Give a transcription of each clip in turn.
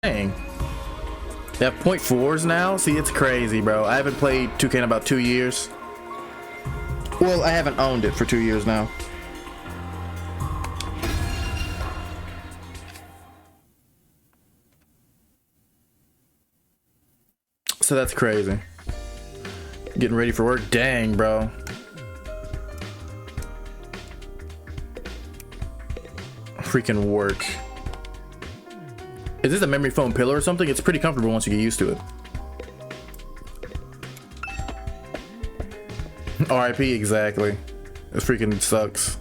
Dang. They have .4s now? See, it's crazy, bro. I haven't played 2K in about 2 years. Well, I haven't owned it for 2 years now. So that's crazy. Getting ready for work? Dang, bro. Freaking work. Is this a memory foam pillow or something? It's pretty comfortable once you get used to it. RIP, exactly. It freaking sucks.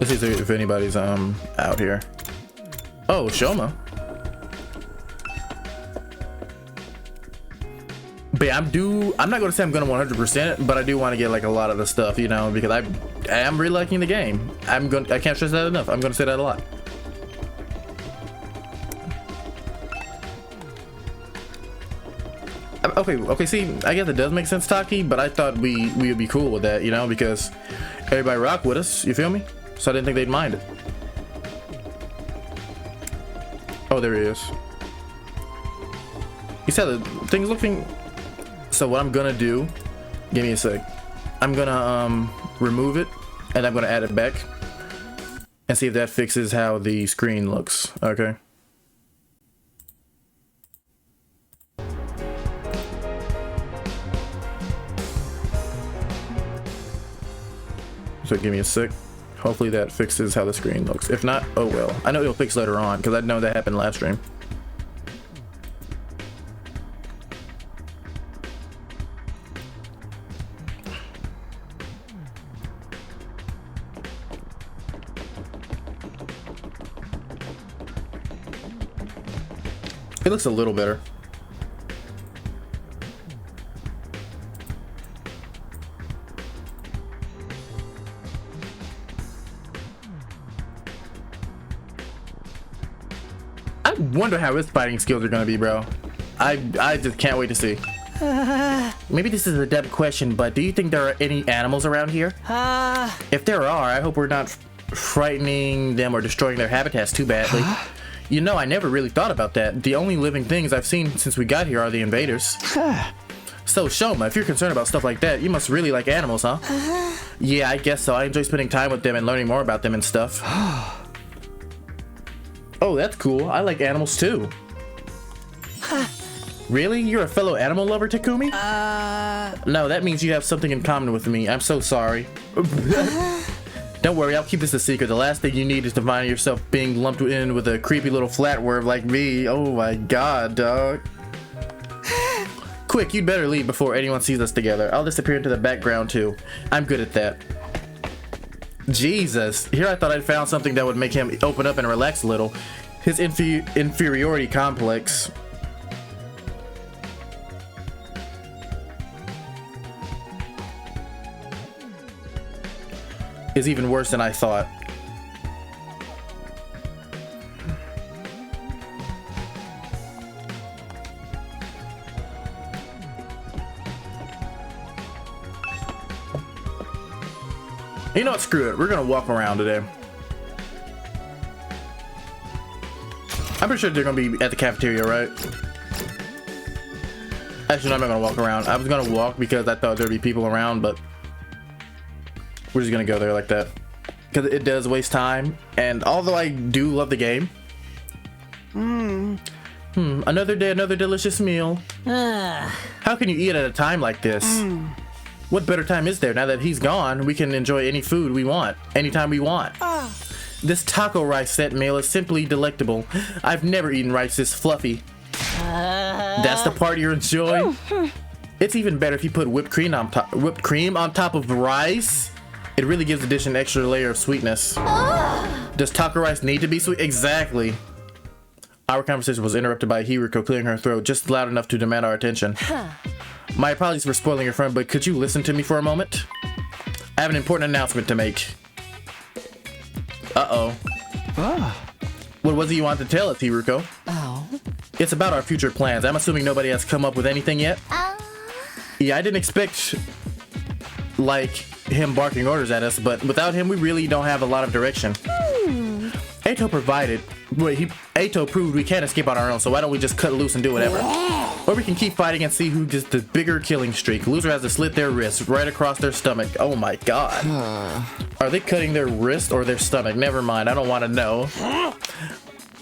Let's see if anybody's out here. Oh, Shoma. But yeah, I'm not gonna say I'm gonna 100%, but I do want to get like a lot of the stuff, you know, because I am really liking the game. I can't stress that enough. I'm gonna say that a lot. Okay, see, I guess it does make sense, Taki, but I thought we would be cool with that, you know, because everybody rock with us, you feel me? So I didn't think they'd mind it. Oh, there he is. You said the thing's looking. So what I'm gonna do, give me a sec. I'm gonna remove it and I'm gonna add it back and see if that fixes how the screen looks. Okay. So give me a sec. Hopefully that fixes how the screen looks. If not, oh well. I know it'll fix later on because I know that happened last stream. It looks a little better. I wonder how his fighting skills are gonna be, bro. I just can't wait to see. Maybe this is a dumb question, but do you think there are any animals around here? If there are, I hope we're not frightening them or destroying their habitats too badly. You know, I never really thought about that. The only living things I've seen since we got here are the invaders. So, Shoma, if you're concerned about stuff like that, you must really like animals, huh? Yeah, I guess so. I enjoy spending time with them and learning more about them and stuff. Oh, that's cool. I like animals too. Really? You're a fellow animal lover, Takumi? No, that means you have something in common with me. I'm so sorry. Don't worry, I'll keep this a secret. The last thing you need is to find yourself being lumped in with a creepy little flatworm like me. Oh my god, dog. Quick, you'd better leave before anyone sees us together. I'll disappear into the background too. I'm good at that. Jesus, here I thought I'd found something that would make him open up and relax a little. His inferiority complex. Is even worse than I thought. You know what? Screw it. We're gonna walk around today. I'm pretty sure they're gonna be at the cafeteria, right? Actually, no, I'm not gonna walk around. I was gonna walk because I thought there'd be people around, but we're just gonna go there like that because it does waste time. And although I do love the game, another day, another delicious meal. How can you eat at a time like this? What better time is there? Now that he's gone, we can enjoy any food we want, anytime we want. This taco rice set meal is simply delectable. I've never eaten rice this fluffy. That's the part you enjoy. It's even better if you put whipped cream on top of rice. It really gives the dish an extra layer of sweetness. Does taco rice need to be sweet? Exactly. Our conversation was interrupted by Hiruko clearing her throat just loud enough to demand our attention. My apologies for spoiling your friend, but could you listen to me for a moment? I have an important announcement to make. Uh-oh. What was it you wanted to tell us, Hiruko? It's about our future plans. I'm assuming nobody has come up with anything yet? Yeah, I didn't expect, like, him barking orders at us, but without him, we really don't have a lot of direction. Ato provided. Ato proved we can't escape on our own, so why don't we just cut loose and do whatever? Or we can keep fighting and see who gets the bigger killing streak. Loser has to slit their wrist right across their stomach. Oh my god. Are they cutting their wrist or their stomach? Never mind, I don't want to know.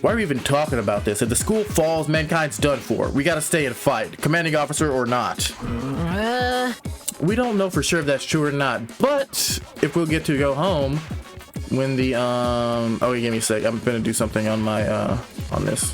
Why are we even talking about this? If the school falls, mankind's done for. We gotta stay and fight, commanding officer or not. We don't know for sure if that's true or not, but if we'll get to go home when the oh, wait, give me a sec. I'm gonna do something on my on this.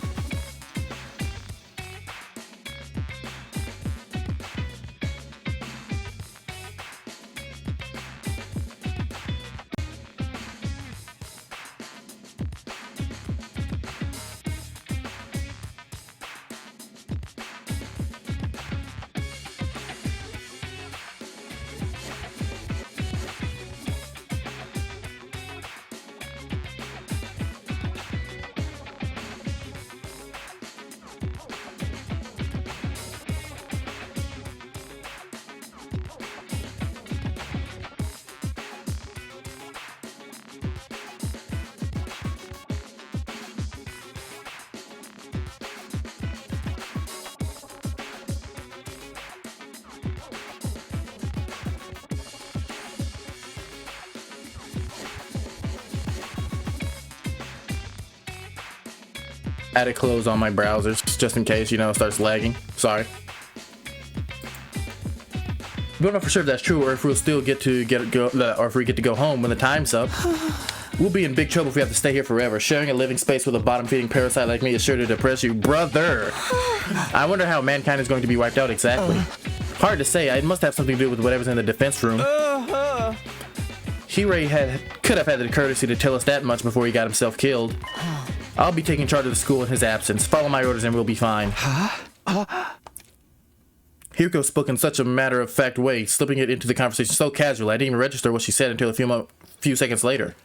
Added close on my browsers just in case, you know, it starts lagging. Sorry. We don't know for sure if that's true or if we'll still get to or if we get to go home when the time's up. We'll be in big trouble if we have to stay here forever. Sharing a living space with a bottom-feeding parasite like me is sure to depress you, brother. I wonder how mankind is going to be wiped out exactly. Hard to say. It must have something to do with whatever's in the defense room. Hirei could have had the courtesy to tell us that much before he got himself killed. I'll be taking charge of the school in his absence. Follow my orders and we'll be fine. Hiriko spoke in such a matter-of-fact way, slipping it into the conversation so casual I didn't even register what she said until a few seconds later.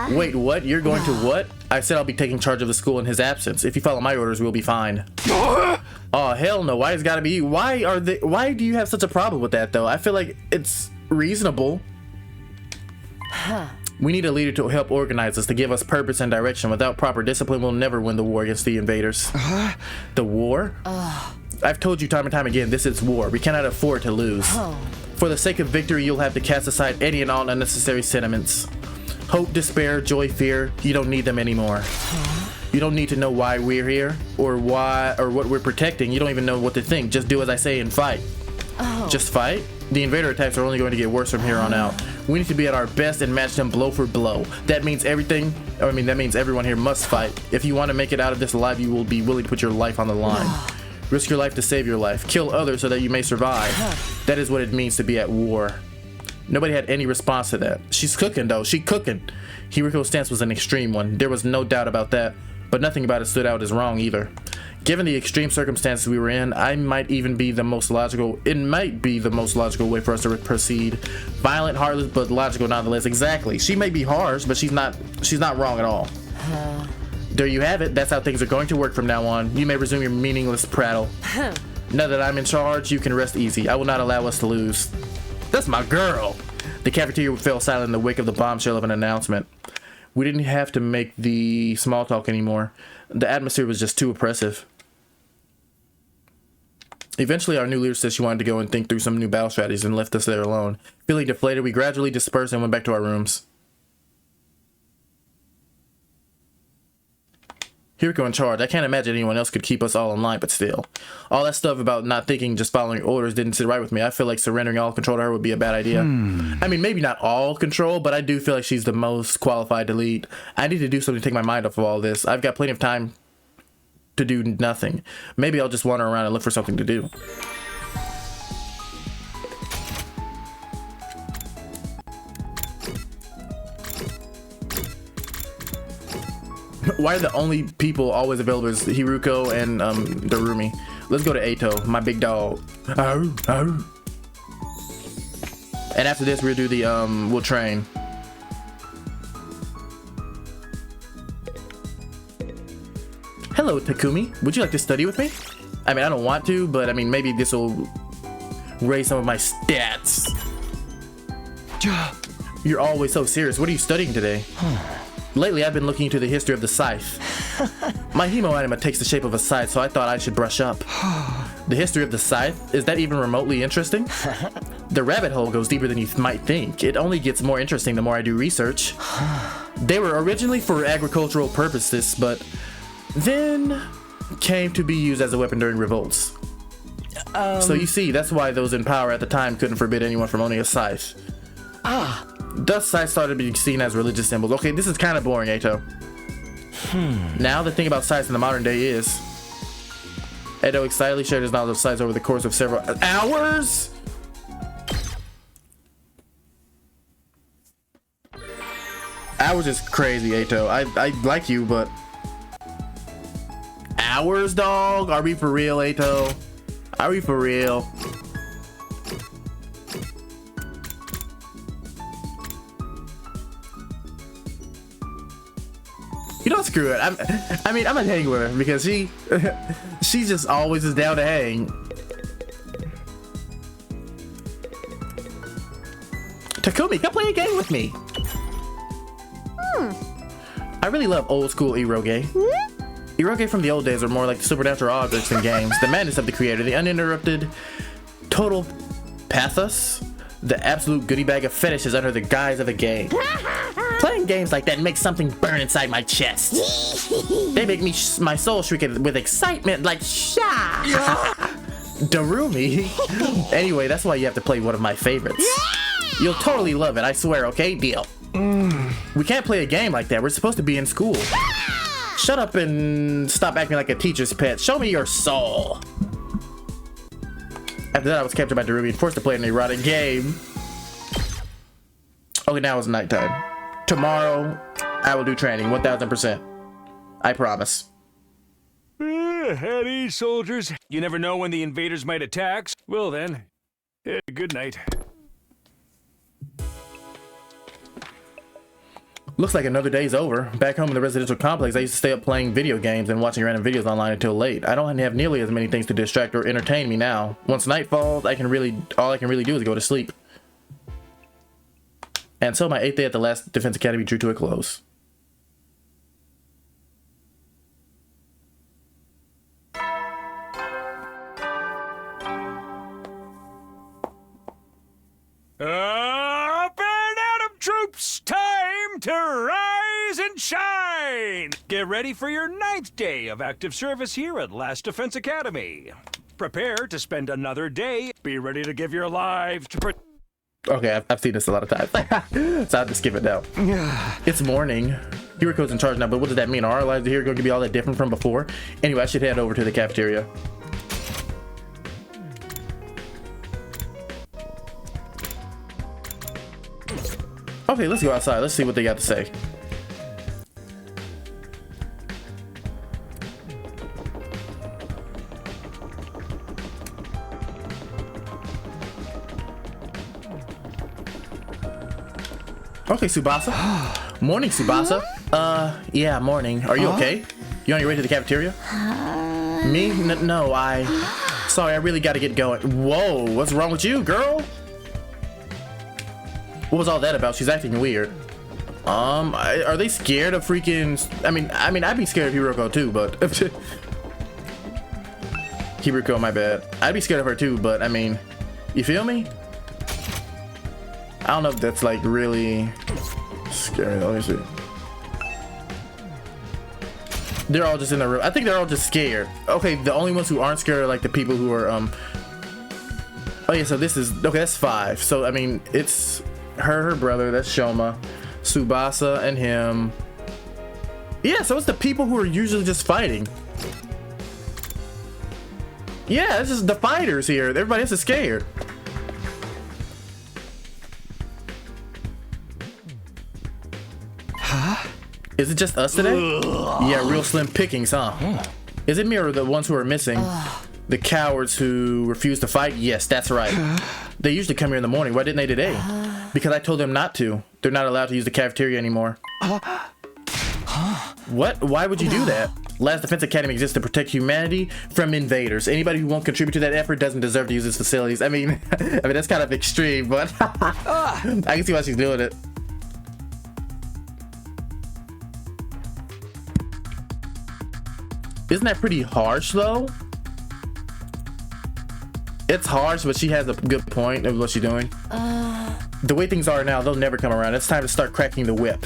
Wait, what? You're going to what? I said I'll be taking charge of the school in his absence. If you follow my orders, we'll be fine. Oh, hell no. Why has it gotta be you? Why do you have such a problem with that, though? I feel like it's reasonable. We need a leader to help organize us, to give us purpose and direction. Without proper discipline, we'll never win the war against the invaders. The war? I've told you time and time again, this is war. We cannot afford to lose. For the sake of victory, you'll have to cast aside any and all unnecessary sentiments. Hope, despair, joy, fear, you don't need them anymore. You don't need to know why we're here, or what we're protecting. You don't even know what to think. Just do as I say and fight. Just fight? The invader attacks are only going to get worse from here on out. We need to be at our best and match them blow for blow. That means that means everyone here must fight. If you want to make it out of this alive, you will be willing to put your life on the line. Risk your life to save your life. Kill others so that you may survive. That is what it means to be at war. Nobody had any response to that. She's cooking, though. She cooking. Hiriko's stance was an extreme one. There was no doubt about that. But nothing about it stood out as wrong either. Given the extreme circumstances we were in, it might be the most logical way for us to proceed. Violent, heartless, but logical nonetheless. Exactly. She may be harsh, but she's not wrong at all. There you have it. That's how things are going to work from now on. You may resume your meaningless prattle. Now that I'm in charge, you can rest easy. I will not allow us to lose. That's my girl. The cafeteria fell silent in the wake of the bombshell of an announcement. We didn't have to make the small talk anymore. The atmosphere was just too oppressive. Eventually, our new leader said she wanted to go and think through some new battle strategies and left us there alone. Feeling deflated, we gradually dispersed and went back to our rooms. Hiriko in charge. I can't imagine anyone else could keep us all in line, but still. All that stuff about not thinking, just following orders didn't sit right with me. I feel like surrendering all control to her would be a bad idea. I mean, maybe not all control, but I do feel like she's the most qualified to lead. I need to do something to take my mind off of all this. I've got plenty of time to do nothing. Maybe I'll just wander around and look for something to do. Why are the only people always available is Hiruko and Darumi? Let's go to Ato, my big dog. And after this, we'll do the we'll train. Hello, Takumi. Would you like to study with me? I mean, I don't want to, but I mean, maybe this will raise some of my stats. You're always so serious. What are you studying today? Lately, I've been looking into the history of the scythe. My hemo anima takes the shape of a scythe, so I thought I should brush up. The history of the scythe? Is that even remotely interesting? The rabbit hole goes deeper than you might think. It only gets more interesting the more I do research. They were originally for agricultural purposes, but then came to be used as a weapon during revolts. So you see, that's why those in power at the time couldn't forbid anyone from owning a scythe. Thus, scythes started being seen as religious symbols. Okay, this is kind of boring, Ato. Now, the thing about scythes in the modern day is... Edo excitedly shared his knowledge of scythes over the course of several hours? Hours is crazy, Ato. I like you, but... Hours, dog? Are we for real, Ato? Are we for real? You don't screw it. I mean, I'm gonna hang with her because she just always is down to hang. Takumi, come play a game with me. I really love old school eroge. Eroge from the old days are more like the supernatural objects in games, the madness of the creator, the uninterrupted total pathos, the absolute goodie bag of fetishes under the guise of a game. Playing games like that makes something burn inside my chest. They make my soul shriek with excitement like sha. Darumi. Anyway, that's why you have to play one of my favorites. You'll totally love it, I swear, okay? Deal. We can't play a game like that. We're supposed to be in school. Shut up and stop acting like a teacher's pet. Show me your soul. After that, I was captured by Darumi and forced to play an erotic game. Okay, now it's nighttime. Tomorrow, I will do training, 1000%. I promise. At ease, soldiers. You never know when the invaders might attack. Well then, good night. Looks like another day's over. Back home in the residential complex, I used to stay up playing video games and watching random videos online until late. I don't have nearly as many things to distract or entertain me now. Once night falls, all I can really do is go to sleep. And so my 8th day at the last Defense Academy drew to a close. Up and out of troops! Time to rise and shine! Get ready for your 9th day of active service here at Last Defense Academy. Prepare to spend another day. Be ready to give your lives to Okay, I've seen this a lot of times. So I'll just skip it now. It's morning. Hiriko's in charge now, but what does that mean? Are our lives here going to be all that different from before? Anyway, I should head over to the cafeteria. Okay, let's go outside. Let's see what they got to say. Okay, Tsubasa. Morning, Tsubasa. Yeah, morning. Are you okay? You on your way to the cafeteria? Me? No, Sorry, I really gotta get going. Whoa, what's wrong with you, girl? What was all that about? She's acting weird. Are they scared of freaking... I mean, I'd be scared of Hiroko too, but... Hiroko, my bad. I'd be scared of her too, but I mean... You feel me? I don't know if that's like really scary. Let me see. They're all just in the room. I think they're all just scared. Okay, the only ones who aren't scared are like the people who are Oh yeah, so this is okay. That's 5. So I mean, it's her brother. That's Shoma, Tsubasa, and him. Yeah, so it's the people who are usually just fighting. Yeah, it's just the fighters here. Everybody else is scared. Is it just us today? Yeah, real slim pickings, huh? Is it me or the ones who are missing? The cowards who refuse to fight? Yes, that's right. They usually come here in the morning. Why didn't they today? Because I told them not to. They're not allowed to use the cafeteria anymore. What? Why would you do that? Last Defense Academy exists to protect humanity from invaders. Anybody who won't contribute to that effort doesn't deserve to use its facilities. I mean that's kind of extreme, but I can see why she's doing it. Isn't that pretty harsh though? It's harsh, but she has a good point of what she's doing. The way things are now, they'll never come around. It's time to start cracking the whip.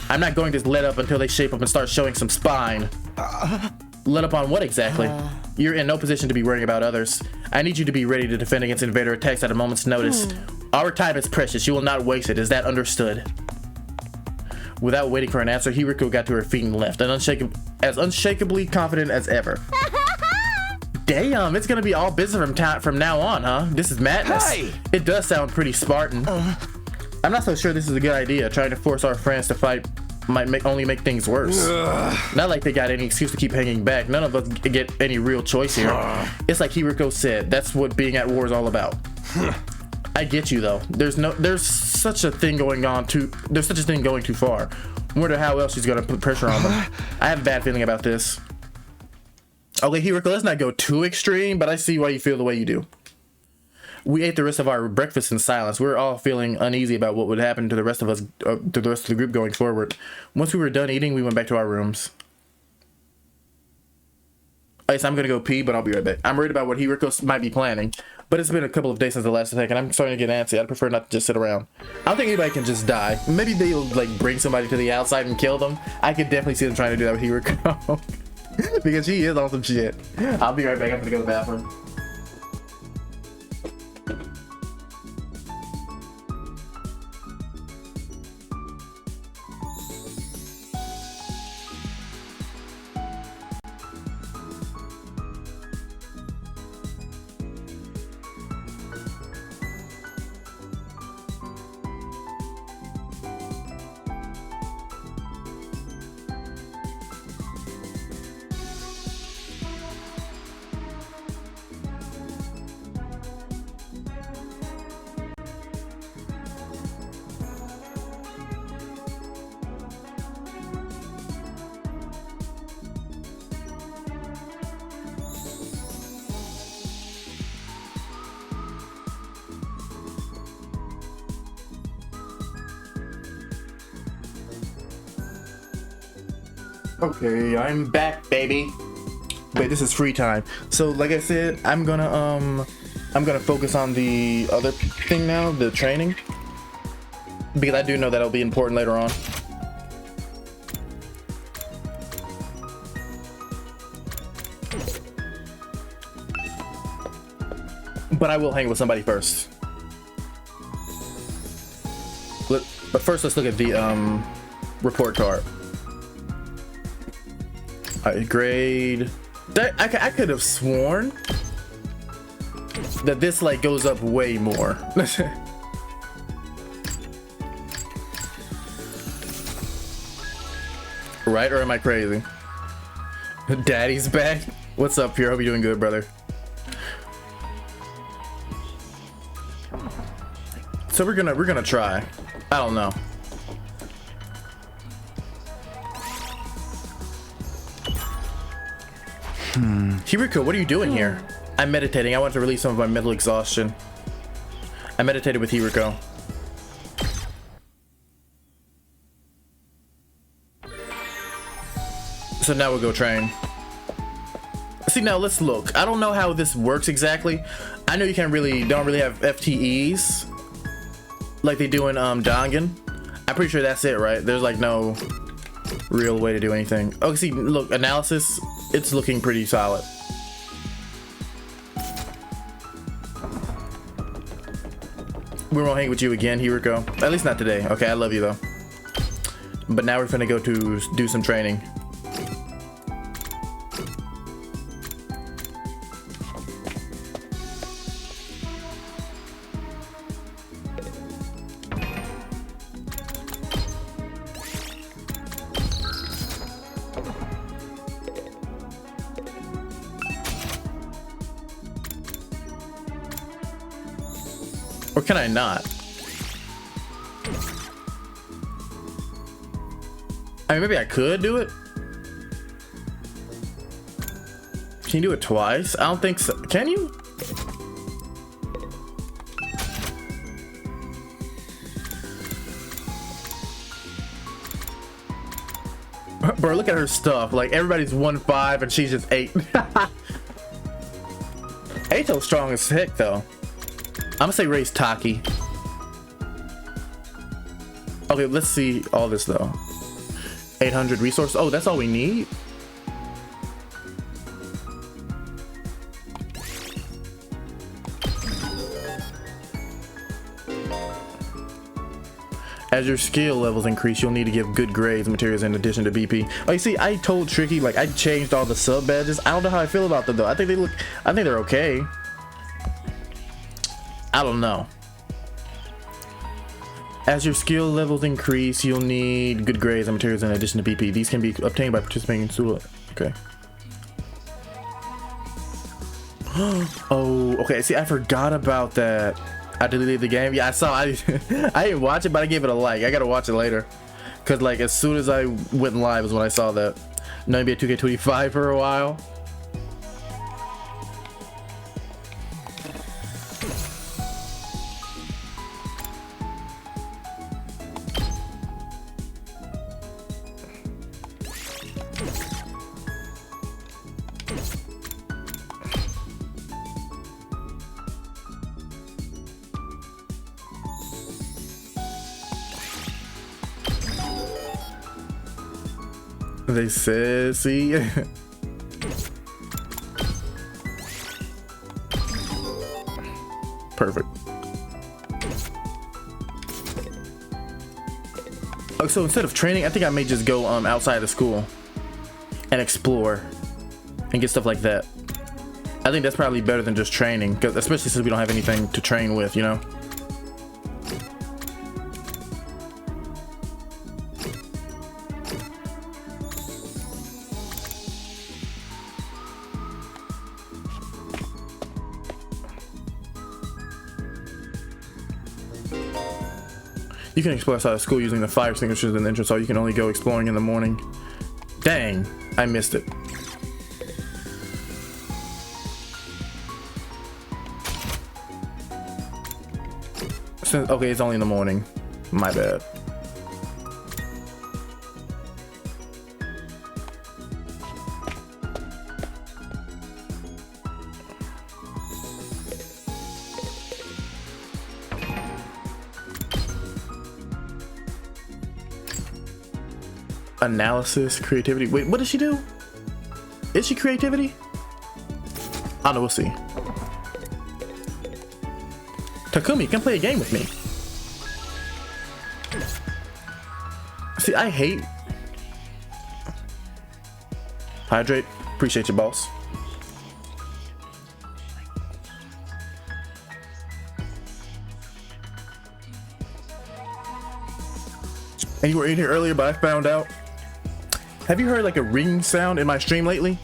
I'm not going to let up until they shape up and start showing some spine. Let up on what exactly? You're in no position to be worrying about others. I need you to be ready to defend against invader attacks at a moment's notice. Our time is precious. You will not waste it. Is that understood? Without waiting for an answer, Hiriko got to her feet and left, and as unshakably confident as ever. Damn, it's gonna be all business from now on, huh? This is madness. Hey! It does sound pretty Spartan. I'm not so sure this is a good idea. Trying to force our friends to fight might only make things worse. Not like they got any excuse to keep hanging back. None of us get any real choice here. It's like Hiriko said, that's what being at war is all about. I get you though. There's such a thing going too far. Wonder how else she's gonna put pressure on them. I have a bad feeling about this. Okay, Hiriko, let's not go too extreme, but I see why you feel the way you do. We ate the rest of our breakfast in silence. We were all feeling uneasy about what would happen to the rest of us, to the rest of the group going forward. Once we were done eating, we went back to our rooms. So I'm gonna go pee, but I'll be right back. I'm worried about what Hiriko might be planning, but it's been a couple of days since the last attack, and I'm starting to get antsy. I'd prefer not to just sit around. I don't think anybody can just die. Maybe they'll like bring somebody to the outside and kill them. I could definitely see them trying to do that with Hiriko. Because she is on some shit. I'll be right back. I'm gonna go to the bathroom. Okay, I'm back, baby. Wait, this is free time. So, like I said, I'm gonna focus on the other thing now, the training, because I do know that'll be important later on. But I will hang with somebody first. But first, let's look at the report card. Grade. I could have sworn that this like goes up way more. Right, or am I crazy? Daddy's back. What's up, Pierre? Hope you're doing good, brother. So we're gonna try. I don't know. Hiriko, what are you doing here? I'm meditating. I want to release some of my mental exhaustion. I meditated with Hiriko. So now we'll go train. See, now let's look. I don't know how this works exactly. I know you don't really have FTEs like they do in Dangan. I'm pretty sure that's it, right? There's like no real way to do anything. Oh, see, look, analysis, it's looking pretty solid. We won't hang with you again, Hiriko. At least not today. Okay, I love you though. But now we're gonna go to do some training. Or can I not? I mean, maybe I could do it. Can you do it twice? I don't think so. Can you? Bro, look at her stuff. Like, everybody's 1-5 and she's just 8. Ato's strong as heck, though. I'm gonna say raise Taki. Okay, let's see all this, though. 800 resources. Oh, that's all we need? As your skill levels increase, you'll need to give good grades and materials in addition to BP. Oh, you see, I told Tricky, like, I changed all the sub badges. I don't know how I feel about them, though. I think they're okay. I don't know. As your skill levels increase, you'll need good grades and materials in addition to BP. These can be obtained by participating in school. Okay. Oh, okay. See, I forgot about that. I deleted the game. Yeah, I saw. I didn't watch it, but I gave it a like. I gotta watch it later, cause like as soon as I went live is when I saw that. No, NBA 2K25 for a while. They said, see. Perfect. Oh, so instead of training, I think I may just go outside of school and explore and get stuff like that. I think that's probably better than just training, because especially since we don't have anything to train with, you know. You can explore outside of school using the fire extinguishers in the entrance, so you can only go exploring in the morning. Dang, I missed it. Okay, it's only in the morning. My bad. Analysis, creativity. Wait, what does she do? Is she creativity? I don't know, we'll see. Takumi, come play a game with me. See, I hate... Hydrate. Appreciate you, boss. And you were in here earlier, but I found out. Have you heard like a ring sound in my stream lately?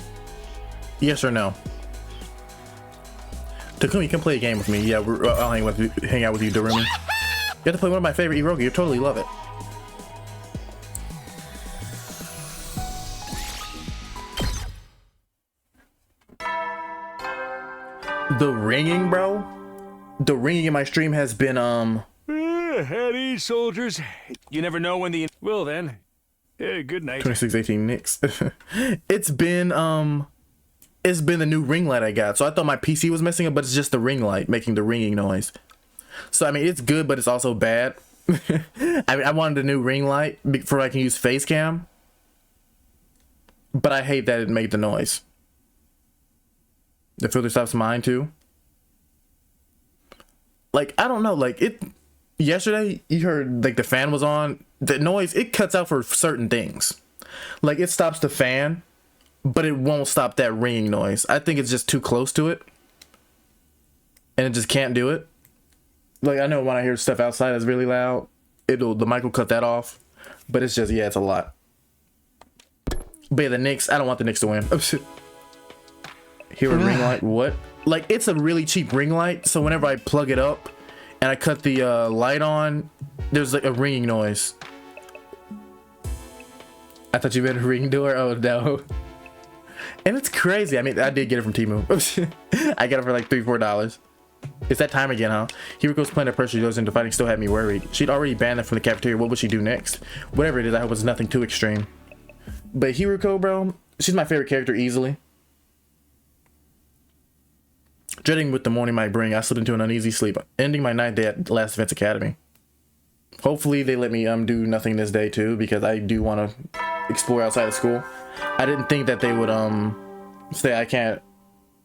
Yes or no? Takumi, come play a game with me. Yeah, I'll hang out with you, Darumi. You have to play one of my favorite Eroga. You'll totally love it. The ringing, bro. The ringing in my stream has been At ease, soldiers. You never know when the... Well then, good night. 2618 Knicks. It's been the new ring light I got. So I thought my PC was messing up, but it's just the ring light making the ringing noise. So I mean, it's good, but it's also bad. I wanted a new ring light before I can use face cam, but I hate that it made the noise. The filter stops mine too. Like, I don't know, like it... Yesterday, you heard like the fan was on. The noise, it cuts out for certain things. Like it stops the fan, but it won't stop that ringing noise. I think it's just too close to it. And it just can't do it. Like I know when I hear stuff outside that's really loud, the mic will cut that off. But it's just, yeah, it's a lot. But yeah, the Knicks, I don't want the Knicks to win. Here a ring light, what? Like it's a really cheap ring light, so whenever I plug it up and I cut the light on, there's like a ringing noise. I thought you meant a ring door. Oh no. And it's crazy. I mean, I did get it from Temu. I got it for like $3-4. It's that time again, huh? Hiriko's plan of pressure she goes into fighting still had me worried. She'd already banned them from the cafeteria. What would she do next? Whatever it is, I hope it's nothing too extreme. But Hiruko, bro, she's my favorite character easily. Dreading what the morning might bring, I slipped into an uneasy sleep, ending my 9th day at Last Defense Academy. Hopefully they let me do nothing this day too, because I do want to explore outside of school. I didn't think that they would say I can't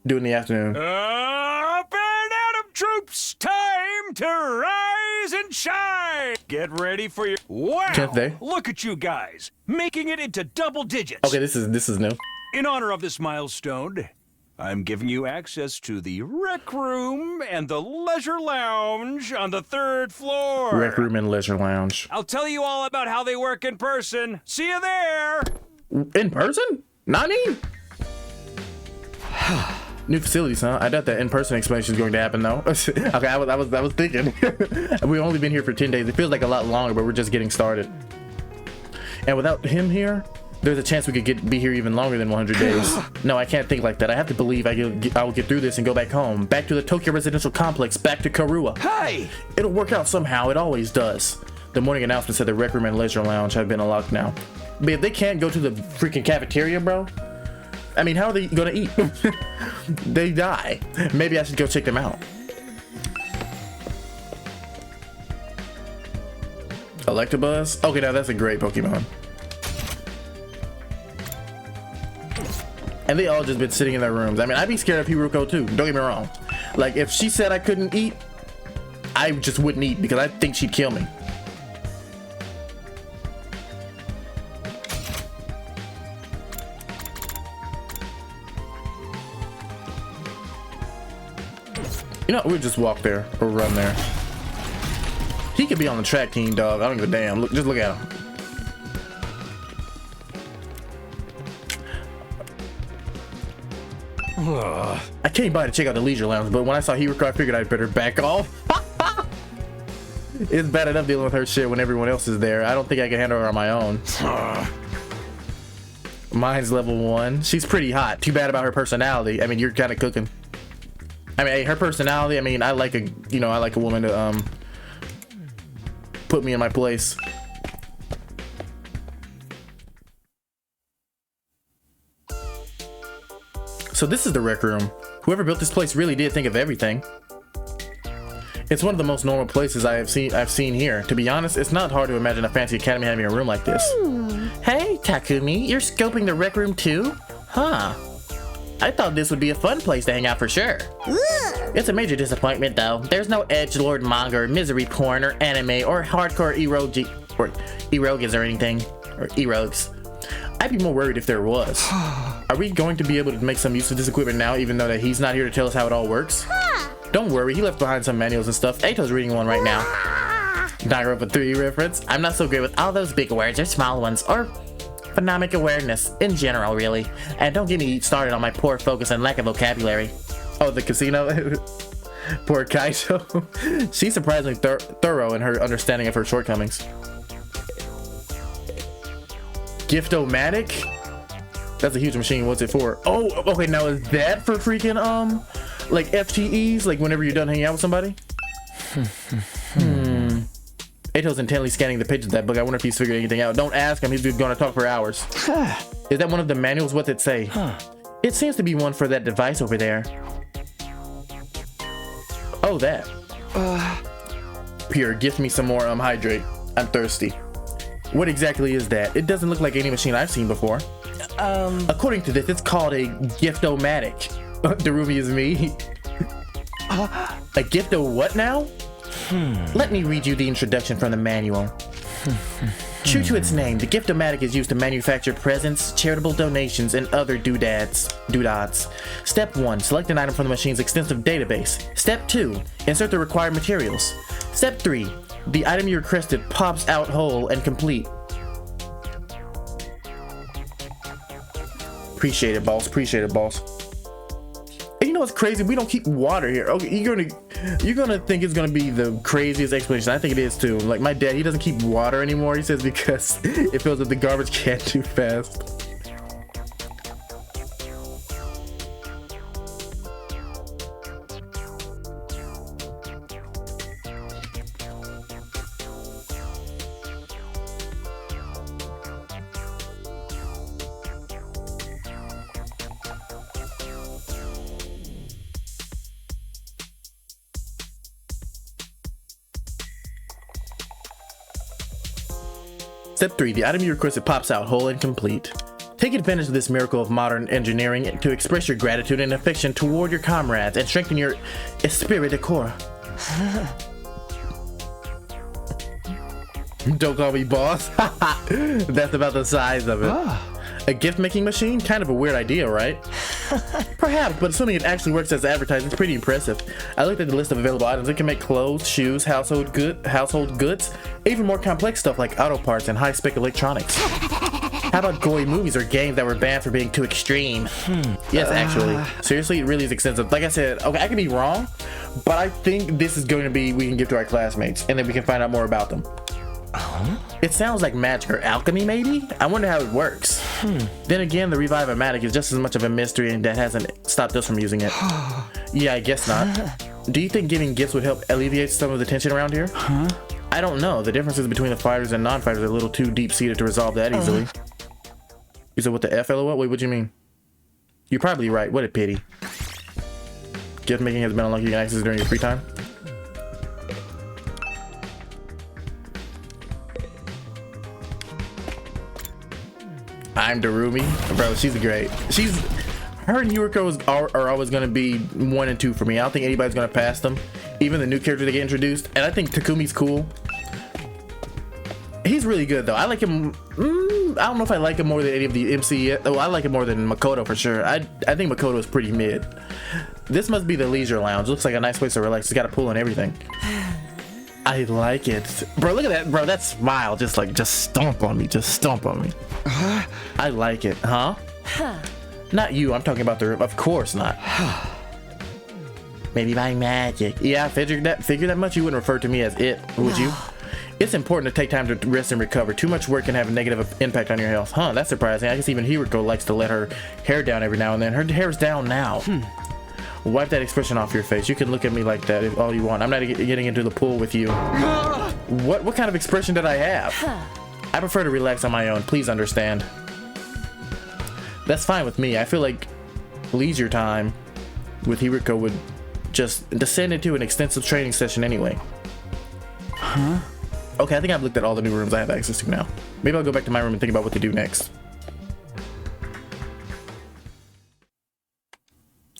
do it in the afternoon. Up and Adam troops, time to rise and shine. Get ready for your 10th day. Look at you guys, making it into double digits. Okay, this is new. In honor of this milestone, I'm giving you access to the rec room and the leisure lounge on the 3rd floor. Rec room and leisure lounge. I'll tell you all about how they work in person. See you there. In person? Nani? New facilities, huh? I doubt that in-person explanation is going to happen, though. Okay, I was thinking. We've only been here for 10 days. It feels like a lot longer, but we're just getting started. And without him here, there's a chance we could be here even longer than 100 days. No, I can't think like that. I have to believe I will get through this and go back home. Back to the Tokyo residential complex. Back to Karua. Hey! It'll work out somehow. It always does. The morning announcement said the rec room and leisure lounge have been unlocked now. But if they can't go to the freaking cafeteria, bro, I mean, how are they gonna eat? They die. Maybe I should go check them out. Electabuzz? Okay, now that's a great Pokemon. And they all just been sitting in their rooms. I mean, I'd be scared of Hiruko too. Don't get me wrong. Like, if she said I couldn't eat, I just wouldn't eat because I think she'd kill me. You know, we'll just walk there or run there. He could be on the track team, dog. I don't give a damn. Look, just look at him. I came by to check out the leisure lounge, but when I saw Hiruko, I figured I'd better back off. It's bad enough dealing with her shit when everyone else is there. I don't think I can handle her on my own. Mine's level 1. She's pretty hot. Too bad about her personality. I mean, you're kind of cooking. I mean, hey, her personality. I mean, I like a woman to put me in my place. So this is the rec room. Whoever built this place really did think of everything. It's one of the most normal places I've seen here. To be honest, it's not hard to imagine a fancy academy having a room like this. Hey, Takumi, you're scoping the rec room too? Huh. I thought this would be a fun place to hang out for sure. It's a major disappointment though. There's no edgelord manga or misery porn or anime or hardcore erogas or anything. Or erogs. I'd be more worried if there was. Are we going to be able to make some use of this equipment now, even though that he's not here to tell us how it all works? Don't worry, he left behind some manuals and stuff. Eito's reading one right now. Danganronpa 3 reference. I'm not so great with all those big words or small ones, or phonemic awareness in general, really. And don't get me started on my poor focus and lack of vocabulary. Oh, the casino? Poor Kaito. She's surprisingly thorough in her understanding of her shortcomings. Gift-O-Matic? That's a huge machine. What's it for? Oh, okay, now is that for freaking, like FTEs? Like whenever you're done hanging out with somebody? Eito's intently scanning the pages of that book. I wonder if he's figured anything out. Don't ask him. He's going to talk for hours. Is that one of the manuals? What's it say? It seems to be one for that device over there. Oh, that. Here, gift me some more hydrate. I'm thirsty. What exactly is that? It doesn't look like any machine I've seen before. According to this, it's called a Gift-O-Matic. Darumi is me. A Gift-O what now? Let me read you the introduction from the manual. True to its name, the Gift-O-Matic is used to manufacture presents, charitable donations, and other doodads. Step 1, select an item from the machine's extensive database. Step 2, insert the required materials. Step 3, the item you requested pops out whole and complete. Appreciate it, boss. Appreciate it, boss. And you know what's crazy? We don't keep water here. Okay, you're gonna think it's gonna be the craziest explanation. I think it is too. Like my dad, he doesn't keep water anymore. He says because it fills up the garbage can too fast. Step 3. The item you requested pops out whole and complete. Take advantage of this miracle of modern engineering to express your gratitude and affection toward your comrades and strengthen your esprit de corps. Don't call me boss. That's about the size of it. A gift-making machine? Kind of a weird idea, right? Perhaps, but assuming it actually works as advertised, it's pretty impressive. I looked at the list of available items. It can make clothes, shoes, household goods, even more complex stuff like auto parts and high-spec electronics. How about gory movies or games that were banned for being too extreme? Yes, actually. Seriously, it really is extensive. Like I said, okay, I could be wrong, but I think this is going to be we can give to our classmates, and then we can find out more about them. It sounds like magic or alchemy, maybe? I wonder how it works. Then again, the Revive-O-Matic is just as much of a mystery, and that hasn't stopped us from using it. Yeah, I guess not. Do you think giving gifts would help alleviate some of the tension around here? I don't know. The differences between the fighters and non-fighters are a little too deep-seated to resolve that easily. You said what the F, LOL? Wait, what do you mean? You're probably right. What a pity. Gift making has been unlocked. You can access during your free time. I'm Darumi. Bro, she's great. Her and Yuriko are always going to be 1 and 2 for me. I don't think anybody's going to pass them. Even the new characters that get introduced. And I think Takumi's cool. He's really good, though. I like him. I don't know if I like him more than any of the MC yet. Oh, I like him more than Makoto for sure. I think Makoto is pretty mid. This must be the leisure lounge. Looks like a nice place to relax. It's got a pool and everything. I like it. Bro, look at that. Bro, that smile. Just stomp on me. Just stomp on me. I like it. Huh? Not you. I'm talking about the room. Of course not. Maybe by magic. Yeah, I figured that much. You wouldn't refer to me as it, would you? It's important to take time to rest and recover. Too much work can have a negative impact on your health. Huh, that's surprising. I guess even Hiriko likes to let her hair down every now and then. Her hair's down now. Wipe that expression off your face. You can look at me like that if all you want. I'm not getting into the pool with you. What kind of expression did I have? I prefer to relax on my own. Please understand. That's fine with me. I feel like leisure time with Hiriko would just descend into an extensive training session anyway. Okay, I think I've looked at all the new rooms I have access to now. Maybe I'll go back to my room and think about what to do next.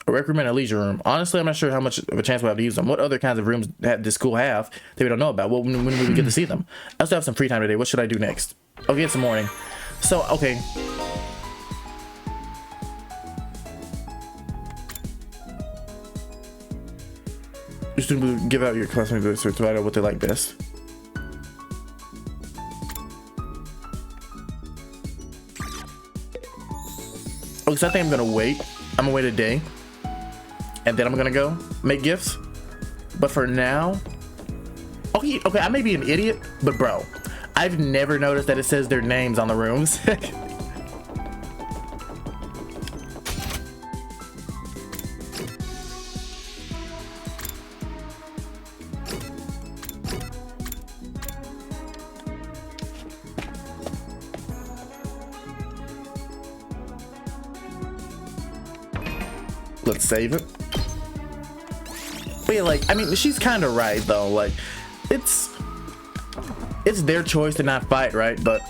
A rec room and a leisure room. Honestly, I'm not sure how much of a chance we'll have to use them. What other kinds of rooms does school have that we don't know about? Well, when will we get to see them? I still have some free time today. What should I do next? Okay, it's the morning. So, okay. Just to give out your classmates to find out what they like best. Okay, so I think I'm gonna wait. I'm gonna wait a day. And then I'm gonna go make gifts. But for now, okay, I may be an idiot, but bro, I've never noticed that it says their names on the rooms. Let's save it. But yeah, like, I mean, she's kind of right though. Like, it's their choice to not fight, right? But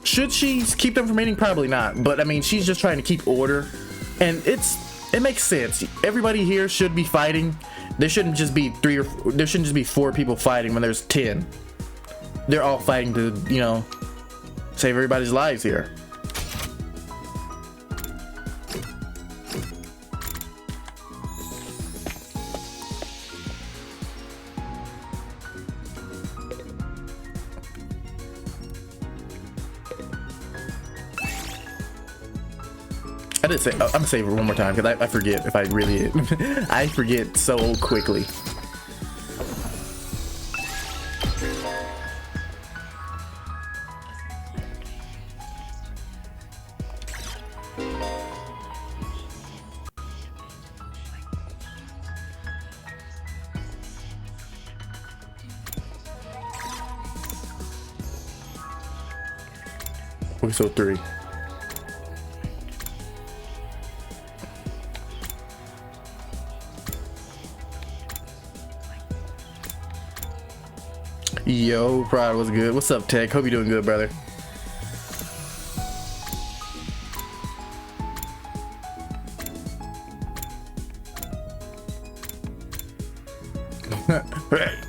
should she keep them from meeting? Probably not. But I mean, she's just trying to keep order, and it makes sense. Everybody here should be fighting. There shouldn't just be 4 people fighting when there's 10. They're all fighting to, you know, save everybody's lives here. I did say, I'm gonna save it one more time because I forget if I really, I forget so quickly. Okay, so 3. Yo, Pride was good. What's up, Tech? Hope you're doing good, brother.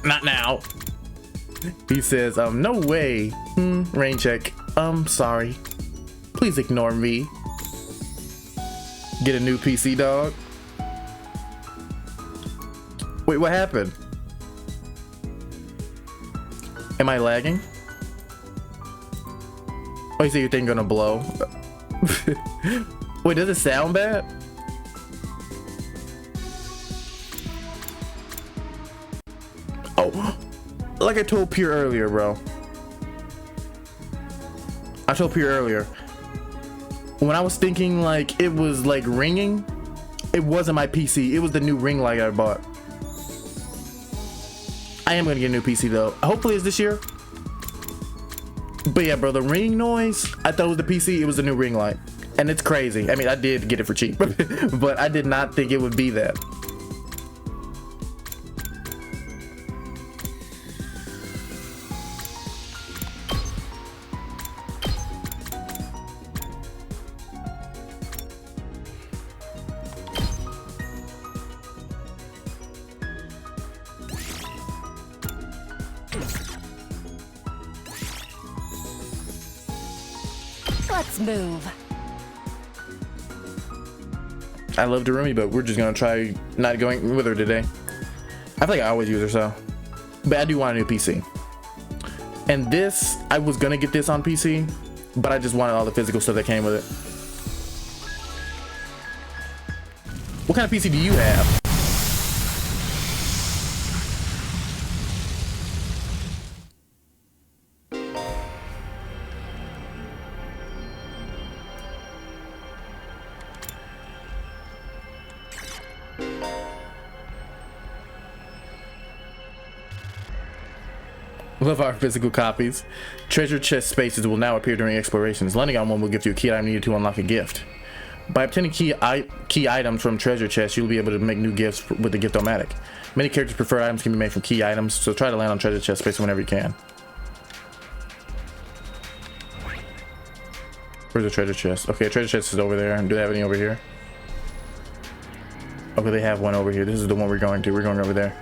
Not now. He says, no way. Rain check. Sorry. Please ignore me. Get a new PC, dog. Wait, what happened? Am I lagging? Oh, you say your thing gonna blow? Wait, does it sound bad? Oh, like I told Pierre earlier, bro. I told Pierre earlier. When I was thinking like it was like ringing, it wasn't my PC. It was the new ring light I bought. I am gonna get a new PC though. Hopefully it's this year. But yeah, bro, the ring noise, I thought it was the PC. It was the new ring light. And it's crazy. I mean, I did get it for cheap, but I did not think it would be that. Let's move. I love Darumi, but we're just gonna try not going with her today. I feel like I always use her, so. But I do want a new PC. And this, I was gonna get this on PC, but I just wanted all the physical stuff that came with it. What kind of PC do you have? Love our physical copies. Treasure chest spaces will now appear during explorations. Landing on one will give you a key item needed to unlock a gift. By obtaining key items from treasure chests, you'll be able to make new gifts with the gift-o-matic. Many characters' preferred items can be made from key items, so try to land on treasure chest space whenever you can. Where's the treasure chest? Okay, treasure chest is over there. Do they have any over here? Okay, they have one over here. This is the one we're going to. We're going over there.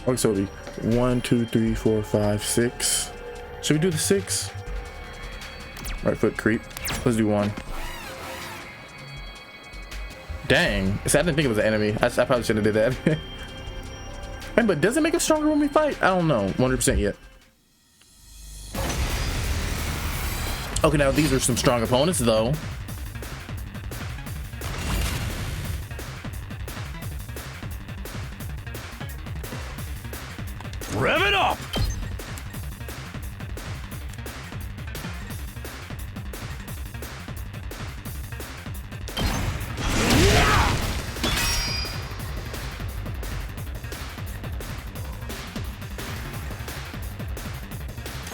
Okay, so it'll be 1, 2, 3, 4, 5, 6. Should we do the 6? Right foot creep. Let's do 1. Dang. See, I didn't think it was an enemy. I probably shouldn't have did that. Man, but does it make us stronger when we fight? I don't know. 100% yet. Okay, now these are some strong opponents, though. Rev it up!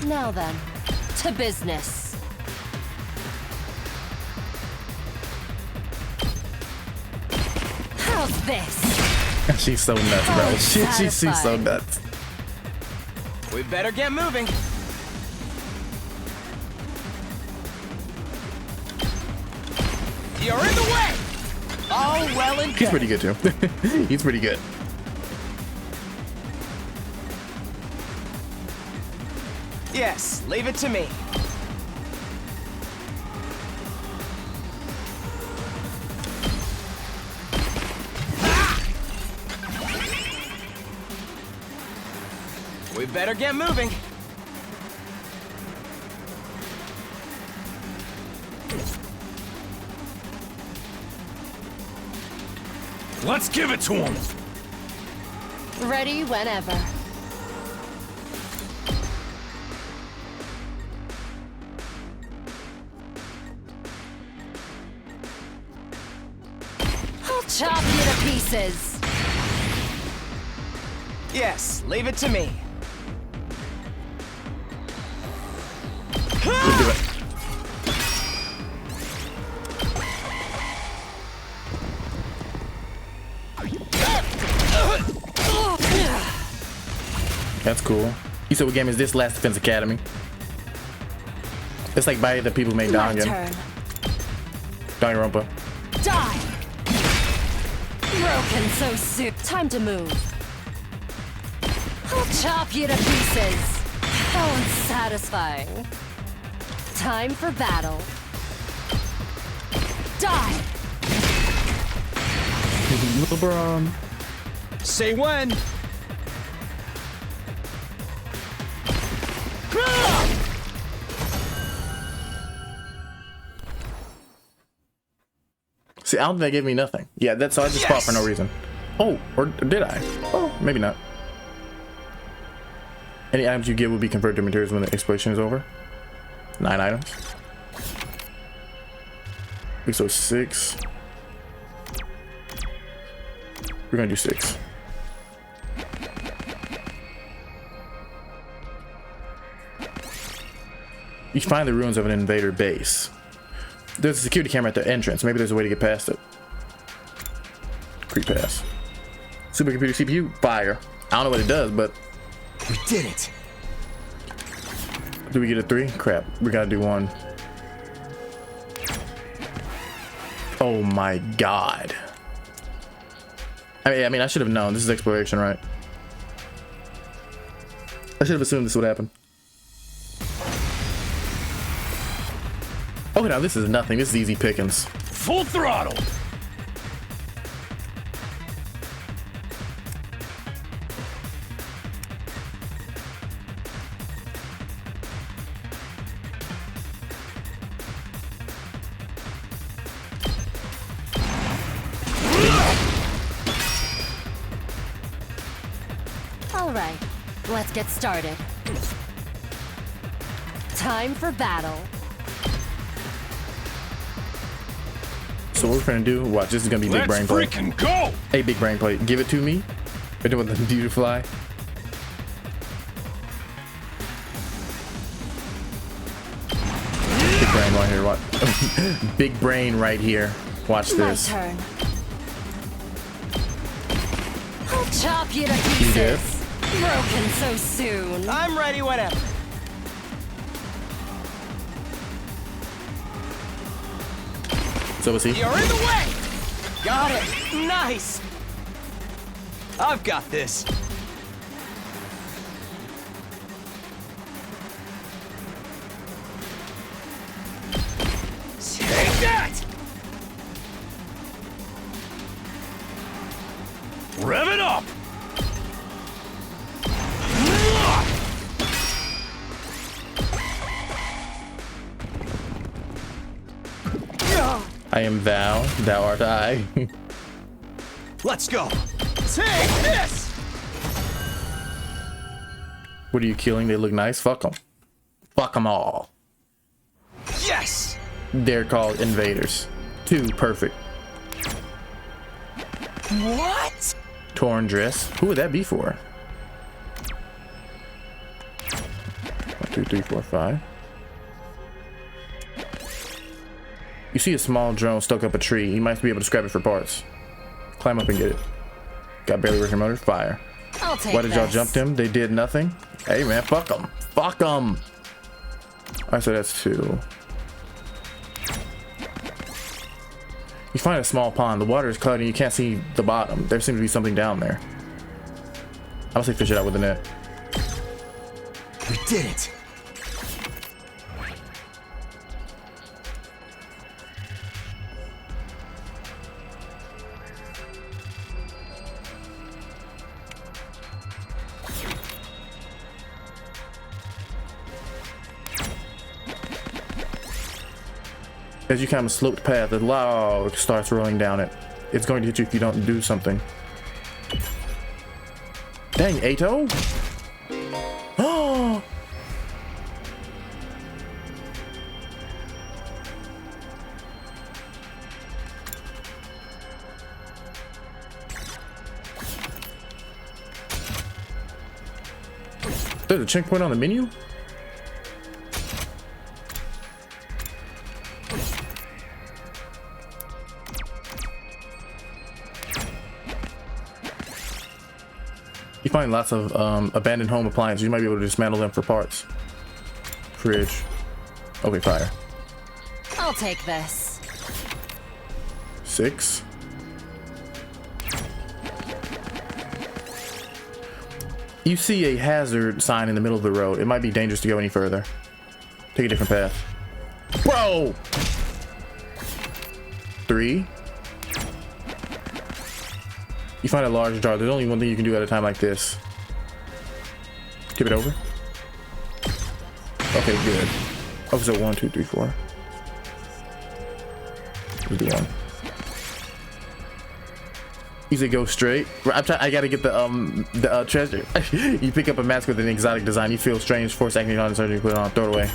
Now then, to business. How's this? She's so nuts, bro. She's so nuts. We better get moving. You're in the way. All well and good. He's pretty good too. He's pretty good. Yes, leave it to me. We better get moving. Let's give it to him! Ready whenever. I'll I'll chop you to pieces. Yes, leave it to me. Let's do it. That's cool. You said what game is this? Last Defense Academy. It's like by the people who made My Dangan. turn. Danganronpa. Die. Broken so soon. Time to move. I'll chop you to pieces. How unsatisfying. Time for battle. Die. LeBron. Say when. See, I don't think they gave me nothing. Yeah, that's so I just fought for no reason. Oh, or did I? Oh, maybe not. Any items you get will be converted to materials when the exploration is over. 9 items. So 6. We're gonna do 6. You find the ruins of an invader base. There's a security camera at the entrance. Maybe there's a way to get past it. Creep pass. Supercomputer CPU, fire. I don't know what it does, but We did it. do we get a 3? Crap, we gotta do 1. Oh my god. I mean, I should have known. This is exploration, right? I should have assumed this would happen. Okay, now this is nothing. This is easy pickings. Full throttle. All right, let's get started. Time for battle. So what we're gonna do? Watch, this is gonna be big Let's brain play. freaking go. Hey, big brain play. Give it to me. I don't want the dude to fly. Big brain right here. Watch. Big brain right here. Watch My this. turn. I'll chop you to You did? pieces. Broken so soon. I'm ready whenever. So was he? You're in the way. Got it. Nice. I've got this. Take that. Rev it up. I am thou. Thou art I. Let's go. Take this. What are you killing? They look nice. Fuck them. Fuck them all. Yes. They're called invaders. 2 perfect. What? Torn dress. Who would that be for? 1, 2, 3, 4, 5. You see a small drone stuck up a tree. You might be able to scrap it for parts. Climb up and get it. Got barely working motor. Fire. I'll take Why did y'all this. jump them? They did nothing. Hey man, fuck them. Fuck them. Alright, so that's 2. You find a small pond. The water is colored and you can't see the bottom. There seems to be something down there. I'll say fish it out with the net. We did it. As you climb a sloped path, the log starts rolling down it. It's going to hit you if you don't do something. Dang, Ato! Oh! There's a checkpoint on the menu? You find lots of abandoned home appliances. You might be able to dismantle them for parts. Fridge. Okay, fire. I'll take this. 6. You see a hazard sign in the middle of the road. It might be dangerous to go any further. Take a different path. Bro! 3. You find a large jar. There's only one thing you can do at a time like this. Tip it over. Okay, good. Oh, so 1, 2, 3, 4. We'll do 1. You say go straight. I gotta get the treasure. You pick up a mask with an exotic design. You feel strange force acting on the surgery. Put it on. Throw it away.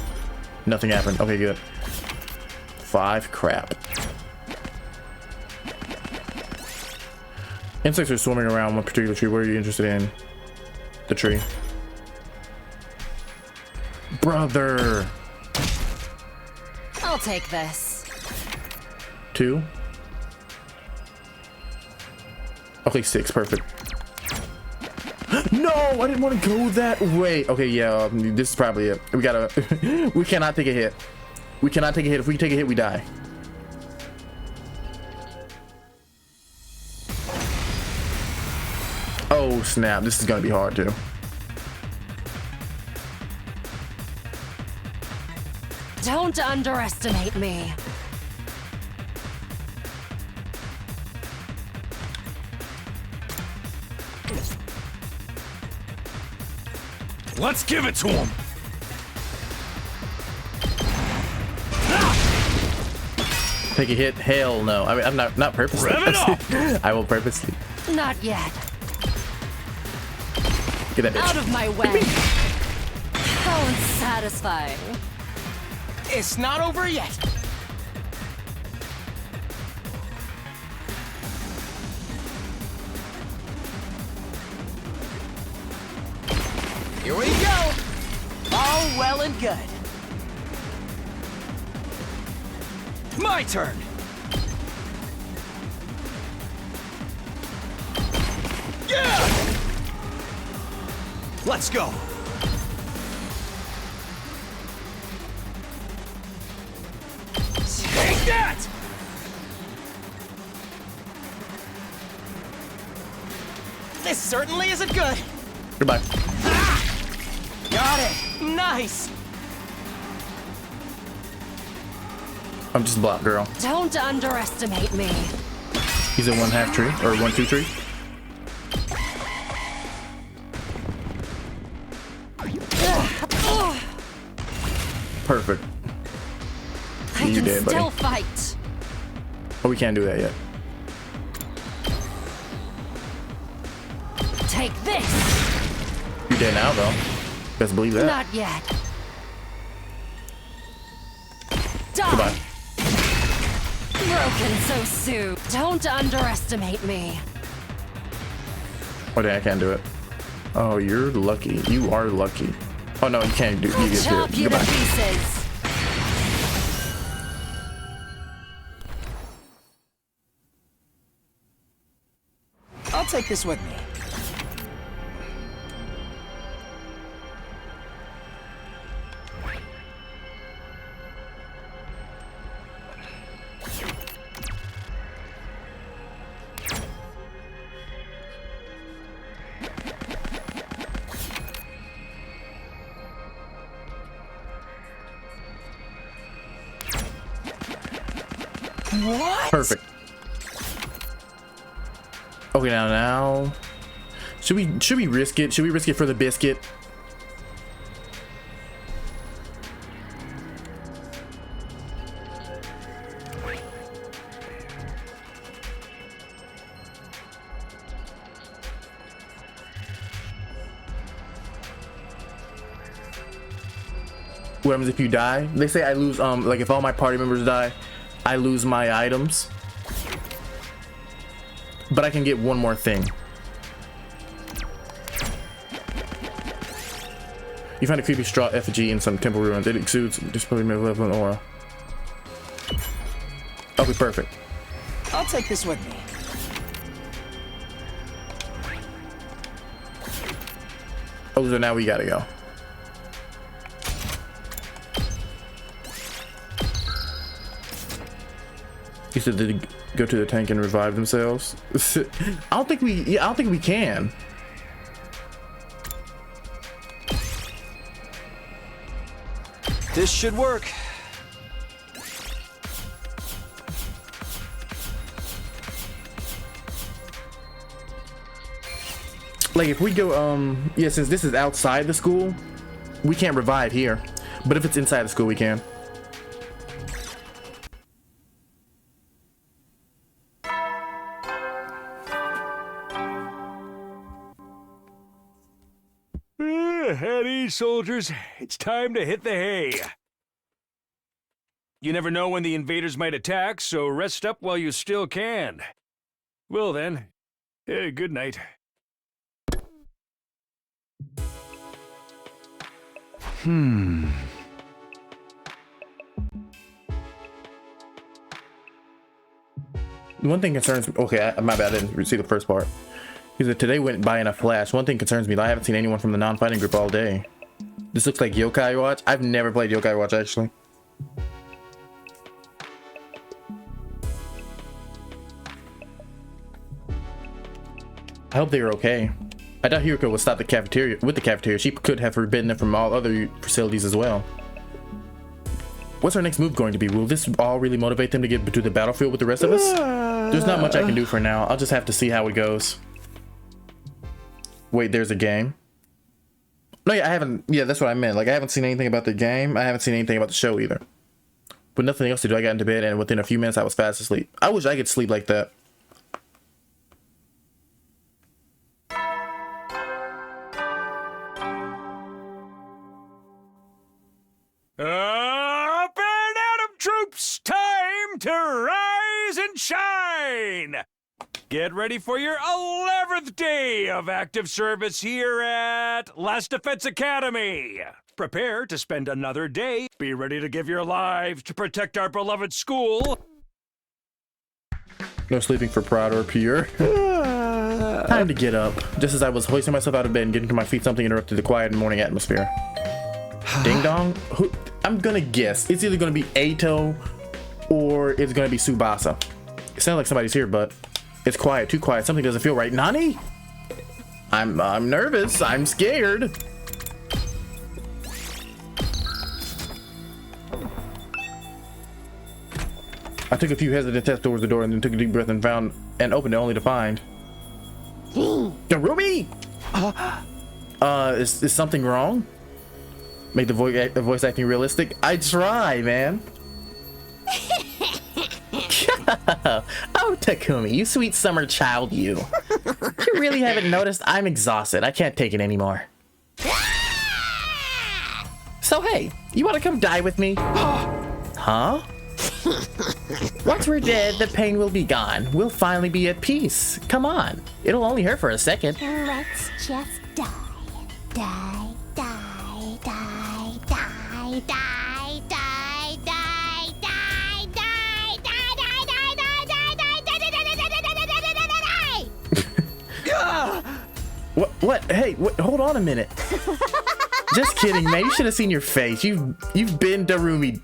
Nothing happened. Okay, good. 5. Crap. Insects are swarming around one particular tree. What are you interested in? The tree. Brother. I'll take this. 2. Okay, 6. Perfect. No, I didn't want to go that way. Okay, yeah, this is probably it. We gotta. We cannot take a hit. We cannot take a hit. If we take a hit, we die. Oh snap! This is gonna be hard too. Don't underestimate me. Let's give it to him. Take a hit? Hell no. I mean, I'm not purposely. Rev it up. I will purposely. Not yet. Get that bitch. Out of my way. How unsatisfying. It's not over yet. Here we go. All well and good. My turn. Yeah! Let's go. Take that! This certainly isn't good. Goodbye. Got it. Nice. I'm just a block girl. Don't underestimate me. He's a 1/2 tree or 1/2 tree. Perfect. I You can did, buddy. still fight. Oh, we can't do that yet. Take this. You dead now though. Best believe that. Not yet. Die. Goodbye. Broken so soon. Don't underestimate me. Oh, dang, I can't do it. Oh, you're lucky. You are lucky. Oh no, you can't do. You get Chop it. you to Goodbye. pieces. I'll take this with me. What? Perfect. Okay, now. Should we risk it? Should we risk it for the biscuit? What happens if you die? They say I lose, like if all my party members die, I lose my items. But I can get one more thing. You find a creepy straw effigy in some temple ruins. It exudes displaying malevolent aura. Okay, perfect. I'll take this with me. Oh, so now we gotta go. You said they go to the tank and revive themselves. I don't think we can. This should work. Like if we go, yeah, since this is outside the school, we can't revive here. But if it's inside the school, we can. At ease, soldiers. It's time to hit the hay. You never know when the invaders might attack, so rest up while you still can. Well then, good night. One thing concerns me. Okay, my bad. I didn't see the first part. He said today went by in a flash. One thing concerns me. I haven't seen anyone from the non-fighting group all day. This looks like Yokai Watch. I've never played Yokai Watch actually. I hope they are okay. I doubt Hiroko would stop the cafeteria with the cafeteria. She could have forbidden it from all other facilities as well. What's our next move going to be? Will this all really motivate them to get to the battlefield with the rest of us? There's not much I can do for now. I'll just have to see how it goes. Wait, there's a game? No, yeah, I haven't. Yeah, that's what I meant. Like, I haven't seen anything about the game. I haven't seen anything about the show either. But nothing else to do. I got into bed, and within a few minutes, I was fast asleep. I wish I could sleep like that. Up and Atom troops! Time to rise and shine! Get ready for your 11th day of active service here at Last Defense Academy. Prepare to spend another day. Be ready to give your lives to protect our beloved school. No sleeping for pride or pure. Time to get up. Just as I was hoisting myself out of bed and getting to my feet, something interrupted the quiet morning atmosphere. Ding dong? I'm gonna guess. It's either gonna be Ato or it's gonna be Tsubasa. It sounds like somebody's here, but it's quiet, too quiet. Something doesn't feel right. Nani? I'm nervous. I'm scared. I took a few hesitant steps towards the door and then took a deep breath and found and opened it only to find Darumi! Is something wrong? Make the voice acting realistic? I try, man. Oh, Takumi, you sweet summer child, you. You really haven't noticed I'm exhausted. I can't take it anymore. So hey, you want to come die with me? Huh? Once we're dead, the pain will be gone. We'll finally be at peace. Come on. It'll only hurt for a second. Let's just die. Die, die, die, die, die, die, die, die, die, die, die, What? Hey, hold on a minute. Just kidding, man. You should have seen your face. You've been Darumi.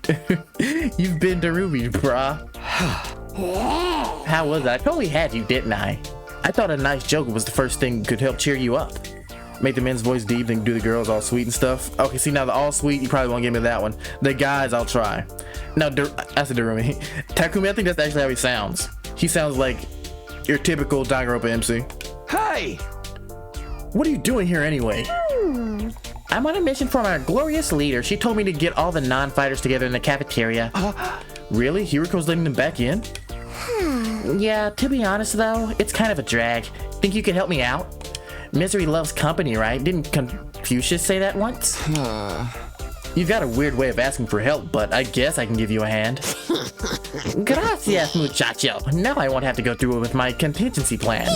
You've been Darumi, brah. How was I? I totally had you, didn't I? I thought a nice joke was the first thing could help cheer you up. Make the men's voice deep, then do the girls all sweet and stuff. Okay, see now the all sweet, you probably won't give me that one. The guys, I'll try. Now, I said Darumi. Takumi, I think that's actually how he sounds. He sounds like your typical Danganronpa MC. Hey! What are you doing here anyway? I'm on a mission from our glorious leader. She told me to get all the non-fighters together in the cafeteria. Really? Hiroko's letting them back in? Yeah, to be honest though, it's kind of a drag. Think you could help me out? Misery loves company, right? Didn't Confucius say that once? You've got a weird way of asking for help, but I guess I can give you a hand. Gracias, muchacho. Now I won't have to go through it with my contingency plan.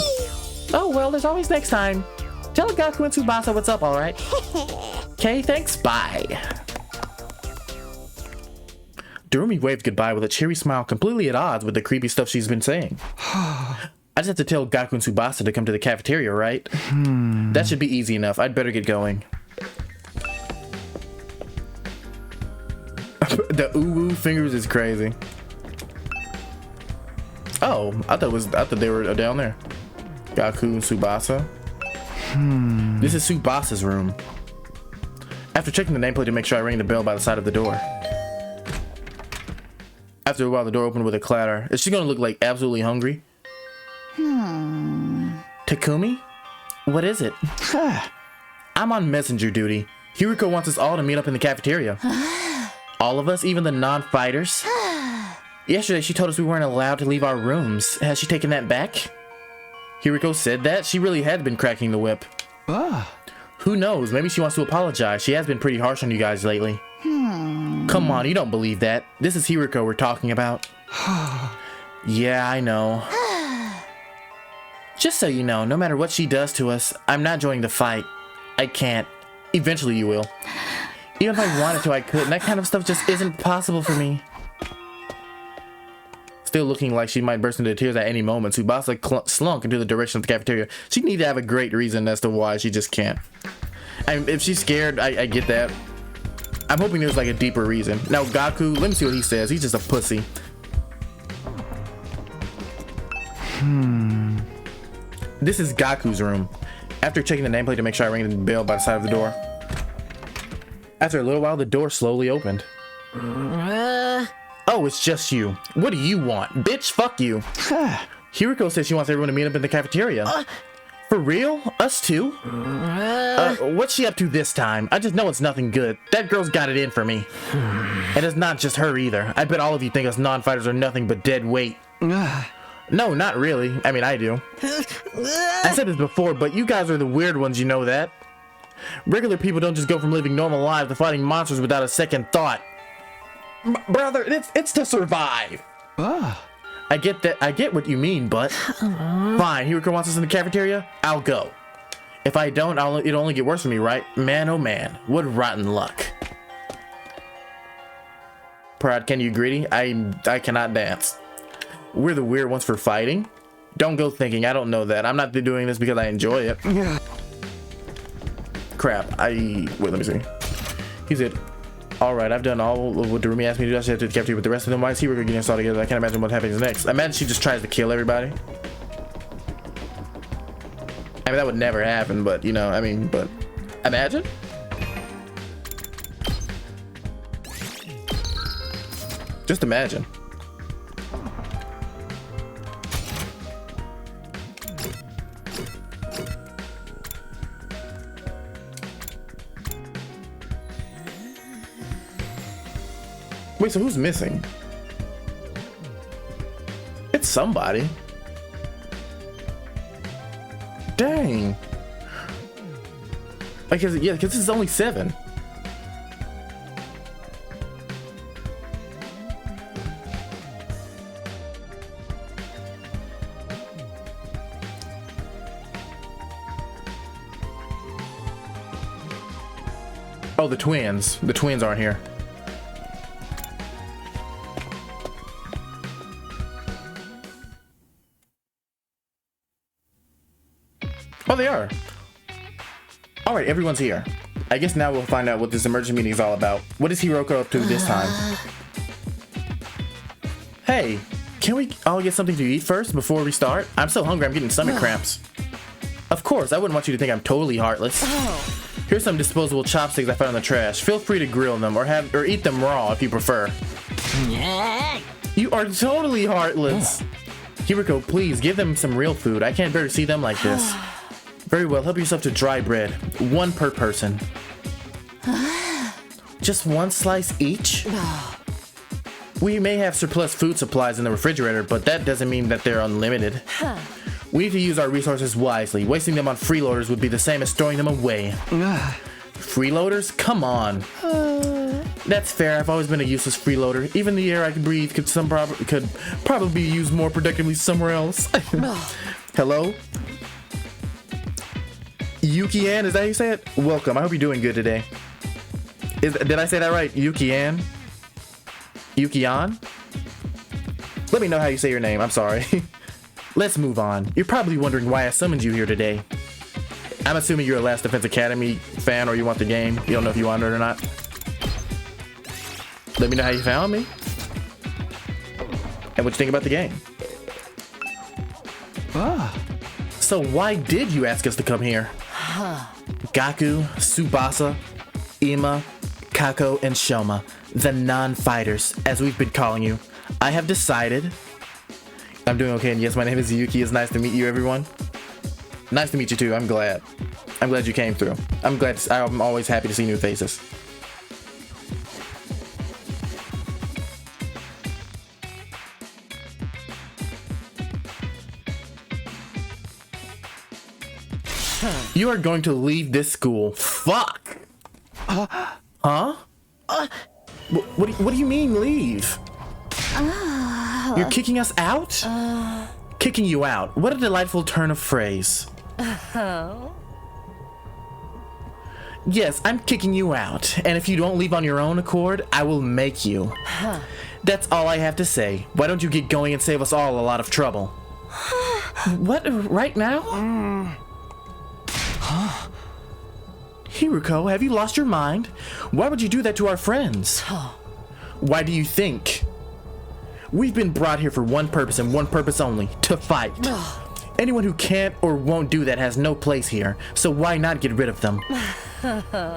Oh, well, there's always next time. Tell Gaku and Tsubasa what's up, alright? Okay, thanks, bye. Durumi waved goodbye with a cheery smile completely at odds with the creepy stuff she's been saying. I just have to tell Gaku and Tsubasa to come to the cafeteria, right? That should be easy enough. I'd better get going. The ooh fingers is crazy. Oh, I thought they were down there. Gaku and Tsubasa. This is Tsubasa's room. After checking the nameplate to make sure, I rang the bell by the side of the door. After a while, the door opened with a clatter. Is she gonna look like absolutely hungry? Takumi? What is it? I'm on messenger duty. Hiriko wants us all to meet up in the cafeteria. All of us, even the non-fighters? Yesterday, she told us we weren't allowed to leave our rooms. Has she taken that back? Hiriko said that? She really had been cracking the whip. Who knows? Maybe she wants to apologize. She has been pretty harsh on you guys lately. Come on, you don't believe that. This is Hiriko we're talking about. Yeah, I know. Just so you know, no matter what she does to us, I'm not joining the fight. I can't. Eventually you will. Even if I wanted to, I couldn't. That kind of stuff just isn't possible for me. Still looking like she might burst into tears at any moment, Tsubasa slunk into the direction of the cafeteria. She'd need to have a great reason as to why she just can't. I mean, if she's scared, I get that. I'm hoping there's like a deeper reason. Now Gaku, let me see what he says. He's just a pussy. This is Gaku's room. After checking the nameplate to make sure, I rang the bell by the side of the door. After a little while, the door slowly opened. Oh, it's just you. What do you want? Bitch, fuck you. Hiriko says she wants everyone to meet up in the cafeteria. For real? Us too? What's she up to this time? I just know it's nothing good. That girl's got it in for me. And it's not just her either. I bet all of you think us non-fighters are nothing but dead weight. No, not really. I mean, I do. I said this before, but you guys are the weird ones, you know that? Regular people don't just go from living normal lives to fighting monsters without a second thought. Brother, it's to survive. I get that. I get what you mean, but fine. Hiriko wants us in the cafeteria. I'll go. If I don't, it'll only get worse for me, right? Man, oh man, what rotten luck. Pride, can you greedy? I cannot dance. We're the weird ones for fighting. Don't go thinking. I don't know that. I'm not doing this because I enjoy it. Crap. Wait, let me see. He said, alright, I've done all of what Durumi asked me to do. I should head to the cafeteria with the rest of them. Why is he getting us all together? I can't imagine what happens next. Imagine she just tries to kill everybody. I mean, that would never happen, but, you know, I mean, but imagine. Just imagine. Wait, so who's missing? It's somebody. Dang. Because yeah, because this is only 7. Oh, the twins. The twins aren't here. Oh, they are. All right, everyone's here. I guess now we'll find out what this emergency meeting is all about. What is Hiroko up to this time? Hey, can we all get something to eat first before we start? I'm so hungry, I'm getting stomach cramps. Of course, I wouldn't want you to think I'm totally heartless. Here's some disposable chopsticks I found in the trash. Feel free to grill them or eat them raw if you prefer. You are totally heartless. Hiroko, please give them some real food. I can't bear to see them like this. Very well, help yourself to dry bread. 1 per person. Just 1 slice each? We may have surplus food supplies in the refrigerator, but that doesn't mean that they're unlimited. We need to use our resources wisely. Wasting them on freeloaders would be the same as throwing them away. Freeloaders? Come on. That's fair. I've always been a useless freeloader. Even the air I can breathe could probably be used more productively somewhere else. Hello? Yuki-an, is that how you say it? Welcome. I hope you're doing good today. Did I say that right? Yuki-an? Yuki-an? Let me know how you say your name. I'm sorry. Let's move on. You're probably wondering why I summoned you here today. I'm assuming you're a Last Defense Academy fan or you want the game. You don't know if you want it or not. Let me know how you found me. And what you think about the game. So why did you ask us to come here? Gaku, Tsubasa, Ima, Kako, and Shoma, the non-fighters, as we've been calling you. I have decided... I'm doing okay, and yes, my name is Yuki. It's nice to meet you, everyone. Nice to meet you, too. I'm glad. I'm glad you came through. I'm always happy to see new faces. You are going to leave this school. Fuck! Huh? What do you mean, leave? You're kicking us out? Kicking you out. What a delightful turn of phrase. Yes, I'm kicking you out. And if you don't leave on your own accord, I will make you. That's all I have to say. Why don't you get going and save us all a lot of trouble? What? Right now? Hiruko, have you lost your mind? Why would you do that to our friends? Why do you think? We've been brought here for one purpose and one purpose only, to fight. Anyone who can't or won't do that has no place here, so why not get rid of them?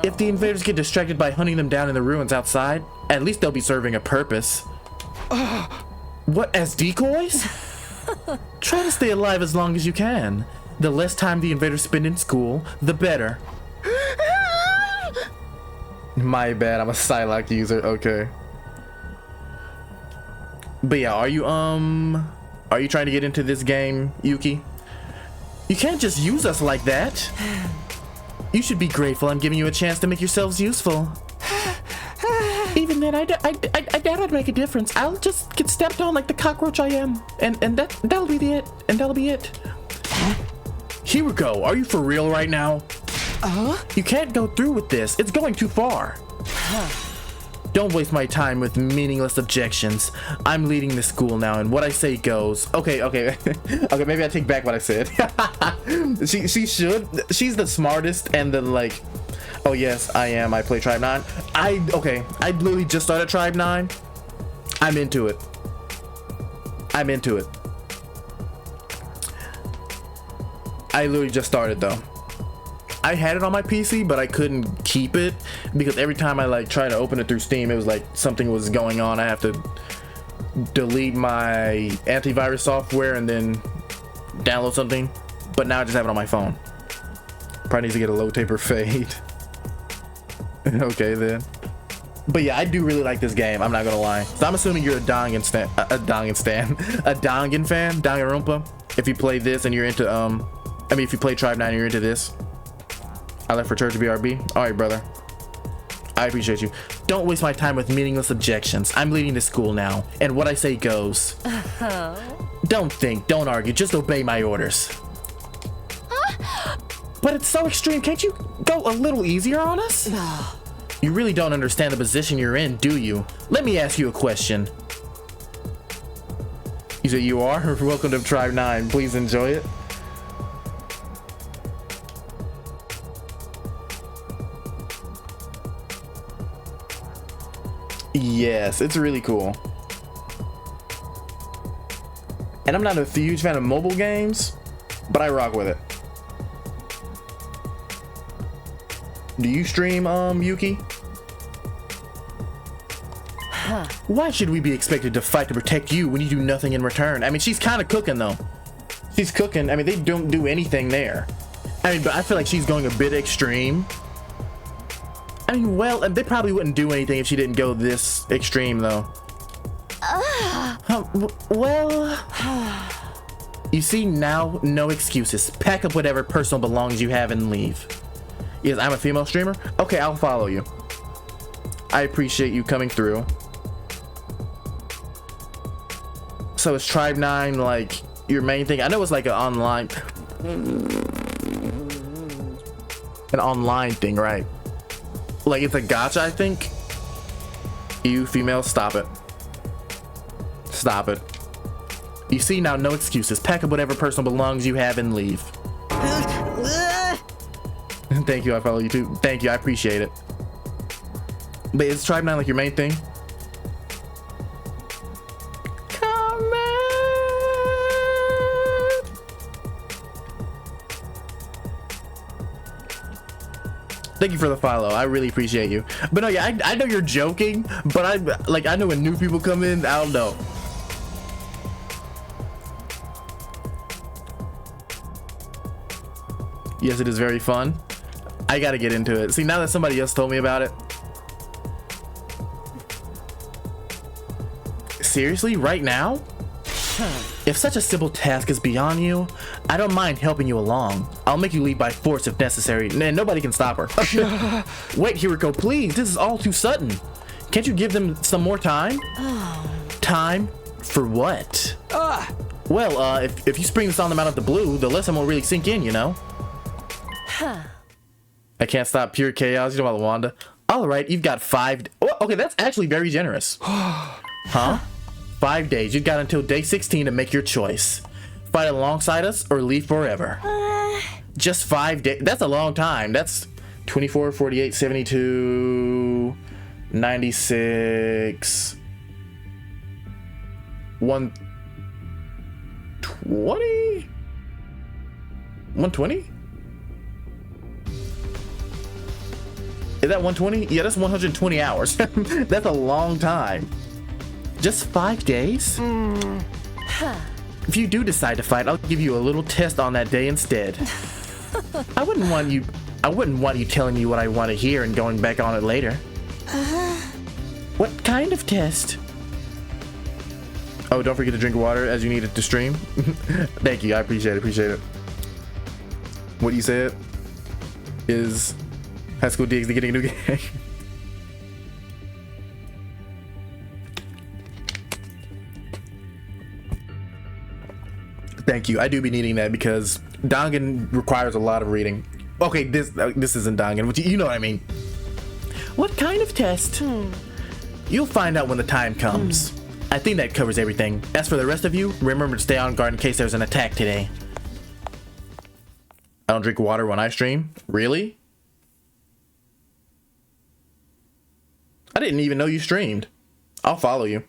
If the invaders get distracted by hunting them down in the ruins outside, at least they'll be serving a purpose. What, as decoys? Try to stay alive as long as you can. The less time the invaders spend in school, the better. My bad, I'm a Psylocke user, okay. But yeah, are you trying to get into this game, Yuki? You can't just use us like that. You should be grateful I'm giving you a chance to make yourselves useful. Even then, I doubt I'd make a difference. I'll just get stepped on like the cockroach I am. And that'll be it. And that'll be it. Hiruko, are you for real right now? You can't go through with this. It's going too far. Don't waste my time with meaningless objections. I'm leading the school now, and what I say goes. Okay, maybe I take back what I said. She should. She's the smartest and the like. Oh yes, I am. I play Tribe 9. I literally just started Tribe 9. I'm into it. I literally just started though. I had it on my PC, but I couldn't keep it because every time I like try to open it through Steam, it was like something was going on. I have to delete my antivirus software and then download something. But now I just have it on my phone. Probably needs to get a low taper fade. Okay then. But yeah, I do really like this game. I'm not gonna lie. So I'm assuming you're a Dangan fan, Danganronpa. If you play this and you're into if you play Tribe 9 and you're into this. I left for church BRB. All right, brother. I appreciate you. Don't waste my time with meaningless objections. I'm leading the school now, and what I say goes. Don't think, don't argue, just obey my orders. But it's so extreme. Can't you go a little easier on us? You really don't understand the position you're in, do you? Let me ask you a question. You say you are? Welcome to Tribe 9. Please enjoy it. Yes, it's really cool. And I'm not a huge fan of mobile games, but I rock with it. Do you stream, Yuki? Why should we be expected to fight to protect you when you do nothing in return? I mean, she's kind of cooking, though. She's cooking. I mean, they don't do anything there. I mean, but I feel like she's going a bit extreme. I mean, well, they probably wouldn't do anything if she didn't go this extreme, though. Well... You see, now, no excuses. Pack up whatever personal belongings you have and leave. Yes, I'm a female streamer? Okay, I'll follow you. I appreciate you coming through. So is Tribe 9, like, your main thing? I know it's like an online... An online thing, right? Like it's a gacha, I think. You female, stop it. Stop it. You see now, no excuses. Pack up whatever personal belongings you have and leave. Thank you, I follow you too. Thank you, I appreciate it. But is Tribe 9 like your main thing? Thank you for the follow. I really appreciate you. But no, yeah, I know you're joking, but I know when new people come in, I don't know. Yes, it is very fun. I gotta get into it. See, now that somebody else told me about it. Seriously, right now? If such a simple task is beyond you, I don't mind helping you along. I'll make you leave by force if necessary, and nobody can stop her. Wait, Hiriko, please, this is all too sudden. Can't you give them some more time? Time? For what? Well, if you spring this on them out of the blue, the lesson won't really sink in, you know? I can't stop pure chaos, you know about Wanda. Alright, you've got 5 oh, okay, that's actually very generous. Huh? 5 days. You've got until day 16 to make your choice. Fight alongside us or leave forever. Just 5 days. That's a long time. That's 24, 48, 72, 96, 120? 120? Is that 120? Yeah, that's 120 hours. That's a long time. Just 5 days? If you do decide to fight, I'll give you a little test on that day instead. I wouldn't want you telling me what I want to hear and going back on it later. What kind of test? Oh, don't forget to drink water as you need it to stream. Thank you, I appreciate it. What you said is High School DxD getting a new game. Thank you. I do be needing that because Dangan requires a lot of reading. Okay, this isn't Dangan, but you know what I mean. What kind of test? You'll find out when the time comes. I think that covers everything. As for the rest of you, remember to stay on guard in case there's an attack today. I don't drink water when I stream? Really? I didn't even know you streamed. I'll follow you.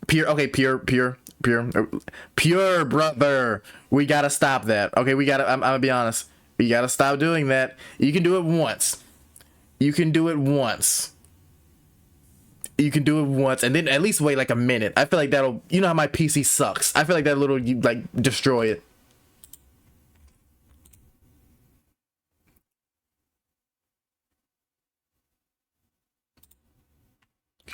Pure brother. We gotta stop that. Okay, I'm gonna be honest. We gotta stop doing that. You can do it once. You can do it once, and then at least wait like a minute. I feel like that'll, you know how my PC sucks. I feel like that'll like destroy it.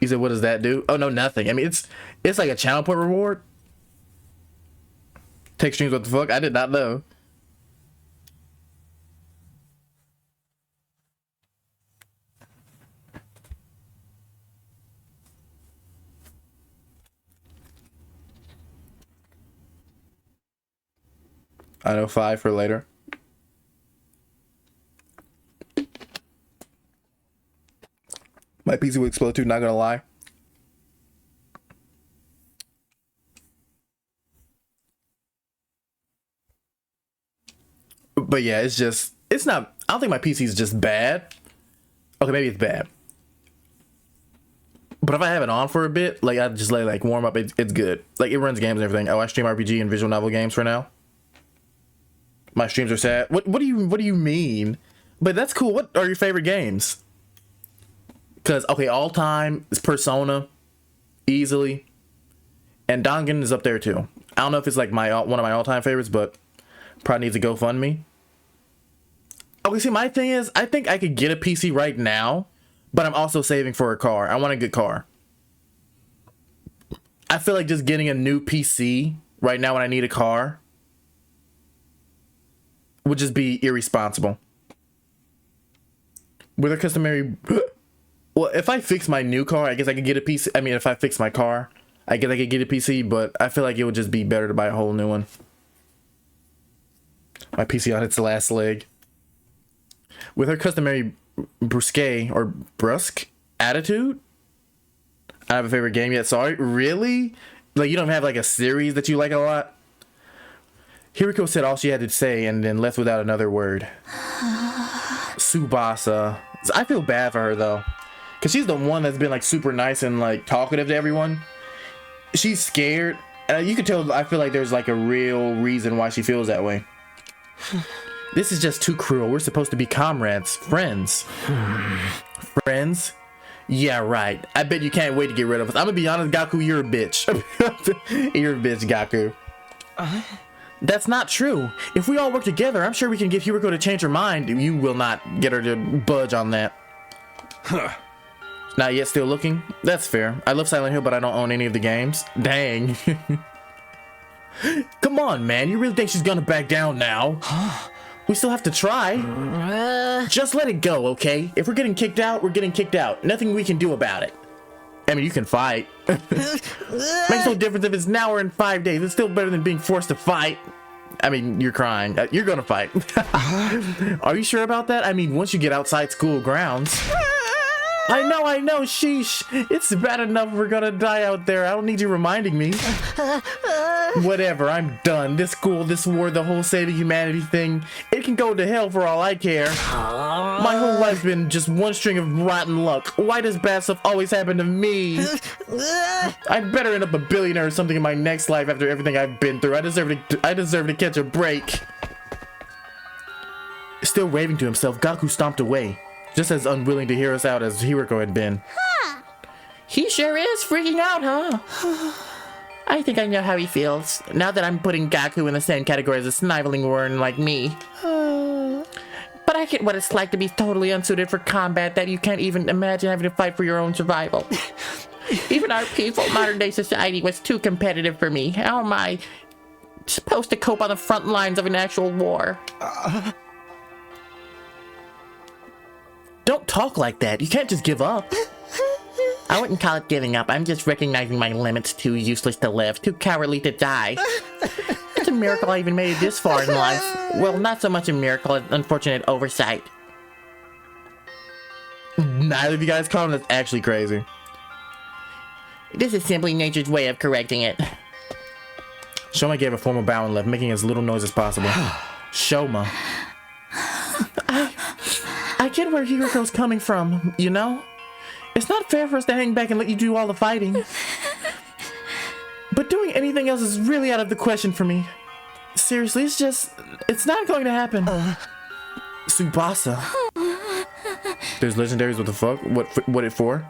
He said, what does that do? Oh, no, nothing. I mean, it's like a channel point reward. Take streams, what the fuck? I did not know. I know 5 for later. My PC will explode too, not gonna lie. But yeah, it's not, I don't think my PC is just bad. Okay, maybe it's bad. But if I have it on for a bit, like I just let it like warm up, it's good. Like it runs games and everything. Oh, I stream RPG and visual novel games for now. My streams are sad. What do you mean? But that's cool. What are your favorite games? Because, okay, all time is Persona, easily. And Dangan is up there too. I don't know if it's like one of my all-time favorites, but probably needs a GoFundMe. Okay, see, my thing is, I think I could get a PC right now, but I'm also saving for a car. I want a good car. I feel like just getting a new PC right now when I need a car would just be irresponsible. With a customary... Well, if I fix my new car, I guess I could get a PC. I mean, if I fix my car, I guess I could get a PC, but I feel like it would just be better to buy a whole new one. My PC on its last leg. With her customary brusque attitude, I don't have a favorite game yet. Sorry, really? Like, you don't have like a series that you like a lot? Hiriko said all she had to say and then left without another word. Tsubasa. I feel bad for her though, because she's the one that's been like super nice and like talkative to everyone. She's scared. You can tell, I feel like there's like a real reason why she feels that way. This is just too cruel. We're supposed to be comrades, friends. Friends? Yeah, right. I bet you can't wait to get rid of us. I'm gonna be honest, Gaku, you're a bitch. You're a bitch, Gaku. That's not true. If we all work together, I'm sure we can get Hiriko to change her mind. You will not get her to budge on that. Not yet still looking? That's fair. I love Silent Hill, but I don't own any of the games. Dang. Come on, man. You really think she's gonna back down now? We still have to try. Just let it go, okay? If we're getting kicked out, we're getting kicked out. Nothing we can do about it. I mean, you can fight. Makes no difference if it's now or in 5 days. It's still better than being forced to fight. I mean, you're crying. You're gonna fight. Are you sure about that? I mean, once you get outside school grounds. I know, sheesh. It's bad enough we're gonna die out there. I don't need you reminding me. Whatever, I'm done. This school, this war, the whole saving humanity thing, it can go to hell for all I care. My whole life's been just one string of rotten luck. Why does bad stuff always happen to me? I'd better end up a billionaire or something in my next life after everything I've been through. I deserve to catch a break. Still raving to himself, Gaku stomped away, just as unwilling to hear us out as Hiriko had been. He sure is freaking out, huh? I think I know how he feels, now that I'm putting Gaku in the same category as a sniveling worm like me. But I get what it's like to be totally unsuited for combat, that you can't even imagine having to fight for your own survival. Even our peaceful modern-day society was too competitive for me. How am I supposed to cope on the front lines of an actual war? Don't talk like that. You can't just give up. I wouldn't call it giving up. I'm just recognizing my limits. Too useless to live, too cowardly to die. It's a miracle I even made it this far in life. Well, not so much a miracle, an unfortunate oversight. Neither of you guys call him. That's actually crazy. This is simply nature's way of correcting it. Shoma gave a formal bow and left, making as little noise as possible. Shoma. I get where Hiriko's coming from, you know? It's not fair for us to hang back and let you do all the fighting. But doing anything else is really out of the question for me. Seriously, it's not going to happen. Tsubasa. There's legendaries, what the fuck? What it for?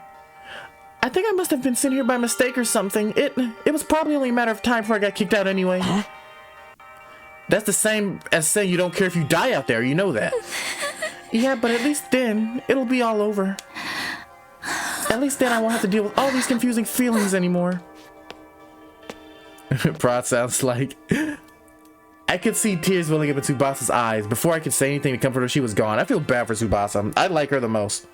I think I must have been sent here by mistake or something. It was probably only a matter of time before I got kicked out anyway. That's the same as saying you don't care if you die out there, you know that. Yeah, but at least then, it'll be all over. At least then I won't have to deal with all these confusing feelings anymore. Prod sounds like... I could see tears welling up in Tsubasa's eyes. Before I could say anything to comfort her, she was gone. I feel bad for Tsubasa. I like her the most.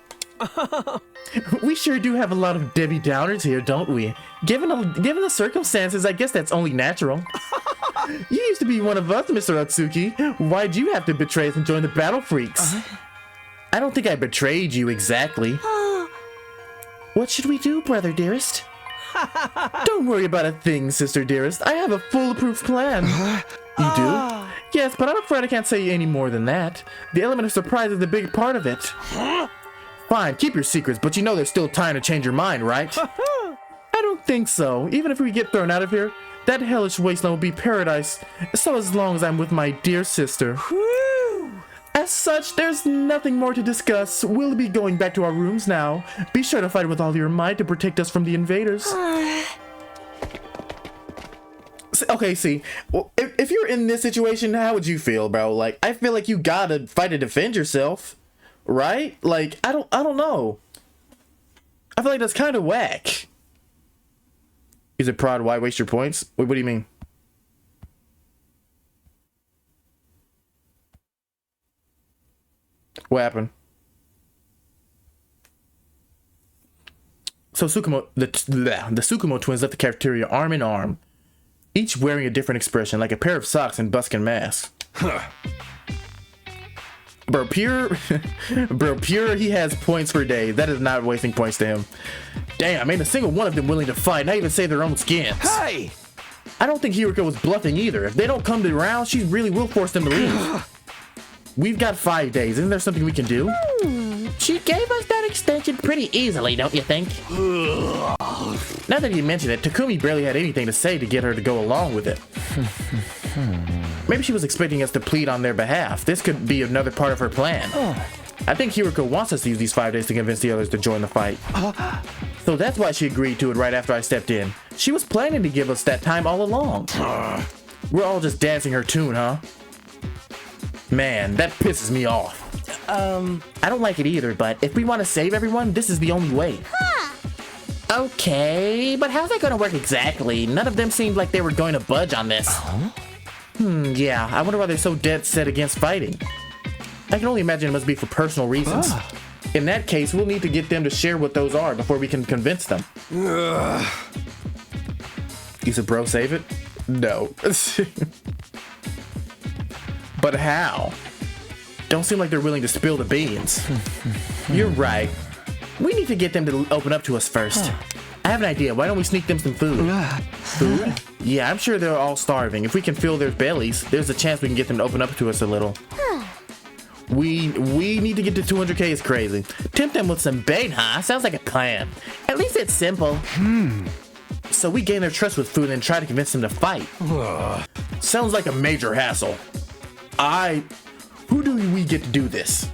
We sure do have a lot of Debbie Downers here, don't we? Given the circumstances, I guess that's only natural. You used to be one of us, Mr. Otsuki. Why'd you have to betray us and join the Battle Freaks? I don't think I betrayed you exactly. What should we do, brother dearest? Don't worry about a thing, sister dearest. I have a foolproof plan. You do? Yes, but I'm afraid I can't say any more than that. The element of surprise is a big part of it. Fine, keep your secrets, but you know there's still time to change your mind, right? I don't think so. Even if we get thrown out of here, that hellish wasteland will be paradise. So as long as I'm with my dear sister. As such, there's nothing more to discuss. We'll be going back to our rooms now. Be sure to fight with all your might to protect us from the invaders. Okay, see, well, if you're in this situation, how would you feel, bro? Like, I feel like you gotta fight to defend yourself, right? Like, I don't know. I feel like that's kind of whack. Is it prod? Why waste your points? What do you mean? What happened? So the Tsukumo twins left the cafeteria arm in arm, each wearing a different expression, like a pair of socks and buskin masks. Bro, pure, he has points for days. That is not wasting points to him. Damn, ain't a single one of them willing to fight, not even save their own skins. Hey! I don't think Hiriko was bluffing either. If they don't come to round, she really will force them to leave. We've got 5 days. Isn't there something we can do? She gave us that extension pretty easily, don't you think? Now that you mention it, Takumi barely had anything to say to get her to go along with it. Maybe she was expecting us to plead on their behalf. This could be another part of her plan. I think Hiriko wants us to use these 5 days to convince the others to join the fight. So that's why she agreed to it right after I stepped in. She was planning to give us that time all along. We're all just dancing her tune, huh? Man, that pisses me off. I don't like it either, but if we want to save everyone, this is the only way. Okay, but how's that gonna work exactly? None of them seemed like they were going to budge on this. Yeah, I wonder why they're so dead set against fighting. I can only imagine it must be for personal reasons. In that case, we'll need to get them to share what those are before we can convince them. You said bro save it? No. But how? Don't seem like they're willing to spill the beans. You're right. We need to get them to open up to us first. I have an idea. Why don't we sneak them some food? Food? Yeah, I'm sure they're all starving. If we can fill their bellies, there's a chance we can get them to open up to us a little. We need to get to 200k is crazy. Tempt them with some bait, huh? Sounds like a plan. At least it's simple. So we gain their trust with food and try to convince them to fight. Sounds like a major hassle. Who do we get to do this?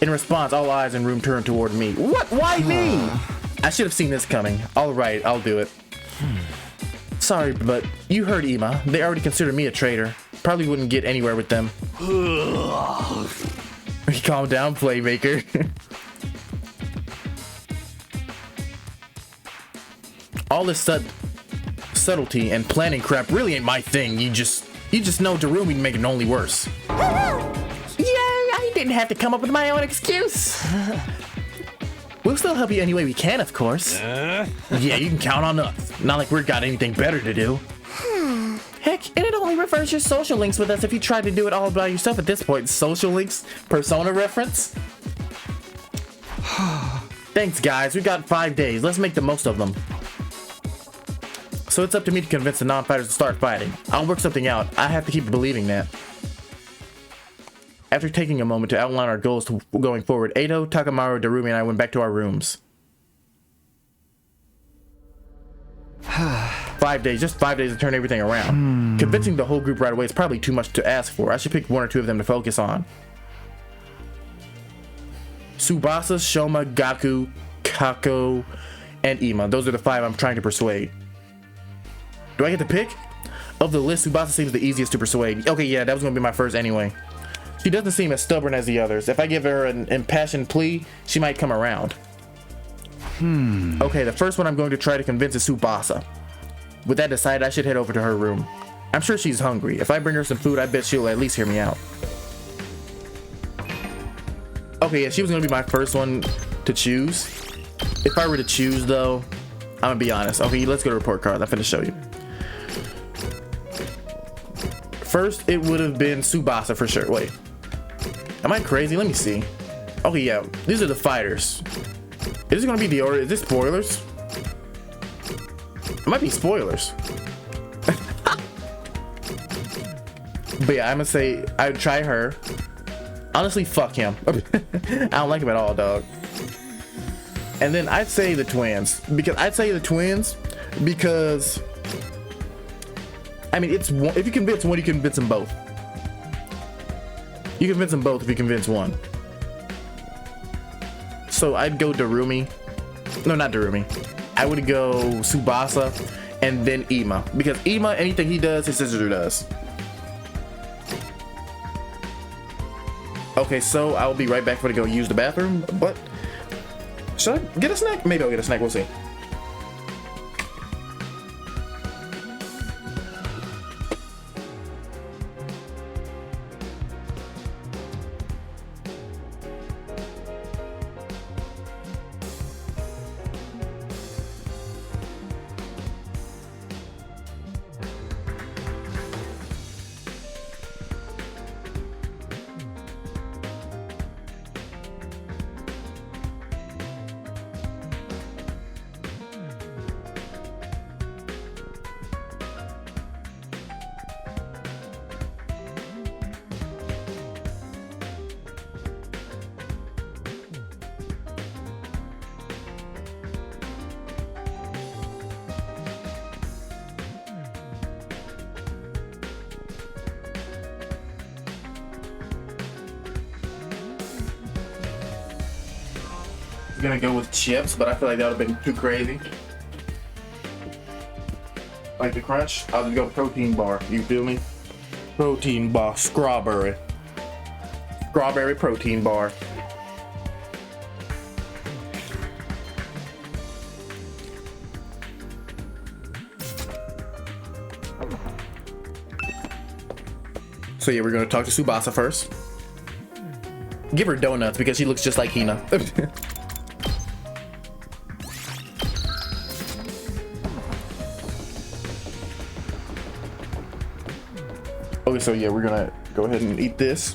In response, all eyes in room turn toward me. What? Why me? I should have seen this coming. All right, I'll do it. Sorry, but you heard Ima. They already consider me a traitor. Probably wouldn't get anywhere with them. Calm down, playmaker. All this subtlety and planning crap really ain't my thing. You just know Darumi make it only worse. I didn't have to come up with my own excuse. We'll still help you any way we can, of course. Yeah, you can count on us. Not like we've got anything better to do. Heck, it only refers your social links with us if you try to do it all by yourself at this point. Social links? Persona reference? Thanks, guys. We've got 5 days. Let's make the most of them. So it's up to me to convince the non-fighters to start fighting. I'll work something out. I have to keep believing that. After taking a moment to outline our goals going forward, Edo, Takamaru, Darumi, and I went back to our rooms. 5 days, just 5 days to turn everything around. Convincing the whole group right away is probably too much to ask for. I should pick 1 or 2 of them to focus on. Tsubasa, Shoma, Gaku, Kako, and Ima. Those are the 5 I'm trying to persuade. Do I get to pick? Of the list, Tsubasa seems the easiest to persuade. Okay, yeah, that was gonna be my first anyway. She doesn't seem as stubborn as the others. If I give her an impassioned plea, she might come around. Okay, the first one I'm going to try to convince is Tsubasa. With that decided, I should head over to her room. I'm sure she's hungry. If I bring her some food, I bet she'll at least hear me out. Okay, yeah, she was gonna be my first one to choose. If I were to choose though, I'm gonna be honest. Okay, let's go to report cards. I'm finna show you. First, it would have been Tsubasa for sure. Wait, am I crazy? Let me see. Okay, yeah, these are the fighters. Is this gonna be the order? Is this spoilers? It might be spoilers. But yeah, I'm gonna say I'd try her. Honestly, fuck him. I don't like him at all, dog. And then I'd say the twins. Because I mean, it's one, if you convince one, you convince them both. You convince them both if you convince one. So I'd go Darumi. No, not Darumi. I would go Tsubasa and then Ima. Because Ima, anything he does, his sister does. Okay, so I'll be right back for to go use the bathroom. But should I get a snack? Maybe I'll get a snack. We'll see. gonna go with chips, but I feel like that would have been too crazy. Like the crunch, I'll just go protein bar. You feel me? Protein bar, strawberry. Strawberry protein bar. So yeah, we're gonna talk to Tsubasa first. Give her donuts because she looks just like Hina. Okay, so yeah, we're gonna go ahead and eat this.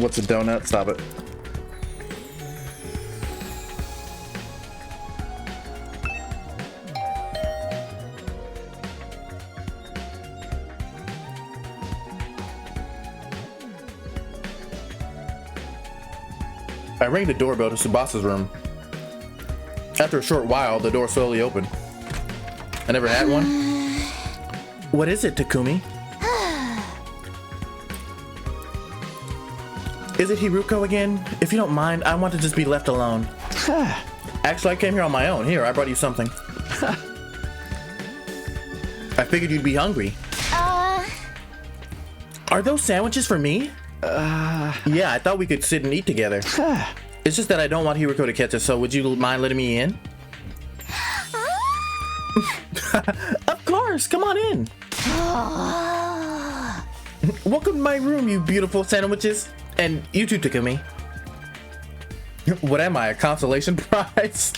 What's a donut? Stop it. I rang the doorbell to Tsubasa's room. After a short while, the door slowly opened. I never had one. What is it, Takumi? Is it Hiruko again? If you don't mind, I want to just be left alone. Actually, I came here on my own. Here, I brought you something. I figured you'd be hungry. Are those sandwiches for me? Yeah, I thought we could sit and eat together. It's just that I don't want Hiruko to catch us, so would you mind letting me in? Of course, come on in. Welcome to my room, you beautiful sandwiches. And you too, Takumi. What am I, a consolation prize?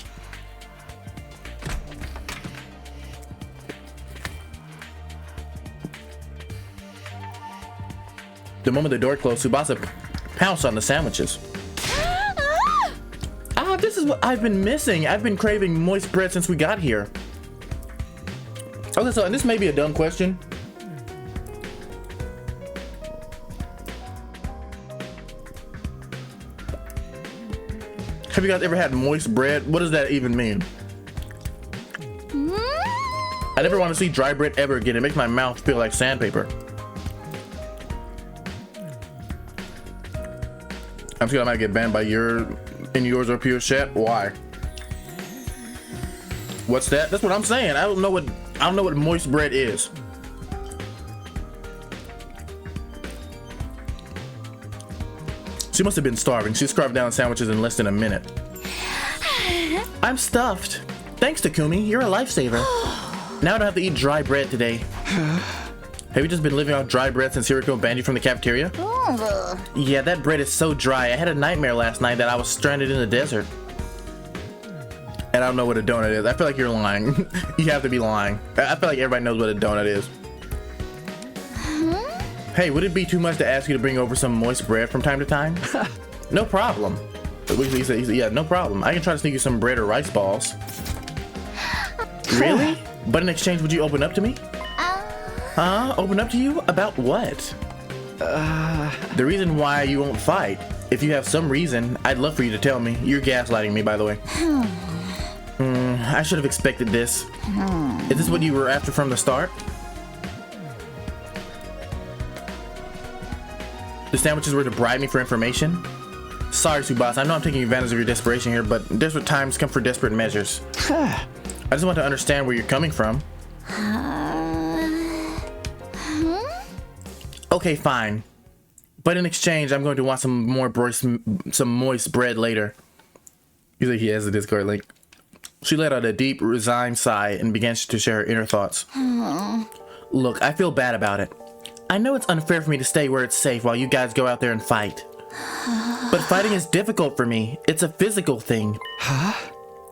The moment the door closed, Tsubasa pounced on the sandwiches. This is what I've been missing. I've been craving moist bread since we got here. Okay, so and this may be a dumb question. Have you guys ever had moist bread? What does that even mean? I never want to see dry bread ever again. It makes my mouth feel like sandpaper. I'm scared I might get banned by yours or pure chat. Why? What's that? That's what I'm saying. I don't know what moist bread is. She must have been starving. She scarfed down sandwiches in less than a minute. I'm stuffed. Thanks, Takumi. You're a lifesaver. Now I don't have to eat dry bread today. Have you just been living off dry bread since Hiruko banned you from the cafeteria? Yeah, that bread is so dry. I had a nightmare last night that I was stranded in the desert. And I don't know what a donut is. I feel like you're lying. You have to be lying. I feel like everybody knows what a donut is. Hey, would it be too much to ask you to bring over some moist bread from time to time? No problem. He said, yeah, no problem. I can try to sneak you some bread or rice balls. Really? But in exchange, would you open up to me? Huh? Open up to you? About what? The reason why you won't fight. If you have some reason, I'd love for you to tell me. You're gaslighting me, by the way. I should have expected this. Is this what you were after from the start? The sandwiches were to bribe me for information? Sorry, Tsubasa. I know I'm taking advantage of your desperation here, but desperate times come for desperate measures. I just want to understand where you're coming from. Okay, fine. But in exchange, I'm going to want some moist bread later. Usually he has the Discord link. She let out a deep, resigned sigh and began to share her inner thoughts. Look, I feel bad about it. I know it's unfair for me to stay where it's safe while you guys go out there and fight. But fighting is difficult for me. It's a physical thing. Huh?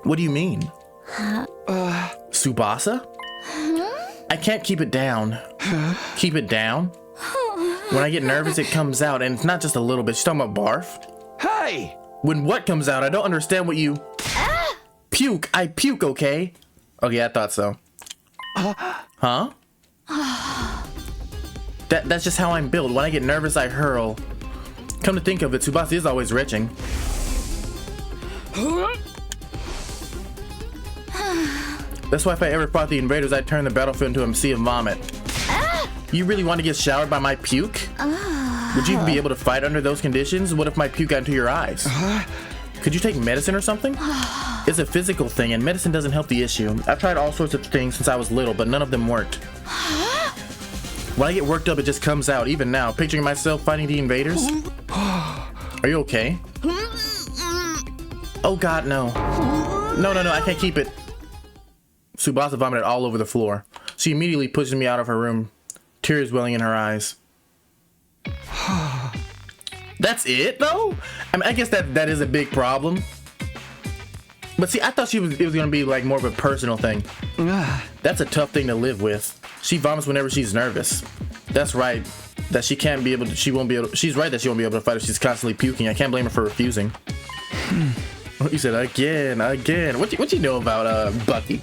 What do you mean? Tsubasa? I can't keep it down. Keep it down? When I get nervous, it comes out, and it's not just a little bit. She's talking about barf? Hey! When what comes out? I don't understand what you... Puke. I puke, okay? Okay, I thought so. Huh? That's just how I'm built. When I get nervous, I hurl. Come to think of it, Tsubasa is always retching. That's why if I ever fought the invaders, I'd turn the battlefield into a sea of vomit. You really want to get showered by my puke? Would you be able to fight under those conditions? What if my puke got into your eyes? Could you take medicine or something? It's a physical thing, and medicine doesn't help the issue. I've tried all sorts of things since I was little, but none of them worked. When I get worked up, it just comes out, even now. Picturing myself fighting the invaders. Are you okay? Oh god, no. No, I can't keep it. Tsubasa vomited all over the floor. She immediately pushes me out of her room, tears welling in her eyes. That's it, though? I mean, I guess that is a big problem. But see, I thought it was gonna be like more of a personal thing. That's a tough thing to live with. She vomits whenever she's nervous. That's right. That she can't be able to. She won't be able. She's right that she won't be able to fight if she's constantly puking. I can't blame her for refusing. You said again. What you know about Bucky?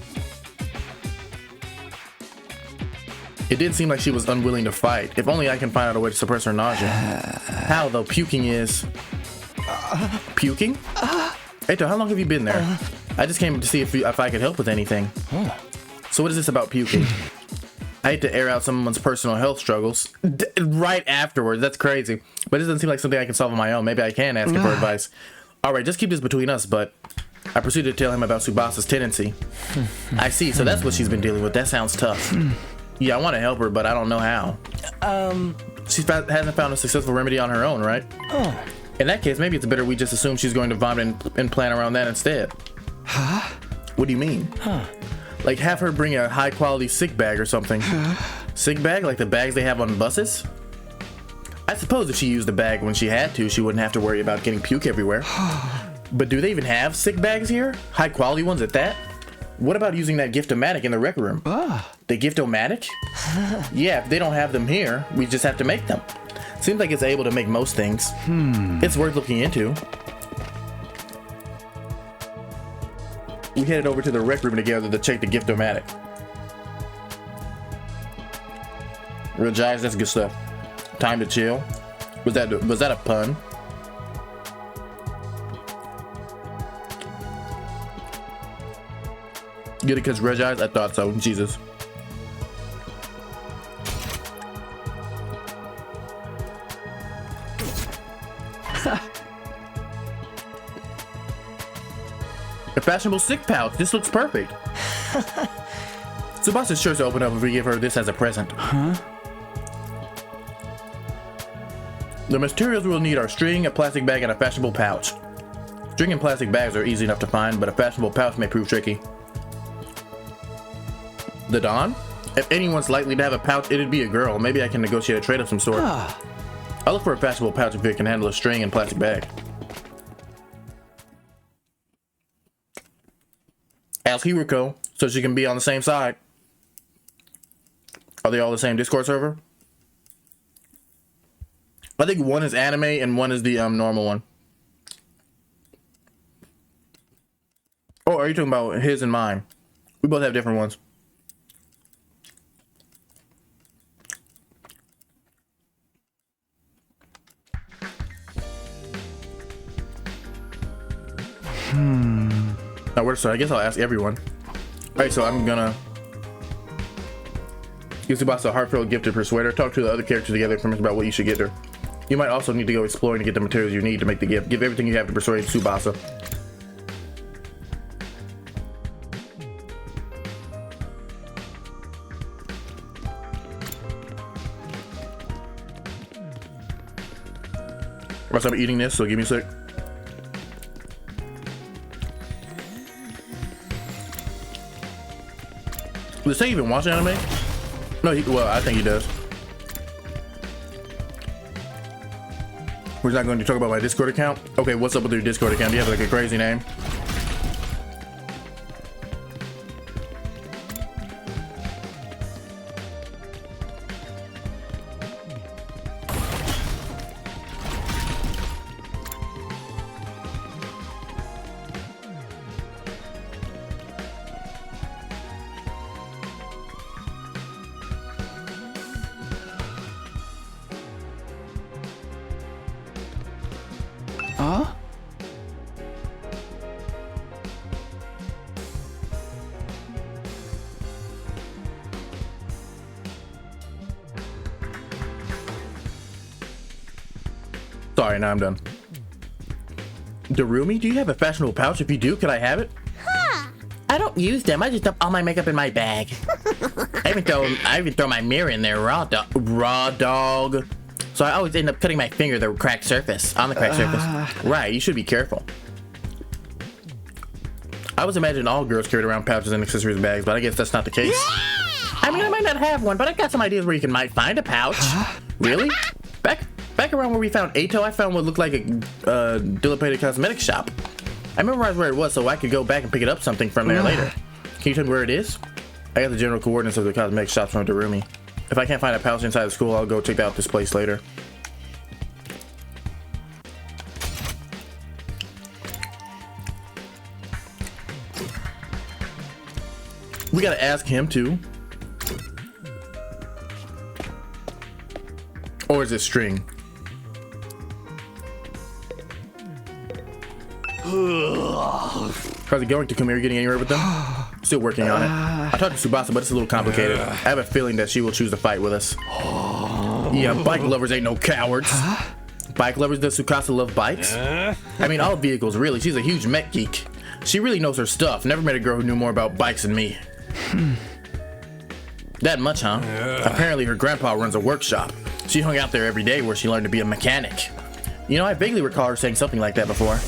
It did seem like she was unwilling to fight. If only I can find out a way to suppress her nausea. How though? Puking is. Puking? Eito, how long have you been there? I just came to see if I could help with anything. So what is this about puking? I hate to air out someone's personal health struggles right afterwards. That's crazy. But it doesn't seem like something I can solve on my own. Maybe I can ask him for advice. Alright, just keep this between us, but I proceeded to tell him about Tsubasa's tendency. I see, so that's what she's been dealing with. That sounds tough. Yeah, I want to help her, but I don't know how. She hasn't found a successful remedy on her own, right? In that case, maybe it's better we just assume she's going to vomit and plan around that instead. Huh? What do you mean? Like have her bring a high quality sick bag or something. Sick bag? Like the bags they have on buses? I suppose if she used the bag when she had to, she wouldn't have to worry about getting puke everywhere. But do they even have sick bags here? High quality ones at that? What about using that gift-o-matic in the rec room? The gift-o-matic? Yeah, if they don't have them here, we just have to make them. Seems like it's able to make most things. It's worth looking into. We headed over to the rec room together to check the gift-o-matic. Regize, that's good stuff. Time to chill. Was that a pun? Get it because Regize? I thought so. Jesus. A fashionable sick pouch. This looks perfect. Tsubasa's sure to open up if we give her this as a present. The materials we'll need are string, a plastic bag, and a fashionable pouch. String and plastic bags are easy enough to find, but a fashionable pouch may prove tricky. The Dawn? If anyone's likely to have a pouch, it'd be a girl. Maybe I can negotiate a trade of some sort. I'll look for a fashionable pouch if it can handle a string and plastic bag. Ask Hiruko so she can be on the same side. Are they all the same Discord server? I think one is anime and one is the normal one. Oh, are you talking about his and mine? We both have different ones. Now where to start? I guess I'll ask everyone. Alright, so I'm gonna give Tsubasa a heartfelt gift to persuade her. Talk to the other characters together, information about what you should get her. You might also need to go exploring to get the materials you need to make the gift. Give everything you have to persuade Tsubasa. Whilst I'm eating this, so give me a sec. Does he even watch anime? No, well, I think he does. We're not going to talk about my Discord account. Okay, what's up with your Discord account? Do you have like a crazy name? Sorry, now I'm done. Darumi, do you have a fashionable pouch? If you do, could I have it? I don't use them. I just dump all my makeup in my bag. I even throw my mirror in there, raw dog. So I always end up cutting my finger the cracked surface, on the cracked surface. Right, you should be careful. I was imagining all girls carried around pouches and accessories bags, but I guess that's not the case. I mean, I might not have one, but I got some ideas where you might find a pouch. Really? Back around where we found Ato, I found what looked like a dilapidated cosmetics shop. I memorized where it was so I could go back and pick it up something from there later. Can you tell me where it is? I got the general coordinates of the cosmetic shops from Darumi. If I can't find a pouch inside the school, I'll go check out this place later. We gotta ask him too. Or is it string? How's it going, Takumi? Are you getting anywhere with them? Still working on it. I talked to Tsubasa, but it's a little complicated. I have a feeling that she will choose to fight with us. Yeah, bike lovers ain't no cowards. Bike lovers? Does Tsukasa love bikes? I mean, all vehicles, really. She's a huge mech geek. She really knows her stuff. Never met a girl who knew more about bikes than me. That much, huh? Apparently her grandpa runs a workshop. She hung out there every day where she learned to be a mechanic. You know, I vaguely recall her saying something like that before.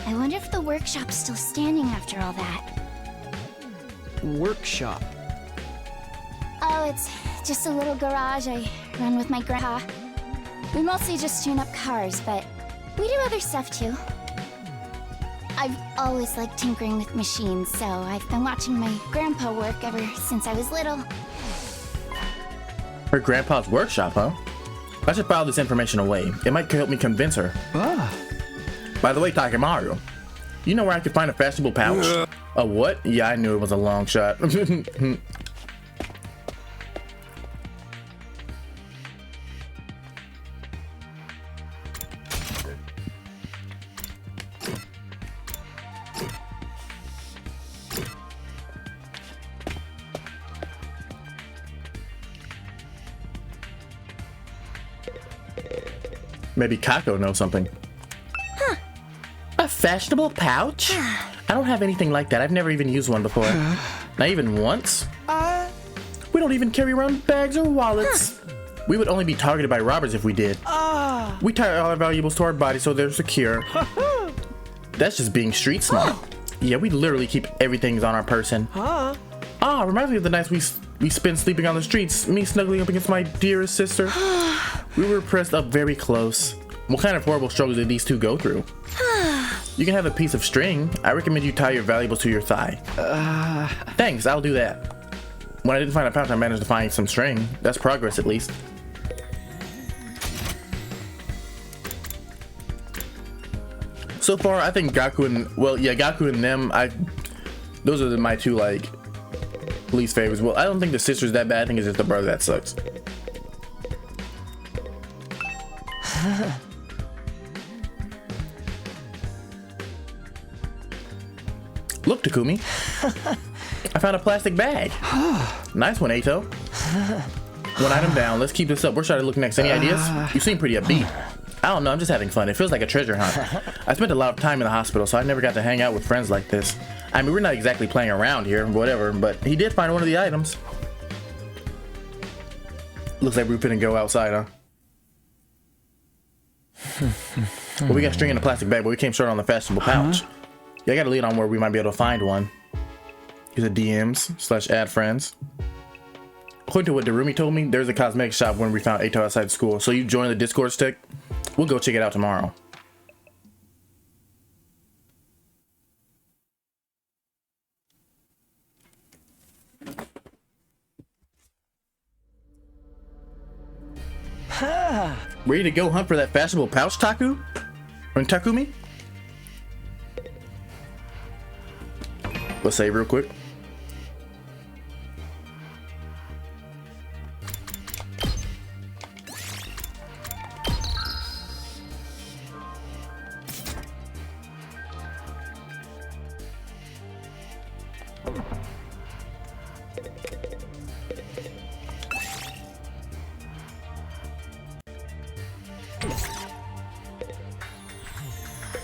I wonder if the workshop's still standing after all that. Workshop. Oh, it's just a little garage I run with my grandpa. We mostly just tune up cars, but we do other stuff too. I've always liked tinkering with machines, so I've been watching my grandpa work ever since I was little. Her grandpa's workshop, huh? I should file this information away. It might help me convince her. By the way, Takemaru, you know where I could find a fashionable pouch? A what? Yeah, I knew it was a long shot. Maybe Kako knows something. A fashionable pouch? I don't have anything like that. I've never even used one before. Not even once? We don't even carry around bags or wallets. We would only be targeted by robbers if we did. We tie all our valuables to our bodies so they're secure. That's just being street smart. Yeah, we literally keep everything on our person. Reminds me of the nights we spent sleeping on the streets, me snuggling up against my dearest sister. We were pressed up very close. What kind of horrible struggles did these two go through? You can have a piece of string. I recommend you tie your valuables to your thigh. Thanks, I'll do that. When I didn't find a pouch, I managed to find some string. That's progress, at least. So far, I think Gaku and them, those are my two, like, least favorites. Well, I don't think the sister's that bad. I think it's just the brother that sucks. Look, Takumi. I found a plastic bag. Nice one, Ato. One item down. Let's keep this up. Where should I look next? Any ideas? You seem pretty upbeat. I don't know. I'm just having fun. It feels like a treasure hunt. I spent a lot of time in the hospital, so I never got to hang out with friends like this. I mean, we're not exactly playing around here, whatever, but he did find one of the items. Looks like we're finna go outside, huh? Well, we got string in a plastic bag, but we came short on the fashionable pouch. Yeah, I got a lead on where we might be able to find one. Use the DMs/add friends. According to what Darumi told me, there's a cosmetic shop when we found Ato outside school. So you join the Discord stick? We'll go check it out tomorrow. Ready to go hunt for that fashionable pouch, Taku? Or Takumi? Let's save real quick.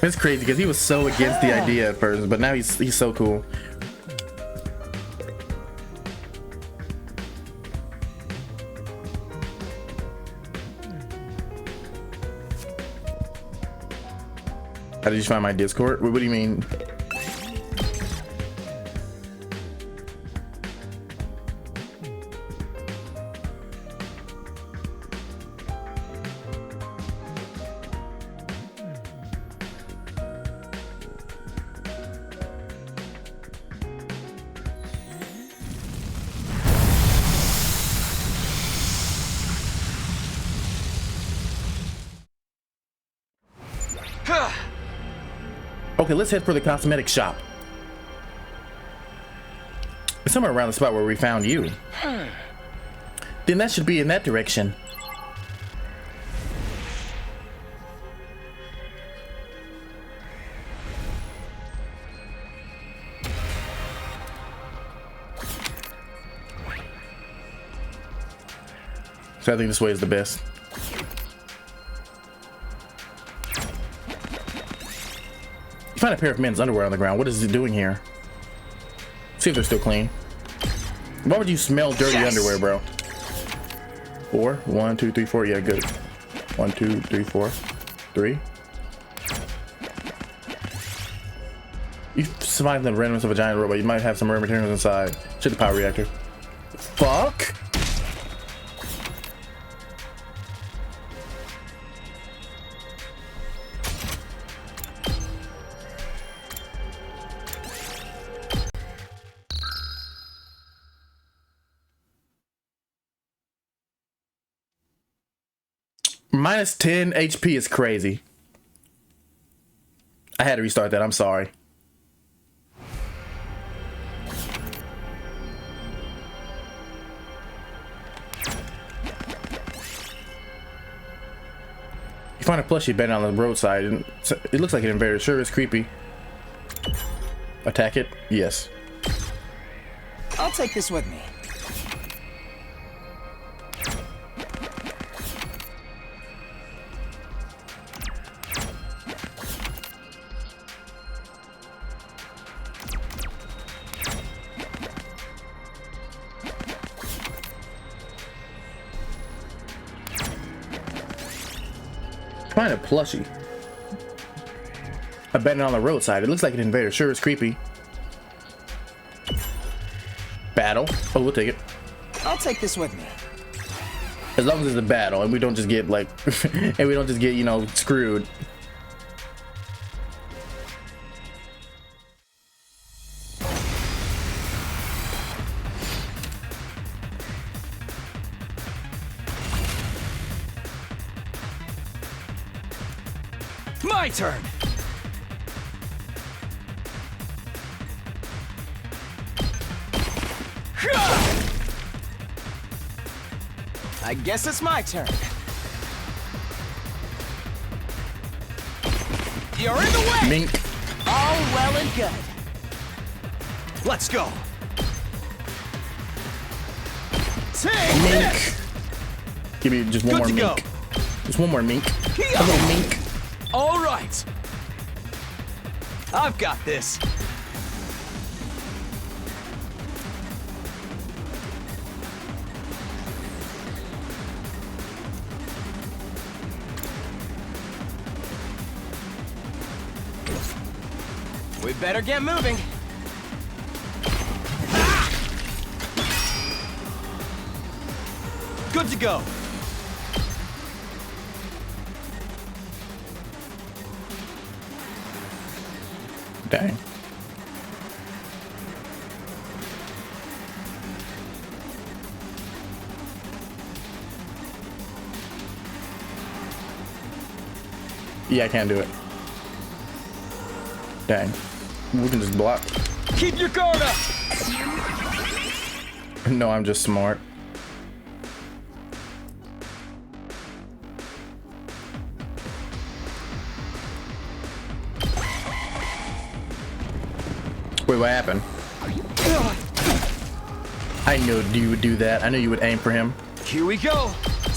It's crazy because he was so against the idea at first, but now he's so cool. How did you find my Discord? What do you mean? Okay, let's head for the cosmetic shop. It's somewhere around the spot where we found you. Then that should be in that direction. So I think this way is the best. You find a pair of men's underwear on the ground. What is it doing here? See if they're still clean. Why would you smell dirty underwear, bro? 4, 1, 2, 3, 4. Yeah, good. 1, 2, 3, 4, 3. You survived the randomness of a giant robot. You might have some rare materials inside. Check the power reactor. Fuck. Minus 10 HP is crazy. I had to restart that. I'm sorry. You find a plushie bed on the roadside, and it looks like an invader. Sure, it's creepy. Attack it? Yes. I'll take this with me. Find a plushie. Abandoned on the roadside. It looks like an invader. Sure, it's creepy. Battle. Oh, we'll take it. I'll take this with me. As long as it's a battle and we don't just get like, and we don't just get, you know, screwed. My turn! I guess it's my turn. You're in the way! Mink. All well and good. Let's go. Take Mink. this! Give me just one Good more to mink. go. Just one more mink. A Here. little mink. All right. I've got this. We better get moving. Ah! Good to go. Dang. Yeah, I can't do it. Dang. We can just block. Keep your guard up. No, I'm just smart. Wait, what happened? I knew you would do that. I knew you would aim for him. Here we go.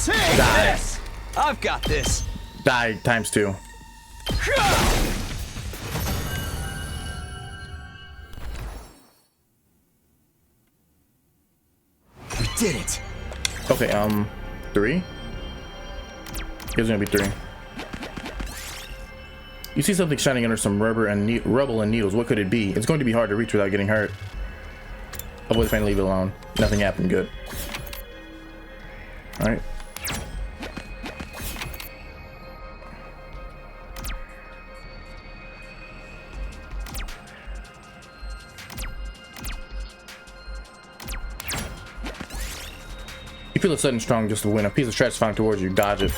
Take Die. this. I've got this. Die times 2. did it. Okay, 3? It's gonna be 3. You see something shining under some rubber and rubble and needles. What could it be? It's going to be hard to reach without getting hurt. Avoid the pain, leave it alone. Nothing happened. Good. Alright. You feel a sudden strong just to win. A piece of trash flying towards you. Dodge it.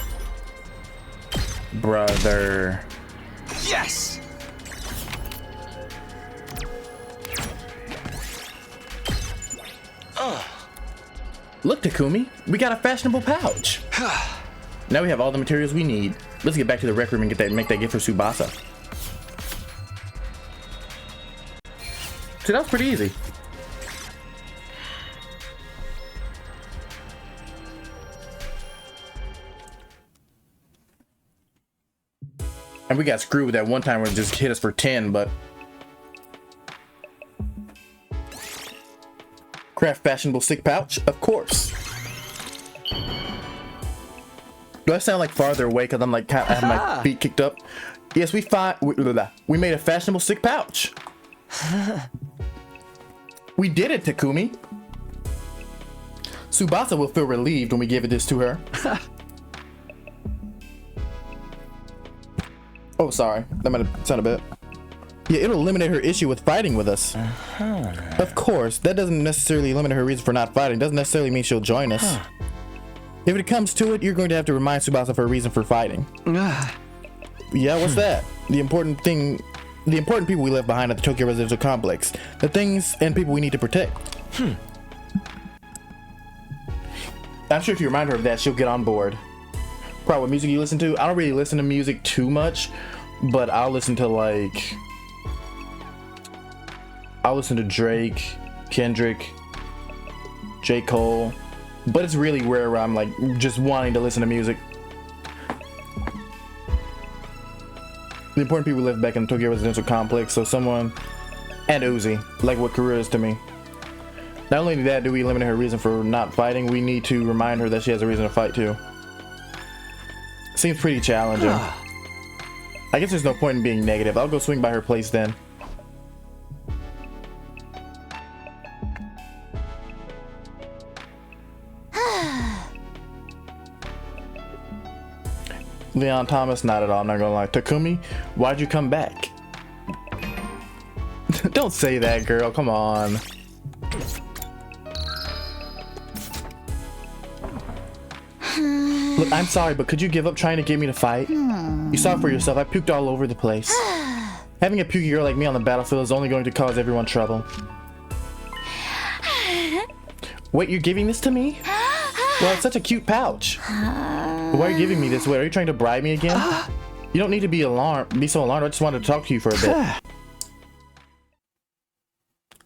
Brother. Yes! Look, Takumi, we got a fashionable pouch. Now we have all the materials we need. Let's get back to the rec room and make that gift for Tsubasa. See, that was pretty easy. And we got screwed with that one time where it just hit us for 10, but craft fashionable stick pouch, of course. Do I sound like farther away because I'm like I have my feet kicked up? Yes, we made a fashionable stick pouch. We did it, Takumi. Tsubasa will feel relieved when we give this to her. Oh, sorry. That might have sounded a bit. Yeah, it'll eliminate her issue with fighting with us. Of course, that doesn't necessarily eliminate her reason for not fighting. Doesn't necessarily mean she'll join us. If it comes to it, you're going to have to remind Tsubasa of her reason for fighting. Yeah, what's that? The important people we left behind at the Tokyo Residential Complex. The things and people we need to protect. I'm sure if you remind her of that, she'll get on board. Probably what music you listen to? I don't really listen to music too much, but I'll listen to Drake, Kendrick, J. Cole, but it's really rare where I'm like just wanting to listen to music. The important people live back in the Tokyo Residential Complex, so someone, and Uzi, like what Karua is to me. Not only that do we eliminate her reason for not fighting, we need to remind her that she has a reason to fight too. Seems pretty challenging. I guess there's no point in being negative. I'll go swing by her place then. Leon Thomas, not at all. I'm not gonna lie. Takumi, why'd you come back? Don't say that, girl. Come on. Look, I'm sorry, but could you give up trying to get me to fight? You saw it for yourself. I puked all over the place. Having a pukey girl like me on the battlefield is only going to cause everyone trouble. Wait, you're giving this to me? Well, it's such a cute pouch. Why are you giving me this? Wait, are you trying to bribe me again? You don't need to be so alarmed. I just wanted to talk to you for a bit.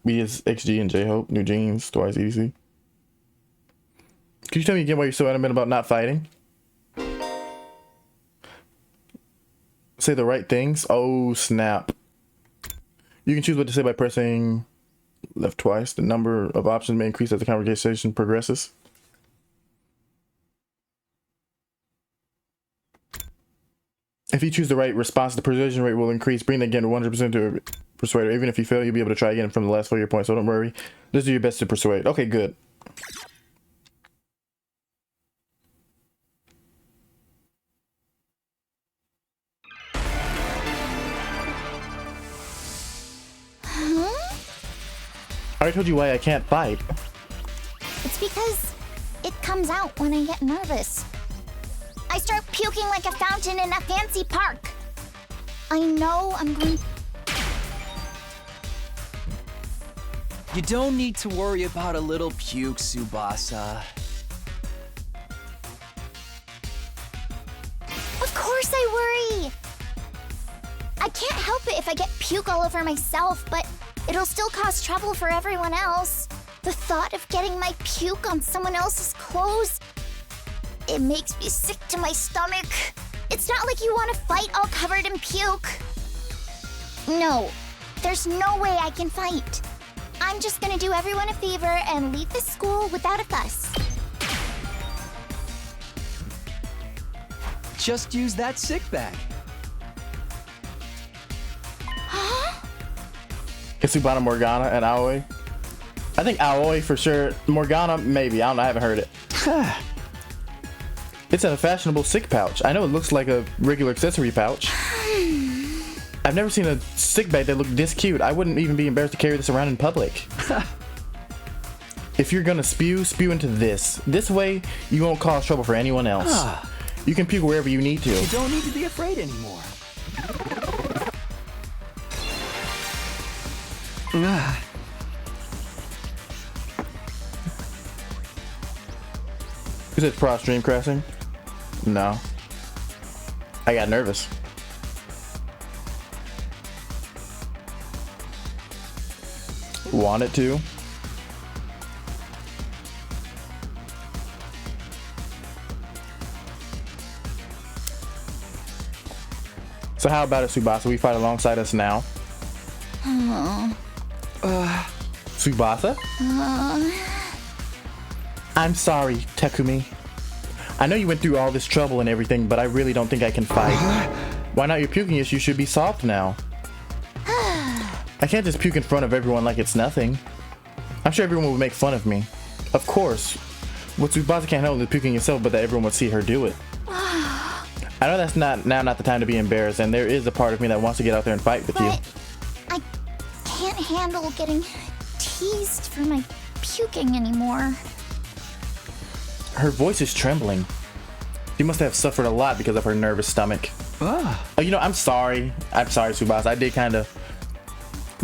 BS, XG, and J-Hope. New jeans, twice EDC. Could you tell me again why you're so adamant about not fighting? Say the right things? Oh, snap. You can choose what to say by pressing left twice. The number of options may increase as the conversation progresses. If you choose the right response, the persuasion rate will increase. Bring again to 100% to persuader. Even if you fail, you'll be able to try again from the last failure point, so don't worry. Just do your best to persuade. Okay, good. I already told you why I can't fight. It's because it comes out when I get nervous. I start puking like a fountain in a fancy park. I know I'm going... You don't need to worry about a little puke, Tsubasa. Of course I worry! I can't help it if I get puke all over myself, but it'll still cause trouble for everyone else. The thought of getting my puke on someone else's clothes, it makes me sick to my stomach. It's not like you want to fight all covered in puke. No, there's no way I can fight. I'm just gonna do everyone a favor and leave this school without a fuss. Just use that sick bag. Tsubasa, Morgana, and Aoi. I think Aoi for sure. Morgana, maybe. I don't know. I haven't heard it. It's a fashionable sick pouch. I know it looks like a regular accessory pouch. I've never seen a sick bag that looked this cute. I wouldn't even be embarrassed to carry this around in public. If you're gonna spew, spew into this. This way, you won't cause trouble for anyone else. You can puke wherever you need to. You don't need to be afraid anymore. Is it pro stream crashing? No. I got nervous. Wanted to. So how about it, Tsubasa? We fight alongside us now. Tsubasa? I'm sorry, Takumi. I know you went through all this trouble and everything, but I really don't think I can fight. Why not? Your puking issue should be solved now. I can't just puke in front of everyone like it's nothing. I'm sure everyone would make fun of me. Of course. What Tsubasa can't handle is puking itself, but that everyone would see her do it. I know that's not the time to be embarrassed, and there is a part of me that wants to get out there and fight with you. I can't handle getting teased for my puking anymore. Her voice is trembling. She must have suffered a lot because of her nervous stomach. Oh, you know, I'm sorry. I'm sorry, Tsubasa. I did kind of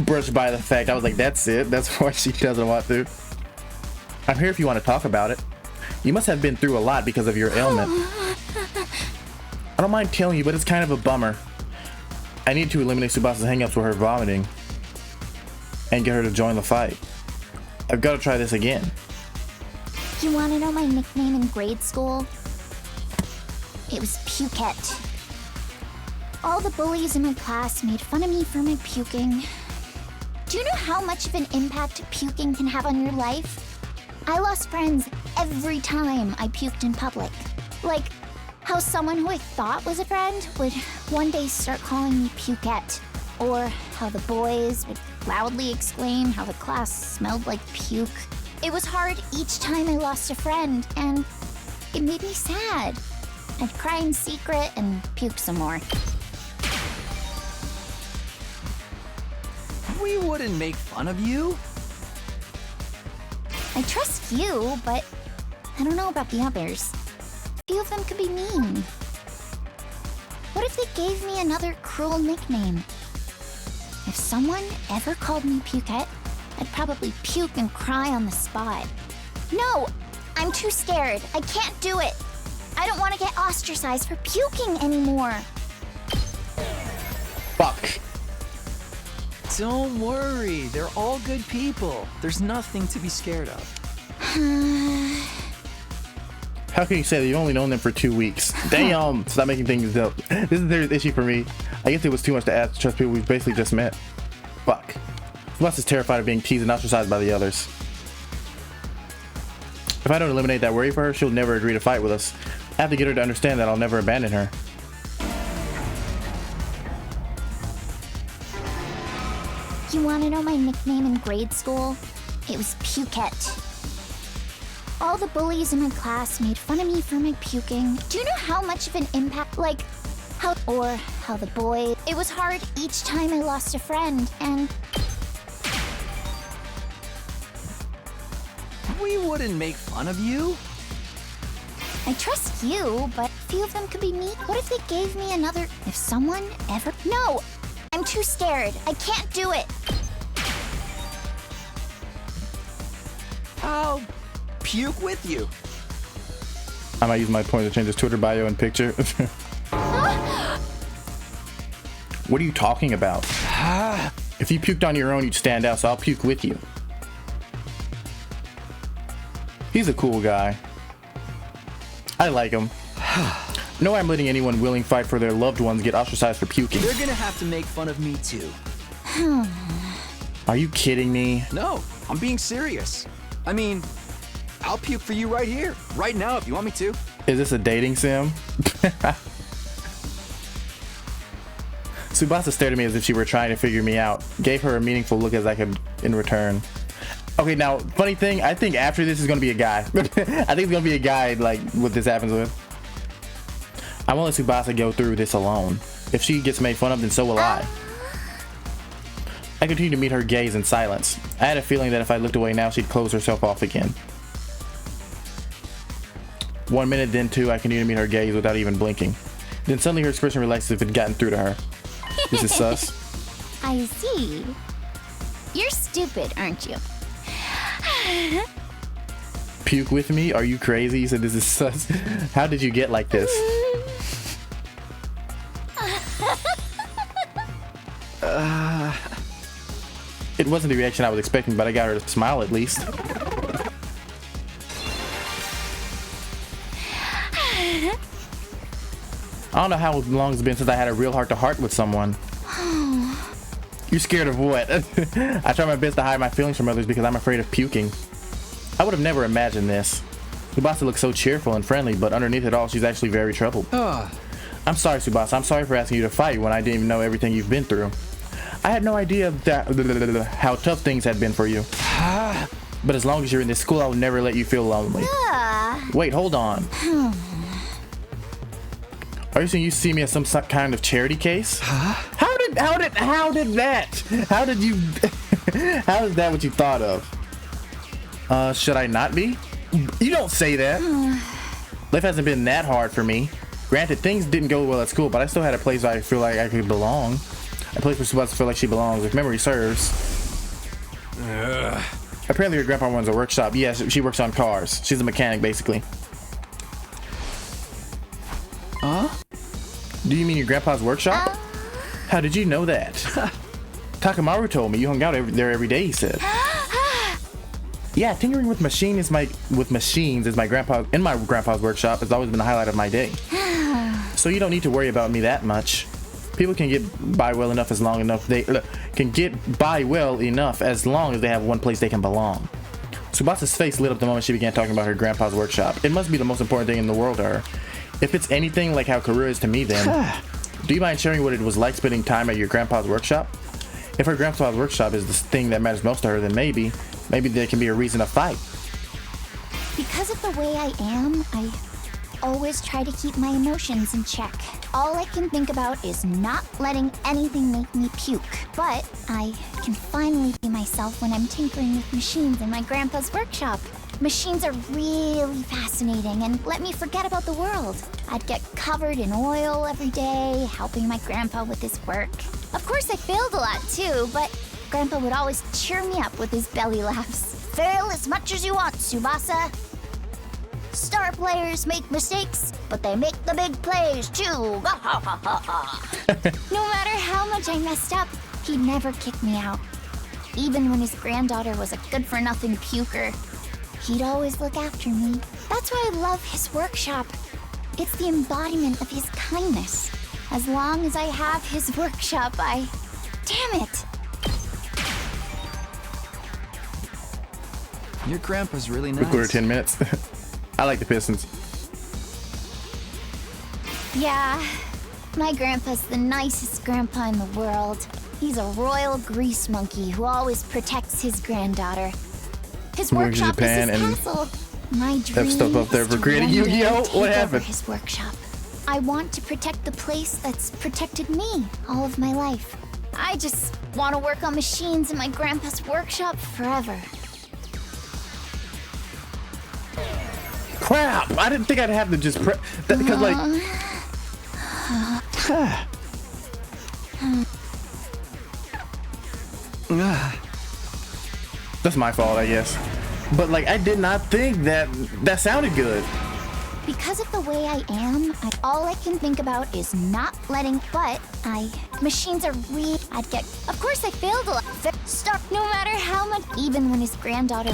brush by the fact. I was like, that's it. That's why she doesn't want to. I'm here if you want to talk about it. You must have been through a lot because of your ailment. I don't mind telling you, but it's kind of a bummer. I need to eliminate Tsubasa's hangups with her vomiting and get her to join the fight. I've got to try this again. You want to know my nickname in grade school? It was Pukette. All the bullies in my class made fun of me for my puking. Do you know how much of an impact puking can have on your life? I lost friends every time I puked in public. Like how someone who I thought was a friend would one day start calling me Pukette. Or how the boys would loudly exclaim how the class smelled like puke. It was hard each time I lost a friend, and it made me sad. I'd cry in secret and puke some more. We wouldn't make fun of you. I trust you, but I don't know about the others. A few of them could be mean. What if they gave me another cruel nickname? If someone ever called me Pukette, I'd probably puke and cry on the spot. No! I'm too scared. I can't do it. I don't want to get ostracized for puking anymore. Fuck. Don't worry, they're all good people. There's nothing to be scared of. How can you say that you've only known them for 2 weeks? Damn! Stop making things up. This is their issue for me. I guess it was too much to ask to trust people we've basically just met. Fuck. Tsubasa is terrified of being teased and ostracized by the others. If I don't eliminate that worry for her, she'll never agree to fight with us. I have to get her to understand that I'll never abandon her. You want to know my nickname in grade school? It was Pukette. All the bullies in my class made fun of me for my puking. Do you know how much of an impact, like how the boys... It was hard each time I lost a friend, and... We wouldn't make fun of you. I trust you, but a few of them could be mean. What if they gave me another... If someone ever... No! I'm too scared. I can't do it. I'll puke with you. I might use my point to change his Twitter bio and picture. What are you talking about? If you puked on your own, you'd stand out, so I'll puke with you. He's a cool guy. I like him. No way I'm letting anyone willing fight for their loved ones get ostracized for puking. They're gonna have to make fun of me too. Are you kidding me? No, I'm being serious. I mean, I'll puke for you right here, right now if you want me to. Is this a dating sim? Tsubasa stared at me as if she were trying to figure me out. Gave her a meaningful look as I could in return. Okay, now, funny thing, I think after this is gonna be a guy. I think it's gonna be a guy, like, what this happens with. I won't let Tsubasa go through this alone. If she gets made fun of, then so will I. I continued to meet her gaze in silence. I had a feeling that if I looked away now, she'd close herself off again. 1 minute, then 2, I continued to meet her gaze without even blinking. Then suddenly her expression relaxed as if it had gotten through to her. This is sus. I see. You're stupid, aren't you? Puke with me? Are you crazy? You said this is sus. How did you get like this? It wasn't the reaction I was expecting, but I got her to smile at least. I don't know how long it's been since I had a real heart-to-heart with someone. You scared of what? I try my best to hide my feelings from others because I'm afraid of puking. I would have never imagined this. Tsubasa looks so cheerful and friendly, but underneath it all, she's actually very troubled. I'm sorry, Tsubasa. I'm sorry for asking you to fight when I didn't even know everything you've been through. I had no idea that how tough things had been for you. But as long as you're in this school, I will never let you feel lonely. Wait, hold on. Are you saying you see me as some kind of charity case? How is that what you thought of? Should I not be? You don't say that. Life hasn't been that hard for me. Granted, things didn't go well at school, but I still had a place where I feel like I could belong. A place where Tsubasa feel like she belongs, if memory serves. Apparently her grandpa runs a workshop. Yes, she works on cars. She's a mechanic, basically. Huh? Do you mean your grandpa's workshop? How did you know that? Takamaru told me you hung out there every day, he said. Yeah, tinkering with machines is my grandpa's workshop has always been the highlight of my day. So you don't need to worry about me that much. People can get by well enough as long as they have one place they can belong. Tsubasa's face lit up the moment she began talking about her grandpa's workshop. It must be the most important thing in the world to her. If it's anything like how career is to me, then do you mind sharing what it was like spending time at your grandpa's workshop? If her grandpa's workshop is the thing that matters most to her, then maybe there can be a reason to fight. Because of the way I am, I always try to keep my emotions in check. All I can think about is not letting anything make me puke. But I can finally be myself when I'm tinkering with machines in my grandpa's workshop. Machines are really fascinating and let me forget about the world. I'd get covered in oil every day, helping my grandpa with his work. Of course, I failed a lot too, but Grandpa would always cheer me up with his belly laughs. Fail as much as you want, Tsubasa. Star players make mistakes, but they make the big plays too. No matter how much I messed up, he'd never kick me out. Even when his granddaughter was a good-for-nothing puker, he'd always look after me. That's why I love his workshop. It's the embodiment of his kindness. As long as I have his workshop, Damn it! Your grandpa's really nice. Recorder 10 minutes. I like the Pistons. Yeah, my grandpa's the nicest grandpa in the world. He's a royal grease monkey who always protects his granddaughter. His workshop is his castle. My dream stuff up there for creating Yu-Gi-Oh! What happened? His workshop. I want to protect the place that's protected me all of my life. I just want to work on machines in my grandpa's workshop forever. Crap! I didn't think I'd have to just because like. That's my fault, I guess. But like, I did not think that sounded good. Because of the way I am, all I can think about is not letting. Machines are real. Of course, I failed a lot. Stop. No matter how much, even when his granddaughter.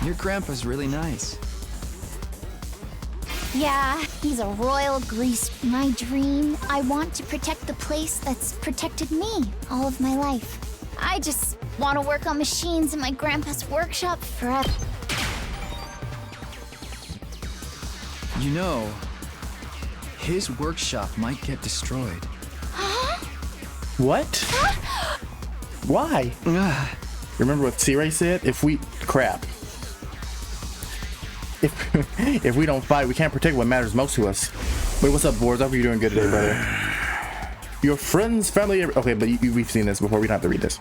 Your grandpa's really nice. Yeah, he's a royal grease. My dream, I want to protect the place that's protected me all of my life. I just want to work on machines in my grandpa's workshop forever. You know, his workshop might get destroyed. What? Why? Remember what C-Ray said? If we don't fight, we can't protect what matters most to us. Wait, what's up, Vods? I hope you're doing good today, brother. Your friends, family... Okay, but we've seen this before. We don't have to read this.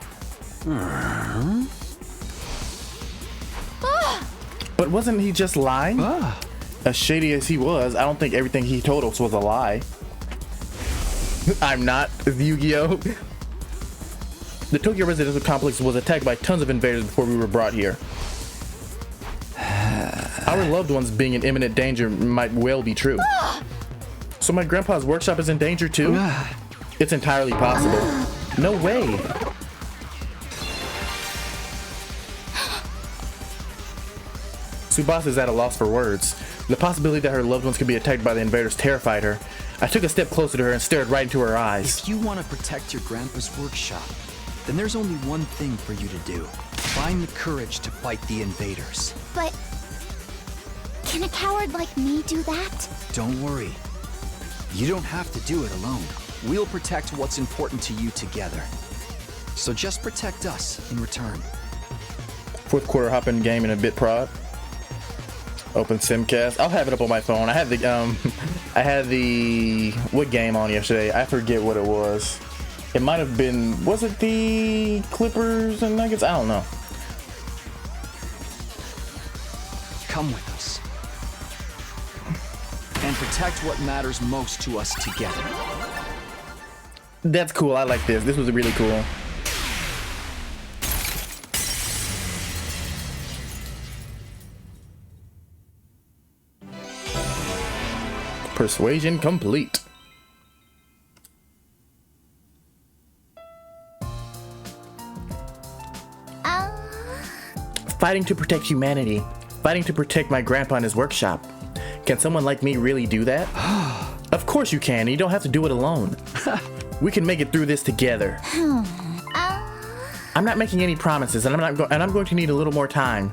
But wasn't he just lying? As shady as he was, I don't think everything he told us was a lie. I'm not Yu-Gi-Oh! The Tokyo residential complex was attacked by tons of invaders before we were brought here. Our loved ones being in imminent danger might well be true. So my grandpa's workshop is in danger too? It's entirely possible. No way. Tsubasa is at a loss for words. The possibility that her loved ones could be attacked by the invaders terrified her. I took a step closer to her and stared right into her eyes. If you want to protect your grandpa's workshop, then there's only one thing for you to do. Find the courage to fight the invaders. But can a coward like me do that? Don't worry. You don't have to do it alone. We'll protect what's important to you together. So just protect us in return. Fourth quarter hop-in game in a bit prod. Open Simcast. I'll have it up on my phone. I had the what game on yesterday? I forget what it was. It might have been, was it the Clippers and Nuggets? I don't know. Come with us. And protect what matters most to us together. That's cool. I like this. This was really cool. Persuasion complete. Fighting to protect humanity. Fighting to protect my grandpa and his workshop. Can someone like me really do that? Of course you can. You don't have to do it alone. We can make it through this together. I'm not making any promises, and I'm going to need a little more time.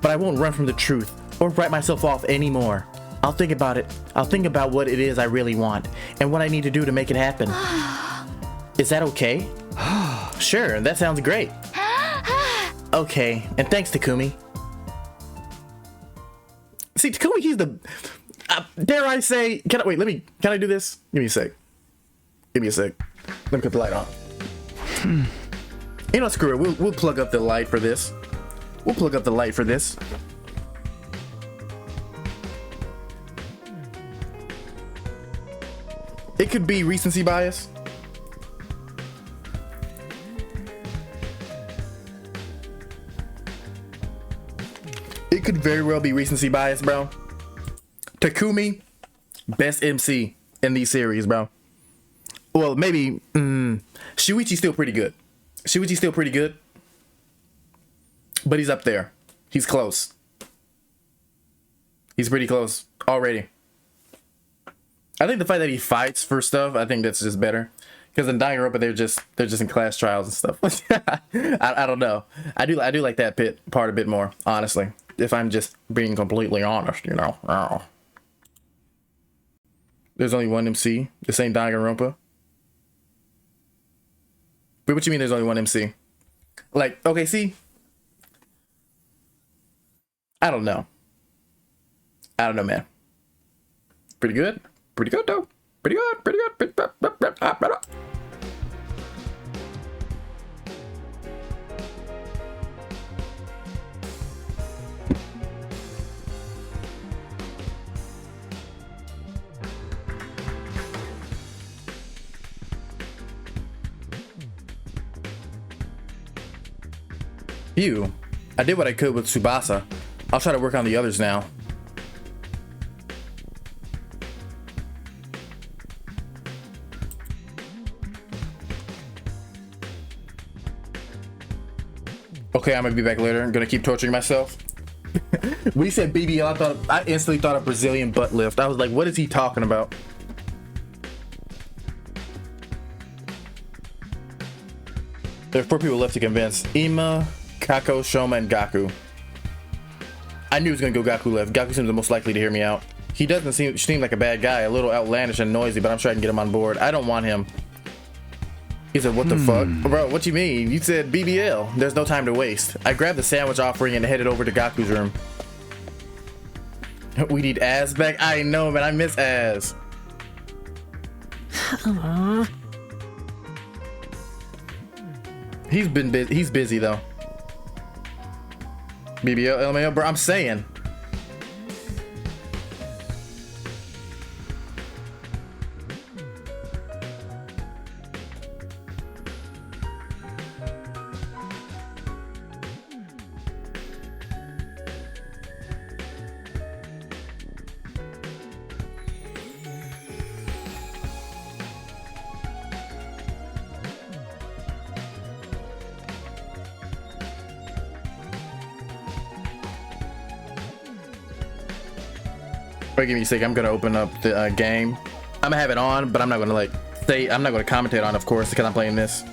But I won't run from the truth or write myself off anymore. I'll think about it. I'll think about what it is I really want and what I need to do to make it happen. Is that okay? Sure, that sounds great. Okay, and thanks, Takumi. See, Takumi, he's the... dare I say... Can I do this? Give me a sec. Let me cut the light on. You know, screw it. We'll plug up the light for this. It could be recency bias. It could very well be recency bias, bro. Takumi, best MC in these series, bro. Well, maybe Shuichi's still pretty good. But he's up there. He's close. He's pretty close already. I think the fact that he fights for stuff, I think that's just better. Because in Danganronpa, they're just in class trials and stuff. I don't know. I do like that part a bit more, honestly. If I'm just being completely honest, you know. Oh. There's only one MC. This ain't Danganronpa. Wait, what you mean there's only one MC? Like, okay, see? I don't know, man. Pretty good though. Pretty good. Phew. I did what I could with Tsubasa. I'll try to work on the others now. Okay, I'm gonna be back later. I'm gonna keep torturing myself. When he said BBL, I instantly thought of Brazilian butt lift. I was like, what is he talking about? There are 4 people left to convince. Ima, Kako, Shoma, and Gaku. I knew he was gonna go Gaku left. Gaku seems the most likely to hear me out. He doesn't seem like a bad guy, a little outlandish and noisy, but I'm sure I can get him on board. I don't want him. He said, what the fuck? Bro, what you mean? You said BBL. There's no time to waste. I grabbed the sandwich offering and headed over to Gaku's room. We need Az back? I know, man. I miss Az. He's been busy. He's busy, though. BBL, LMAO, bro. I'm saying. Wait, give me a sec. I'm gonna open up the game. I'm gonna have it on, but I'm not gonna I'm not gonna commentate on it, of course, because I'm playing this.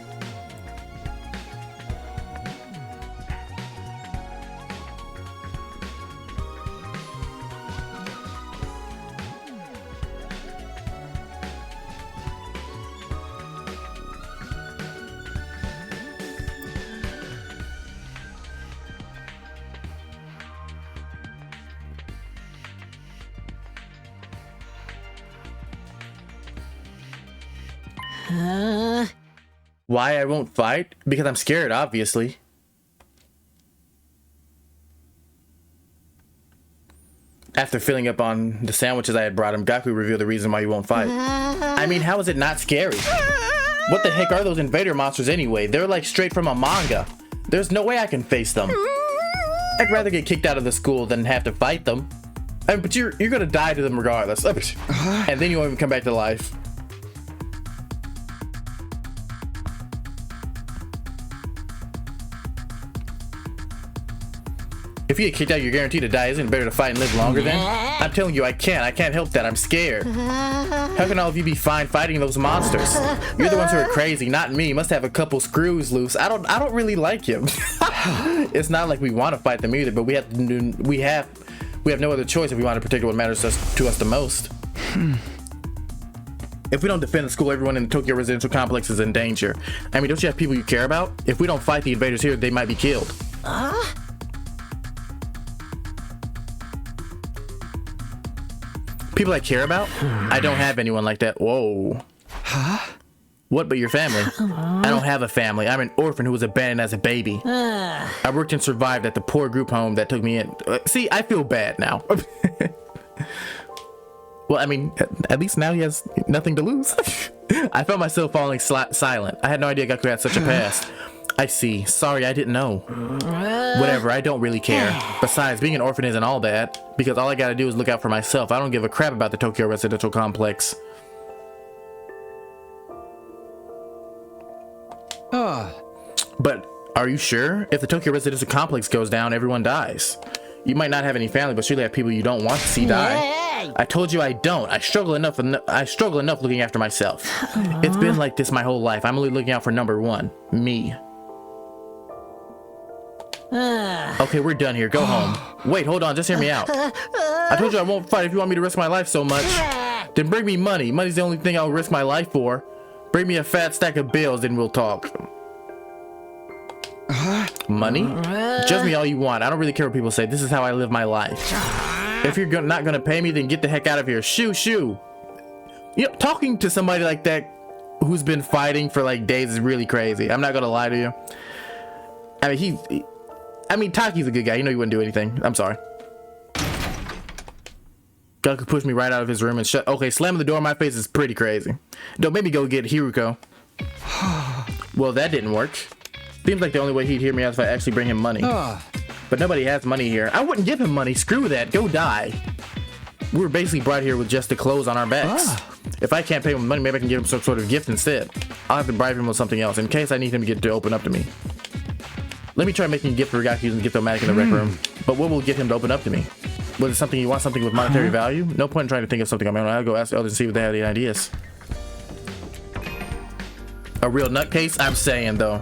Why I won't fight? Because I'm scared, obviously. After filling up on the sandwiches I had brought him, Gaku revealed the reason why he won't fight. I mean, how is it not scary? What the heck are those invader monsters anyway? They're like straight from a manga. There's no way I can face them. I'd rather get kicked out of the school than have to fight them. I mean, but you're gonna die to them regardless. And then you won't even come back to life. If you get kicked out, you're guaranteed to die. Isn't it better to fight and live longer then? I'm telling you, I can't help that. I'm scared. How can all of you be fine fighting those monsters? You're the ones who are crazy, not me. You must have a couple screws loose. I don't really like him. It's not like we want to fight them either, but we have no other choice if we want to protect what matters to us the most. If we don't defend the school, everyone in the Tokyo residential complex is in danger. I mean, don't you have people you care about? If we don't fight the invaders here, they might be killed. People I care about? I don't have anyone like that. Whoa. Huh? What but your family? I don't have a family. I'm an orphan who was abandoned as a baby. I worked and survived at the poor group home that took me in. See, I feel bad now. Well, I mean, at least now he has nothing to lose. I felt myself falling silent. I had no idea Gaku had such a past. I see. Sorry, I didn't know. Whatever, I don't really care. Besides, being an orphan isn't all bad, because all I gotta do is look out for myself. I don't give a crap about the Tokyo residential complex. But are you sure? If the Tokyo residential complex goes down, everyone dies. You might not have any family, but surely have people you don't want to see die. I told you I don't. I struggle enough looking after myself. It's been like this my whole life. I'm only looking out for number one, me. Okay, we're done here. Go home. Wait, hold on. Just hear me out. I told you I won't fight if you want me to risk my life so much. Then bring me money. Money's the only thing I'll risk my life for. Bring me a fat stack of bills, then we'll talk. Money? Judge me all you want. I don't really care what people say. This is how I live my life. If you're not gonna pay me, then get the heck out of here. Shoo. You know, talking to somebody like that who's been fighting for like days is really crazy. I'm not gonna lie to you. I mean, Taki's a good guy. You know he wouldn't do anything. I'm sorry. Gaku pushed me right out of his room and shut. Okay, slamming the door in my face is pretty crazy. Don't make me go get Hiruko. Well, that didn't work. Seems like the only way he'd hear me out is if I actually bring him money. But nobody has money here. I wouldn't give him money. Screw that. Go die. We were basically brought here with just the clothes on our backs. If I can't pay him money, maybe I can give him some sort of gift instead. I'll have to bribe him with something else in case I need him to open up to me. Let me try making a gift for Gaku and get the Matic in the rec room. But what will get him to open up to me? Was it something you want, something with monetary value? No point in trying to think of something. I mean, I'll go ask others and see if they have any ideas. A real nutcase? I'm saying, though.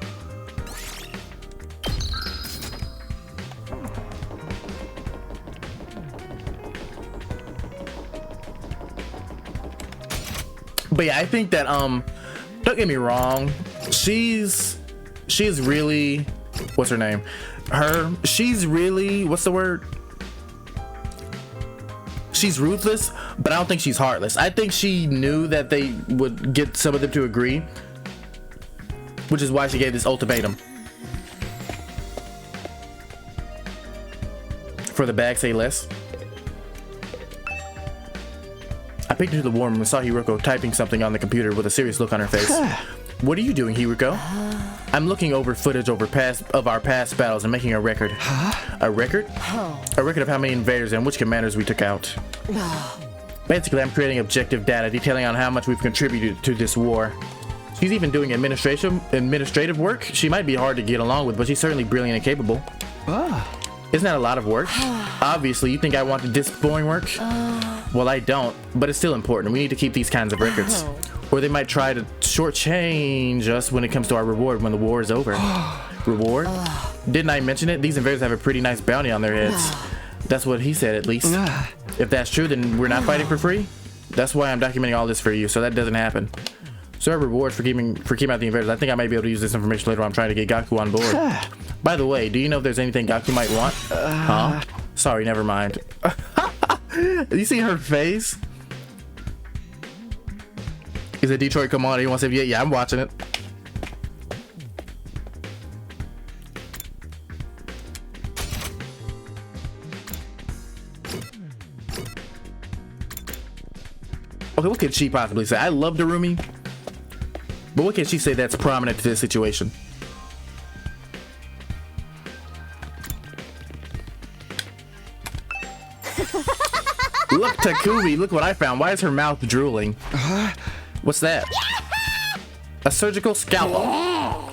But yeah, I think that, don't get me wrong. She's really, what's her name? She's really, what's the word? She's ruthless, but I don't think she's heartless. I think she knew that they would get some of them to agree, which is why she gave this ultimatum. For the bag, say less. I picked her to the war room and saw Hiroko typing something on the computer with a serious look on her face. What are you doing, Hiroko? I'm looking over footage of our past battles and making a record. A record? A record of how many invaders and which commanders we took out. Basically, I'm creating objective data detailing on how much we've contributed to this war. She's even doing administrative work. She might be hard to get along with, but she's certainly brilliant and capable. Isn't that a lot of work? Obviously, you think I want this boring work? Well, I don't, but it's still important. We need to keep these kinds of records. Or they might try to shortchange us when it comes to our reward when the war is over. Reward? Didn't I mention it? These invaders have a pretty nice bounty on their heads. That's what he said, at least. If that's true, then we're not fighting for free? That's why I'm documenting all this for you, so that doesn't happen. So our rewards for keeping out the invaders. I think I might be able to use this information later on. I'm trying to get Gaku on board. By the way, do you know if there's anything Gaku might want? Huh? Sorry, never mind. You see her face? Is it Detroit? Come on, he wants to say, yeah, I'm watching it. Okay, what could she possibly say? I love Darumi, but what can she say that's prominent to this situation? Look, Takumi, look what I found. Why is her mouth drooling? What's that? A surgical scalpel.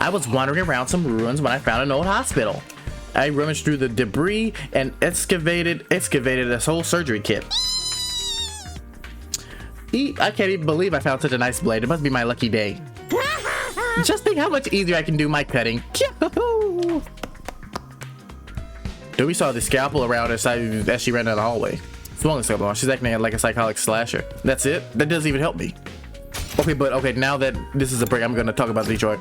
I was wandering around some ruins when I found an old hospital. I rummaged through the debris and excavated a whole surgery kit. I can't even believe I found such a nice blade. It must be my lucky day. Just think how much easier I can do my cutting. Then we saw the scalpel around her side as she ran down the hallway. Swung the scalpel. She's acting like a psychotic slasher. That's it? That doesn't even help me. Okay, now that this is a break, I'm gonna talk about Detroit.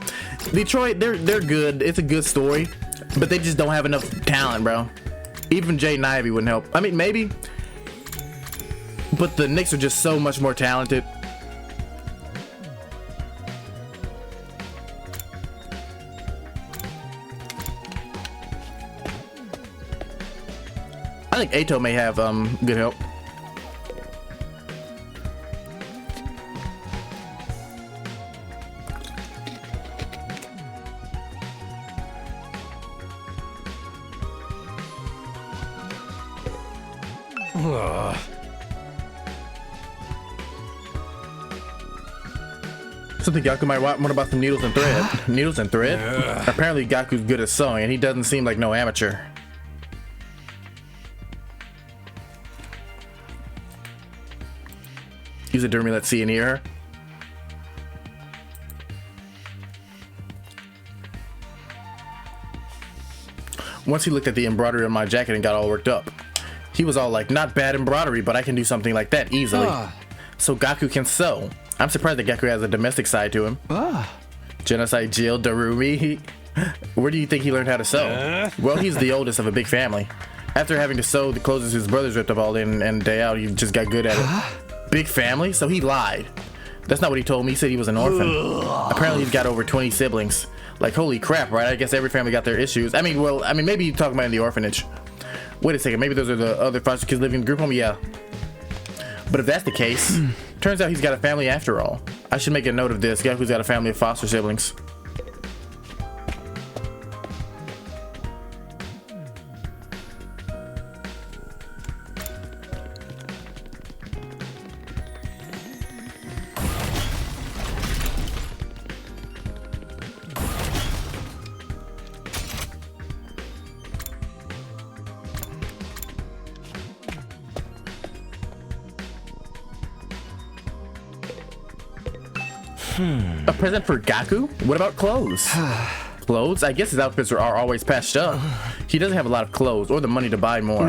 Detroit, they're good. It's a good story, but they just don't have enough talent, bro. Even Jay and Ivy wouldn't help. I mean, maybe, but the Knicks are just so much more talented. I think Ato may have good help. Something Gaku might want. What about some needles and thread? Needles and thread? Apparently Gaku's good at sewing and he doesn't seem like no amateur. Use a Dermy, let's see and hear her. Once he looked at the embroidery on my jacket and got all worked up. He was all like, not bad embroidery, but I can do something like that easily. So Gaku can sew. I'm surprised that Gaku has a domestic side to him. Genocide Jill Darumi. Where do you think he learned how to sew? Well, he's the oldest of a big family. After having to sew the clothes his brothers ripped up all day in and day out, he just got good at it. Big family? So he lied. That's not what he told me. He said he was an orphan. Apparently he's got over 20 siblings. Like, holy crap, right? I guess every family got their issues. I mean, maybe you're talking about in the orphanage. Wait a second, maybe those are the other foster kids living in the group home? Yeah. But if that's the case, turns out he's got a family after all. I should make a note of this. Gaku's got a family of foster siblings. A present for Gaku? What about clothes? Clothes? I guess his outfits are always patched up. He doesn't have a lot of clothes or the money to buy more.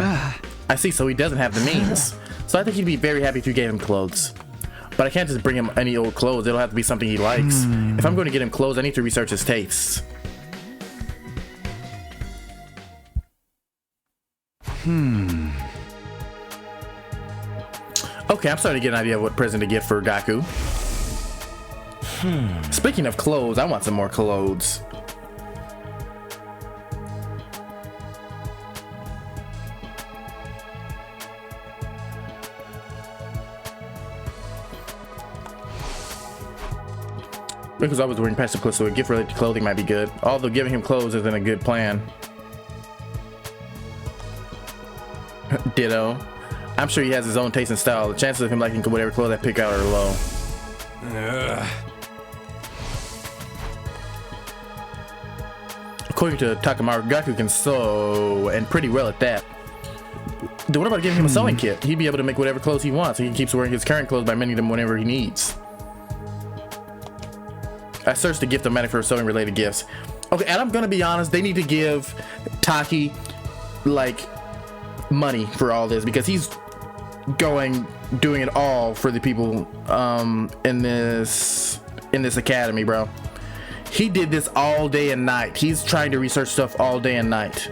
I see, so he doesn't have the means. So I think he'd be very happy if you gave him clothes. But I can't just bring him any old clothes. It'll have to be something he likes. If I'm going to get him clothes, I need to research his tastes. Okay, I'm starting to get an idea of what present to get for Gaku. Speaking of clothes, I want some more clothes. Because I was wearing passive clothes, so a gift related to clothing might be good. Although giving him clothes isn't a good plan. Ditto. I'm sure he has his own taste and style. The chances of him liking whatever clothes I pick out are low. According to Takamaru, Gaku can sew, and pretty well at that. Then what about giving him a sewing kit? He'd be able to make whatever clothes he wants. He keeps wearing his current clothes by mending them whenever he needs. I searched the gift of money for sewing related gifts. Okay, and I'm gonna be honest, they need to give Taki like money for all this, because he's doing it all for the people in this academy, bro. He did this all day and night. He's trying to research stuff all day and night.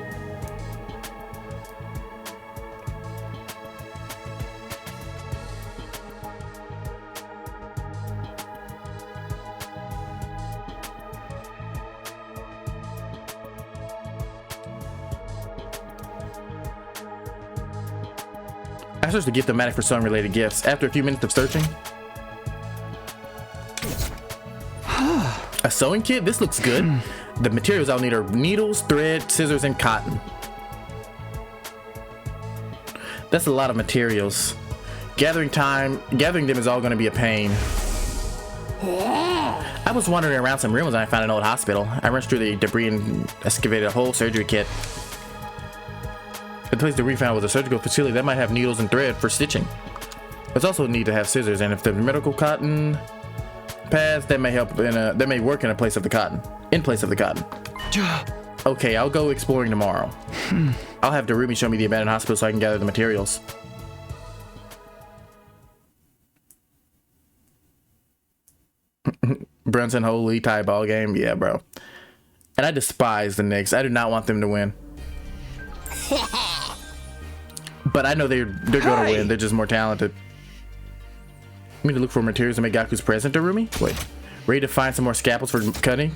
I searched the gift of magic for sewing related gifts. After a few minutes of searching, a sewing kit? This looks good. The materials I'll need are needles, thread, scissors, and cotton. That's a lot of materials. Gathering them is all going to be a pain. I was wandering around some rooms and I found an old hospital. I rushed through the debris and excavated a whole surgery kit. The place that we found was a surgical facility that might have needles and thread for stitching. There's also a need to have scissors, and if the medical cotton pads, that may help that may work in place of the cotton. Okay, I'll go exploring tomorrow. I'll have Darumi show me the abandoned hospital so I can gather the materials. Brunson, holy tie ball game, yeah, bro. And I despise the Knicks. I do not want them to win. But I know they're gonna win. They're just more talented. We need to look for materials to make Gaku's present, Darumi. Wait, ready to find some more scalpels for cutting?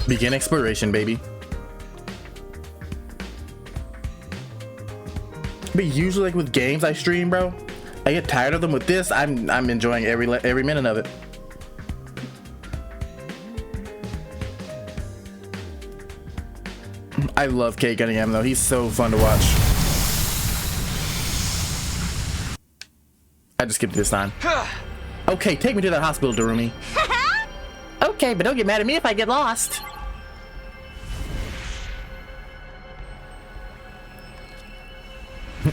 Begin exploration, baby. But usually, like with games I stream, bro, I get tired of them. With this, I'm enjoying every minute of it. I love Kate Cunningham though. He's so fun to watch. I just skipped it this time. Okay, take me to that hospital, Darumi. Okay, but don't get mad at me if I get lost.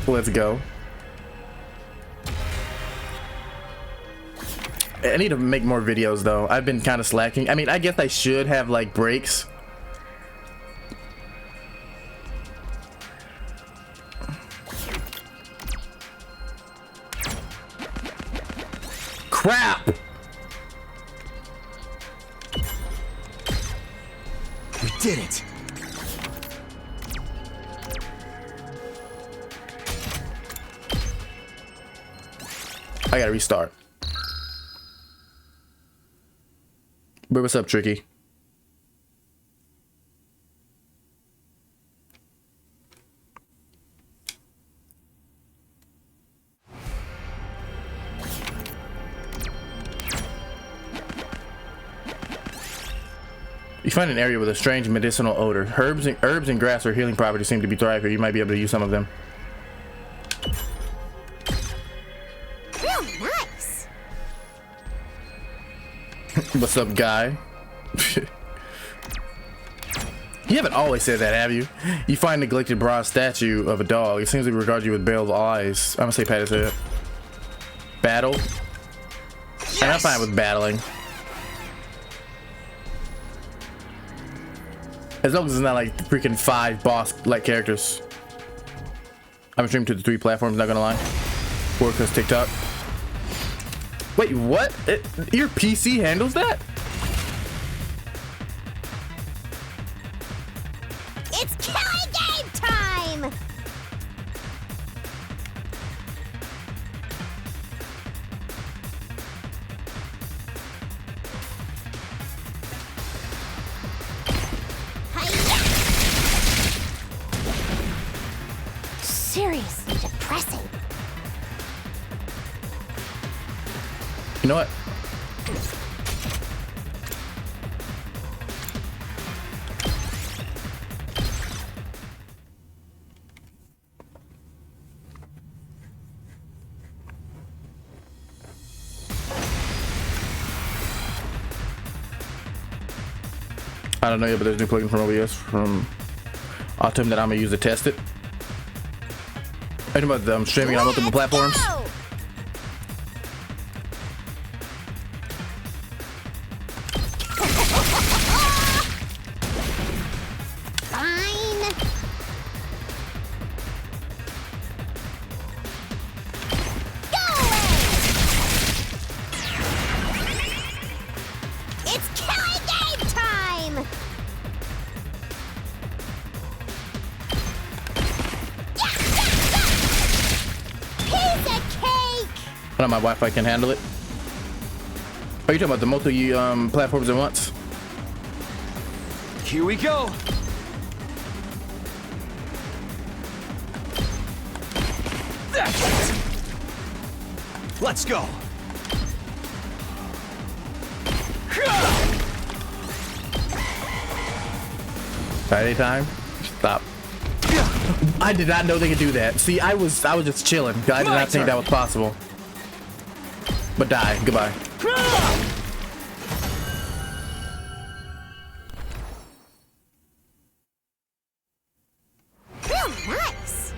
Let's go. I need to make more videos though. I've been kind of slacking. I mean, I guess I should have like breaks. Crap! We did it! I gotta restart. But what's up, Tricky? You find an area with a strange medicinal odor. Herbs and grass or healing properties seem to be thriving. You might be able to use some of them. Real nice. What's up, guy? You haven't always said that, have you? You find a neglected bronze statue of a dog. It seems to regard you with baleful eyes. I'm gonna say pat his head. Battle? Yes. And I'm fine with battling. As long as it's not like freaking 5 boss-like characters. I'm streaming to the 3 platforms, not gonna lie. Or because TikTok. Wait, what? Your PC handles that? It's killing game time! Seriously depressing. You know what? I don't know yet, but there's a new plugin from OBS from Autumn that I'm gonna use to test it. I know about them streaming on multiple platforms. Go! Fine. Go away! It's killing game time! Piece of cake! I know my Wi-Fi can handle it. Are you talking about the multi platforms at once? Here we go. That's it. Let's go. Friday time? Stop. I did not know they could do that. See, I was just chilling. I did not think that was possible. But die. Goodbye. Real nice.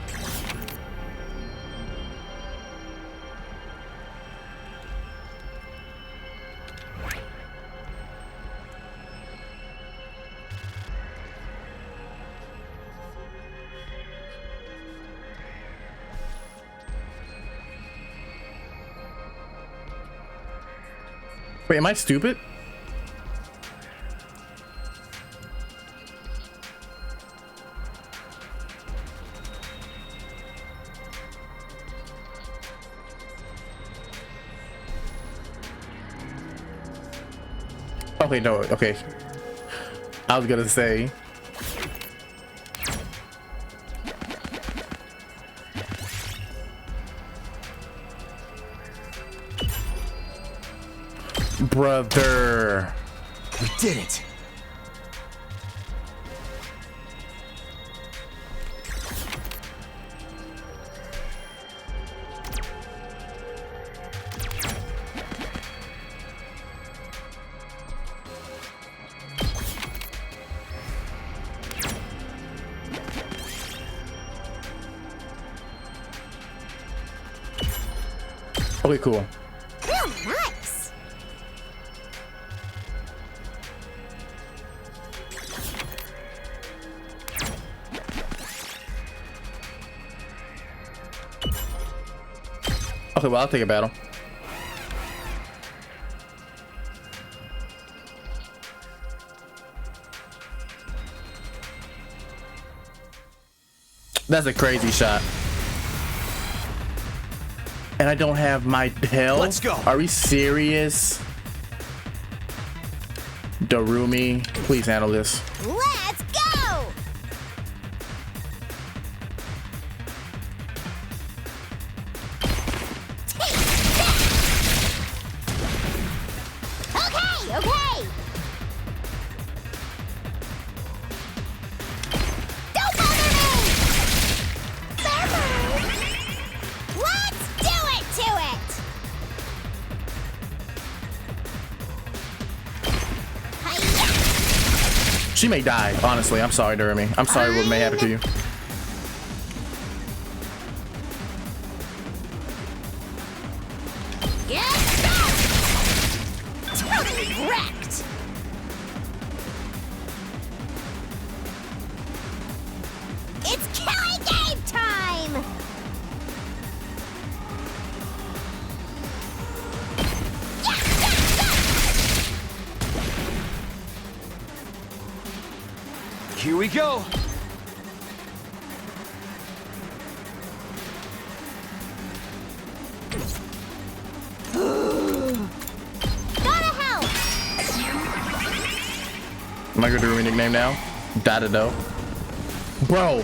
Wait, am I stupid? Okay, no, okay. I was gonna say. Brother. We did it. Okay, cool. Real nice. Okay, well, I'll take a battle. That's a crazy shot. And I don't have my health? Let's go. Are we serious? Darumi, please handle this. Let's go! Take that! Okay, okay! She may die, honestly. I'm sorry, Durami. I'm sorry what may happen to you. Get back! Totally wrecked! It's killing game time! Here we go. Gotta help! Am I gonna do a nickname now? Dadado. Bro.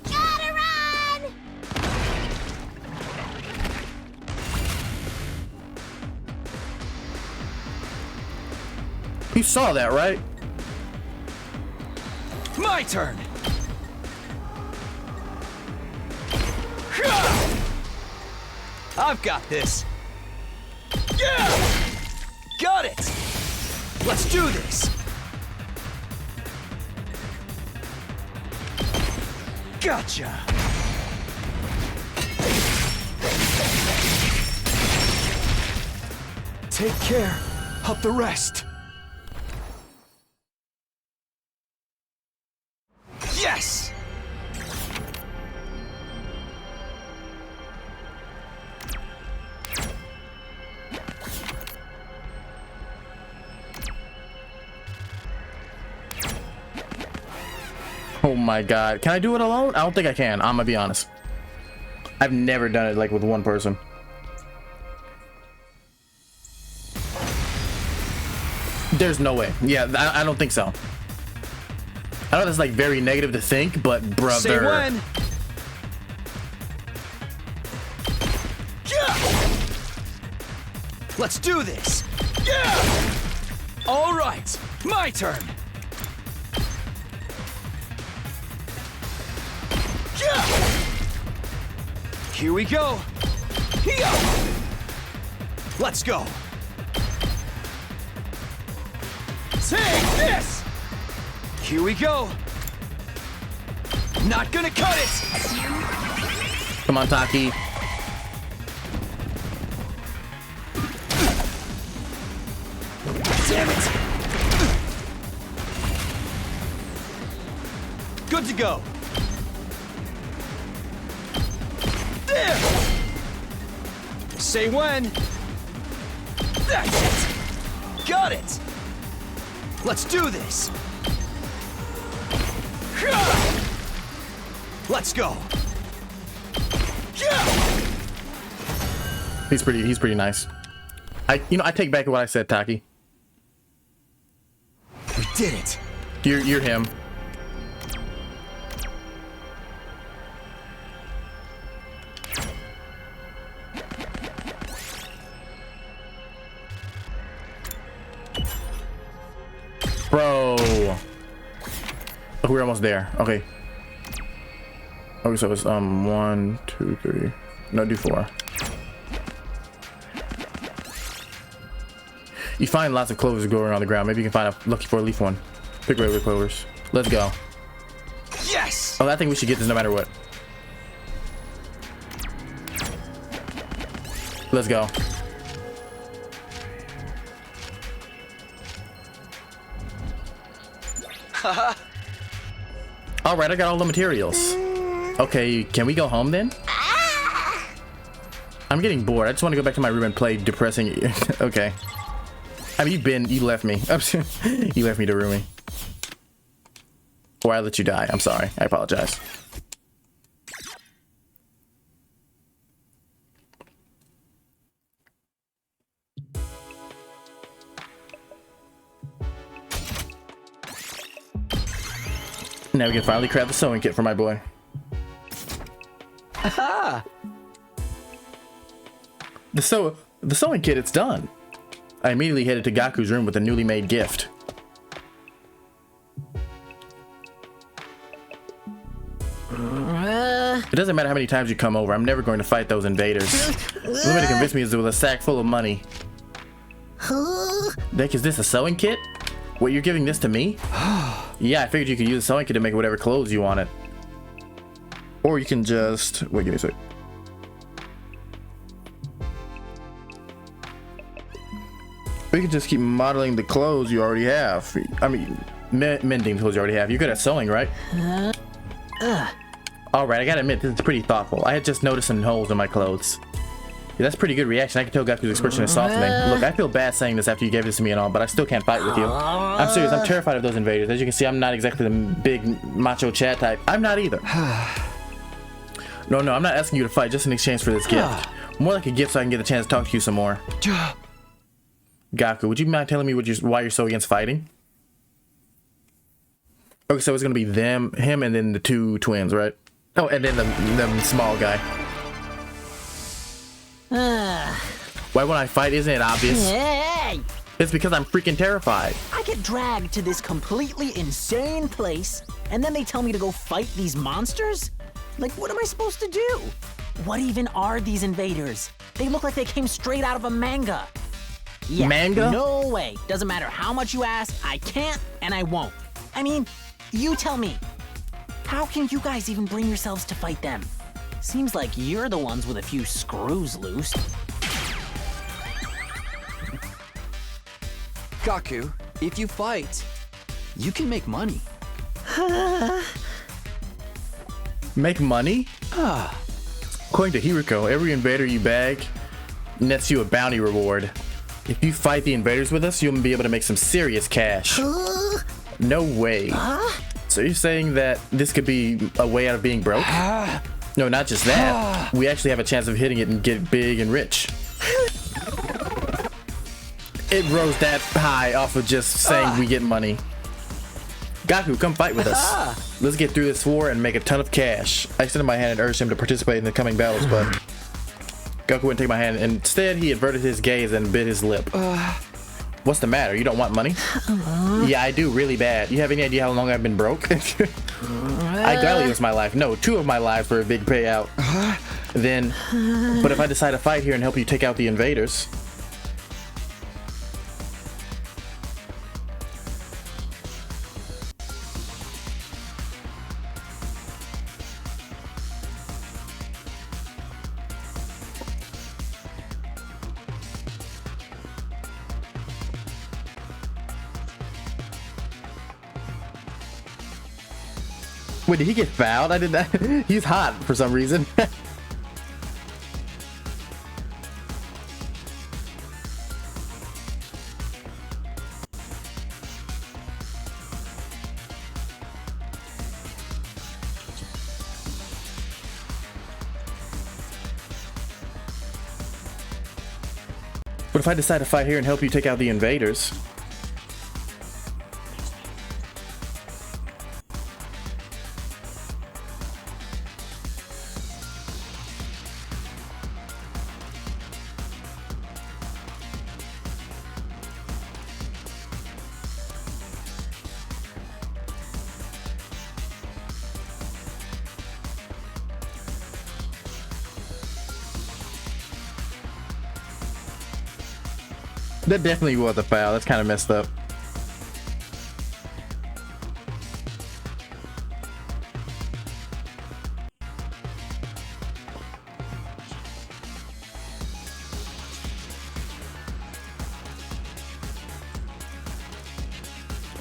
Gotta run! You saw that, right? My turn. I've got this. Yeah! Got it! Let's do this! Gotcha! Take care of the rest. Yes! Oh my god. Can I do it alone? I don't think I can. I'm gonna be honest. I've never done it like with one person. There's no way. Yeah, I don't think so. I know that's like very negative to think, but brother. Say when. Yeah! Let's do this. Yeah! All right, my turn. Yeah! Here we go. Here. Let's go. Take this. Here we go. Not gonna cut it. Come on, Taki. Damn it. Good to go. There. Say when. That's it. Got it. Let's do this. Let's go. He's pretty nice. I take back what I said, Taki. We did it. You're him. Bro. Oh, we're almost there. Okay. Okay, so it's 1, 2, 3. No, do 4. You find lots of clovers growing on the ground. Maybe you can find a lucky 4-leaf one. Pick regular clovers. Let's go. Yes. Oh, I think we should get this no matter what. Let's go. All right, I got all the materials. Okay, can we go home then? I'm getting bored. I just want to go back to my room and play depressing. Okay. I mean, you left me. You left me to Rumi. Or I let you die. I'm sorry. I apologize. Now we can finally craft the sewing kit for my boy. Aha! The sewing kit, it's done. I immediately headed to Gaku's room with a newly made gift. It doesn't matter how many times you come over, I'm never going to fight those invaders. The only way to convince me is with a sack full of money. Dick, is this a sewing kit? What, you're giving this to me? Yeah, I figured you could use a sewing kit to make whatever clothes you wanted. Or you can just... Wait, give me a sec. Or you can just keep modeling the clothes you already have. I mean, mending clothes you already have. You're good at sewing, right? Alright, I gotta admit, this is pretty thoughtful. I had just noticed some holes in my clothes. Yeah, that's a pretty good reaction. I can tell Gaku's expression is softening. Look, I feel bad saying this after you gave this to me and all, but I still can't fight with you. I'm serious, I'm terrified of those invaders. As you can see, I'm not exactly the big macho Chad type. I'm not either. No, I'm not asking you to fight just in exchange for this gift. More like a gift so I can get a chance to talk to you some more. Gaku, would you mind telling me why you're so against fighting? Okay, so it's gonna be him, and then the two twins, right? Oh, and then the small guy. Why won't I fight? Isn't it obvious? Hey! It's because I'm freaking terrified. I get dragged to this completely insane place, and then they tell me to go fight these monsters? Like, what am I supposed to do? What even are these invaders? They look like they came straight out of a manga. Yeah, Manga? No way. Doesn't matter how much you ask, I can't and I won't. I mean, you tell me. How can you guys even bring yourselves to fight them? Seems like you're the ones with a few screws loose. Gaku, if you fight, you can make money. Make money? According to Hiriko, every invader you bag nets you a bounty reward. If you fight the invaders with us, you'll be able to make some serious cash. No way. So you're saying that this could be a way out of being broke? No, not just that. We actually have a chance of hitting it and get big and rich. It rose that high off of just saying we get money. Gaku, come fight with us. Let's get through this war and make a ton of cash. I extended my hand and urged him to participate in the coming battles, but Gaku wouldn't take my hand. Instead, he averted his gaze and bit his lip. What's the matter? You don't want money? Yeah, I do really bad. You have any idea how long I've been broke? I gladly risk my life. No, 2 of my lives for a big payout. But if I decide to fight here and help you take out the invaders... Wait, did he get fouled? I did that. He's hot for some reason. But if I decide to fight here and help you take out the invaders... That definitely was a foul. That's kind of messed up.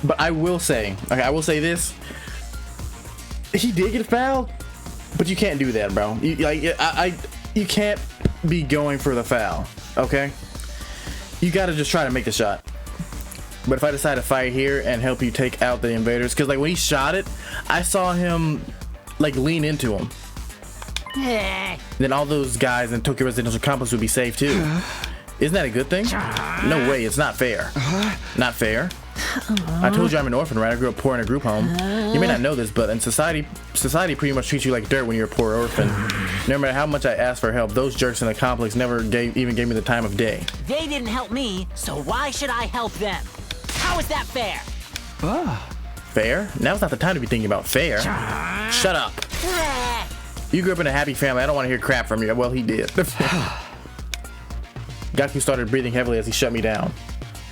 But I will say, okay, I will say this. He did get fouled, but you can't do that, bro. You can't be going for the foul, okay? You gotta just try to make the shot. But if I decide to fight here and help you take out the invaders, because like when he shot it, I saw him like lean into him. Then all those guys in Tokyo Residential Complex would be safe too. Isn't that a good thing? No way, it's not fair. Not fair. I told you I'm an orphan, right? I grew up poor in a group home. You may not know this, but in society pretty much treats you like dirt when you're a poor orphan. No matter how much I asked for help, those jerks in the complex never even gave me the time of day. They didn't help me, so why should I help them? How is that fair? Fair? Now's not the time to be thinking about fair. Shut up. You grew up in a happy family. I don't want to hear crap from you. Well, he did. Gaku started breathing heavily as he shut me down.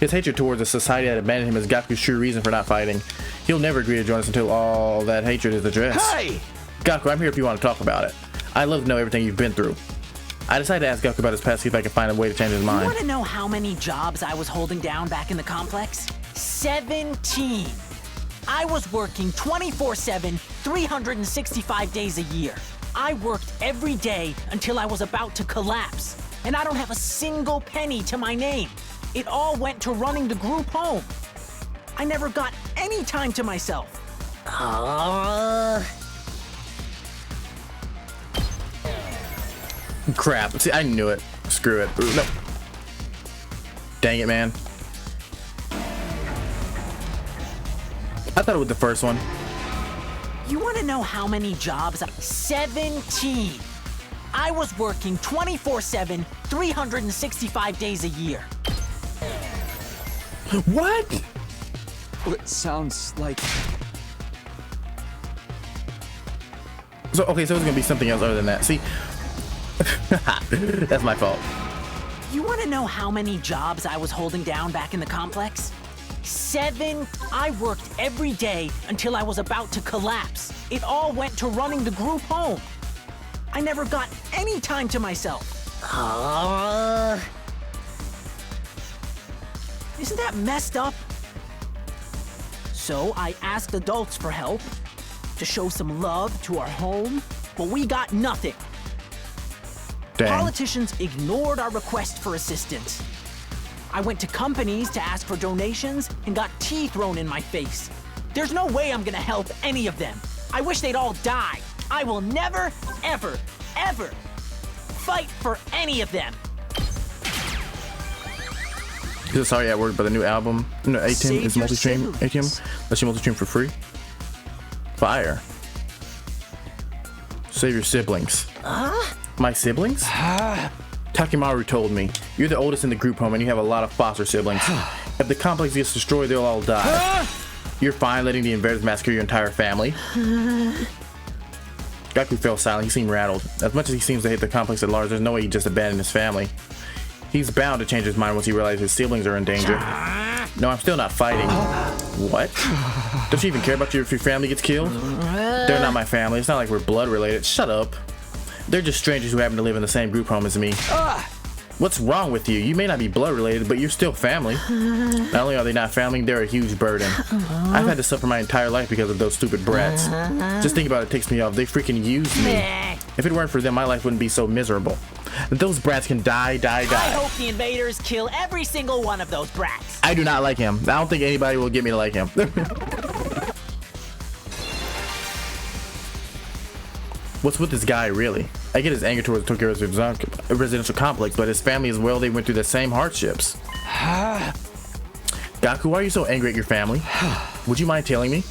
His hatred towards the society that abandoned him is Gaku's true reason for not fighting. He'll never agree to join us until all that hatred is addressed. Hey! Gaku, I'm here if you want to talk about it. I'd love to know everything you've been through. I decided to ask Gaku about his past, see if I can find a way to change his You mind. want to know how many jobs I was holding down back in the complex? 17. I was working 24/7, 365 days a year. I worked every day until I was about to collapse, and I don't have a single penny to my name. It all went to running the group home. I never got any time to myself. Crap. See, I knew it. Screw it. Ooh, no. Dang it, man. I thought it was the first one. You want to know how many jobs? 17. I was working 24/7, 365 days a year. What? Well, it sounds like... So, okay, so it's gonna be something else other than that. See? That's my fault. You want to know how many jobs I was holding down back in the complex? 7. I worked every day until I was about to collapse. It all went to running the group home. I never got any time to myself. Isn't that messed up? So I asked adults for help, to show some love to our home, but we got nothing. Dang. Politicians ignored our request for assistance. I went to companies to ask for donations and got tea thrown in my face. There's no way I'm gonna help any of them. I wish they'd all die. I will never, ever, ever fight for any of them. He's sorry at work, but the new album, no, ATEM Save is your multi-stream. siblings. ATEM lets you multi-stream for free. Fire. Save your siblings. My siblings? Takimaru told me. You're the oldest in the group home and you have a lot of foster siblings. If the complex gets destroyed, they'll all die. You're fine letting the invaders massacre your entire family? Gaku fell silent. He seemed rattled. As much as he seems to hate the complex at large, there's no way he just abandoned his family. He's bound to change his mind once he realizes his siblings are in danger. No, I'm still not fighting. What? Don't you even care about if your family gets killed? They're not my family. It's not like we're blood related. Shut up. They're just strangers who happen to live in the same group home as me. What's wrong with you? You may not be blood related, but you're still family. Not only are they not family, they're a huge burden. I've had to suffer my entire life because of those stupid brats. Just think about it, takes me off. They freaking used me. If it weren't for them, my life wouldn't be so miserable. Those brats can die. I hope the invaders kill every single one of those brats. I do not like him. I don't think anybody will get me to like him. What's with this guy, really? I get his anger towards Tokyo residential complex, but his family as well, they went through the same hardships. Gaku, why are you so angry at your family? Would you mind telling me?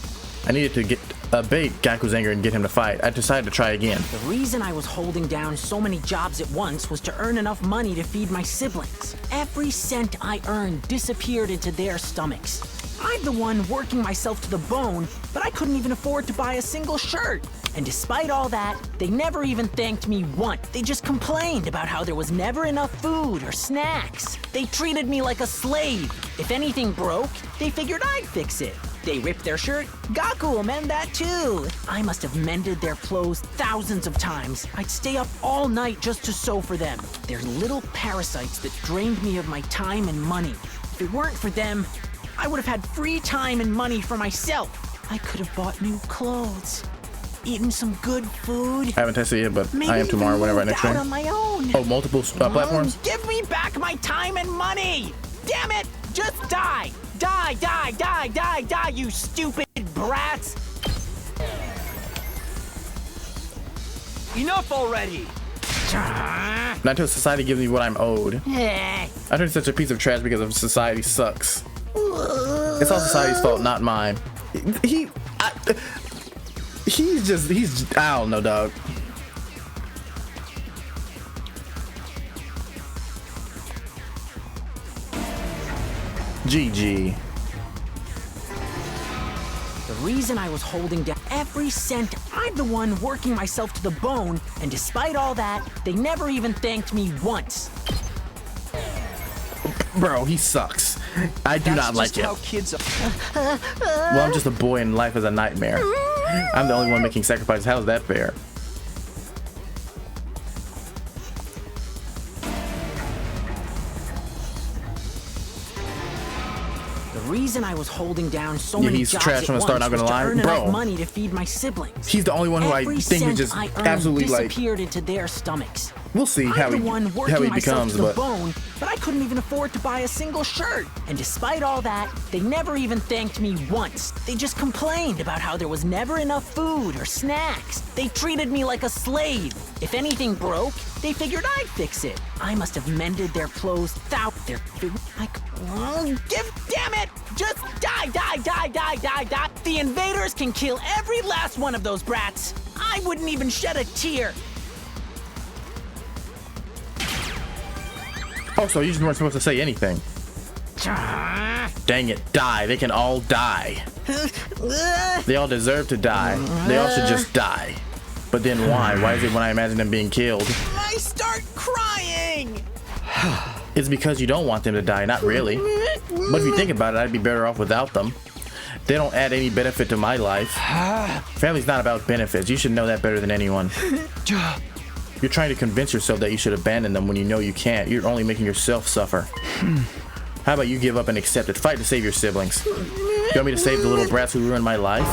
I needed to abate Gaku's anger and get him to fight. I decided to try again. The reason I was holding down so many jobs at once was to earn enough money to feed my siblings. Every cent I earned disappeared into their stomachs. I'm the one working myself to the bone, but I couldn't even afford to buy a single shirt. And despite all that, they never even thanked me once. They just complained about how there was never enough food or snacks. They treated me like a slave. If anything broke, they figured I'd fix it. They ripped their shirt, Gaku will mend that too. I must have mended their clothes thousands of times. I'd stay up all night just to sew for them. They're little parasites that drained me of my time and money. If it weren't for them, I would have had free time and money for myself. I could have bought new clothes, eaten some good food. I haven't tested it yet, but Maybe I am tomorrow even whenever I moved next out stream. on my own. Oh, multiple platforms? Give me back my time and money! Damn it! Just die! Die, die, die, die, die, you stupid brats! Enough already! Not until society gives me what I'm owed. I turned such a piece of trash because of society sucks. It's all society's fault, not mine. He's I don't know, dog. GG. The reason I was holding down every cent, I'm the one working myself to the bone, and despite all that, they never even thanked me once. Bro, he sucks. I do not like him. How kids Well, I'm just a boy and life is a nightmare. I'm the only one making sacrifices. How's that fair? The reason I was holding down so Yeah, many he's jobs trash at from the once start, not was gonna to lie. earn Bro. enough money to feed my siblings. He's the only one who I Every think cent is just I earned absolutely like. disappeared into their stomachs. We'll see I'm how the he one working myself becomes, to the but bone, but I couldn't even afford to buy a single shirt. And despite all that, they never even thanked me once. They just complained about how there was never enough food or snacks. They treated me like a slave. If anything broke, they figured I'd fix it. I must have mended their clothes without their food. Damn it! Just die, die, die, die, die, die. The invaders can kill every last one of those brats. I wouldn't even shed a tear. oh, so you just weren't supposed to say anything. Dang it, die. They can all die. They all deserve to die. They all should just die. But then why? Why is it when I imagine them being killed? I start crying. It's because you don't want them to die, not really. But if you think about it, I'd be better off without them. They don't add any benefit to my life. Family's not about benefits. You should know that better than anyone. You're trying to convince yourself that you should abandon them when you know you can't. You're only making yourself suffer. How about you give up and accept it? Fight to save your siblings. You want me to save the little brats who ruined my life?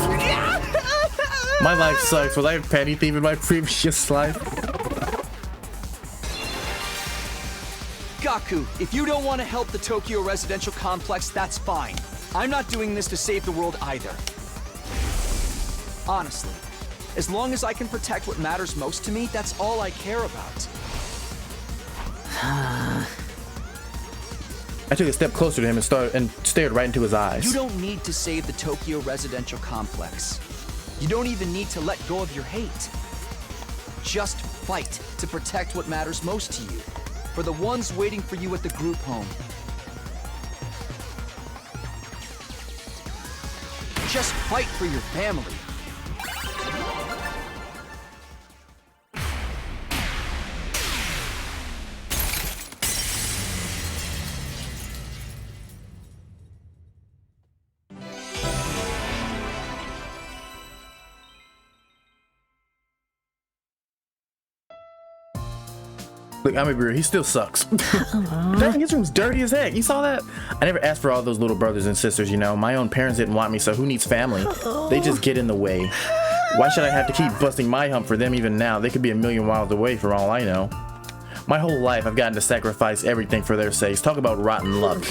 My life sucks. Was I a petty thief in my previous life? Gaku, if you don't want to help the Tokyo residential complex, that's fine. I'm not doing this to save the world either. Honestly, as long as I can protect what matters most to me, that's all I care about. I took a step closer to him and stared right into his eyes. You don't need to save the Tokyo residential complex. You don't even need to let go of your hate. Just fight to protect what matters most to you. For the ones waiting for you at the group home. Just fight for your family. Look, I'm gonna be real, he still sucks. Dang, his room's dirty as heck. You saw that? I never asked for all those little brothers and sisters, you know. My own parents didn't want me, so who needs family? They just get in the way. Why should I have to keep busting my hump for them even now? They could be a million miles away for all I know. My whole life, I've gotten to sacrifice everything for their sakes. Talk about rotten luck.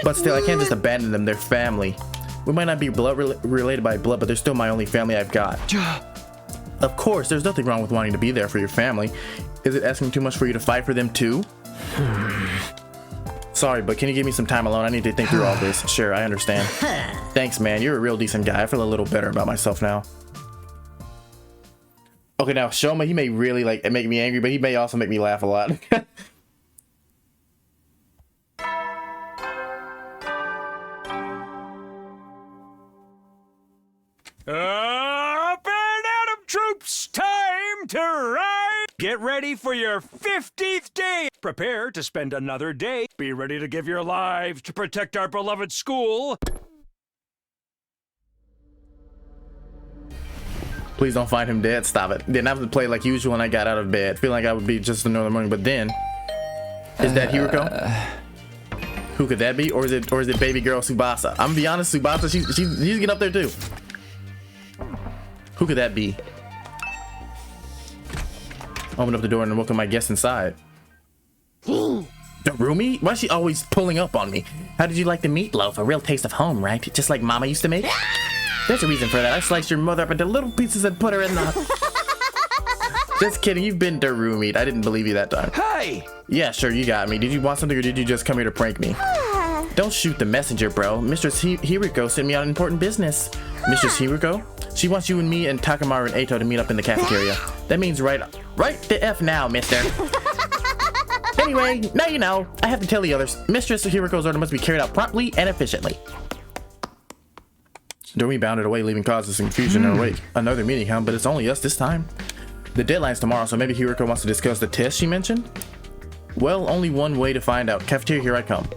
But still, I can't just abandon them. They're family. We might not be blood related by blood, but they're still my only family I've got. Of course, there's nothing wrong with wanting to be there for your family. Is it asking too much for you to fight for them too? Sorry, but can you give me some time alone? I need to think through all this. Sure, I understand. Thanks, man. You're a real decent guy. I feel a little better about myself now. Okay, now Shoma, he may really like make me angry, but he may also make me laugh a lot. Up and Atom troops, time to ride! Get ready for your 50th day! Prepare to spend another day. Be ready to give your lives to protect our beloved school. Please don't find him dead. Stop it. Didn't have to play like usual when I got out of bed. Feeling like I would be just another morning, but then... Is that Hiriko? Who could that be? Or is it baby girl Tsubasa? I'm gonna be honest, Tsubasa, she's getting up there too. Who could that be? Open up the door and welcome my guest inside. Darumi? Why is she always pulling up on me? How did you like the meatloaf? A real taste of home, right? Just like Mama used to make? There's a reason for that. I sliced your mother up into little pieces and put her in the... Just kidding, you've been Darumi. I didn't believe you that time. Hey! Yeah, sure, you got me. Did you want something or did you just come here to prank me? Don't shoot the messenger, bro. Mistress Hiriko sent me on important business. Mistress Hiriko? She wants you and me and Takamaru and Eito to meet up in the cafeteria. That means right the F now, mister. Anyway, now you know. I have to tell the others. Mistress Hiriko's order must be carried out promptly and efficiently. Doremi bounded away, leaving causes of confusion in her wake. Another meeting, huh? But it's only us this time. The deadline's tomorrow, so maybe Hiriko wants to discuss the test she mentioned? Well, only one way to find out. Cafeteria, here I come.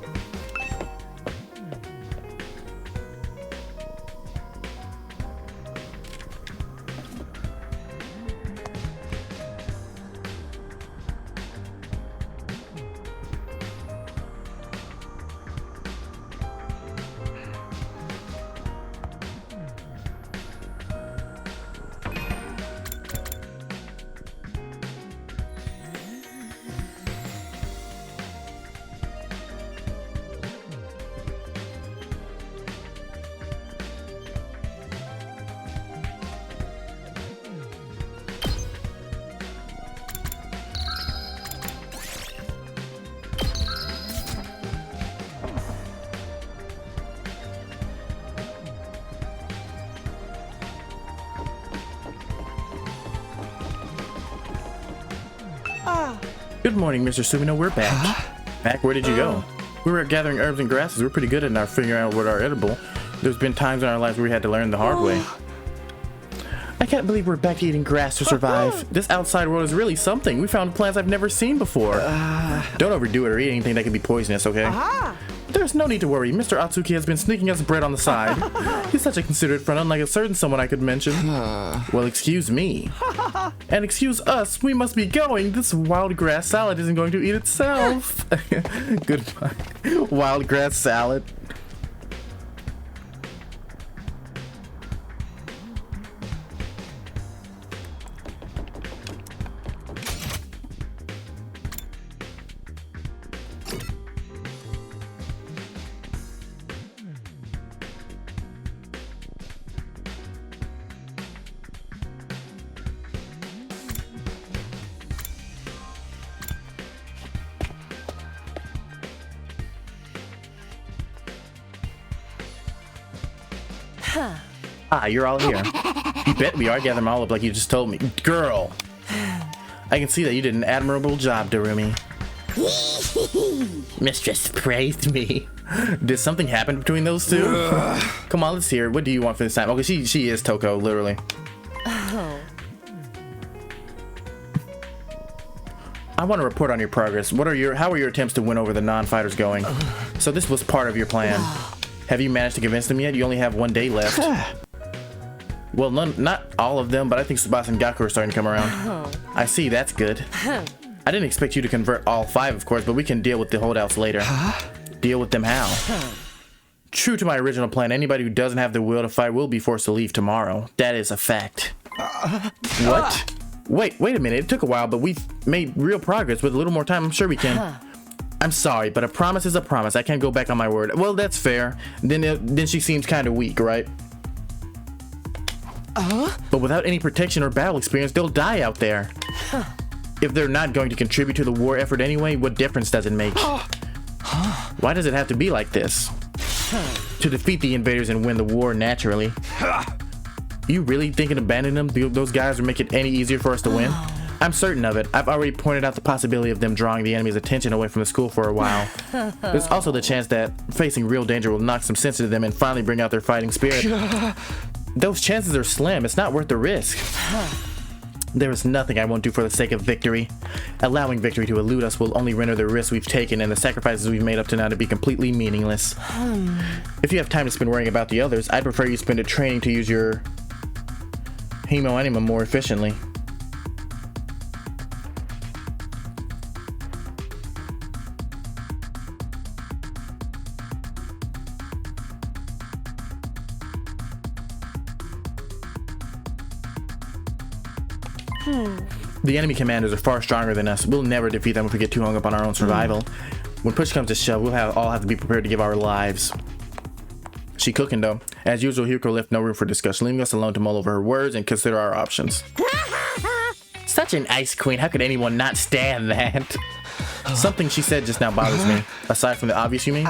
Good morning, Mr. Sumino. We're back. Back? Where did you go? We were gathering herbs and grasses. We're pretty good at our figuring out what are edible. There's been times in our lives where we had to learn the hard way. I can't believe we're back to eating grass to survive. This outside world is really something. We found plants I've never seen before. Don't overdo it or eat anything that can be poisonous, okay? There's no need to worry. Mr. Atsuki has been sneaking us bread on the side. He's such a considerate friend, unlike a certain someone I could mention. Well, excuse me. And excuse us, we must be going. This wild grass salad isn't going to eat itself. Goodbye. Wild grass salad. Ah, you're all here. You bet we are. Gather them all up like you just told me. Girl! I can see that you did an admirable job, Darumi. Mistress praised me. Did something happen between those two? Come on, let's hear it. What do you want for this time? Okay, she is Toko, literally. Oh. I want to report on your progress. How are your attempts to win over the non-fighters going? So this was part of your plan. Have you managed to convince them yet? You only have 1 day left. Well, not all of them, but I think Tsubasa and Gaku are starting to come around. I see, that's good. I didn't expect you to convert all 5, of course, but we can deal with the holdouts later. Deal with them how? True to my original plan, anybody who doesn't have the will to fight will be forced to leave tomorrow. That is a fact. What? Wait a minute. It took a while, but we've made real progress. With a little more time, I'm sure we can. I'm sorry, but a promise is a promise. I can't go back on my word. Well, that's fair. Then she seems kind of weak, right? But without any protection or battle experience, they'll die out there. If they're not going to contribute to the war effort anyway, what difference does it make? Why does it have to be like this? To defeat the invaders and win the war naturally. You really thinking abandoning them? Those guys would make it any easier for us to win? I'm certain of it. I've already pointed out the possibility of them drawing the enemy's attention away from the school for a while. There's also the chance that facing real danger will knock some sense into them and finally bring out their fighting spirit. Those chances are slim. It's not worth the risk. There is nothing I won't do for the sake of victory. Allowing victory to elude us will only render the risks we've taken and the sacrifices we've made up to now to be completely meaningless. If you have time to spend worrying about the others, I'd prefer you spend it training to use your Hemo Anima more efficiently. The enemy commanders are far stronger than us. We'll never defeat them if we get too hung up on our own survival. When push comes to shove, we'll all have to be prepared to give our lives. She cooking though. As usual, Hiko left no room for discussion, leaving us alone to mull over her words and consider our options. Such an ice queen. How could anyone not stand that? Something she said just now bothers me. Aside from the obvious, you mean?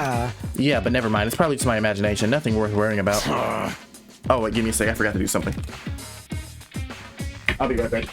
Yeah, but never mind. It's probably just my imagination. Nothing worth worrying about. Oh, wait, give me a sec. I forgot to do something. I'll be right back.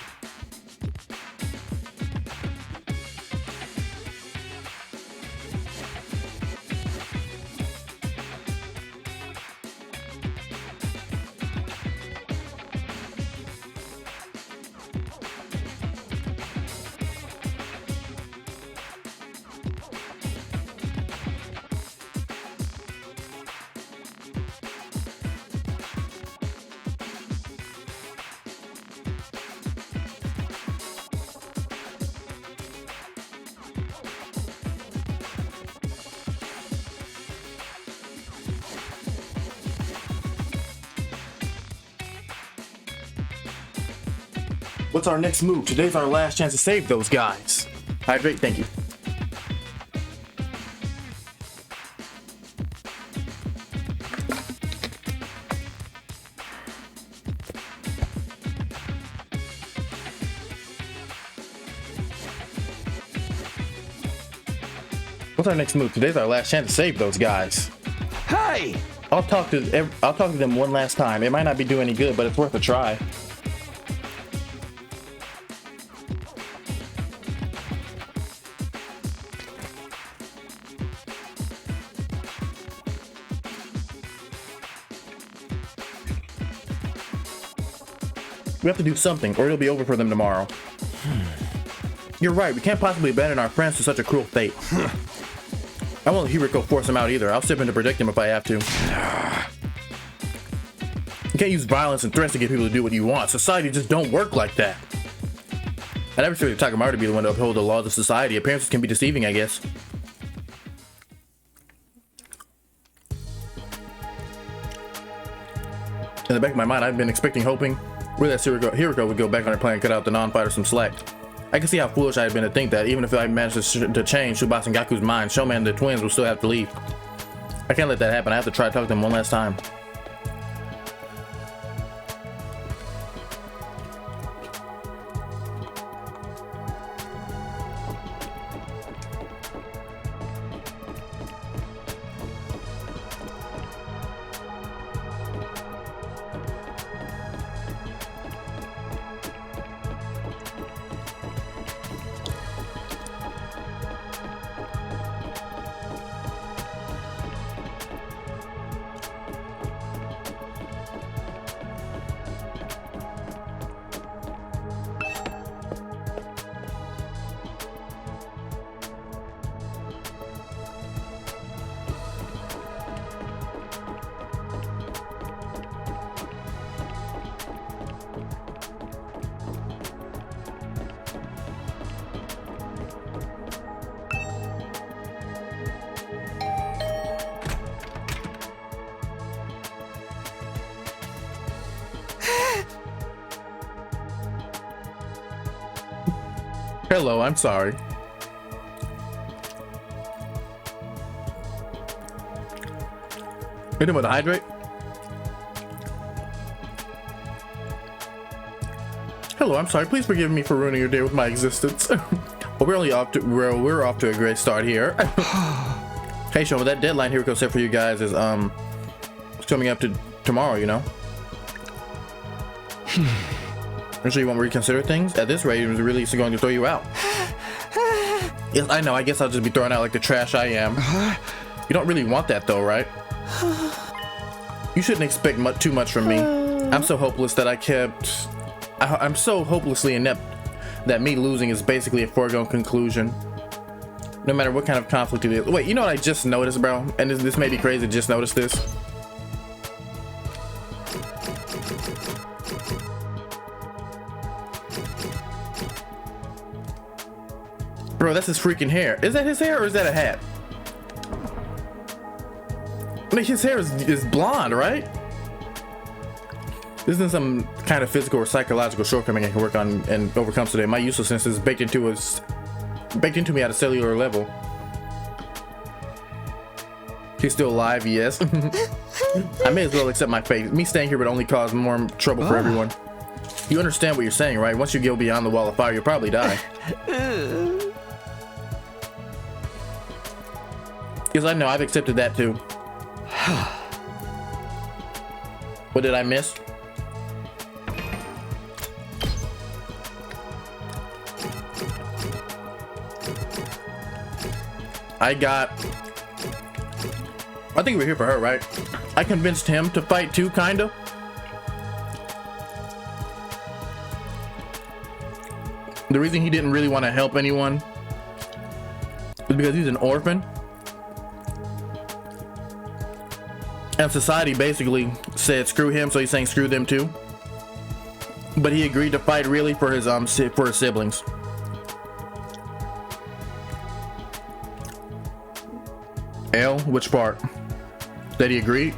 What's our next move? Today's our last chance to save those guys. Hydrate, thank you. What's our next move? Today's our last chance to save those guys. Hey! I'll talk to them one last time. It might not be doing any good, but it's worth a try. We have to do something, or it'll be over for them tomorrow. You're right, we can't possibly abandon our friends to such a cruel fate. I won't let Hiriko force him out either. I'll step in to protect him if I have to. You can't use violence and threats to get people to do what you want. Society just don't work like that. I never figured Takamaru to be the one to uphold the laws of society. Appearances can be deceiving, I guess. In the back of my mind, I've been hoping that Hiriko would go back on her plan and cut out the non-fighter some slack. I can see how foolish I had been to think that even if I managed to change Tsubasa and Gaku's mind, Showman and the twins will still have to leave. I can't let that happen. I have to try to talk to them one last time. Hello, I'm sorry. You doing to hydrate? Hello, I'm sorry. Please forgive me for ruining your day with my existence. Well, we're off to a great start here. Hey, Shoma, that deadline Hiriko set for you guys is coming up to tomorrow, you know. I'm sure you won't reconsider things. At this rate, it was really going to throw you out. Yes, I know. I guess I'll just be thrown out like the trash I am. You don't really want that, though, right? You shouldn't expect too much from me. I'm so hopeless that I'm so hopelessly inept that me losing is basically a foregone conclusion. No matter what kind of conflict it is. Wait, you know what I just noticed, bro? And this may be crazy to just notice this. Bro, that's his freaking hair. Is that his hair or is that a hat? I mean, his hair is blonde, right? This isn't some kind of physical or psychological shortcoming I can work on and overcome today. My uselessness is baked into me at a cellular level. He's still alive, yes. I may as well accept my fate. Me staying here would only cause more trouble for everyone. You understand what you're saying, right? Once you go beyond the wall of fire, you'll probably die. Yes, I know. I've accepted that too. What did I miss? I think we're here for her, right? I convinced him to fight too, kinda. The reason he didn't really want to help anyone is because he's an orphan. And society basically said screw him, so he's saying screw them too. But he agreed to fight really for his siblings. L, which part? That he agreed?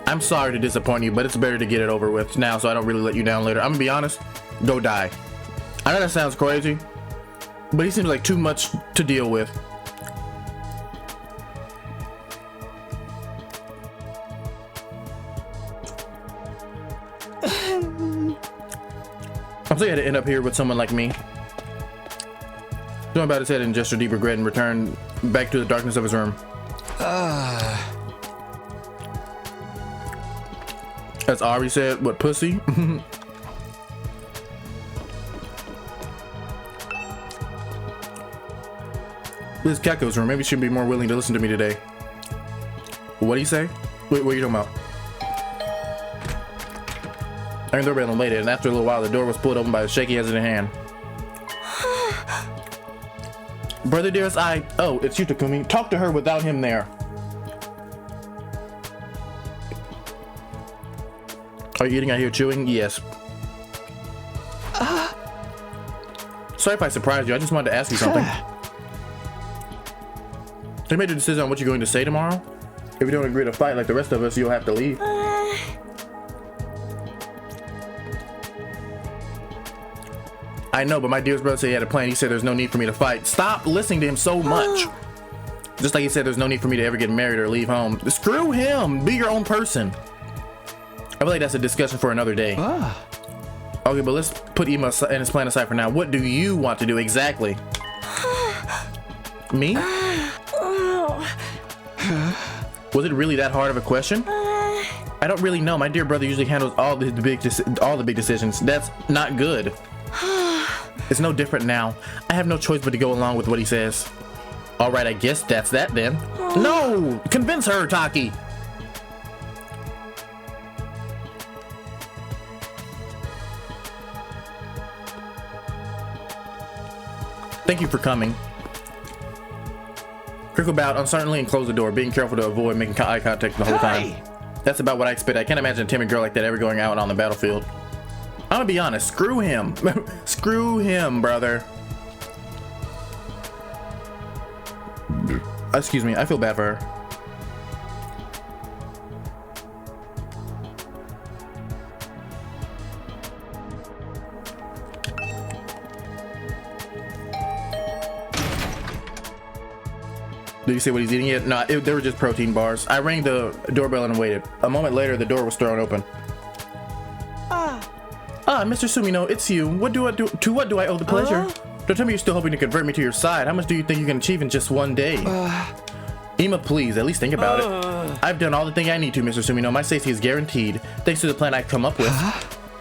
I'm sorry to disappoint you, but it's better to get it over with now so I don't really let you down later. I'm gonna be honest, go die. I know that sounds crazy, but he seems like too much to deal with. I'm sorry I had to end up here with someone like me. Going about his head and gesture deep regret and return back to the darkness of his room. As Ari said, what, pussy? This is Kako's room. Maybe she'd be more willing to listen to me today. What do you say? Wait, what are you talking about? I rang the doorbell and waited, and after a little while, the door was pulled open by a shaky, hesitant hand. Brother dearest, oh, it's you, Takumi. Talk to her without him there. Are you eating out here chewing? Yes. Sorry if I surprised you. I just wanted to ask you something. You made a decision on what you're going to say tomorrow? If you don't agree to fight like the rest of us, you'll have to leave. I know, but my dearest brother said he had a plan. He said there's no need for me to fight. Stop listening to him so much. Just like he said there's no need for me to ever get married or leave home. Screw him. Be your own person. I feel like that's a discussion for another day. Okay, but let's put Ima and his plan aside for now. What do you want to do exactly? Me? Was it really that hard of a question? I don't really know. My dear brother usually handles all the big decisions. That's not good. It's no different now. I have no choice but to go along with what he says. All right, I guess that's that then. No! Convince her, Taki! Thank you for coming. Kiriko bowed uncertainly and closed the door, being careful to avoid making eye contact the whole time. That's about what I expect. I can't imagine a timid girl like that ever going out on the battlefield. I'm gonna be honest, screw him. Screw him, brother. Excuse me, I feel bad for her. Did you see what he's eating yet? No, they were just protein bars. I rang the doorbell and waited. A moment later, the door was thrown open. Mr. Sumino, it's you. To what do I owe the pleasure? Don't tell me you're still hoping to convert me to your side. How much do you think you can achieve in just one day? Ima, please, at least think about it. I've done all the thing I need to, Mr. Sumino. My safety is guaranteed, thanks to the plan I've come up with.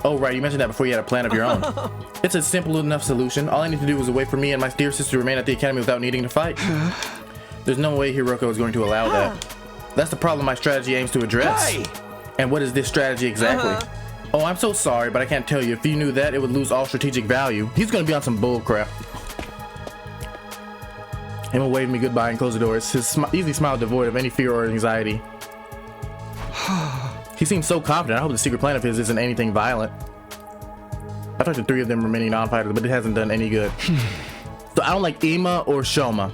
Oh, right, you mentioned that before you had a plan of your own. It's a simple enough solution. All I need to do is wait for me and my dear sister to remain at the academy without needing to fight. There's no way Hiroko is going to allow that. That's the problem my strategy aims to address. And what is this strategy exactly? Oh, I'm so sorry, but I can't tell you. If you knew that, it would lose all strategic value. He's gonna be on some bull crap. Emma waved me goodbye and closed the door. His easy smile devoid of any fear or anxiety. He seems so confident. I hope the secret plan of his isn't anything violent. I talked to 3 of them remaining non-fighters, but it hasn't done any good. So I don't like Ima or Shoma.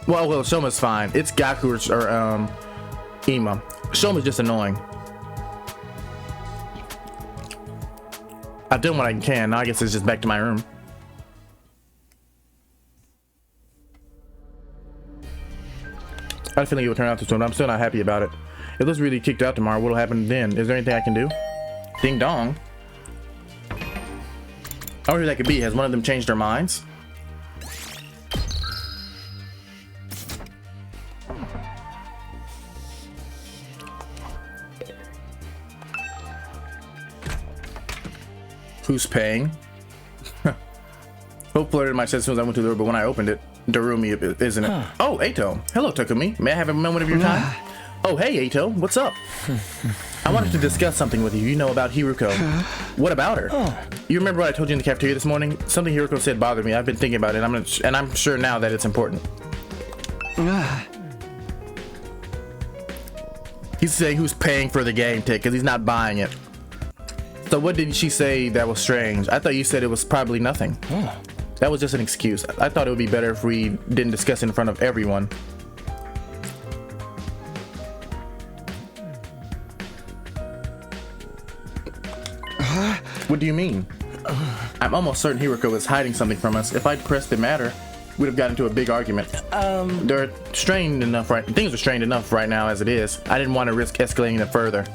Well, Shoma's fine. It's Gaku or Ima. Shoma's just annoying. I've done what I can. Now I guess it's just back to my room. I had a feeling it would turn out this way, but I'm still not happy about it. If this really kicked out tomorrow, what'll happen then? Is there anything I can do? Ding dong. I wonder who that could be. Has one of them changed their minds? Who's paying? Hope flirted my chest as soon as I went to the door, but when I opened it, Darumi, isn't it? Oh, Eito. Hello, Takumi. May I have a moment of your time? Oh, hey, Eito. What's up? I wanted to discuss something with you. You know about Hiruko. What about her? You remember what I told you in the cafeteria this morning? Something Hiruko said bothered me. I've been thinking about it, and I'm sure now that it's important. He's saying who's paying for the game ticket because he's not buying it. So what did she say that was strange? I thought you said it was probably nothing. That was just an excuse. I thought it would be better if we didn't discuss it in front of everyone. What do you mean? I'm almost certain Hiroko is hiding something from us. If I'd pressed the matter, we'd have gotten into a big argument. They're strained enough things are strained enough right now as it is. I didn't want to risk escalating it further.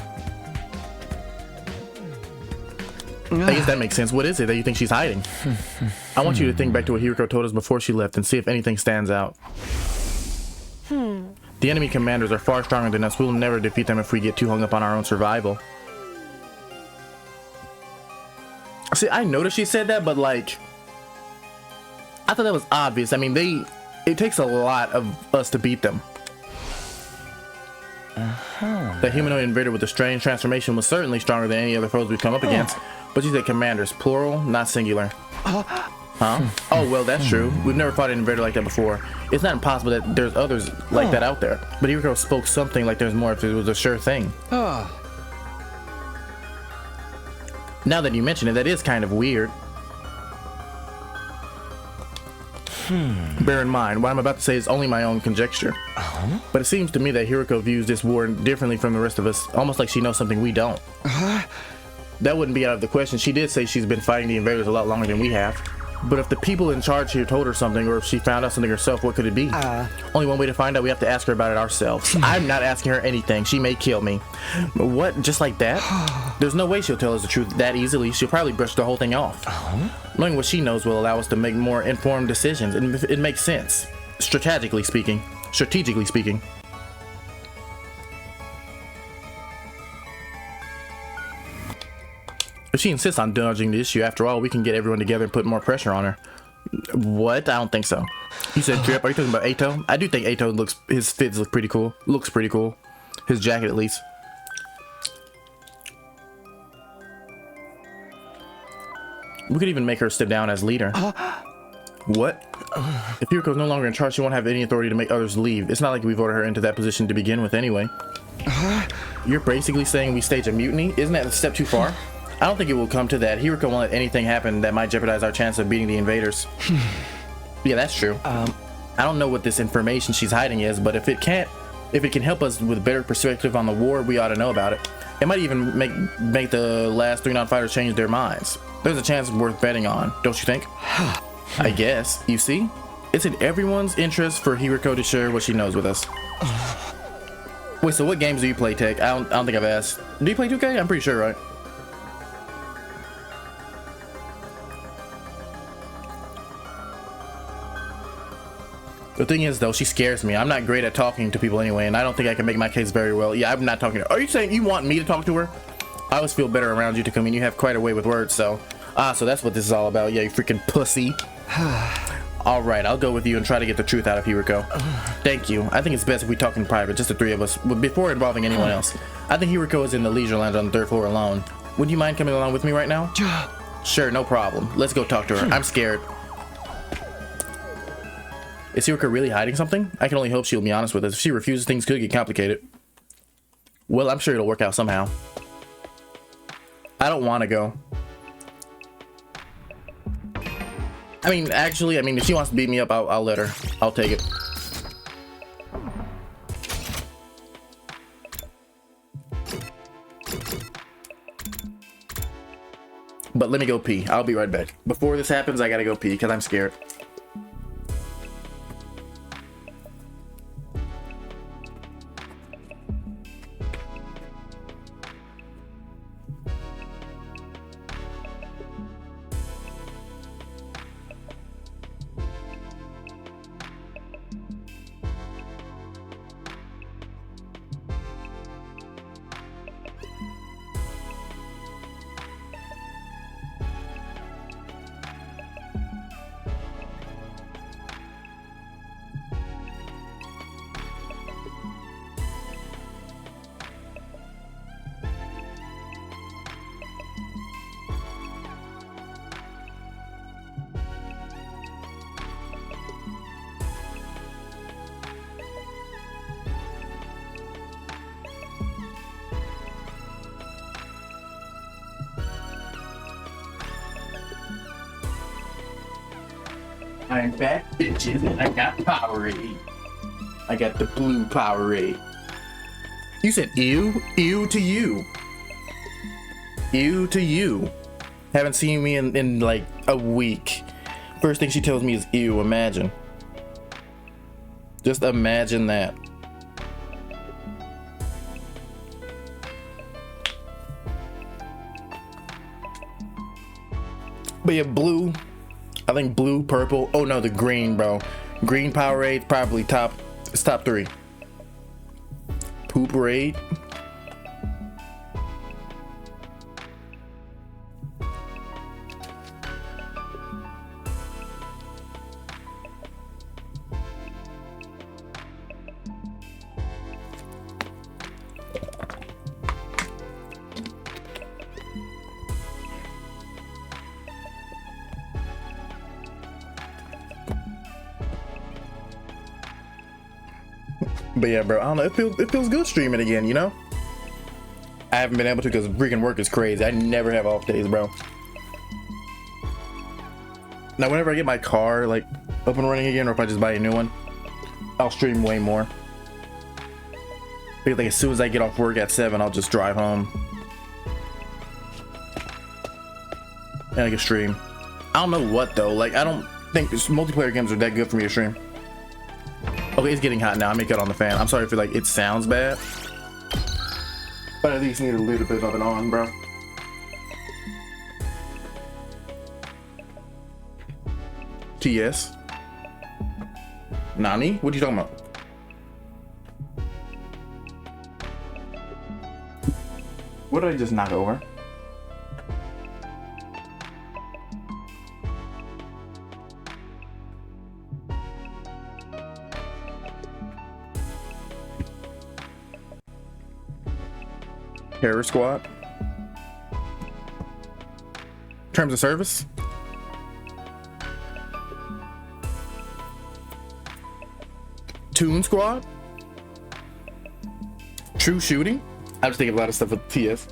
I guess that makes sense. What is it that you think she's hiding? I want you to think back to what Hiroko told us before she left and see if anything stands out. The enemy commanders are far stronger than us. We'll never defeat them if we get too hung up on our own survival. See, I noticed she said that, but like, I thought that was obvious. I mean, it takes a lot of us to beat them. That The humanoid invader with the strange transformation was certainly stronger than any other foes we've come up against. But you said commanders, plural, not singular. Huh? Oh, well, that's true. We've never fought an invader like that before. It's not impossible that there's others like that out there. But Hiro spoke something like there's more if it was a sure thing. Now that you mention it, that is kind of weird. Bear in mind, what I'm about to say is only my own conjecture. But it seems to me that Hiroko views this war differently from the rest of us, almost like she knows something we don't. That wouldn't be out of the question. She did say she's been fighting the invaders a lot longer than we have. But if the people in charge here told her something, or if she found out something herself, what could it be? Only one way to find out, we have to ask her about it ourselves. I'm not asking her anything. She may kill me. But what? Just like that? There's no way she'll tell us the truth that easily. She'll probably brush the whole thing off. Knowing what she knows will allow us to make more informed decisions, and it makes sense. Strategically speaking. If she insists on dodging the issue, after all, we can get everyone together and put more pressure on her. What? I don't think so. You said Drip. Are you talking about Ato? I do think Ato his fits look pretty cool. Looks pretty cool. His jacket, at least. We could even make her step down as leader. What? If Hiroko's no longer in charge, she won't have any authority to make others leave. It's not like we voted her into that position to begin with anyway. You're basically saying we stage a mutiny? Isn't that a step too far? I don't think it will come to that. Hiroko won't let anything happen that might jeopardize our chance of beating the invaders. Yeah, that's true. I don't know what this information she's hiding is, but if it can help us with better perspective on the war, we ought to know about it. It might even make the last 3 non-fighters change their minds. There's a chance worth betting on, don't you think? I guess. You see? It's in everyone's interest for Hiroko to share what she knows with us. Wait, so what games do you play, Tech? I don't think I've asked. Do you play 2K? I'm pretty sure, right? The thing is, though, she scares me. I'm not great at talking to people anyway, and I don't think I can make my case very well. Yeah, I'm not talking to her. Are you saying you want me to talk to her? I always feel better around you, Takumi. You have quite a way with words, so... so that's what this is all about. Yeah, you freaking pussy. Alright, I'll go with you and try to get the truth out of Hiroko. Thank you. I think it's best if we talk in private, just the 3 of us, before involving anyone else. I think Hiroko is in the leisure lounge on the 3rd floor alone. Would you mind coming along with me right now? Sure, no problem. Let's go talk to her. I'm scared. Is Hiroko really hiding something? I can only hope she'll be honest with us. If she refuses, things could get complicated. Well, I'm sure it'll work out somehow. I don't want to go. I mean, actually, if she wants to beat me up, I'll let her. I'll take it. But let me go pee. I'll be right back. Before this happens, I gotta go pee because I'm scared. I'm back, bitches, and I got Powerade. I got the blue Powerade. You said ew? Ew to you. Ew to you. Haven't seen me in like a week. First thing she tells me is ew, imagine. Just imagine that. But yeah, blue. I think blue, purple. Oh no, the green, bro. Green Powerade, probably it's top 3. Pooperade. But yeah, bro, I don't know. It feels good streaming again, you know? I haven't been able to because freaking work is crazy. I never have off days, bro. Now, whenever I get my car, like, up and running again, or if I just buy a new one, I'll stream way more. Because, like, as soon as I get off work at 7, I'll just drive home. And I can stream. I don't know what, though. Like, I don't think multiplayer games are that good for me to stream. Okay, it's getting hot now. I may cut on the fan. I'm sorry if it sounds bad. But at least need a little bit of it on, bro. TS. Nani? What are you talking about? What did I just knock over? Terror Squad. Terms of service. Toon Squad. True Shooting. I was thinking a lot of stuff with TS.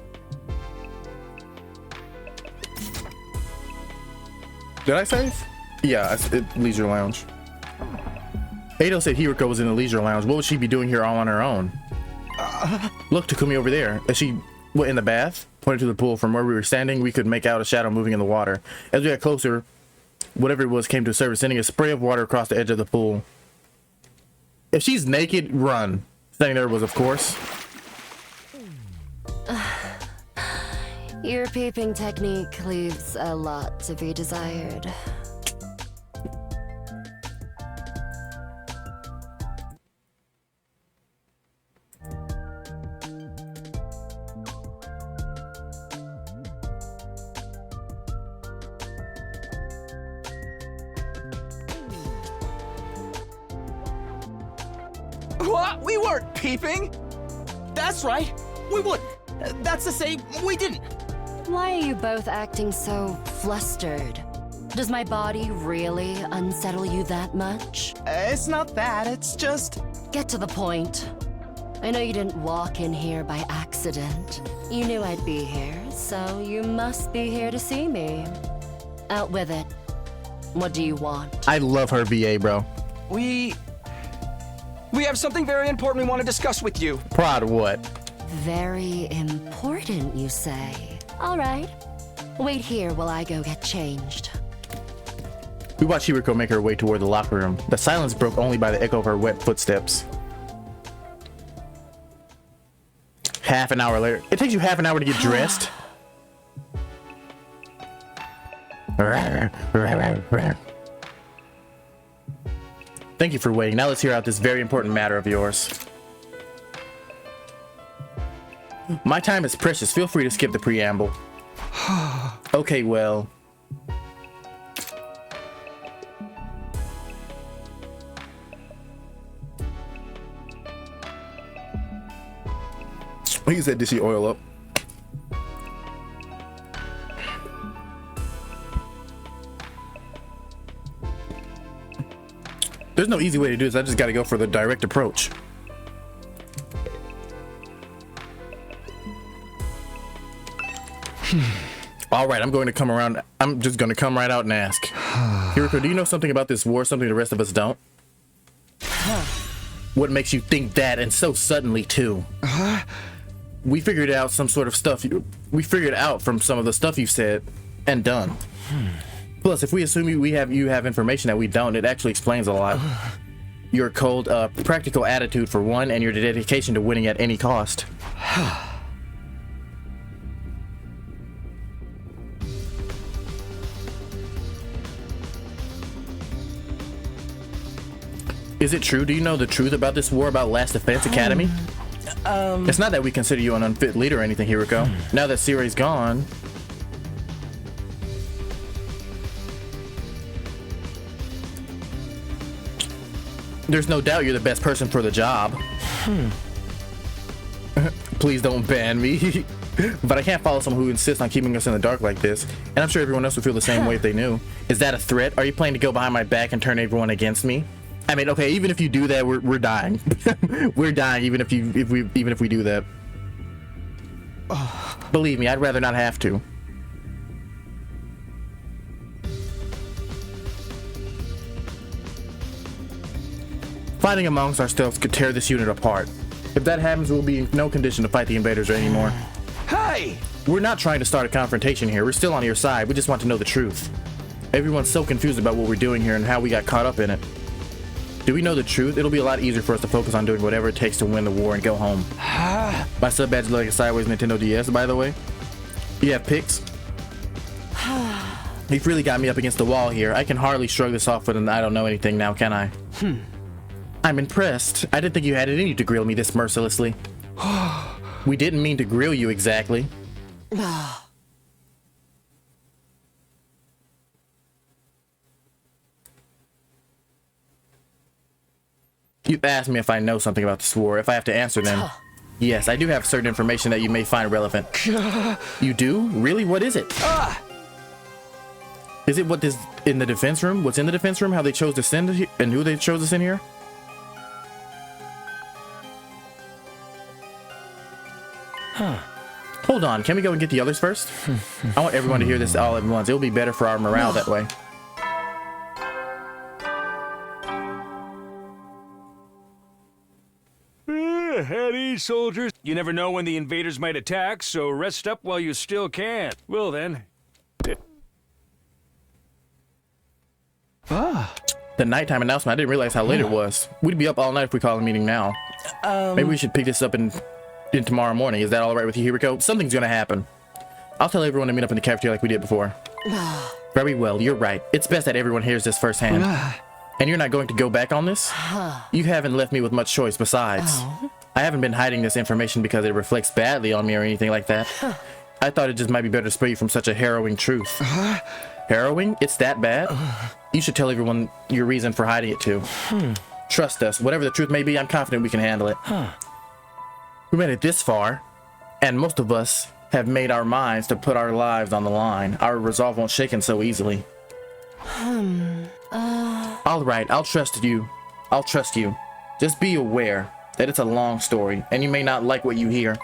Did I save? Yeah, Leisure Lounge. Ado said Hiriko was in the Leisure Lounge. What would she be doing here all on her own? Look, Takumi over there. As she went in the bath, pointed to the pool. From where we were standing, we could make out a shadow moving in the water. As we got closer, whatever it was came to a surface, sending a spray of water across the edge of the pool. If she's naked, run. Standing there was, of course. Your peeping technique leaves a lot to be desired. What? We weren't peeping! That's right. We wouldn't. That's to say, we didn't. Why are you both acting so flustered? Does my body really unsettle you that much? It's not that, it's just... Get to the point. I know you didn't walk in here by accident. You knew I'd be here, so you must be here to see me. Out with it. What do you want? I love her VA, bro. We have something very important we want to discuss with you. Proud of what? Very important, you say? All right. Wait here while I go get changed. We watched Hiriko make her way toward the locker room. The silence broke only by the echo of her wet footsteps. Half an hour later. It takes you half an hour to get dressed? Thank you for waiting. Now let's hear out this very important matter of yours. My time is precious. Feel free to skip the preamble. Okay, well. He said, did she oil up? There's no easy way to do this. I just got to go for the direct approach. All right, I'm going to come around. I'm just going to come right out and ask. Hiriko, do you know something about this war? Something the rest of us don't? What makes you think that, and so suddenly too? We figured out some sort of stuff. We figured out from some of the stuff you said and done. Plus, if we assume you have information that we don't, it actually explains a lot. Your cold, practical attitude for one, and your dedication to winning at any cost. Is it true? Do you know the truth about this war about Last Defense Academy? It's not that we consider you an unfit leader or anything, Hiriko. Now that Siri's gone... There's no doubt you're the best person for the job. Please don't ban me. But I can't follow someone who insists on keeping us in the dark like this. And I'm sure everyone else would feel the same way if they knew. Is that a threat? Are you planning to go behind my back and turn everyone against me? I mean, okay, even if you do that, we're dying. We're dying even if we do that. Believe me, I'd rather not have to. Fighting amongst ourselves could tear this unit apart. If that happens, we'll be in no condition to fight the invaders anymore. Hey! We're not trying to start a confrontation here. We're still on your side. We just want to know the truth. Everyone's so confused about what we're doing here and how we got caught up in it. Do we know the truth? It'll be a lot easier for us to focus on doing whatever it takes to win the war and go home. My sub badge is like a sideways Nintendo DS, by the way. You have pics? You've really got me up against the wall here. I can hardly shrug this off with an I don't know anything now, can I? I'm impressed. I didn't think you had it in you to grill me this mercilessly. We didn't mean to grill you exactly. You've asked me if I know something about this war. If I have to answer them, yes, I do have certain information that you may find relevant. You do? Really? What is it? Is it what is in the defense room? What's in the defense room? How they chose to send it and who they chose to send here? Hold on, can we go and get the others first? I want everyone to hear this all at once. It'll be better for our morale that way. At ease, soldiers. You never know when the invaders might attack, so rest up while you still can. Well then. The nighttime announcement, I didn't realize how late it was. We'd be up all night if we call a meeting now. Maybe we should pick this up in tomorrow morning. Is that all right with you, Hiriko? Something's gonna happen. I'll tell everyone to meet up in the cafeteria like we did before. Very well, you're right. It's best that everyone hears this firsthand. And you're not going to go back on this? You haven't left me with much choice besides. I haven't been hiding this information because it reflects badly on me or anything like that. I thought it just might be better to spare you from such a harrowing truth. Harrowing? It's that bad? You should tell everyone your reason for hiding it too. Trust us, whatever the truth may be, I'm confident we can handle it. We made it this far, and most of us have made our minds to put our lives on the line. Our resolve won't shake so easily. All right, I'll trust you. I'll trust you. Just be aware that it's a long story, and you may not like what you hear.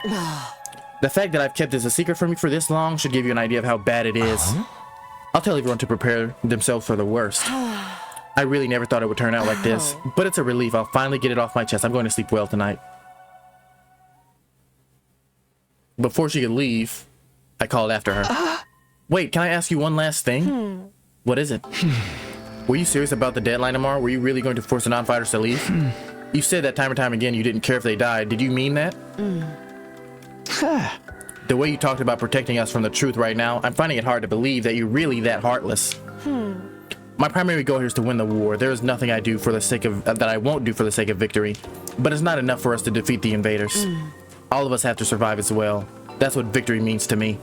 The fact that I've kept this a secret from you for this long should give you an idea of how bad it is. I'll tell everyone to prepare themselves for the worst. I really never thought it would turn out like this, but it's a relief. I'll finally get it off my chest. I'm going to sleep well tonight. Before she could leave, I called after her. Wait, can I ask you one last thing? What is it? Were you serious about the deadline tomorrow? Were you really going to force the non-fighters to leave? You said that time and time again you didn't care if they died. Did you mean that? The way you talked about protecting us from the truth right now, I'm finding it hard to believe that you're really that heartless. My primary goal here is to win the war. There is nothing I do for the sake of that I won't do for the sake of victory, but it's not enough for us to defeat the invaders. All of us have to survive as well. That's what victory means to me.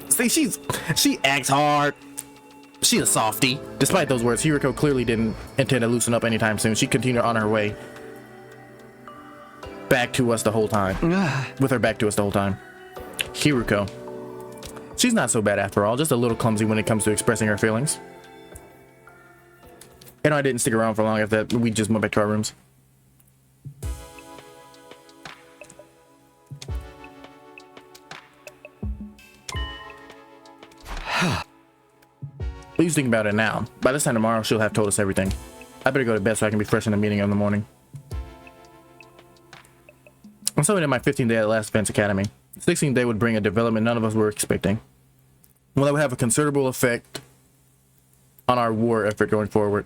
See, she acts hard. She's a softie. Despite those words, Hiriko clearly didn't intend to loosen up anytime soon. She continued on her way back to us the whole time. With her back to us the whole time. Hiriko. She's not so bad after all, just a little clumsy when it comes to expressing her feelings. And I didn't stick around for long after that. We just went back to our rooms. Please think about it now. By this time tomorrow, she'll have told us everything. I better go to bed so I can be fresh in the meeting in the morning. I'm still in my 15th day at Last Defense Academy. 16th day would bring a development none of us were expecting. Well, that would have a considerable effect on our war effort going forward.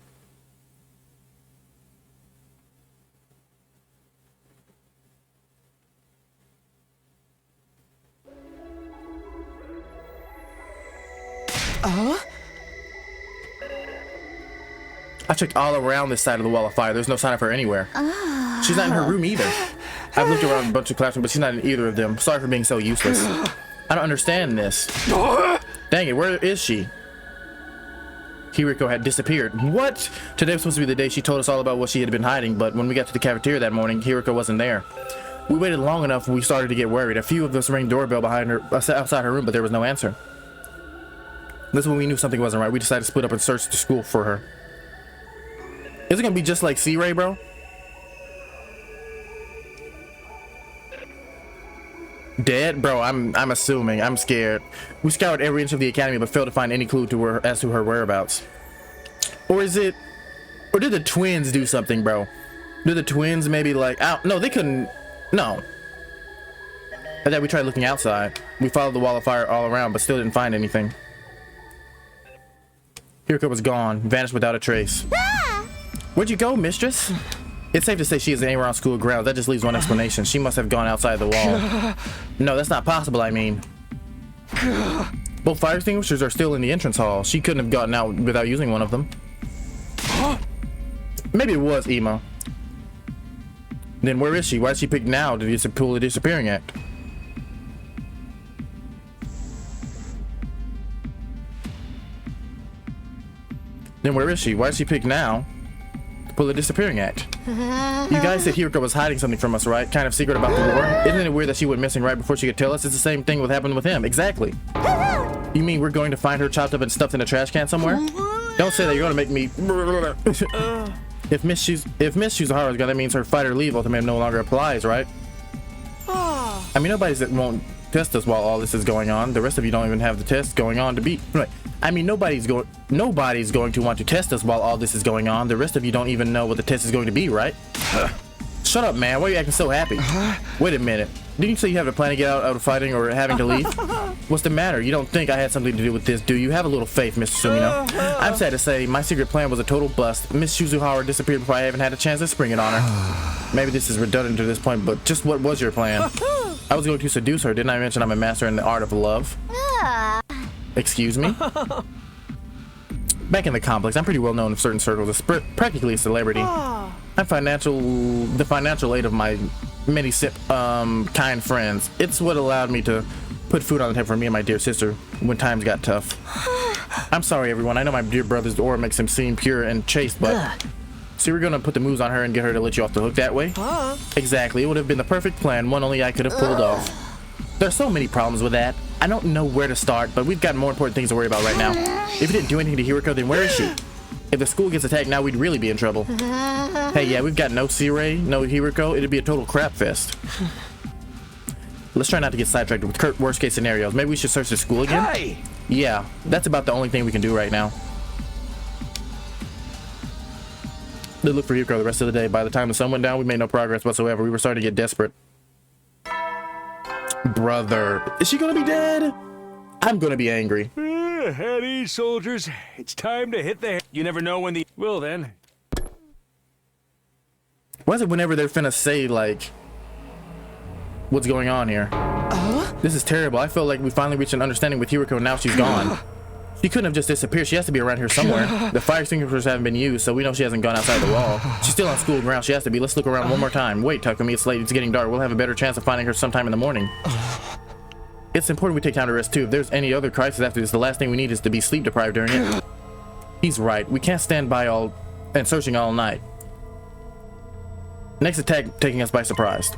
I checked all around this side of the wall of fire. There's no sign of her anywhere. She's not in her room either. I've looked around a bunch of classrooms, but she's not in either of them. Sorry for being so useless. I don't understand this. Dang it, where is she? Hiriko had disappeared. What? Today was supposed to be the day she told us all about what she had been hiding, but when we got to the cafeteria that morning, Hiriko wasn't there. We waited long enough, we started to get worried. A few of us rang doorbell behind her, outside her room, but there was no answer. That's when we knew something wasn't right. We decided to split up and search the school for her. Is it gonna be just like C-Ray, bro? Dead? Bro, I'm assuming. I'm scared. We scoured every inch of the academy but failed to find any clue to her as to her whereabouts. Or is it... Or did the twins do something, bro? Did the twins maybe like... No, they couldn't... No. I thought we tried looking outside. We followed the wall of fire all around but still didn't find anything. Hiriko was gone, vanished without a trace. Where'd you go, mistress? It's safe to say she isn't anywhere on school grounds. That just leaves one explanation. She must have gone outside the wall. No, that's not possible, I mean. Both fire extinguishers are still in the entrance hall. She couldn't have gotten out without using one of them. Maybe it was Emo. Then where is she? Why did she pick now to pull the disappearing act? Then where is she? Why did she pick now to pull the disappearing act? You guys said Hiriko was hiding something from us, right? Kind of secret about the war? Isn't it weird that she went missing right before she could tell us? It's the same thing what happened with him. Exactly. You mean we're going to find her chopped up and stuffed in a trash can somewhere? Don't say that. You're going to make me... If Miss Shuzahara's gone, that means her fight or leave ultimatum no longer applies, right? I mean, nobody's that won't test us while all this is going on. The rest of you don't even have the test going on to beat. I mean, nobody's going to want to test us while all this is going on. The rest of you don't even know what the test is going to be, right? Shut up, man. Why are you acting so happy? Wait a minute. Didn't you say you have a plan to get out of fighting or having to leave? What's the matter? You don't think I had something to do with this, do you? Have a little faith, Mr. Sumino. I'm sad to say, my secret plan was a total bust. Miss Shizuhara disappeared before I even had a chance to spring it on her. Maybe this is redundant to this point, but just what was your plan? I was going to seduce her. Didn't I mention I'm a master in the art of love? Excuse me? Back in the complex, I'm pretty well known in certain circles as practically a celebrity. I'm the financial aid of my many kind friends. It's what allowed me to put food on the table for me and my dear sister when times got tough. I'm sorry, everyone. I know my dear brother's aura makes him seem pure and chaste, but... See, we're gonna put the moves on her and get her to let you off the hook that way? Exactly. It would have been the perfect plan, one only I could have pulled off. There's so many problems with that. I don't know where to start, but we've got more important things to worry about right now. If you didn't do anything to Hiriko, then where is she? If the school gets attacked now, we'd really be in trouble. Hey, yeah, we've got no C-Ray, no Hiriko. It'd be a total crap fest. Let's try not to get sidetracked with worst case scenarios. Maybe we should search the school again? Hey! Yeah, that's about the only thing we can do right now. They looked for Hiriko the rest of the day. By the time the sun went down, we made no progress whatsoever. We were starting to get desperate. Brother, is she gonna be dead? I'm gonna be angry. At ease, soldiers. It's time to hit the... You never know when the... Well, then. Why is it whenever they're finna say, like... What's going on here? This is terrible. I feel like we finally reached an understanding with Hiriko and now she's gone. She couldn't have just disappeared. She has to be around here somewhere. The fire extinguishers haven't been used, so we know she hasn't gone outside the wall. She's still on school grounds. She has to be. Let's look around one more time. Wait, Takumi. It's late. It's getting dark. We'll have a better chance of finding her sometime in the morning. It's important we take time to rest too. If there's any other crisis after this, the last thing we need is to be sleep deprived during it. He's right. We can't stand by all and searching all night. Next attack taking us by surprise.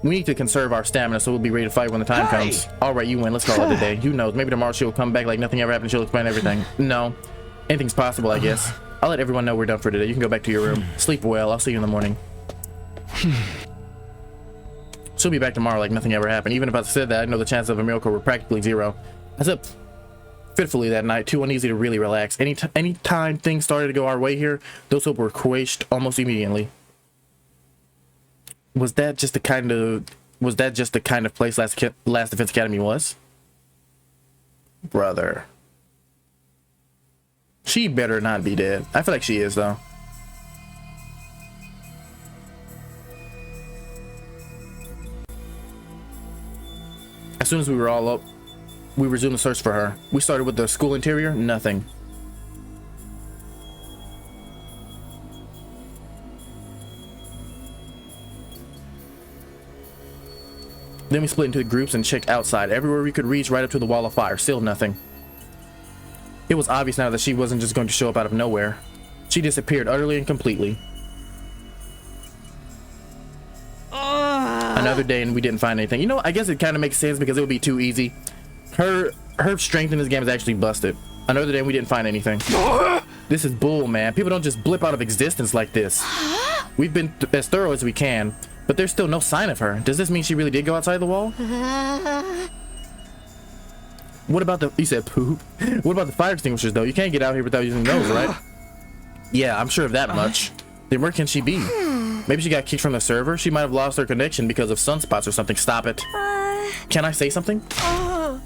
We need to conserve our stamina so we'll be ready to fight when the time comes. All right, you win. Let's call it a day. Who knows? Maybe tomorrow she'll come back like nothing ever happened. She'll explain everything. No. Anything's possible, I guess. I'll let everyone know we're done for today. You can go back to your room. Sleep well. I'll see you in the morning. She'll be back tomorrow like nothing ever happened. Even if I said that, I know the chances of a miracle were practically zero. I slept fitfully that night, too uneasy to really relax. Anytime things started to go our way here, those hopes were quashed almost immediately. Was that just the kind of place Last Defense Academy was? Brother. She better not be dead. I feel like she is, though. As soon as we were all up, we resumed the search for her. We started with the school interior, nothing. Then we split into groups and checked outside. Everywhere we could reach, right up to the wall of fire. Still nothing. It was obvious now that she wasn't just going to show up out of nowhere. She disappeared utterly and completely. Another day and we didn't find anything. You know, I guess it kind of makes sense because it would be too easy. Her strength in this game is actually busted. Another day and we didn't find anything. This is bull, man. People don't just blip out of existence like this. We've been as thorough as we can, but there's still no sign of her. Does this mean she really did go outside the wall? What about the... You said poop. What about the fire extinguishers, though? You can't get out here without using those, right? Yeah, I'm sure of that much. Then where can she be? Maybe she got kicked from the server? She might have lost her connection because of sunspots or something. Stop it. Can I say something?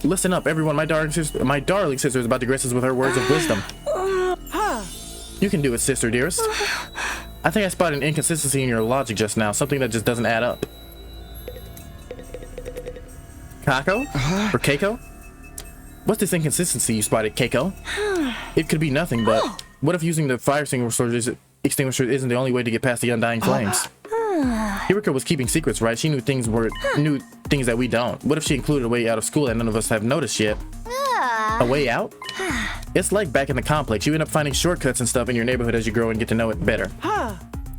Listen up, everyone. My darling sister is about to grace us with her words of wisdom. You can do it, sister dearest. I think I spotted an inconsistency in your logic just now. Something that just doesn't add up. Kako? Or Keiko? What's this inconsistency you spotted, Keiko? It could be nothing, but what if using the fire extinguisher isn't the only way to get past the undying flames? Hiriko was keeping secrets, right? She knew things that we don't. What if she included a way out of school that none of us have noticed yet? A way out? It's like back in the complex. You end up finding shortcuts and stuff in your neighborhood as you grow and get to know it better.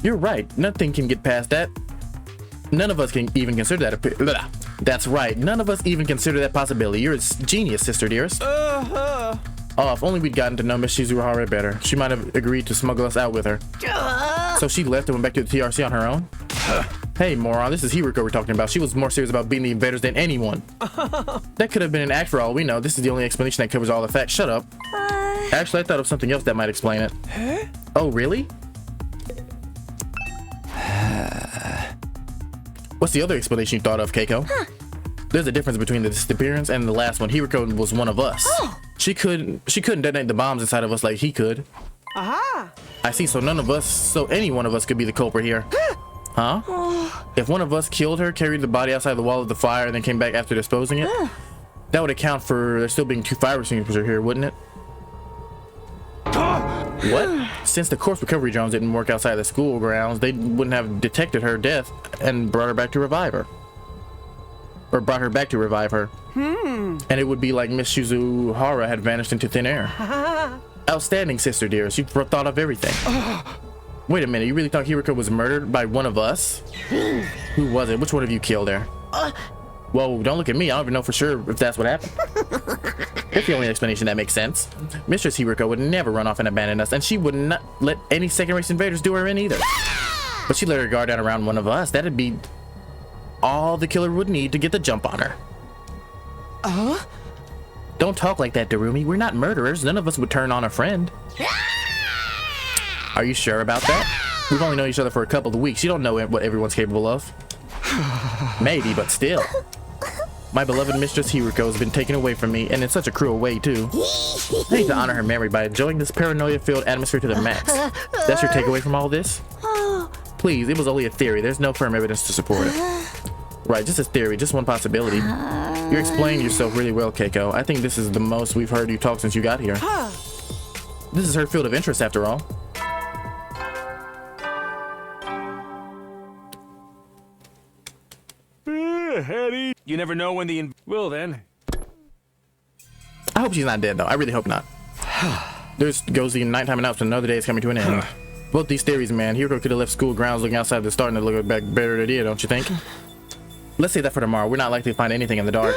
You're right. Nothing can get past that. None of us can even consider that. That's right. None of us even consider that possibility. You're a genius, sister dearest. Oh, if only we'd gotten to know Miss Shizuhara better. She might have agreed to smuggle us out with her. So she left and went back to the TRC on her own? Hey, moron, this is Hiriko we're talking about. She was more serious about beating the invaders than anyone. That could have been an act for all we know. This is the only explanation that covers all the facts. Shut up. Actually, I thought of something else that might explain it. Oh, really? What's the other explanation you thought of, Keiko? There's a difference between the disappearance and the last one. Hiriko was one of us. She couldn't detonate the bombs inside of us like he could. I see, so any one of us could be the culprit here. Huh? If one of us killed her, carried the body outside the wall of the fire, and then came back after disposing it, that would account for there still being 2 fire extinguishers here, wouldn't it? What? Since the corpse recovery drones didn't work outside the school grounds, they wouldn't have detected her death and brought her back to revive her. Or brought her back to revive her. And it would be like Miss Shizuhara had vanished into thin air. Outstanding, sister dearest. You've thought of everything. Wait a minute, you really thought Hiriko was murdered by one of us? Who was it? Which one of you killed her? Whoa, don't look at me. I don't even know for sure if that's what happened. That's the only explanation that makes sense. Mistress Hiriko would never run off and abandon us, and she would not let any second-race invaders do her in either. But she let her guard down around one of us. That'd be all the killer would need to get the jump on her. Don't talk like that, Darumi. We're not murderers. None of us would turn on a friend. Are you sure about that? We've only known each other for a couple of weeks. You don't know what everyone's capable of. Maybe, but still. My beloved Mistress Hiriko has been taken away from me, and in such a cruel way, too. I need to honor her memory by enjoying this paranoia-filled atmosphere to the max. That's your takeaway from all this? Please, it was only a theory. There's no firm evidence to support it. Right, just a theory, just one possibility. You're explaining yourself really well, Keiko. I think this is the most we've heard you talk since you got here. This is her field of interest, after all. Eddie, you never know when well then. I hope she's not dead, though. I really hope not. There's goes the nighttime announcement. Another day is coming to an end. Both these theories, man. Hiriko could have left school grounds looking outside the starting to look back better idea, don't you think? Let's save that for tomorrow. We're not likely to find anything in the dark.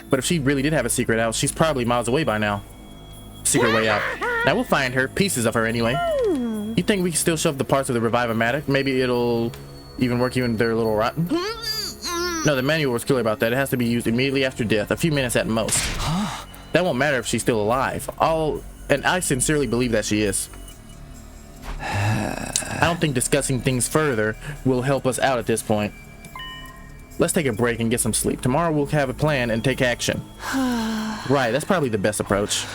But if she really did have a secret out, she's probably miles away by now. Secret way out. Now we'll find her. Pieces of her anyway. You think we can still shove the parts of the Revive-O-Matic? Maybe it'll even work even if they're a little rotten? No, the manual was clear about that. It has to be used immediately after death, a few minutes at most. That won't matter if she's still alive. And I sincerely believe that she is. I don't think discussing things further will help us out at this point. Let's take a break and get some sleep. Tomorrow we'll have a plan and take action. Right, that's probably the best approach.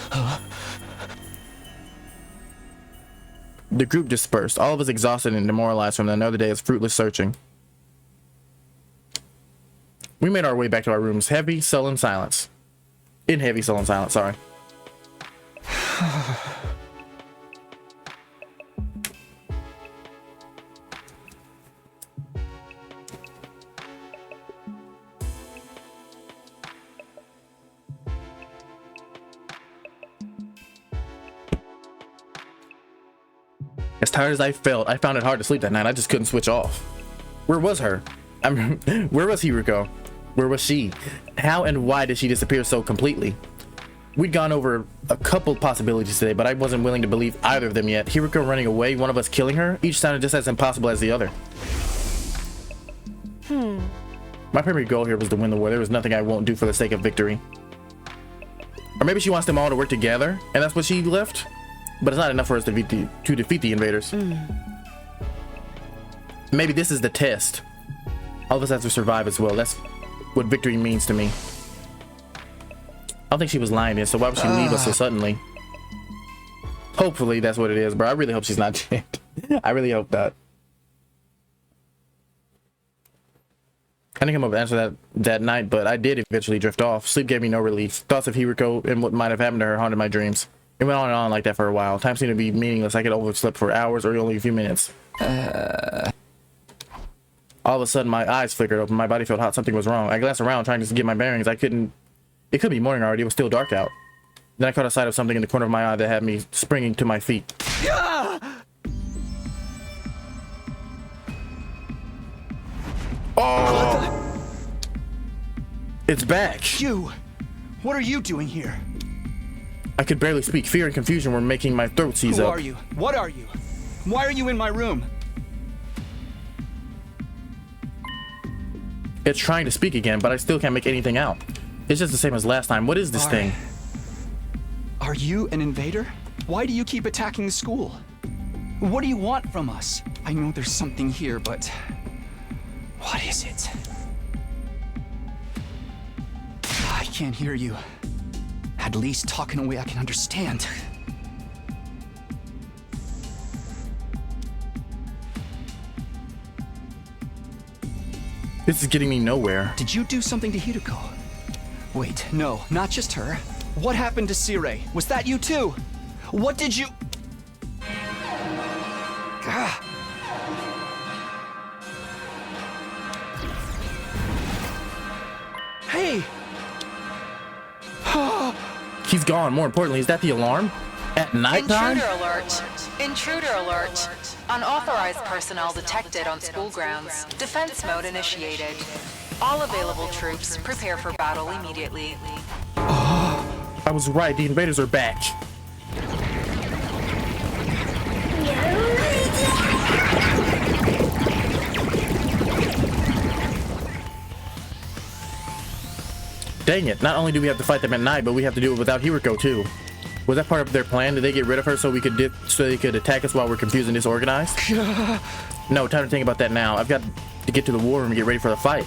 The group dispersed, all of us exhausted and demoralized from another day of fruitless searching. We made our way back to our rooms, in heavy, sullen silence, sorry. As tired as I felt, I found it hard to sleep that night. I just couldn't switch off. Where was her? Where was Hiriko? Where was she? How and why did she disappear so completely? We'd gone over a couple possibilities today, but I wasn't willing to believe either of them yet. Hiriko running away, one of us killing her, each sounded just as impossible as the other. My primary goal here was to win the war. There was nothing I won't do for the sake of victory. Or maybe she wants them all to work together, and that's what she left? But it's not enough for us to defeat the invaders. Maybe this is the test. All of us have to survive as well. That's what victory means to me. I don't think she was lying here, so why would she leave us so suddenly? Hopefully that's what it is, bro. I really hope she's not dead. I really hope that. I didn't come up with an answer that night, but I did eventually drift off. Sleep gave me no relief. Thoughts of Hiriko and what might have happened to her haunted my dreams. It went on and on like that for a while. Time seemed to be meaningless. I could oversleep for hours or only a few minutes. All of a sudden, my eyes flickered open. My body felt hot. Something was wrong. I glanced around trying to get my bearings. I couldn't... It could be morning already. It was still dark out. Then I caught a sight of something in the corner of my eye that had me springing to my feet. Oh! It's back! You! What are you doing here? I could barely speak. Fear and confusion were making my throat seize up. Who are you? What are you? Why are you in my room? It's trying to speak again, but I still can't make anything out. It's just the same as last time. What is this thing? Are you an invader? Why do you keep attacking the school? What do you want from us? I know there's something here, but... what is it? I can't hear you. At least talk in a way I can understand. This is getting me nowhere. Did you do something to Hiriko? Wait, no, not just her. What happened to Sire? Was that you too? What did you... Ah. Hey! He's gone. More importantly, is that the alarm? At nighttime? Intruder alert. Intruder alert. Unauthorized personnel detected on school grounds. Defense mode initiated. All available troops, prepare for battle immediately. I was right. The invaders are back. Dang it. Not only do we have to fight them at night, but we have to do it without Hiriko too. Was that part of their plan? Did they get rid of her so they could attack us while we're confused and disorganized? No, time to think about that now. I've got to get to the war room and get ready for the fight.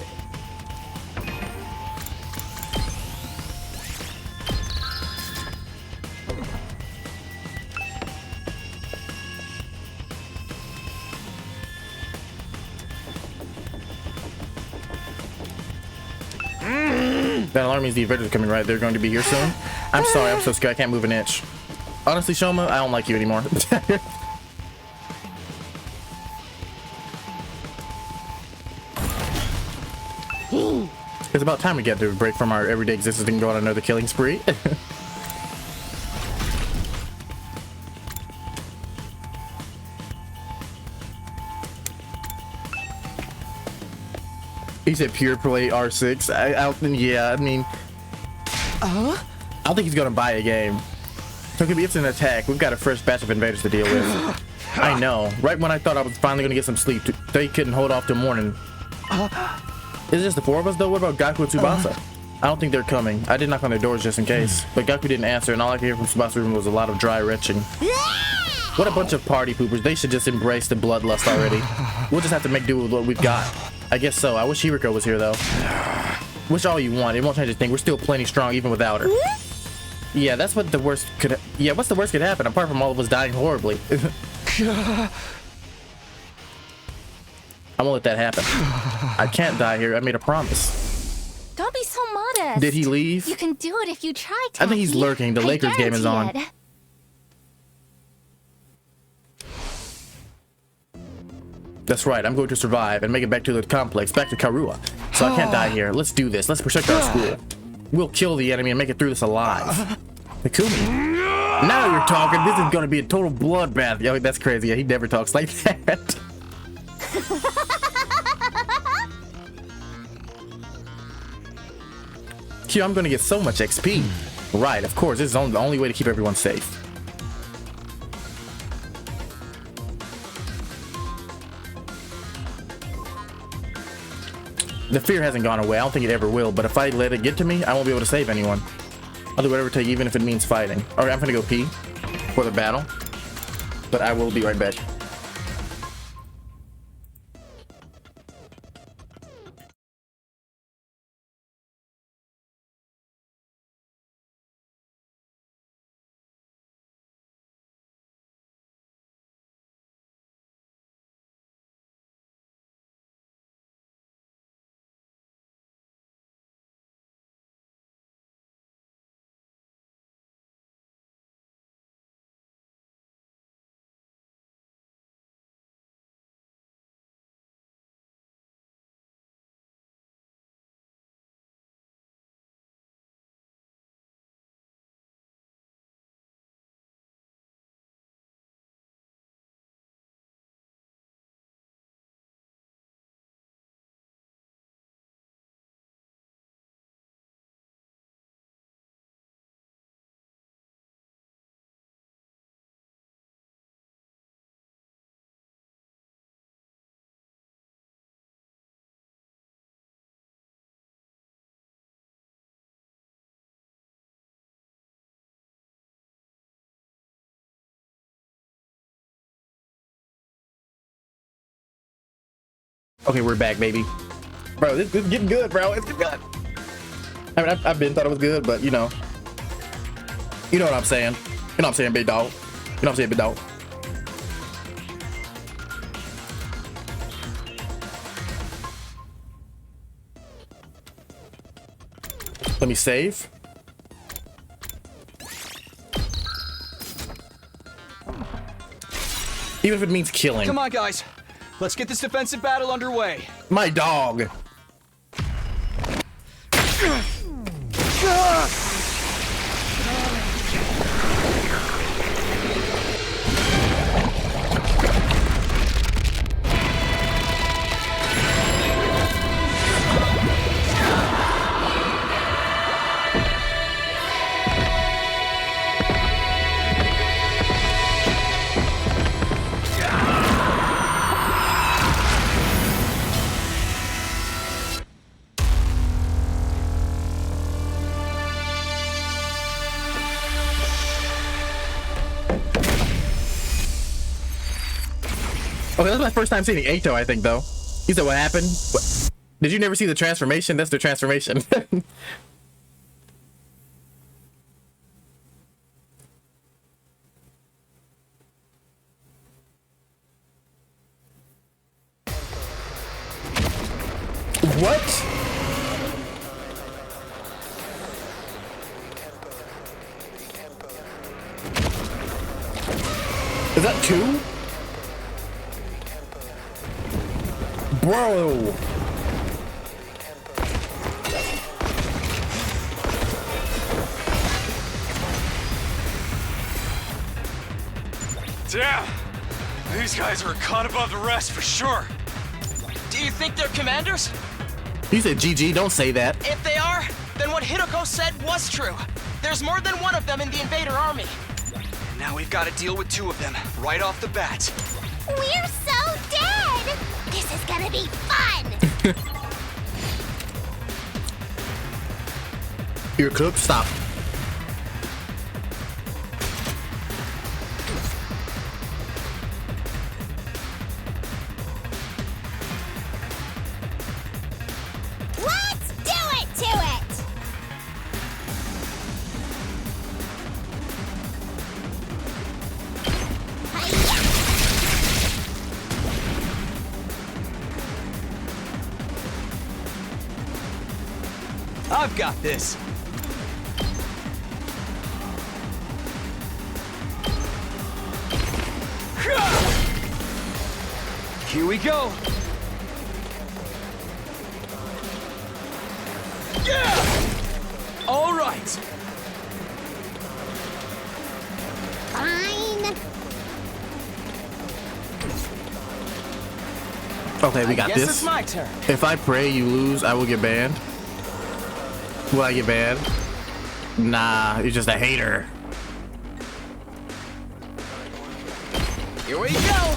That alarm means the invaders are coming, right? They're going to be here soon. I'm sorry, I'm so scared. I can't move an inch. Honestly, Shoma, I don't like you anymore. It's about time we get to a break from our everyday existence and go on another killing spree. He said pure play R6. Yeah, I mean, I don't think he's gonna buy a game. So it could be instant attack. We've got a fresh batch of invaders to deal with. I know. Right when I thought I was finally gonna get some sleep, they couldn't hold off till morning. Is it just the four of us though? What about Gaku and Tsubasa? I don't think they're coming. I did knock on their doors just in case, but Gaku didn't answer, and all I could hear from Tsubasa's room was a lot of dry retching. What a bunch of party poopers. They should just embrace the bloodlust already. We'll just have to make do with what we've got. I guess so. I wish Hiriko was here though. Wish all you want. It won't change a thing. We're still plenty strong even without her. Yeah, that's what the worst could... Yeah, what's the worst could happen apart from all of us dying horribly? I'm gonna let that happen. I can't die here. I made a promise. Don't be so modest. Did he leave? You can do it if you try to. I think he's lurking. The Lakers game is on. That's right. I'm going to survive and make it back to the complex, back to Karua. So I can't die here. Let's do this. Let's protect our school. We'll kill the enemy and make it through this alive. Takumi. Now you're talking. This is going to be a total bloodbath. Yeah, that's crazy. Yeah, he never talks like that. Q, I'm going to get so much XP. Right, of course. This is the only way to keep everyone safe. The fear hasn't gone away. I don't think it ever will, but if I let it get to me, I won't be able to save anyone. I'll do whatever it takes, even if it means fighting. Alright, I'm gonna go pee for the battle, but I will be right back. Okay, we're back, baby. Bro, this is getting good, bro. It's getting good. I mean, I've been thought it was good, but you know what I'm saying. You know what I'm saying, big dog. You know what I'm saying, big dog. Let me save. Even if it means killing. Come on, guys. Let's get this defensive battle underway. My dog. Okay, that's my first time seeing Ato, I think, though. He said, what happened? What? Did you never see the transformation? That's the transformation. What? Is that two? Bro. Damn! These guys are a cut above the rest for sure. Do you think they're commanders? You said GG, don't say that. If they are, then what Hideko said was true. There's more than one of them in the invader army. And now we've got to deal with two of them right off the bat. We're so dead! This is gonna be fun! You're cooked? Stop. Let's do it to it! Hi-ya! I've got this. Here we go. Yeah! All right. Fine. Okay, we got Guess this. it's my turn. If I pray you lose, I will get banned. Will I get banned? Nah, you're just a hater. Here we go.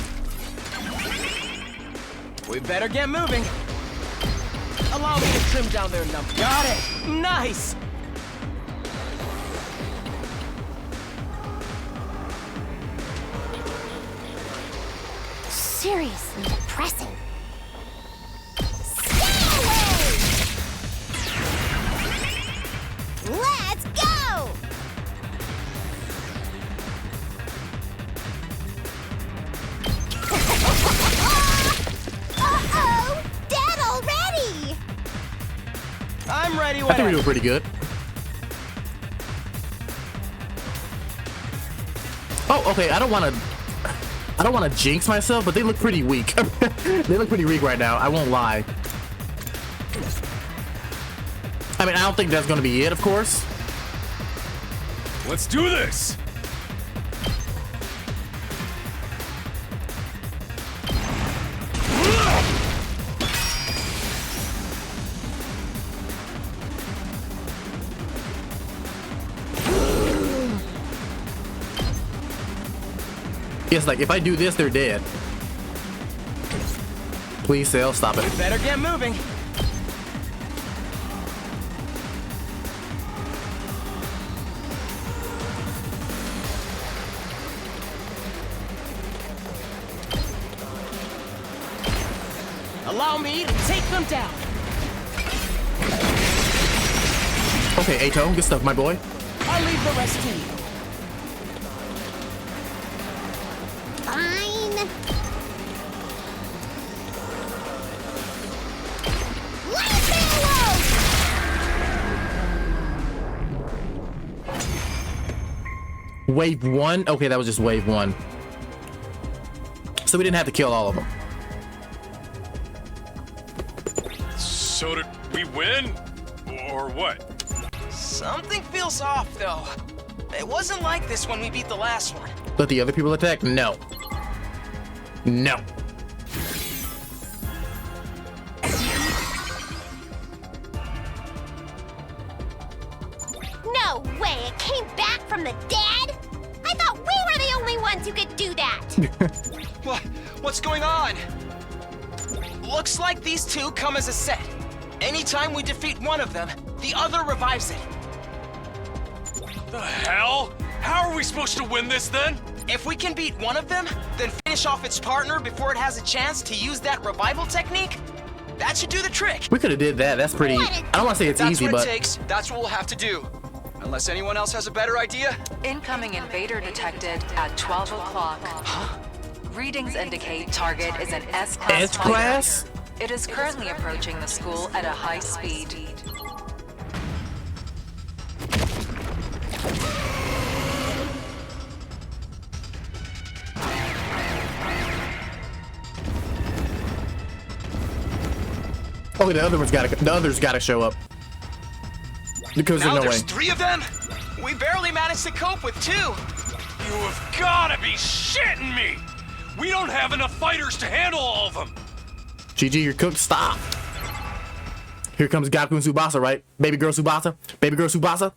We better get moving. Allow me to trim down their number. Got it. Nice. Seriously depressing. Stay away! Let's go! Uh-oh! Dead already! I'm ready I when think we're doing pretty good. Oh, okay. I don't want to jinx myself, but they look pretty weak. They look pretty weak right now. I won't lie. I mean, I don't think that's going to be it, of course. Let's do this! Yes, like, if I do this, they're dead. Please, Sail, stop it. Better get moving. Allow me to take them down. Okay, Ato, good stuff, my boy. I'll leave the rest to you. Fine. Let's go! Wave 1? Okay, that was just wave 1. So we didn't have to kill all of them. So did we win? Or what? Something feels off, though. It wasn't like this when we beat the last one. Let the other people attack? No. No. No way! It came back from the dead? I thought we were the only ones who could do that! What's going on? Looks like these two come as a set. Anytime we defeat one of them, the other revives it. The hell? How are we supposed to win this then? If we can beat one of them, then finish off its partner before it has a chance to use that revival technique, that should do the trick. We could have did that. That's pretty... I don't want to say it's That's easy, what but... it takes. That's what we'll have to do. Unless anyone else has a better idea. Incoming invader detected at 12 o'clock. Readings indicate target is an S-class. S-class? It is currently approaching the school at a high speed. Okay, the others gotta show up. Because Now there's no way. there's 3 of them? We barely managed to cope with 2. You have gotta be shitting me! We don't have enough fighters to handle all of them! GG, you're cooked. Stop. Here comes Gaku and Tsubasa, right? Baby girl Tsubasa? Baby girl Tsubasa?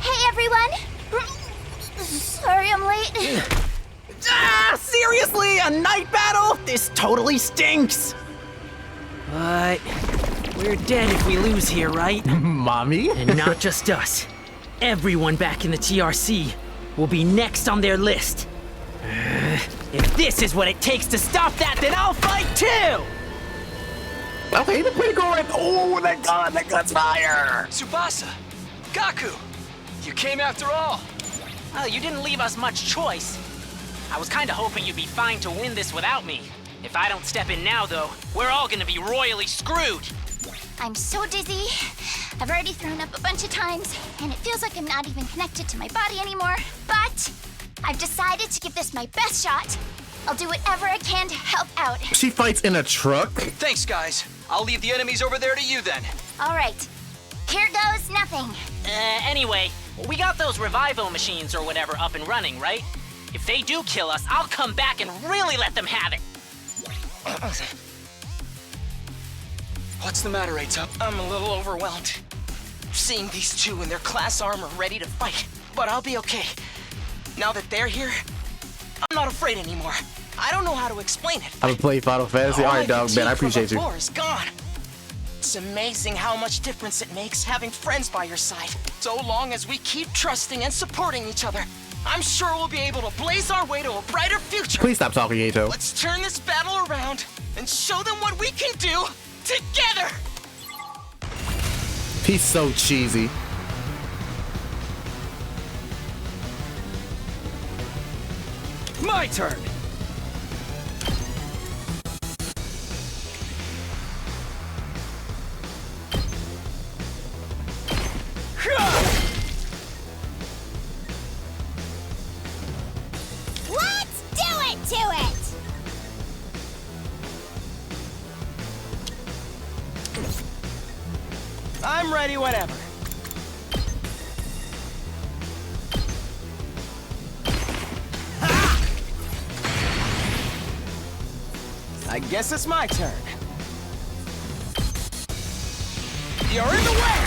Hey everyone! Sorry I'm late. Ah, seriously? A night battle? This totally stinks! But we're dead if we lose here, right? Mommy? And not just us. Everyone back in the TRC will be next on their list. If this is what it takes to stop that, then I'll fight too! Okay, they're pretty good. Oh, that gun's fire! Tsubasa! Gaku! You came after all! Well, you didn't leave us much choice. I was kinda hoping you'd be fine to win this without me. If I don't step in now, though, we're all gonna be royally screwed. I'm so dizzy. I've already thrown up a bunch of times, and it feels like I'm not even connected to my body anymore. But I've decided to give this my best shot. I'll do whatever I can to help out. She fights in a truck? Thanks, guys. I'll leave the enemies over there to you then. All right. Here goes nothing. Anyway, we got those revival machines or whatever up and running, right? If they do kill us, I'll come back and really let them have it. What's the matter, Ato? I'm a little overwhelmed. Seeing these two in their class armor ready to fight. But I'll be okay. Now that they're here, I'm not afraid anymore. I don't know how to explain it. I'm gonna play Final Fantasy. All right, dog, man, I appreciate you. Is gone. It's amazing how much difference it makes having friends by your side. So long as we keep trusting and supporting each other, I'm sure we'll be able to blaze our way to a brighter future. Please stop talking, Ato. Let's turn this battle around and show them what we can do together. He's so cheesy. My turn. Let's do it to it! I'm ready whenever. I guess it's my turn. You're in the way!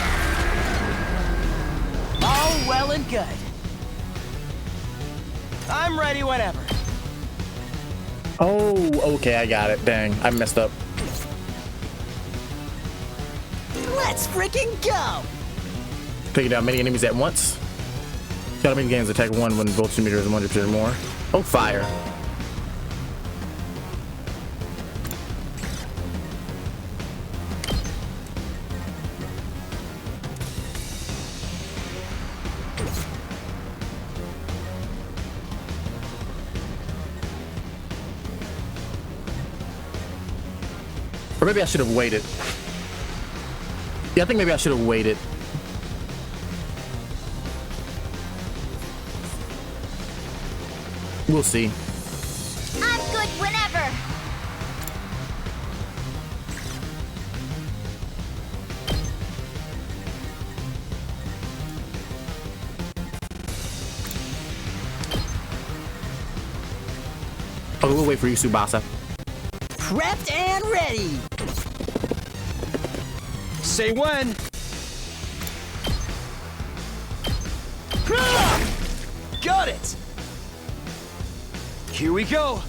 All well and good. I'm ready whenever. Oh, okay, I got it. Dang, I messed up. Let's freaking go! Taking down many enemies at once. Got many games attack one when voltage meter is 100% or more. Oh, fire. Or maybe I should have waited. Yeah, I think maybe I should have waited. We'll see. I'm good whenever. Oh, we'll wait for you, Tsubasa. Prepped and ready! Say when. Got it! Here we go.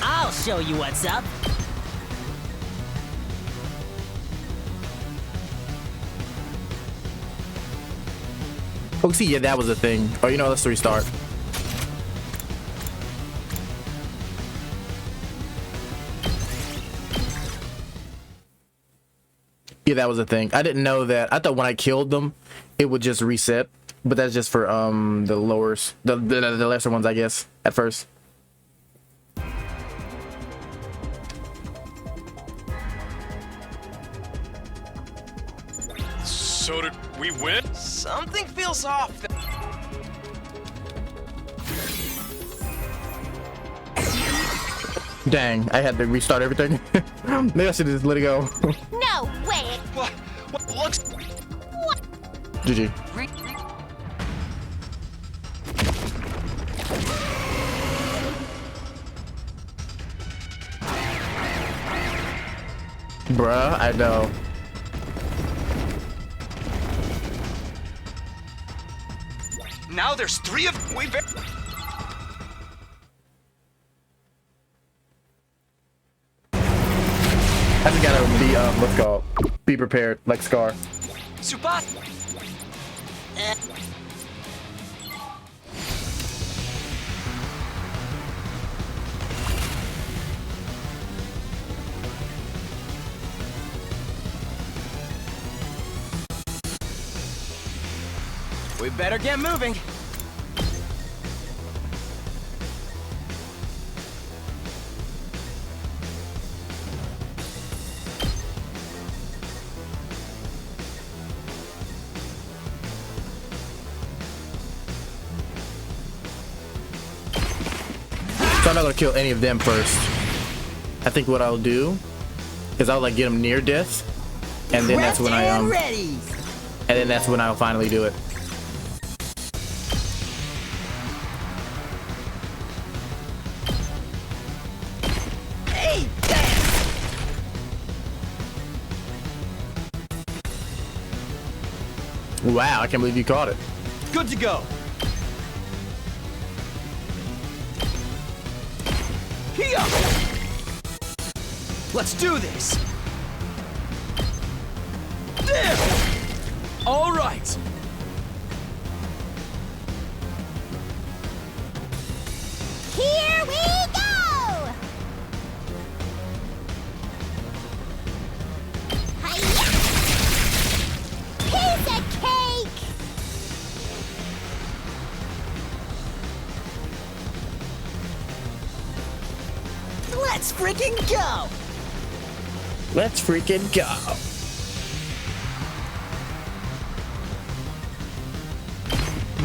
I'll show you what's up. Oh, see, yeah, that was a thing. Oh, you know, let's restart. Yeah, that was a thing. I didn't know that. I thought when I killed them, it would just reset. But that's just for the lowers, the lesser ones, I guess, at first. So did we win? Something feels off. Dang, I had to restart everything. Maybe I should just let it go. No, wait. What looks... GG. Bruh, I know. Now there's 3 of... I just gotta be, let's go. Be prepared, like Scar. Subat! We better get moving. So I'm not gonna kill any of them first. I think what I'll do is I'll like get them near death, and then that's when and then that's when I'll finally do it. Wow, I can't believe you caught it. Good to go. Here. Let's do this. There. All right. Here we go! Hiya! Piece of cake! Let's freaking go! Let's freaking go.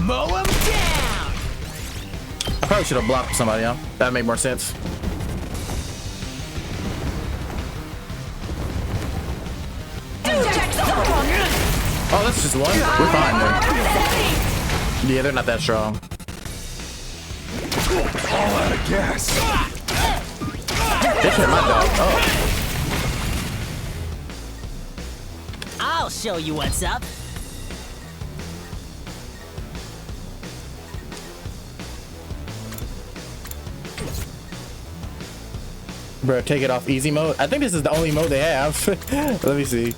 Mow him down! I probably should have blocked somebody else. That'd make more sense. Oh, that's just one. We're fine then. Yeah, they're not that strong. All out of gas. They hit my dog. Oh. I'll show you what's up. Bro, take it off easy mode. I think this is the only mode they have. Let me see.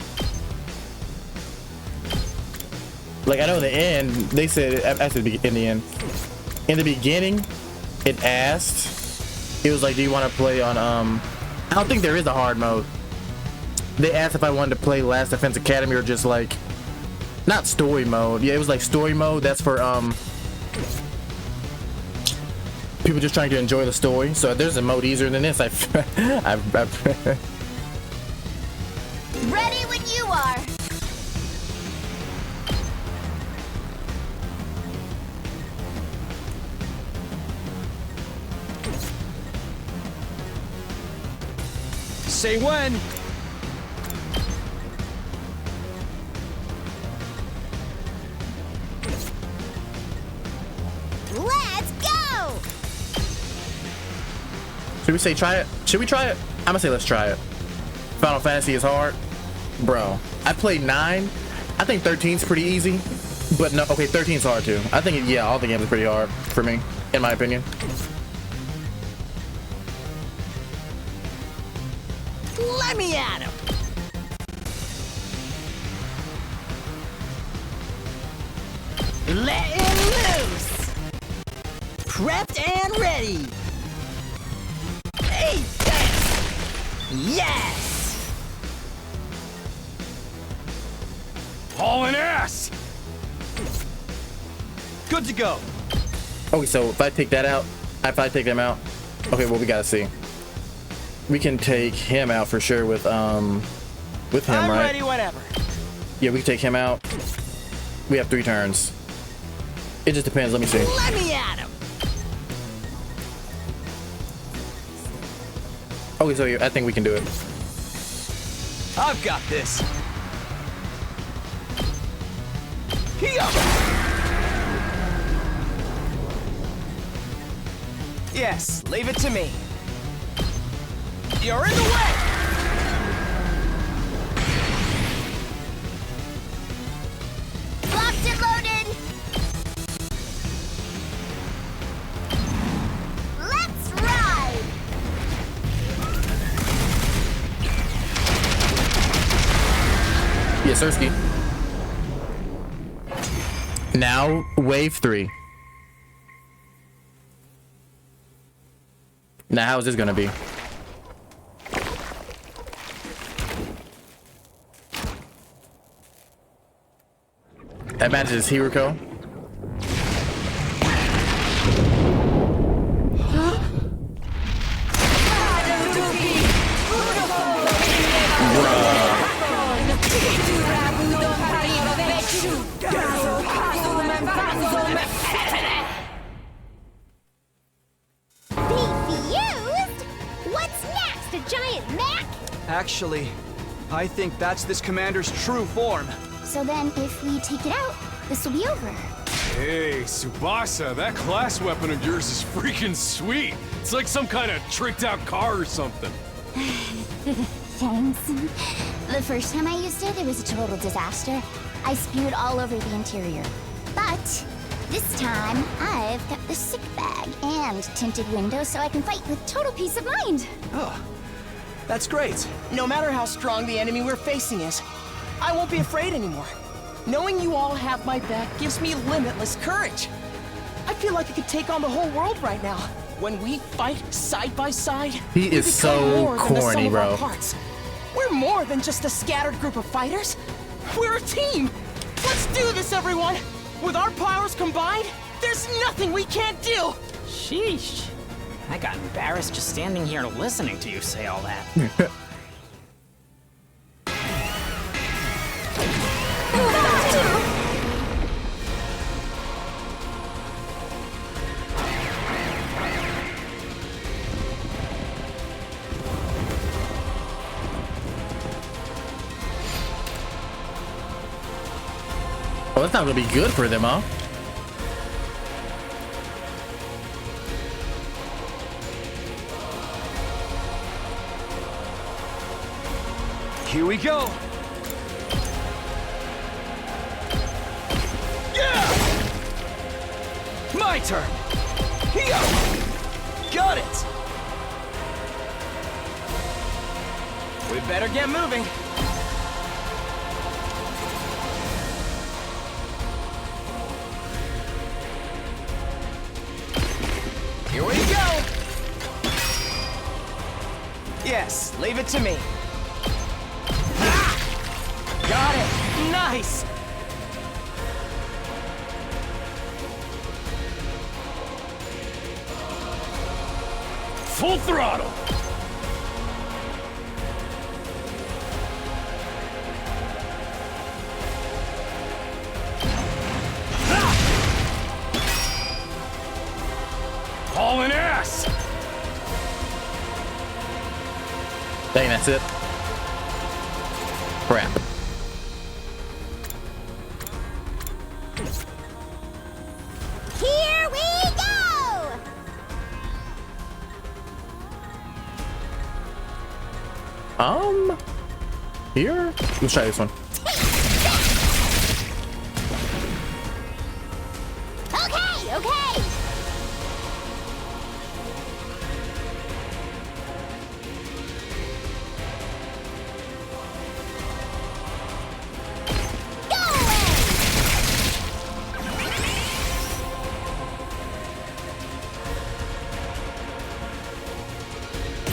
Like, I know in the end, they said, in the beginning, it asked, it was like, do you want to play on, I don't think there is a hard mode. They asked if I wanted to play Last Defense Academy or just like, not story mode. Yeah, it was like story mode. That's for, people just trying to enjoy the story. So if there's a mode easier than this, Ready when you are! Say when. Let's go! Should we say try it? Should we try it? I'm gonna say let's try it. Final Fantasy is hard. Bro, I played 9. I think 13's pretty easy. But no, okay, 13's hard too. I think, yeah, all the games are pretty hard for me, in my opinion. Let me at him! Letting loose! Prepped and ready! Hey, yes! Hauling ass. Good to go. Okay, so if I take that out, if I take them out, okay, well, we gotta see. We can take him out for sure with him, I'm right? ready whenever. Yeah, we can take him out. We have 3 turns. It just depends. Let me see. Let me at him! Okay, so I think we can do it. I've got this. Here. Yes, leave it to me. You're in the way! Locked and loaded! Let's ride! Yes, Sirski. Now, wave 3. Now, how is this gonna be? That match is Hiruko. Beefy! a giant mech? Actually, I think that's this commander's true form. So then, if we take it out, this will be over. Hey, Tsubasa, that class weapon of yours is freaking sweet. It's like some kind of tricked out car or something. Thanks. The first time I used it, it was a total disaster. I spewed all over the interior. But this time, I've got the sick bag and tinted windows so I can fight with total peace of mind. Oh, that's great. No matter how strong the enemy we're facing is, I won't be afraid anymore. Knowing you all have my back gives me limitless courage. I feel like I could take on the whole world right now. When we fight side by side, He we is become so more than the sum corny, of our bro. parts. We're more than just a scattered group of fighters. We're a team. Let's do this, everyone. With our powers combined, there's nothing we can't do. Sheesh. I got embarrassed just standing here listening to you say all that. Well, that's not gonna be good for them, huh? Here we go. Yeah! My turn. Here. Got it. We better get moving. Here we go! Yes, leave it to me. Ah! Got it! Nice! Full throttle! Hauling ass! Dang, that's it. Crap. Here we go! Here? Let's try this one. Okay, okay! Go away!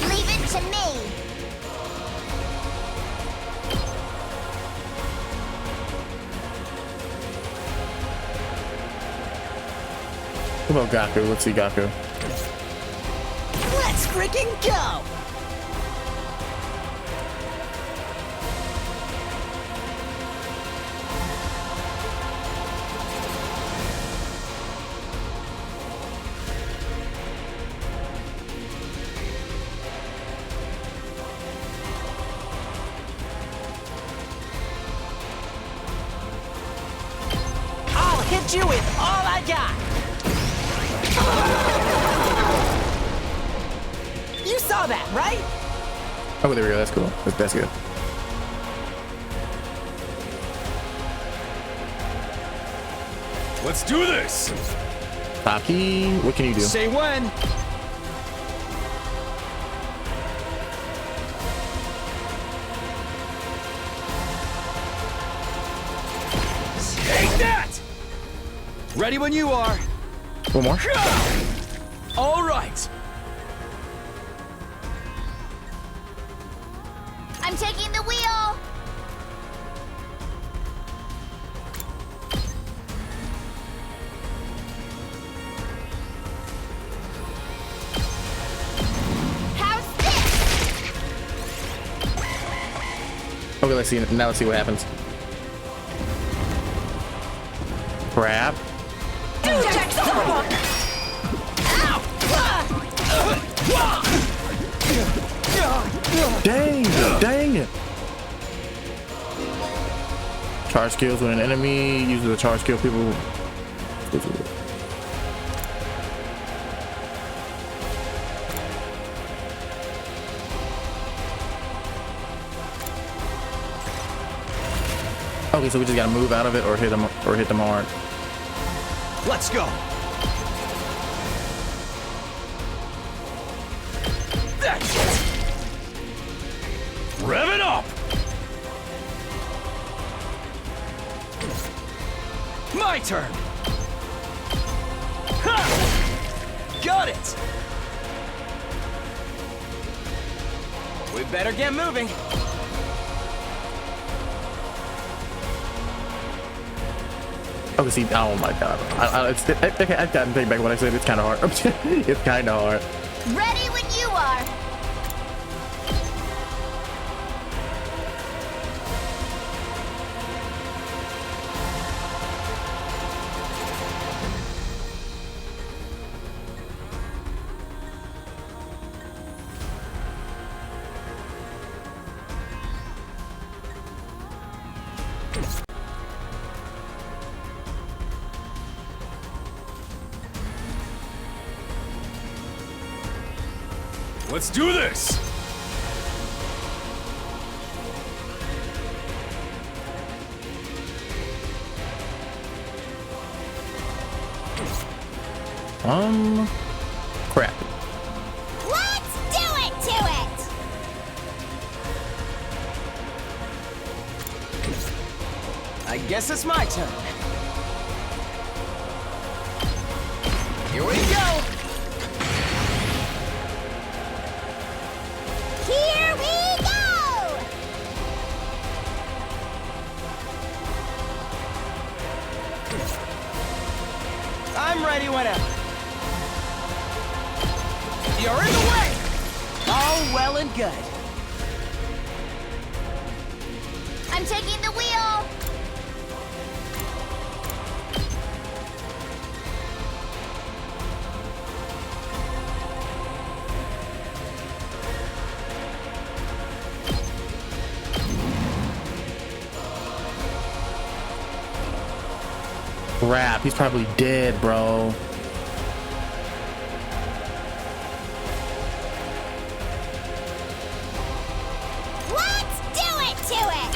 Leave it to me! What about Gaku? Let's see Gaku. Let's freaking go! I'll hit you with all I got! You saw that, right? Oh, there we go. That's cool. That's good. Let's do this! Taki, what can you do? Say when. Take that! Ready when you are. One more. All right. I'm taking the wheel! How's this? Okay, let's see. Now let's see what happens. Crap. Ow! Dang! Dang it! Charge skills when an enemy uses a charge skill, people. Okay, so we just gotta move out of it or hit them hard. Let's go. That's it. Rev it up. My turn. Ha! Got it. We better get moving. Okay, see, oh my god. I can't take back what I said. It's kind of hard. It's kind of hard. Ready when you are. Let's do this! Crap. Let's do it to it! I guess it's my turn. Here we go. Here we go! I'm ready whenever. You're in the way! All well and good. I'm taking the wheel! Crap, he's probably dead, bro. Let's do it to it!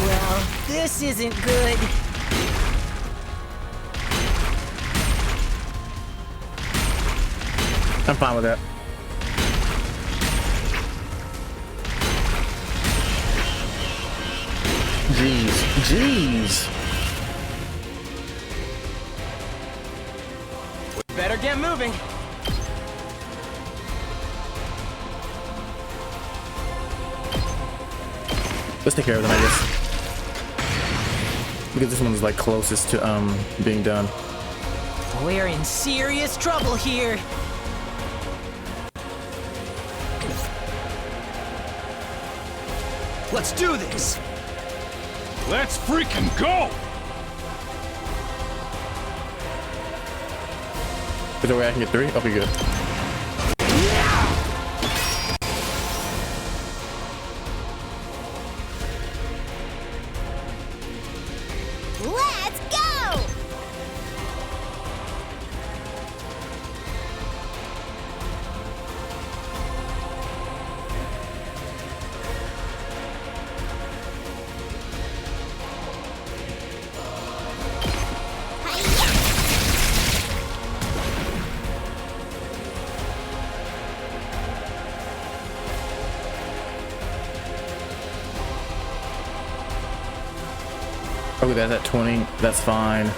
Well, this isn't good. I'm fine with that. Jeez. We better get moving. Let's take care of them, I guess. Because this one's like closest to being done. We're in serious trouble here. Let's do this. Let's freaking go! Is there a way I can get 3? Okay, good. Let's go! Okay, that's at 20. That's fine.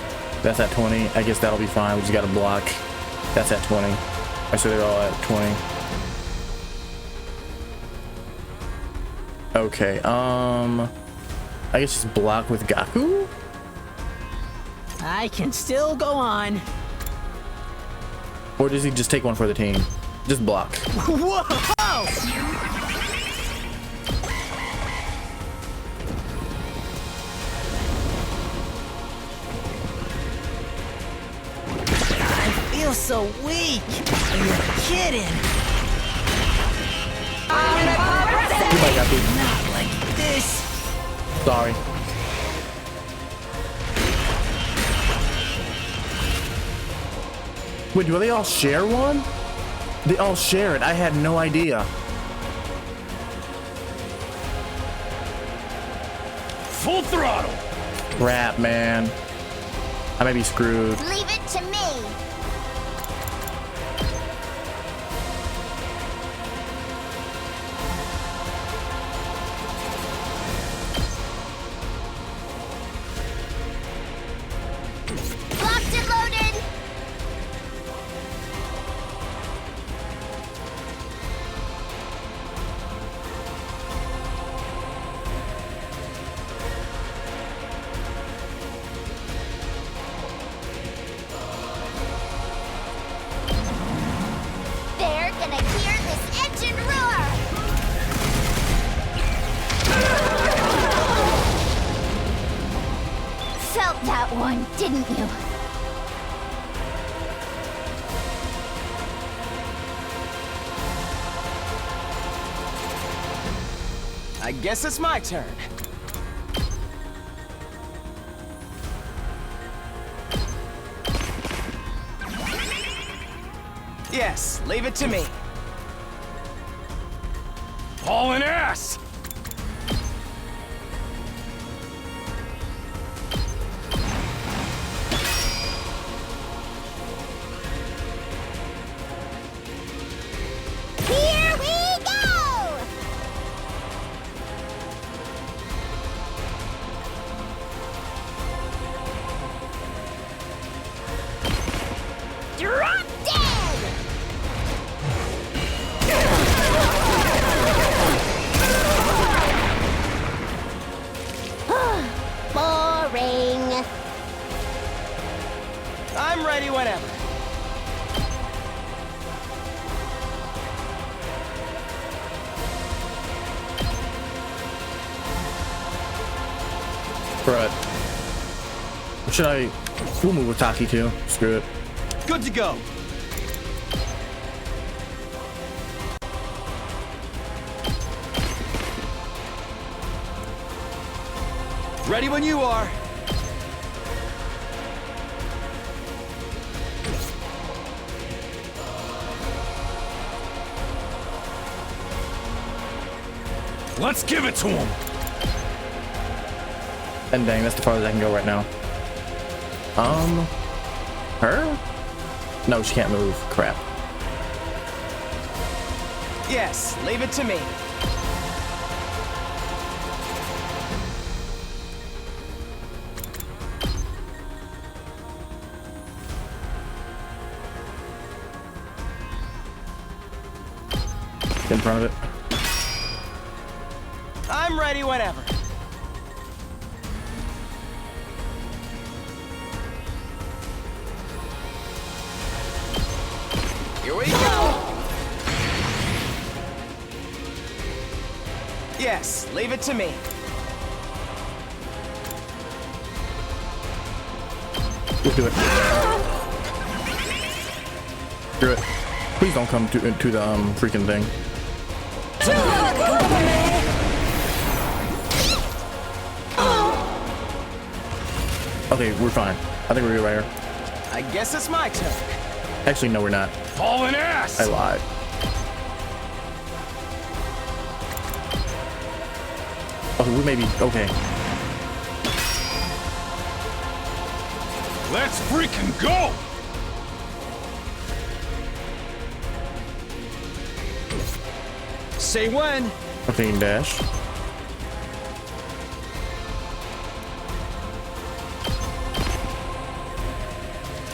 That's at 20. I guess that'll be fine. We just gotta block. That's at 20. I so they're all at 20. Okay, I guess just block with Gaku? I can still go on. Or does he just take one for the team? Just block. Whoa! feel so weak. Are you kidding? You might got beat. Not like this. Sorry. Wait, do they all share one? They all share it. I had no idea. Full throttle. Crap, man. I may be screwed. Leave it to me. Locked and loaded. They're gonna hear this engine roar! Felt that one, didn't you? I guess it's my turn. Yes, leave it to me. Hauling ass. Here we go! Drop dead! Boring. I'm ready whenever. Right. Or should I? We'll move with Taki too. Screw it. Good to go. Ready when you are. Let's give it to him. And dang, that's the farthest I can go right now. Her? No, she can't move. Crap. Yes, leave it to me. Get in front of it. I'm ready whenever. Here we go! Yes, leave it to me. Just do it. Screw it. Please don't come to the freaking thing. Okay, we're fine. I think we're right here. I guess it's my turn. Actually, no, we're not. Hauling ass. I lied. Okay, we may be okay. Let's freaking go. Say when. Okay, dash.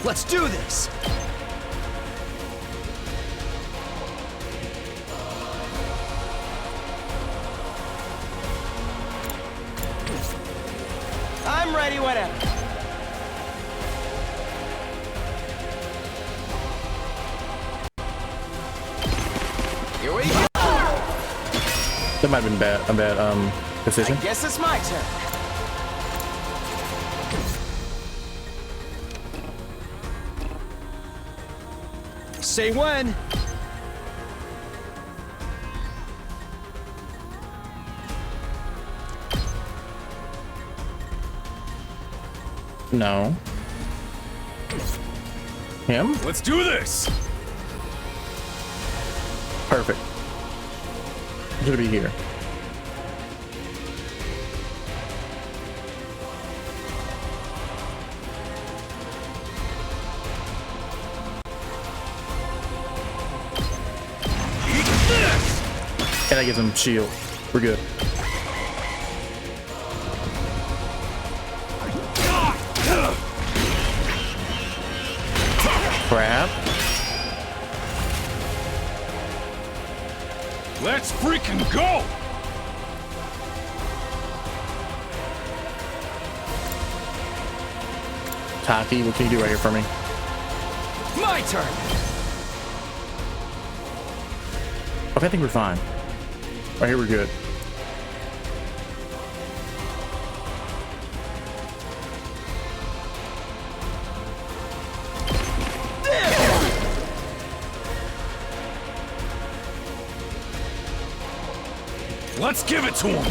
Let's do this. I'm ready whenever. Here we go. That might have been a bad decision. I guess it's my turn. say when. No. Him? Let's do this! Perfect. It's gonna be here. And I give him shield. We're good. Crap. Let's freaking go! Taki, what can you do right here for me? My turn. Okay, I think we're fine. Right here, we're good. Let's give it to him!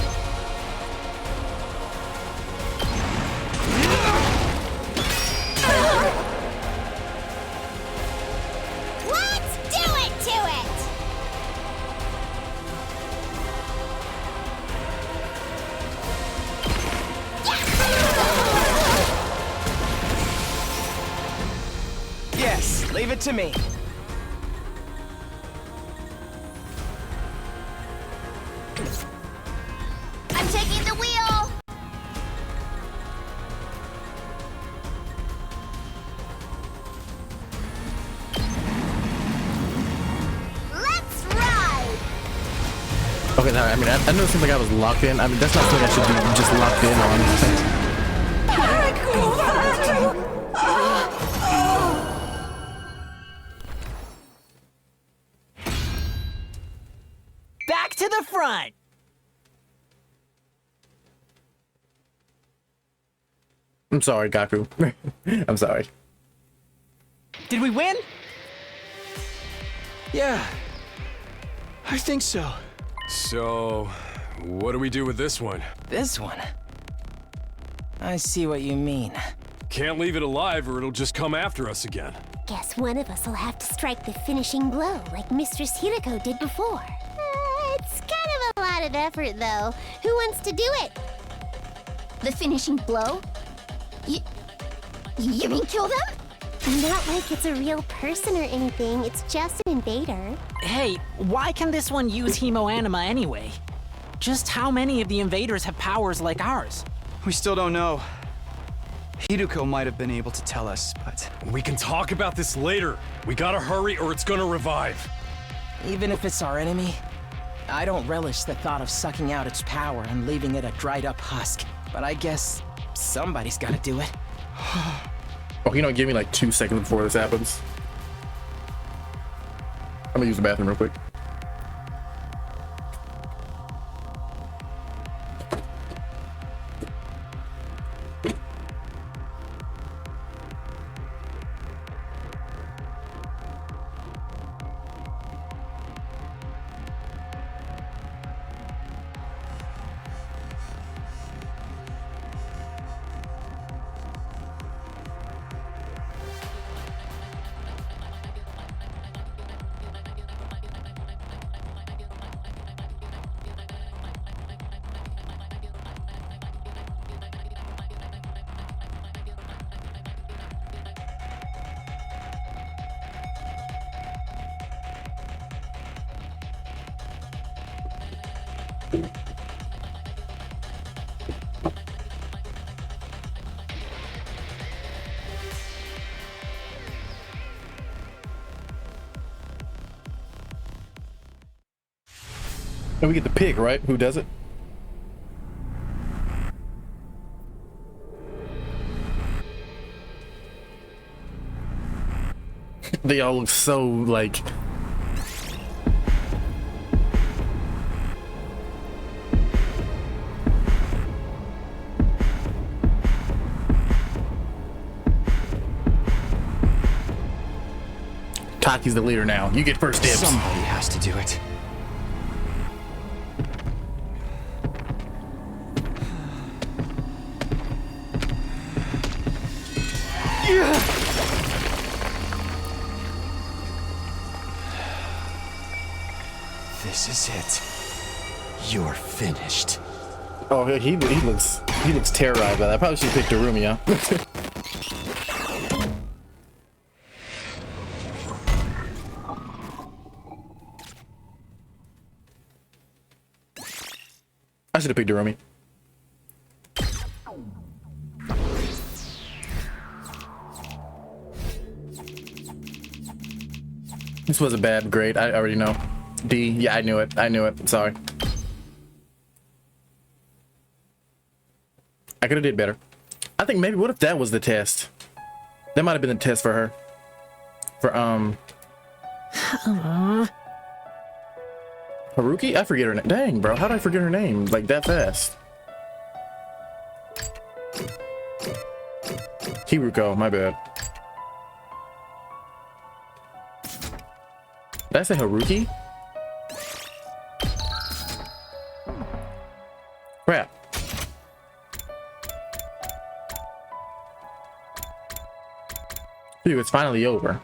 Let's do it to it! Yes, leave it to me. I'm taking the wheel! Let's ride! Okay, now, I mean, I know it seems like I was locked in. I mean, that's not something I should be just locked in on. Back to the front. I'm sorry, Gaku. I'm sorry. Did we win? Yeah, I think so. So, what do we do with this one? This one? I see what you mean. Can't leave it alive or it'll just come after us again. Guess one of us will have to strike the finishing blow like Mistress Hiriko did before. It's kind of a lot of effort, though. Who wants to do it? The finishing blow? You mean kill them? Not like it's a real person or anything. It's just an invader. Hey, why can this one use hemoanima anyway? Just how many of the invaders have powers like ours? We still don't know. Hiruko might have been able to tell us, but... We can talk about this later. We gotta hurry or it's gonna revive. Even if it's our enemy, I don't relish the thought of sucking out its power and leaving it a dried up husk. But I guess somebody's gotta do it. Oh, you know, give me like 2 seconds before this happens. I'm gonna use the bathroom real quick. And we get to pick, right? Who does it? They all look so like... Taki's the leader now. You get first dibs. Somebody has to do it. This is it. You're finished. Oh, he looks terrorized by that. I probably should pick Darumi, yeah. I should have picked Darumi. This was a bad grade. I already know. D. Yeah, I knew it. I knew it. Sorry. I could have did better. I think maybe, what if that was the test? That might have been the test for her. For, Haruki? I forget her name. Dang, bro. How did I forget her name? Like, that fast? Hiruko, my bad. Did I say Haruki? Crap. Phew, it's finally over.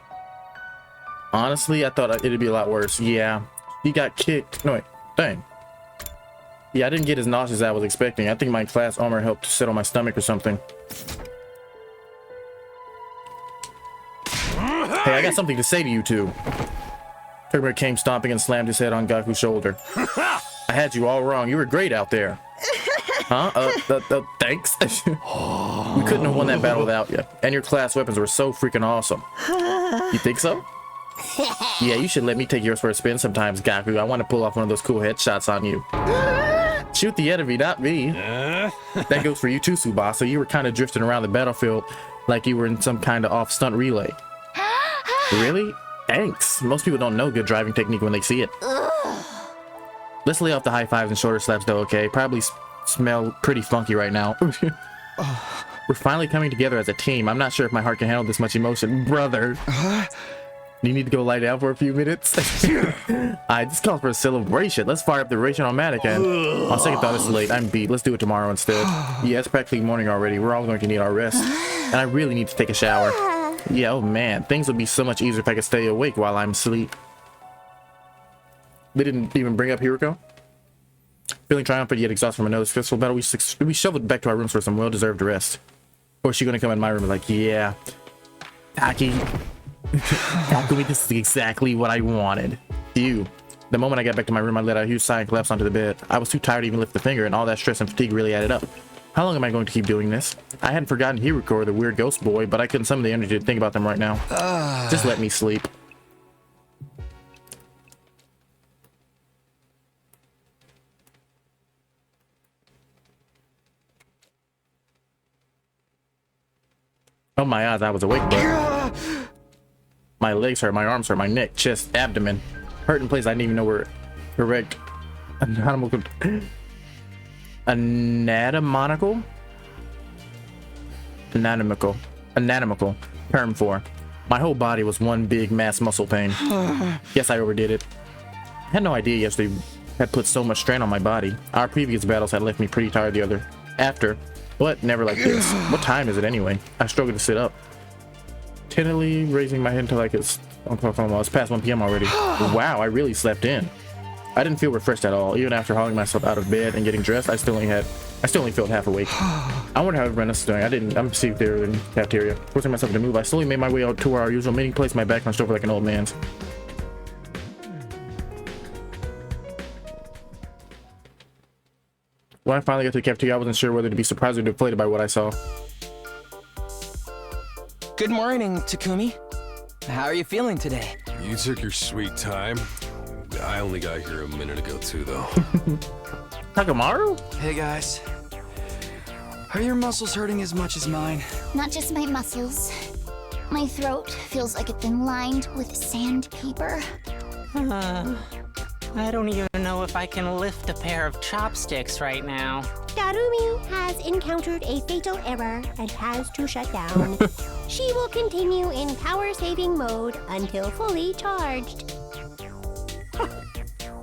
Honestly, I thought it'd be a lot worse. Yeah, he got kicked. No, wait, dang. Yeah, I didn't get as nauseous as I was expecting. I think my class armor helped to settle my stomach or something. Hey, I got something to say to you two. Turbo came stomping and slammed his head on Gaku's shoulder. I had you all wrong. You were great out there. Huh? Thanks. We couldn't have won that battle without you. And your class weapons were so freaking awesome. You think so? Yeah, you should let me take yours for a spin sometimes, Gaku. I want to pull off one of those cool headshots on you. Shoot the enemy, not me. That goes for you too, Tsubasa. You were kind of drifting around the battlefield like you were in some kind of off stunt relay. Really? Thanks. Most people don't know good driving technique when they see it. Let's lay off the high fives and shoulder slaps though, okay? Probably smell pretty funky right now. We're finally coming together as a team. I'm not sure if my heart can handle this much emotion. Brother. You need to go lie down for a few minutes? This calls for a celebration. Let's fire up the racing automatic and on second thought, it's late. I'm beat. Let's do it tomorrow instead. Yeah, it's practically morning already. We're all going to need our rest. And I really need to take a shower. Yeah, oh man. Things would be so much easier if I could stay awake while I'm asleep. They didn't even bring up Hiruko? Feeling triumphant yet exhausted from another stressful battle, we shoveled back to our rooms for some well-deserved rest. Or is she gonna come in my room and like, yeah, Taki, this is exactly what I wanted. You. The moment I got back to my room, I let out a huge sigh and collapsed onto the bed. I was too tired to even lift a finger, and all that stress and fatigue really added up. How long am I going to keep doing this? I hadn't forgotten Hiruko or the weird ghost boy, but I couldn't summon the energy to think about them right now. Just let me sleep. Oh my eyes, I was awake, but my legs hurt, my arms hurt, my neck, chest, abdomen hurt in places I didn't even know were correct. Anatomical term for. My whole body was one big mass muscle pain. Yes, I overdid it. I had no idea yesterday had put so much strain on my body. Our previous battles had left me pretty tired after. But never like this. What time is it anyway? I struggled to sit up. Tentatively raising my head until like it's past 1 p.m. already. Wow, I really slept in. I didn't feel refreshed at all. Even after hauling myself out of bed and getting dressed, I still only felt half awake. I wonder how everyone else is doing. I'm perceived there in the cafeteria. Forcing myself to move, I slowly made my way out to our usual meeting place, my back hunched over like an old man's. When I finally got to the cafeteria, I wasn't sure whether to be surprised or deflated by what I saw. Good morning, Takumi. How are you feeling today? You took your sweet time. I only got here a minute ago too, though. Takamaru? Hey guys. Are your muscles hurting as much as mine? Not just my muscles. My throat feels like it's been lined with sandpaper. I don't even know if I can lift a pair of chopsticks right now. Darumi has encountered a fatal error and has to shut down. She will continue in power-saving mode until fully charged.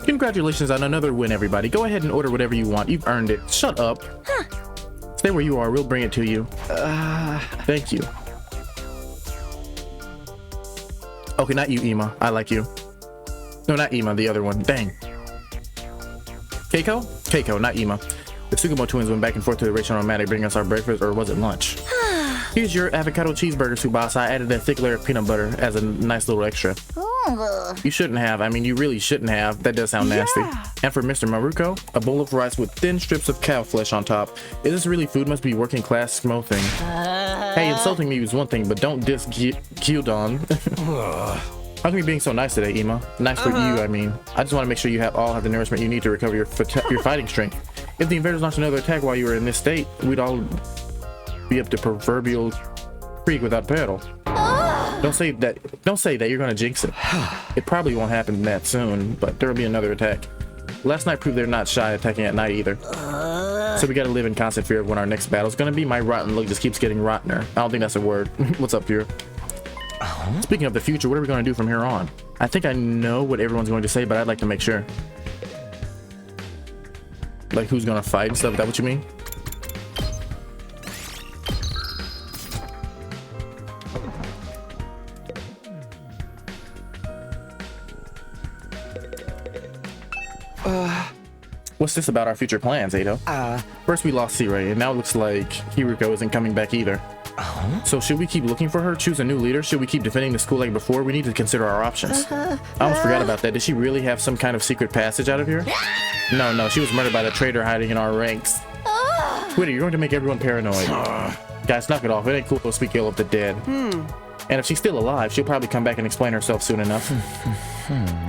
Congratulations on another win, everybody. Go ahead and order whatever you want. You've earned it. Shut up. Stay where you are. We'll bring it to you. Thank you. Okay, not you, Ima. I like you. No, not Ima, the other one. Dang. Keiko? Keiko, not Ima. The Sugamo twins went back and forth to the restaurant on Maddie, bring us our breakfast, or was it lunch? Here's your avocado cheeseburger, Tsubasa. I added a thick layer of peanut butter as a nice little extra. You shouldn't have. I mean, you really shouldn't have. That does sound nasty. And for Mr. Maruko, a bowl of rice with thin strips of cow flesh on top. Is this really food? Must be working class Smo thing. Hey, insulting me is one thing, but don't diss Gyudon. How come you being so nice today, Ima? Nice for you, I mean. I just want to make sure you all have the nourishment you need to recover your fighting strength. If the invaders launched another attack while you were in this state, we'd all be up the proverbial creek without paddle. Don't say that. Don't say that. You're gonna jinx it. It probably won't happen that soon, but there will be another attack. Last night proved they're not shy attacking at night either. So we gotta live in constant fear of when our next battle is gonna be. My rotten look just keeps getting rottener. I don't think that's a word. What's up, Pure? Speaking of the future, what are we gonna do from here on? I think I know what everyone's going to say, but I'd like to make sure. Like who's gonna fight and stuff? Is that what you mean? What's this about our future plans, Ado? First we lost C-Ray, and now it looks like Hiruko isn't coming back either. So should we keep looking for her, choose a new leader? Should we keep defending the school like before? We need to consider our options. I almost forgot about that. Did she really have some kind of secret passage out of here? No, she was murdered by the traitor hiding in our ranks. Twitter, you're going to make everyone paranoid. Guys, knock it off. It ain't cool to speak ill of the dead. And if she's still alive, she'll probably come back and explain herself soon enough.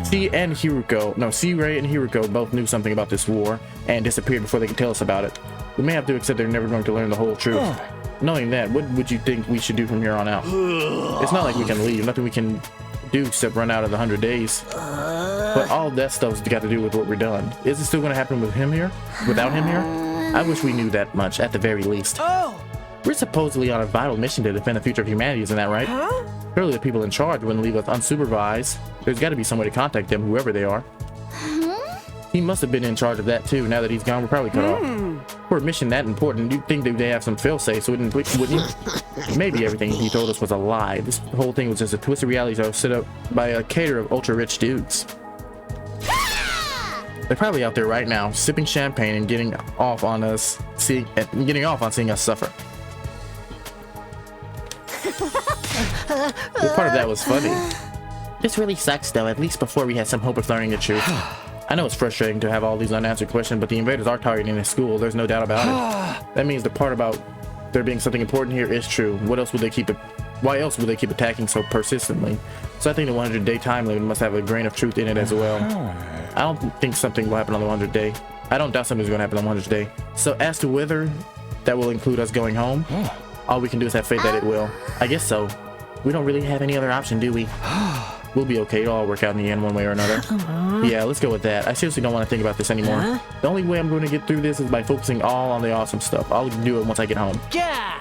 C-Ray and Hiruko both knew something about this war and disappeared before they could tell us about it. We may have to accept they're never going to learn the whole truth. Knowing that, what would you think we should do from here on out? It's not like we can leave. Nothing we can do except run out of the 100 days. But all that stuff's got to do with what we're done. Is it still going to happen with him here? Without him here? I wish we knew that much, at the very least. We're supposedly on a vital mission to defend the future of humanity, isn't that right? Surely the people in charge wouldn't leave us unsupervised. There's got to be some way to contact them, whoever they are. He must have been in charge of that too. Now that he's gone, we're probably cut off. For a mission that important, you'd think that they have some fail-safe, wouldn't you? Maybe everything he told us was a lie. This whole thing was just a twisted reality show set up by a caterer of ultra-rich dudes. They're probably out there right now, sipping champagne and getting off on seeing us suffer. Well, part of that was funny. This really sucks though, at least before we had some hope of learning the truth. I know it's frustrating to have all these unanswered questions, but the invaders are targeting this school, there's no doubt about it. That means the part about there being something important here is true. Why else would they keep attacking so persistently? So I think the 100-day time limit must have a grain of truth in it as well. I don't think something will happen on the 100th day. I don't doubt something's going to happen on the 100th day. So as to whether that will include us going home, all we can do is have faith that it will. I guess so. We don't really have any other option, do we? We'll be okay. It'll all work out in the end one way or another. Yeah, let's go with that. I seriously don't want to think about this anymore. The only way I'm going to get through this is by focusing all on the awesome stuff. I'll do it once I get home. Yeah!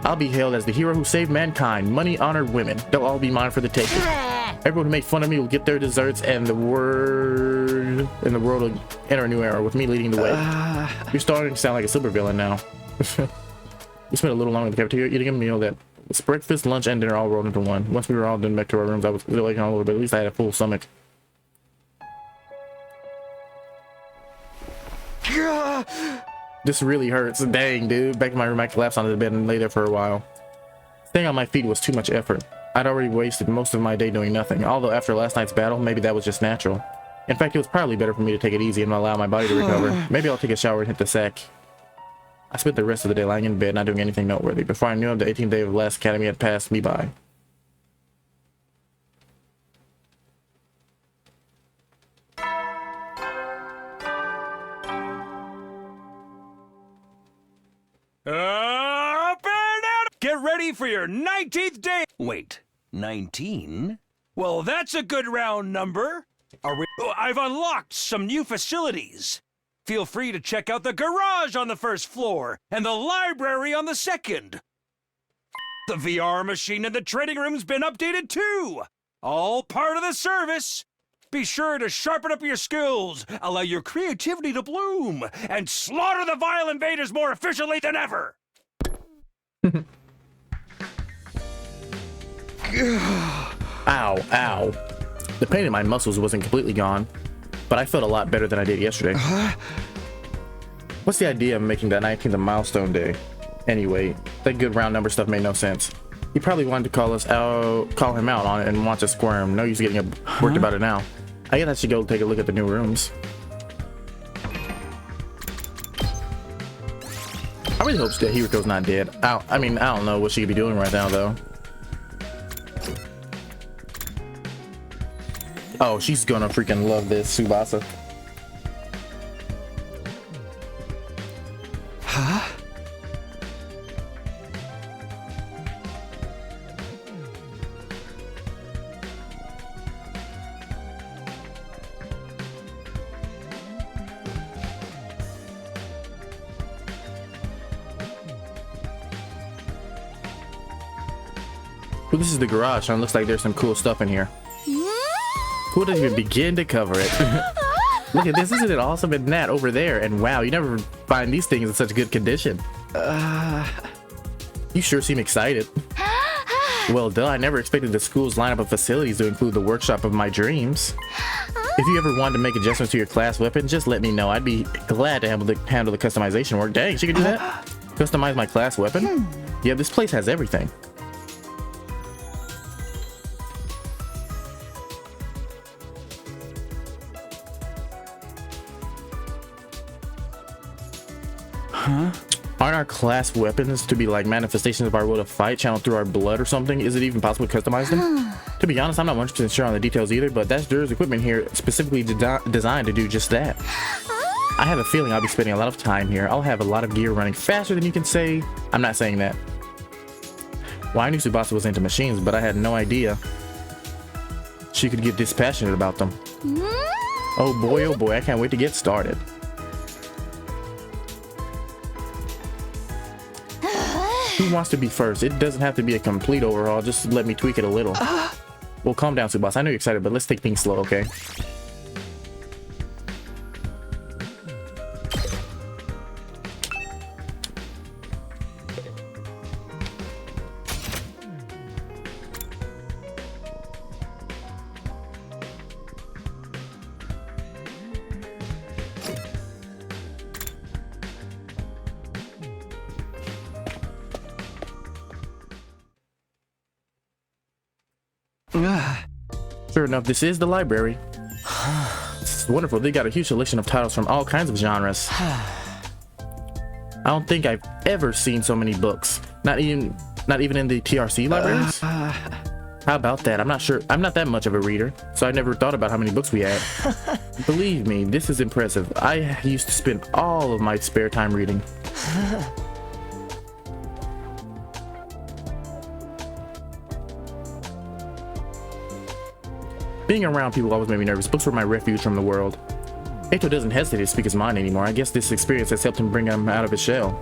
I'll be hailed as the hero who saved mankind. Money, honor, women. They'll all be mine for the taking. Everyone who made fun of me will get their desserts, and the world will enter a new era with me leading the way. You're starting to sound like a supervillain now. We spent a little longer in the cafeteria eating a meal that was breakfast, lunch, and dinner all rolled into one. Once we were all done back to our rooms, I was like on a little bit. At least I had a full stomach. This really hurts. Dang, dude. Back in my room, I collapsed onto the bed and lay there for a while. Staying on my feet was too much effort. I'd already wasted most of my day doing nothing, although after last night's battle, maybe that was just natural. In fact, it was probably better for me to take it easy and allow my body to recover. Maybe I'll take a shower and hit the sack. I spent the rest of the day lying in bed, not doing anything noteworthy. Before I knew it, the 18th day of the last academy had passed me by. Up and out! Get ready for your 19th day! Wait, 19? Well, that's a good round number. I've unlocked some new facilities. Feel free to check out the garage on the first floor and the library on the second. The VR machine in the training room's been updated too. All part of the service. Be sure to sharpen up your skills, allow your creativity to bloom, and slaughter the vile invaders more efficiently than ever. Ow, ow. The pain in my muscles wasn't completely gone, but I felt a lot better than I did yesterday. What's the idea of making that 19th a milestone day? Anyway, that good round number stuff made no sense. He probably wanted to call him out on it and wants to squirm. No use getting worked about it now. I guess I should go take a look at the new rooms. I really hope that Hiriko's not dead. I mean, I don't know what she could be doing right now, though. Oh, she's gonna freaking love this, Tsubasa. Huh? Well, this is the garage, and it looks like there's some cool stuff in here. Cool doesn't even begin to cover it. Look at this, isn't it awesome? And that over there, and wow, you never find these things in such good condition. You sure seem excited. Well, duh, I never expected the school's lineup of facilities to include the workshop of my dreams. If you ever wanted to make adjustments to your class weapon, just let me know. I'd be glad to handle the customization work. Dang, she could do that? Customize my class weapon? Yeah, this place has everything. Huh? Aren't our class weapons to be like manifestations of our will to fight, channeled through our blood or something? Is it even possible to customize them? To be honest, I'm not 100% sure on the details either, but there's equipment here specifically designed to do just that. I have a feeling I'll be spending a lot of time here. I'll have a lot of gear running faster than you can say. I'm not saying that. Well, I knew Tsubasa was into machines, but I had no idea she could get this passionate about them. Oh boy, I can't wait to get started. Who wants to be first? It doesn't have to be a complete overhaul, just let me tweak it a little. Well, calm down, Tsubasa. I know you're excited, but let's take things slow, okay? Sure enough, this is the library. This is wonderful. They got a huge selection of titles from all kinds of genres. I don't think I've ever seen so many books. Not even in the TRC libraries. How about that? I'm not sure. I'm not that much of a reader, so I never thought about how many books we had. Believe me, this is impressive. I used to spend all of my spare time reading. Being around people always made me nervous. Books were my refuge from the world. Eito doesn't hesitate to speak his mind anymore. I guess this experience has helped him bring him out of his shell.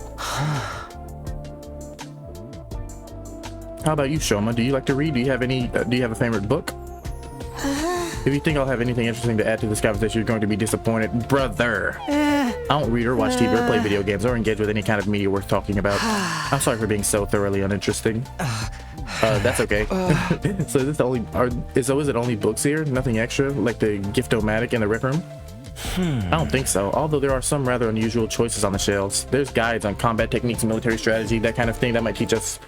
How about you, Shoma? Do you like to read? Do you have a favorite book? If you think I'll have anything interesting to add to this conversation, you're going to be disappointed. Brother! I don't read or watch TV or play video games or engage with any kind of media worth talking about. I'm sorry for being so thoroughly uninteresting. That's okay. So is it only books here? Nothing extra, like the Gift-O-Matic in the rec room? I don't think so, although there are some rather unusual choices on the shelves. There's guides on combat techniques, military strategy, that kind of thing that might teach us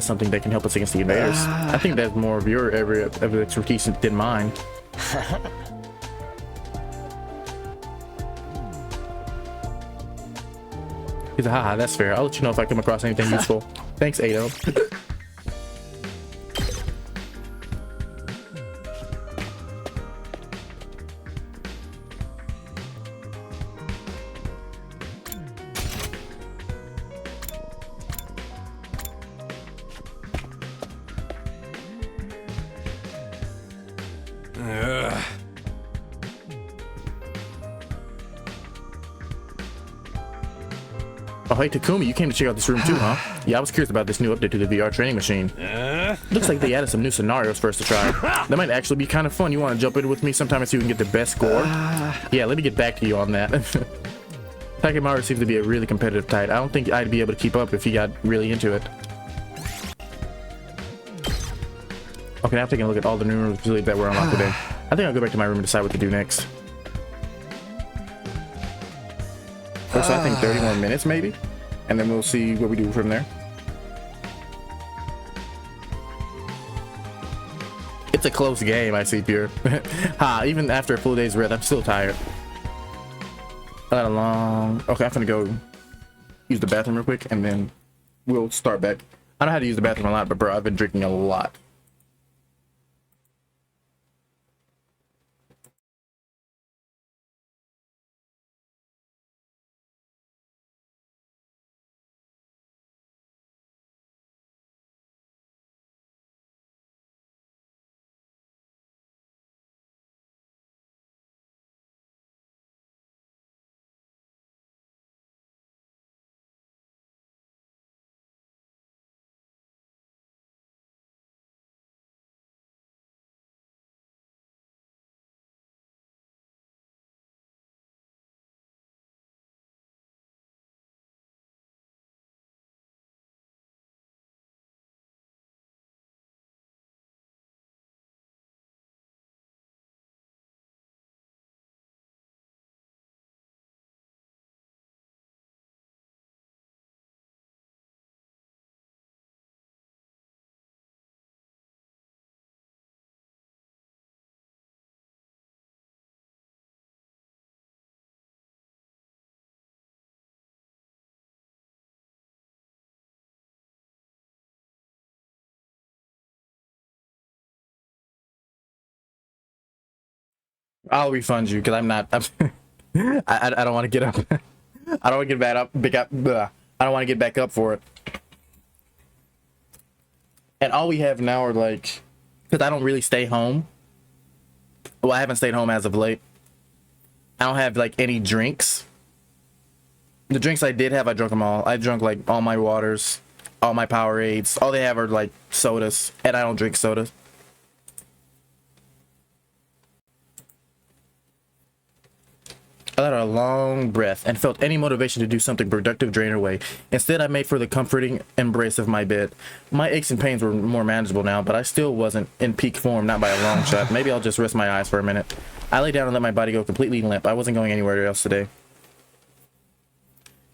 something that can help us against the invaders. I think that's more of your area of expertise than mine. He's like, haha, that's fair. I'll let you know if I come across anything useful. Thanks, Eito. Oh, hey, Takumi, you came to check out this room too, huh? Yeah, I was curious about this new update to the VR training machine. Looks like they added some new scenarios for us to try. That might actually be kind of fun. You want to jump in with me sometime and see if we can get the best score? Yeah, let me get back to you on that. Takemaru seems to be a really competitive type. I don't think I'd be able to keep up if he got really into it. Okay, now I'm taking a look at all the new rooms that were unlocked today. I think I'll go back to my room and decide what to do next. So I think 30 more minutes maybe, and then we'll see what we do from there. It's a close game, I see, Pure. Even after a full day's rest, I'm still tired. Okay, I'm gonna go use the bathroom real quick, and then we'll start back. I don't know how to use the bathroom a lot, but bro, I've been drinking a lot. I'll refund you because I'm not. I don't want to get up. I don't want to get back up. I don't want to get back up for it. And all we have now are like, because I don't really stay home. Well, I haven't stayed home as of late. I don't have like any drinks. The drinks I did have, I drank them all. I drank like all my waters, all my Powerades. All they have are like sodas, and I don't drink sodas. I let out a long breath and felt any motivation to do something productive drain away. Instead, I made for the comforting embrace of my bed. My aches and pains were more manageable now, but I still wasn't in peak form, not by a long shot. Maybe I'll just rest my eyes for a minute. I lay down and let my body go completely limp. I wasn't going anywhere else today.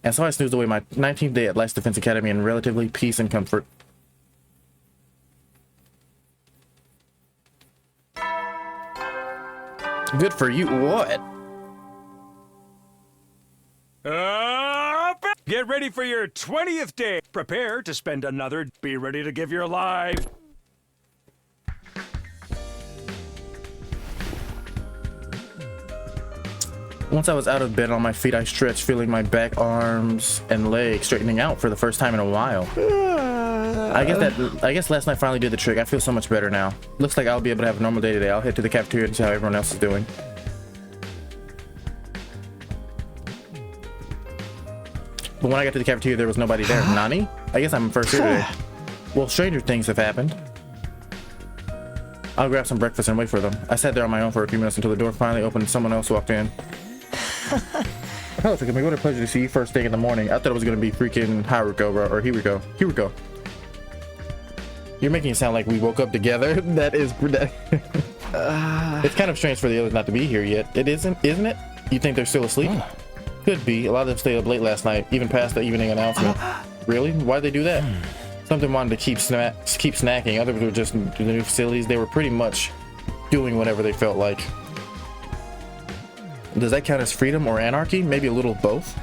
And so I snoozed away my 19th day at Last Defense Academy in relatively peace and comfort. Good for you. What? Get ready for your 20th day. Prepare to spend another. Be ready to give your life. Once I was out of bed on my feet, I stretched, feeling my back, arms, and legs straightening out for the first time in a while. I guess last night finally did the trick. I feel so much better now. Looks like I'll be able to have a normal day today. I'll head to the cafeteria and see how everyone else is doing. But when I got to the cafeteria, there was nobody there. Nani? I guess I'm first here today. Well, stranger things have happened. I'll grab some breakfast and wait for them. I sat there on my own for a few minutes until the door finally opened and someone else walked in. Hello, Takumi. What a pleasure to see you first thing in the morning. I thought it was going to be freaking Haruko, bro. Or Hiriko. Hiriko. You're making it sound like we woke up together. That is... It's kind of strange for the others not to be here yet. It isn't it? You think they're still asleep? Could be. A lot of them stayed up late last night, even past the evening announcement. Really? Why'd they do that? Something wanted to keep snacking. Others were just in the new facilities. They were pretty much doing whatever they felt like. Does that count as freedom or anarchy? Maybe a little of both?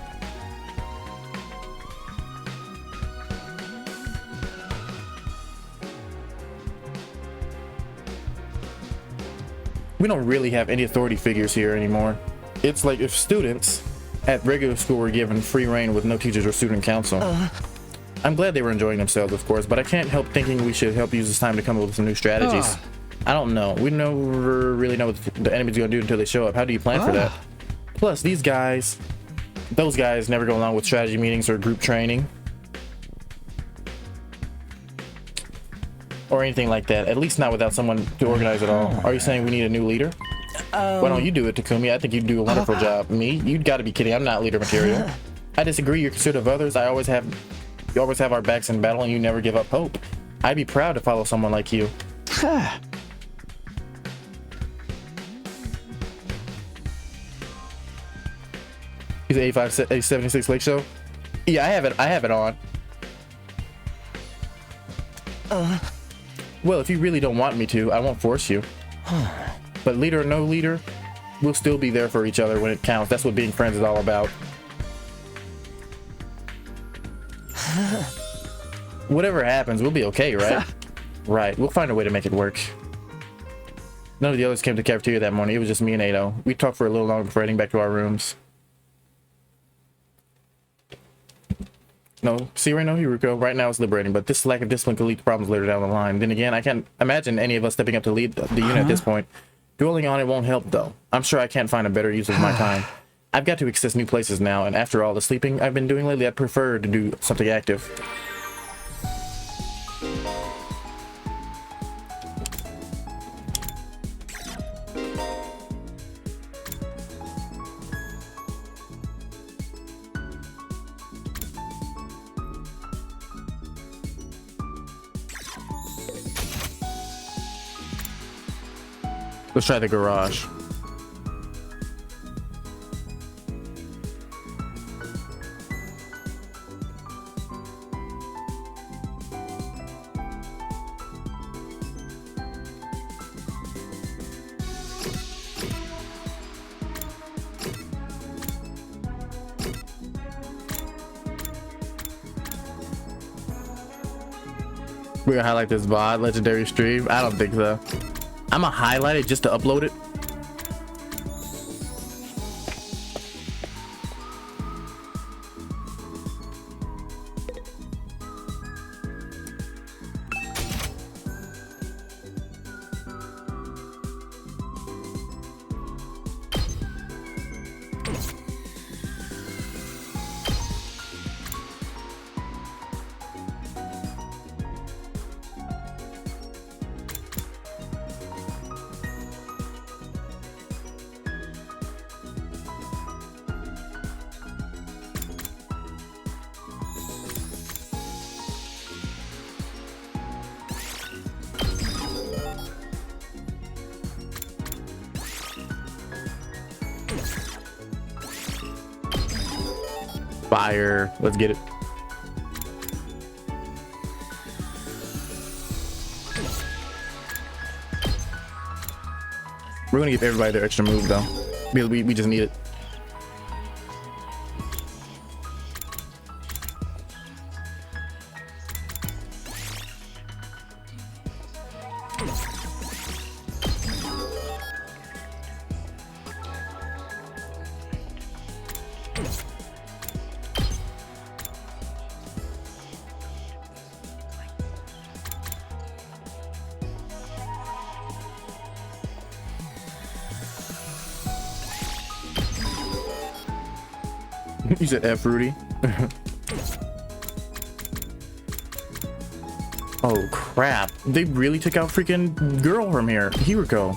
We don't really have any authority figures here anymore. It's like if students at regular school were given free reign with no teachers or student council. I'm glad they were enjoying themselves, of course, but I can't help thinking we should help use this time to come up with some new strategies. I don't know. We never really know what the enemy's gonna do until they show up. How do you plan for that? Plus, these guys Those guys never go along with strategy meetings or group training. Or anything like that. At least not without someone to organize it all. Are you saying we need a new leader? Why don't you do it, Takumi? I think you'd do a wonderful job. Me? You'd gotta be kidding. I'm not leader material. I disagree. You're considerate of others. You always have our backs in battle and you never give up hope. I'd be proud to follow someone like you. He's 876 Lake Show. Yeah, I have it on. Well, if you really don't want me to, I won't force you. But leader or no leader, we'll still be there for each other when it counts. That's what being friends is all about. Whatever happens, we'll be okay, right? Right, we'll find a way to make it work. None of the others came to the cafeteria that morning. It was just me and Ado. We talked for a little longer before heading back to our rooms. No, see right now, Yuruko, right now it's liberating, but this lack of discipline could lead to problems later down the line. Then again, I can't imagine any of us stepping up to lead the unit at this point. Dwelling on it won't help, though. I'm sure I can't find a better use of my time. I've got to access new places now, and after all the sleeping I've been doing lately, I'd prefer to do something active. Let's try the garage. We're gonna highlight this VOD legendary stream. I don't think so. I'm gonna highlight it just to upload it. Fire. Let's get it. We're gonna give everybody their extra move though. We just need it. You said F, Rudy. Oh crap! They really took out freaking girl from here, Hiroko.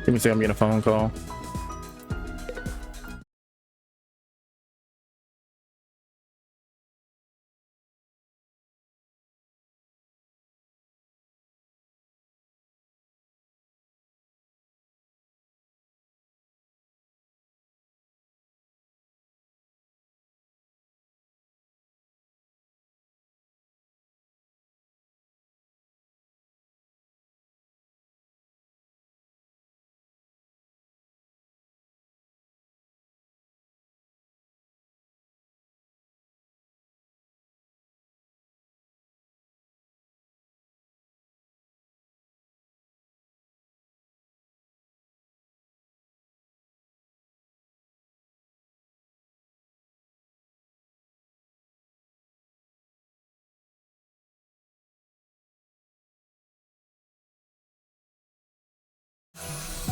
Let me see, I'm getting a phone call.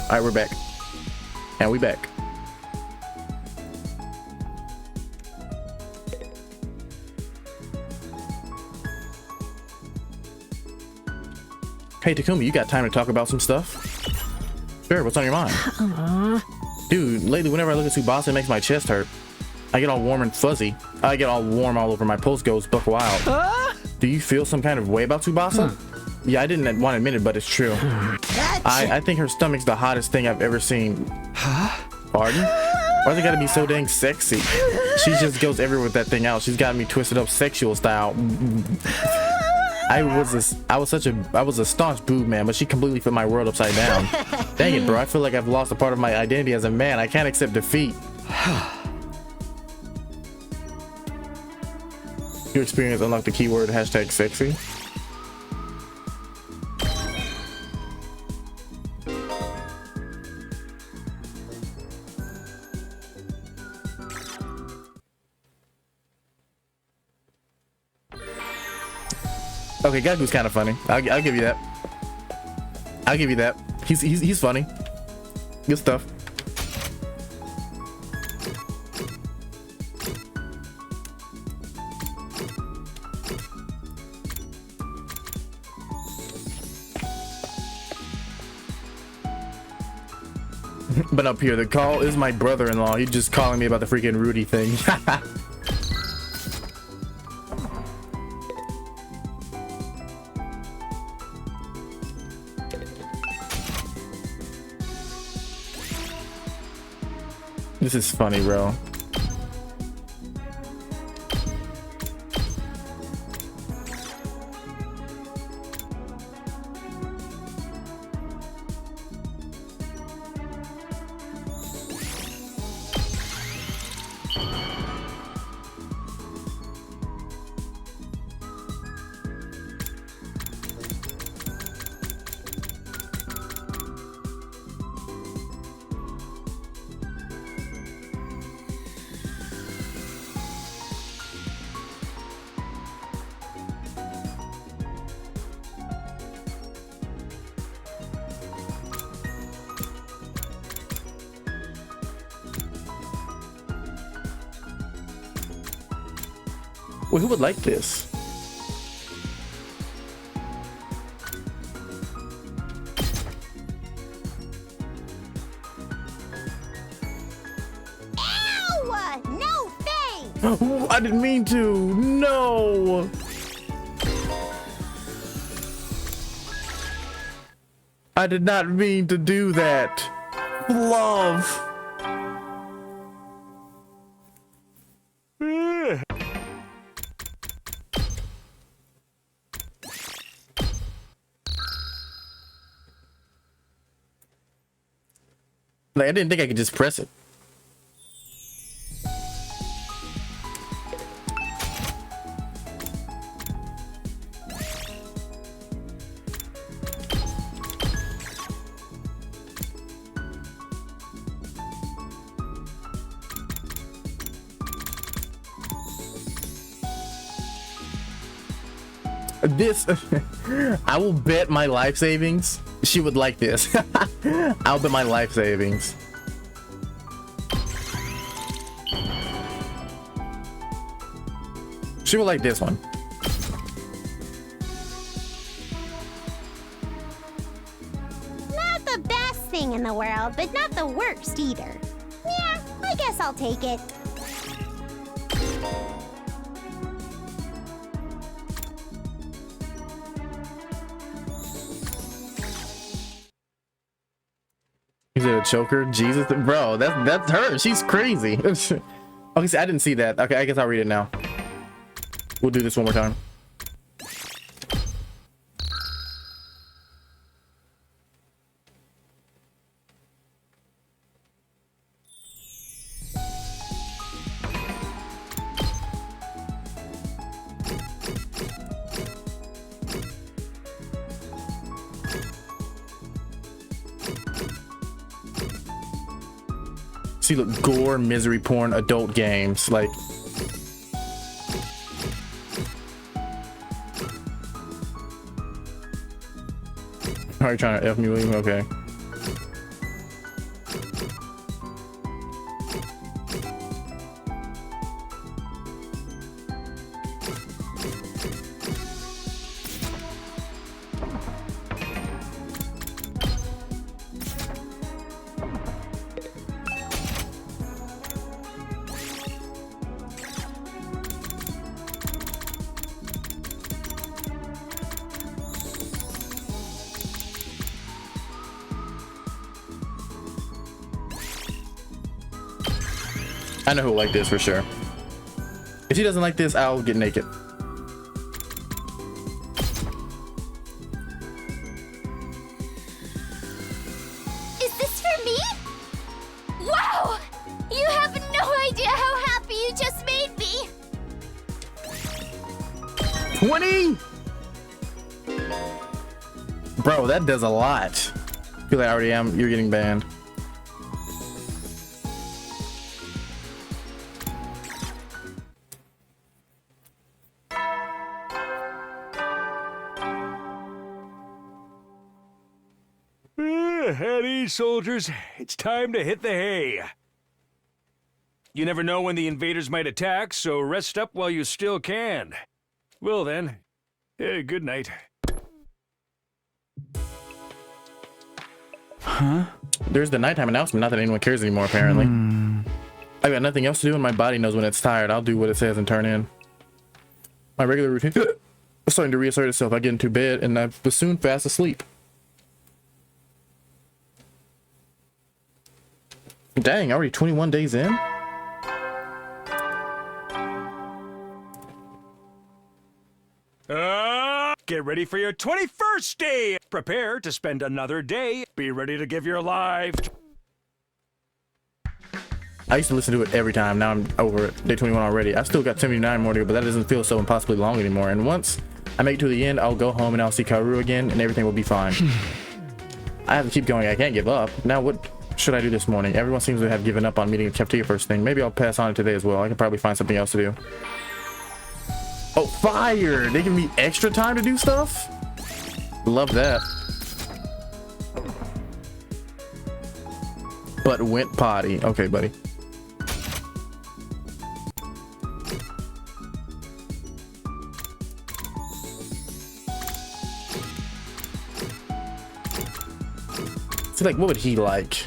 All right, we're back. And we back. Hey, Takumi, you got time to talk about some stuff? Sure, what's on your mind? Dude, lately whenever I look at Tsubasa, it makes my chest hurt. I get all warm and fuzzy. I get all warm all over. My pulse goes buck wild. Do you feel some kind of way about Tsubasa? Yeah, I didn't want to admit it, but it's true. I think her stomach's the hottest thing I've ever seen. Pardon? Why's it gotta be so dang sexy? She just goes everywhere with that thing out. She's got me twisted up sexual style. I was a staunch boob man, but she completely flipped my world upside down. Dang it, bro. I feel like I've lost a part of my identity as a man. I can't accept defeat. Your experience unlocked the keyword #sexy. Okay, Gagu's kind of funny. I'll give you that. I'll give you that. He's funny. Good stuff. But up here, the call is my brother-in-law. He's just calling me about the freaking Rudy thing. This is funny, bro. Well, who would like this? Ew! No thanks! Oh, I didn't mean to. No. I did not mean to do that. Love. Like, I didn't think I could just press it. This, I will bet my life savings she would like this. I'll bet my life savings. She will like this one. Not the best thing in the world, but not the worst either. Yeah, I guess I'll take it. Is it a choker? Jesus, bro, that's her. She's crazy. Okay, see, I didn't see that. Okay, I guess I'll read it now. We'll do this one more time. See, look, gore, misery porn, adult games, like. Are you trying to F me, William? Okay. I know who'll like this for sure. If she doesn't like this, I'll get naked. Is this for me? Wow! You have no idea how happy you just made me! 20? Bro, that does a lot. I feel like I already am. You're getting banned. At ease, soldiers. It's time to hit the hay. You never know when the invaders might attack, so rest up while you still can. Well then, good night. Huh? There's the nighttime announcement. Not that anyone cares anymore, apparently. I've got nothing else to do, and my body knows when it's tired. I'll do what it says and turn in. My regular routine is starting to reassert itself. I get into bed, and I was soon fast asleep. Dang, already 21 days in? Get ready for your 21st day! Prepare to spend another day. Be ready to give your life. I used to listen to it every time. Now I'm over it. Day 21 already. I still got 79 more to go, but that doesn't feel so impossibly long anymore. And once I make it to the end, I'll go home and I'll see Kaoru again, and everything will be fine. I have to keep going. I can't give up. Now what should I do this morning? Everyone seems to have given up on meeting a cafeteria first thing. Maybe I'll pass on it today as well. I can probably find something else to do. Oh, fire! They give me extra time to do stuff? Love that. But went potty. Okay, buddy. So, like, what would he like?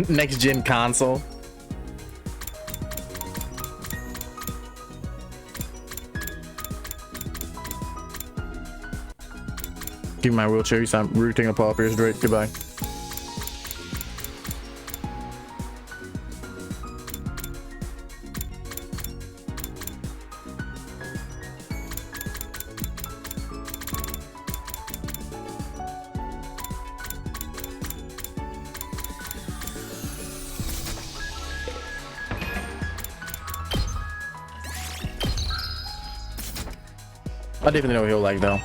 Next gen console. Give me my wheelchair. You sound rooting a Paul Pierce Drake. Goodbye. I definitely know what he'll like though.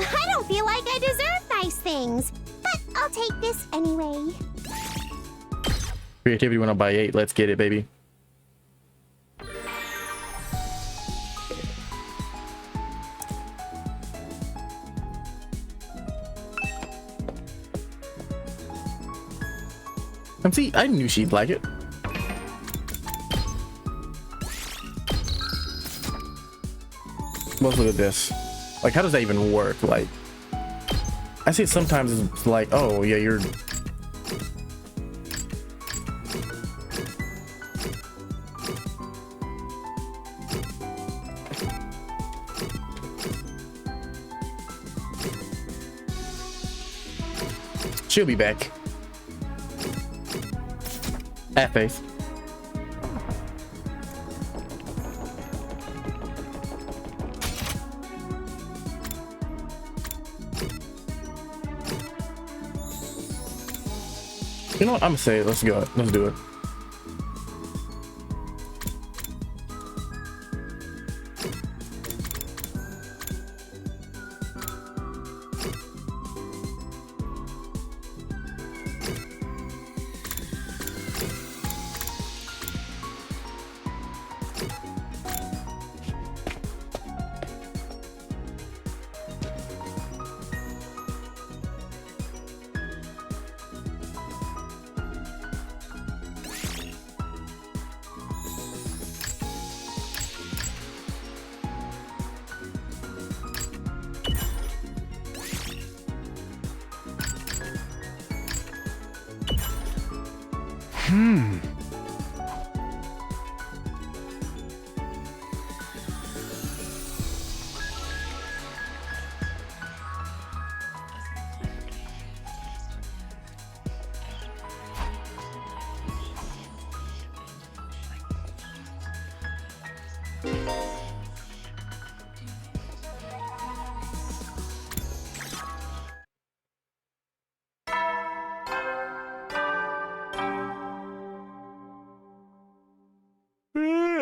I don't feel like I deserve nice things, but I'll take this anyway. Creativity went up by 8. Let's get it, baby. See, I knew she'd like it. Let's look at this. Like, how does that even work? Like, I see it sometimes it's like, oh yeah, you're. She'll be back. At faith. You know what? I'm gonna say it. Let's go. Let's do it.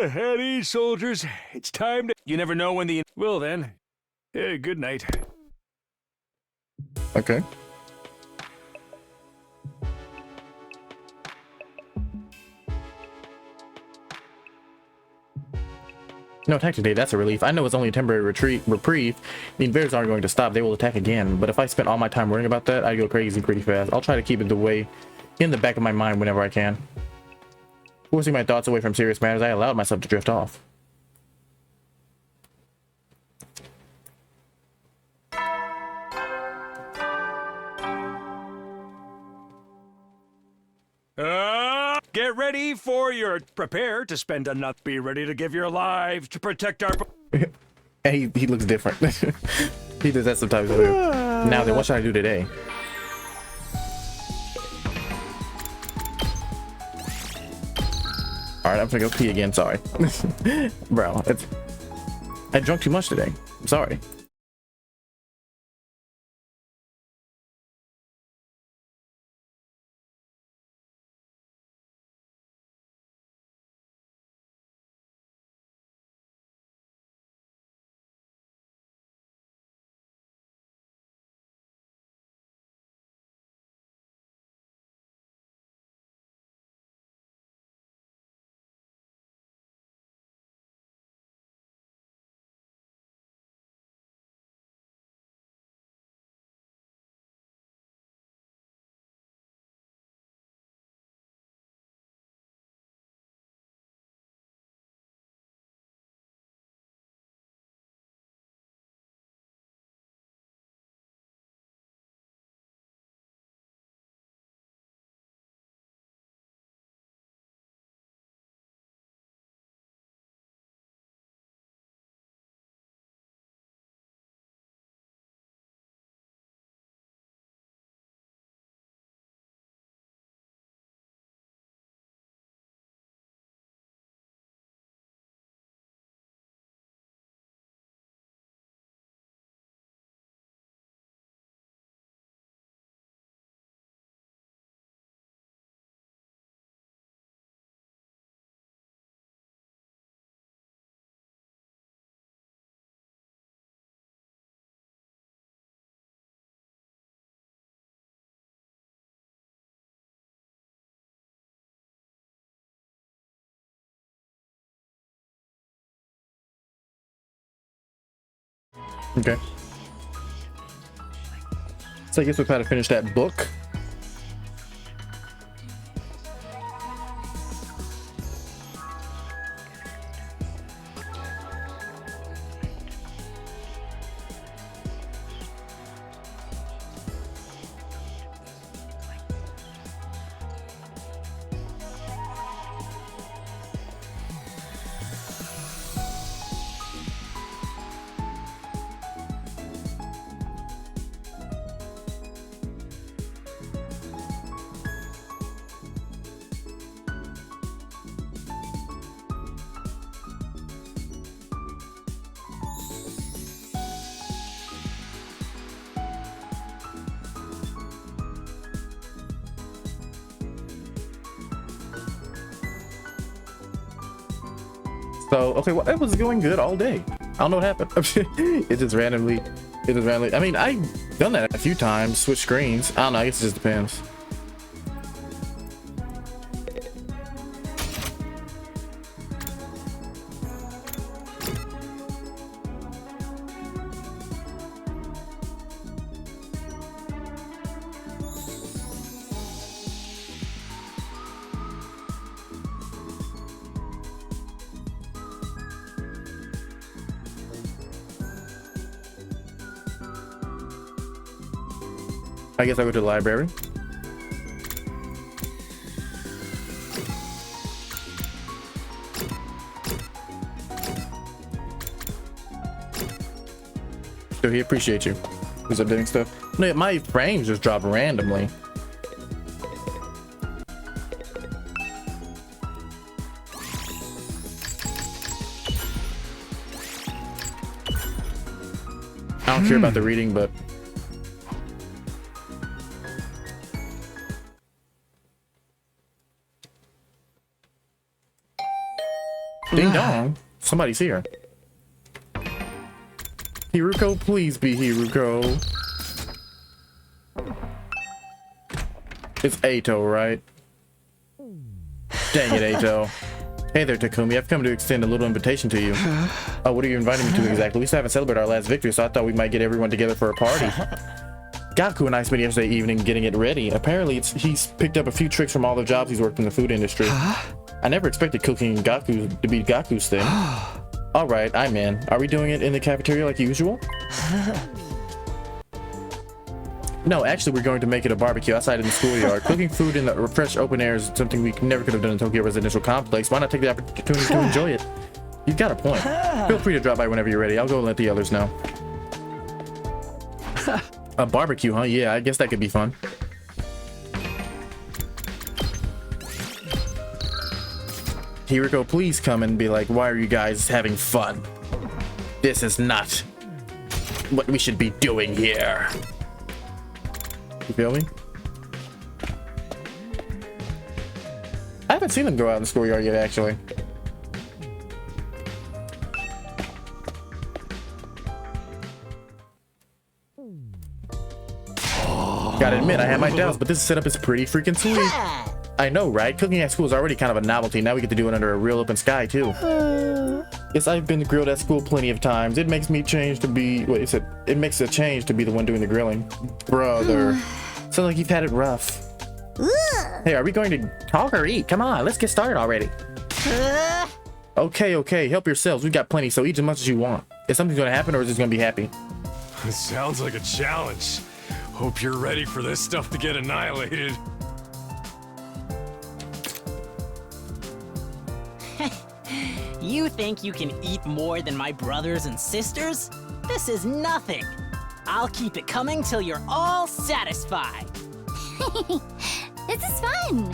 At ease, soldiers. It's time to... You never know when the... Well then, good night. Okay. No attack today, that's a relief. I know it's only a temporary reprieve. The invaders aren't going to stop, they will attack again. But if I spent all my time worrying about that, I'd go crazy pretty fast. I'll try to keep it in the back of my mind whenever I can. Forcing my thoughts away from serious matters, I allowed myself to drift off. Get ready for your... Prepare to spend a nut. Be ready to give your lives to protect our... And he looks different. He does that sometimes too. Now then, what should I do today? Alright, I'm gonna go pee again, sorry. Bro, I drank too much today. I'm sorry. Okay. So I guess we've got to finish that book. So, okay, well, it was going good all day. I don't know what happened. It just randomly. I mean, I've done that a few times, switch screens. I don't know, I guess it just depends. I guess I'll go to the library. So he appreciates you. Who's updating stuff? No, my frames just drop randomly. I don't care about the reading, but ding dong, somebody's here. Hiruko, please be Hiruko. It's Ato, right? Dang it, Ato. Hey there, Takumi. I've come to extend a little invitation to you. Oh, what are you inviting me to exactly? We still haven't celebrated our last victory, so I thought we might get everyone together for a party. Gaku and I spent yesterday evening getting it ready. Apparently, he's picked up a few tricks from all the jobs he's worked in the food industry. I never expected cooking Gaku to be Gaku's thing. All right, I'm in. Are we doing it in the cafeteria like usual? No, actually, we're going to make it a barbecue outside in the schoolyard. Cooking food in the fresh open air is something we never could have done in Tokyo Residential Complex. Why not take the opportunity to enjoy it? You've got a point. Feel free to drop by whenever you're ready. I'll go and let the others know. A barbecue, huh? Yeah, I guess that could be fun. Hiruko, please come and be like, why are you guys having fun? This is not what we should be doing here. You feel me? I haven't seen them go out in the schoolyard yet, actually. Gotta admit, I had my doubts, but this setup is pretty freaking sweet. I know, right? Cooking at school is already kind of a novelty. Now we get to do it under a real open sky, too. Yes, I've been grilled at school plenty of times. It makes me change to be... Wait, is it? It makes a change to be the one doing the grilling. Brother. Sounds like you've had it rough. Hey, are we going to talk or eat? Come on, let's get started already. Okay, help yourselves. We've got plenty, so eat as much as you want. Is something going to happen, or is this going to be happy? It sounds like a challenge. Hope you're ready for this stuff to get annihilated. You think you can eat more than my brothers and sisters? This is nothing. I'll keep it coming till you're all satisfied. This is fun.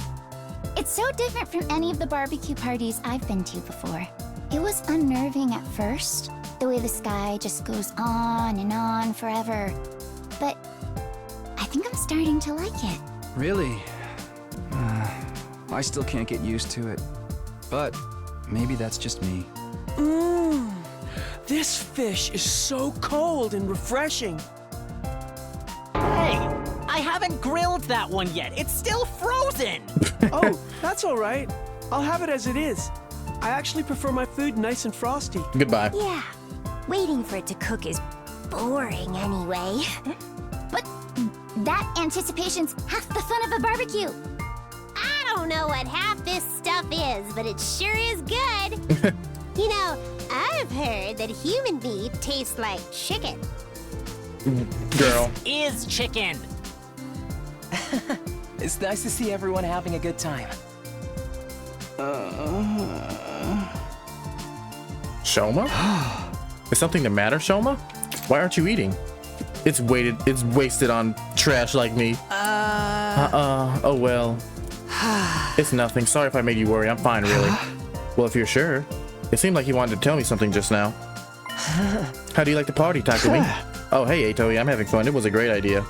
It's so different from any of the barbecue parties I've been to before. It was unnerving at first, the way the sky just goes on and on forever. But I think I'm starting to like it. Really? I still can't get used to it. But maybe that's just me. This fish is so cold and refreshing. Hey, I haven't grilled that one yet. It's still frozen. Oh, that's all right. I'll have it as it is. I actually prefer my food nice and frosty. Goodbye. Yeah, waiting for it to cook is boring anyway. But that anticipation's half the fun of a barbecue. I don't know what half this stuff is, but it sure is good. You know, I've heard that human meat tastes like chicken. Girl. Is chicken. It's nice to see everyone having a good time. Shoma? Is something the matter, Shoma? Why aren't you eating? It's wasted on trash like me. Oh well. It's nothing. Sorry if I made you worry. I'm fine, really. Well, if you're sure. It seemed like you wanted to tell me something just now. How do you like the party, Takumi? Oh, hey, Atoi, I'm having fun. It was a great idea.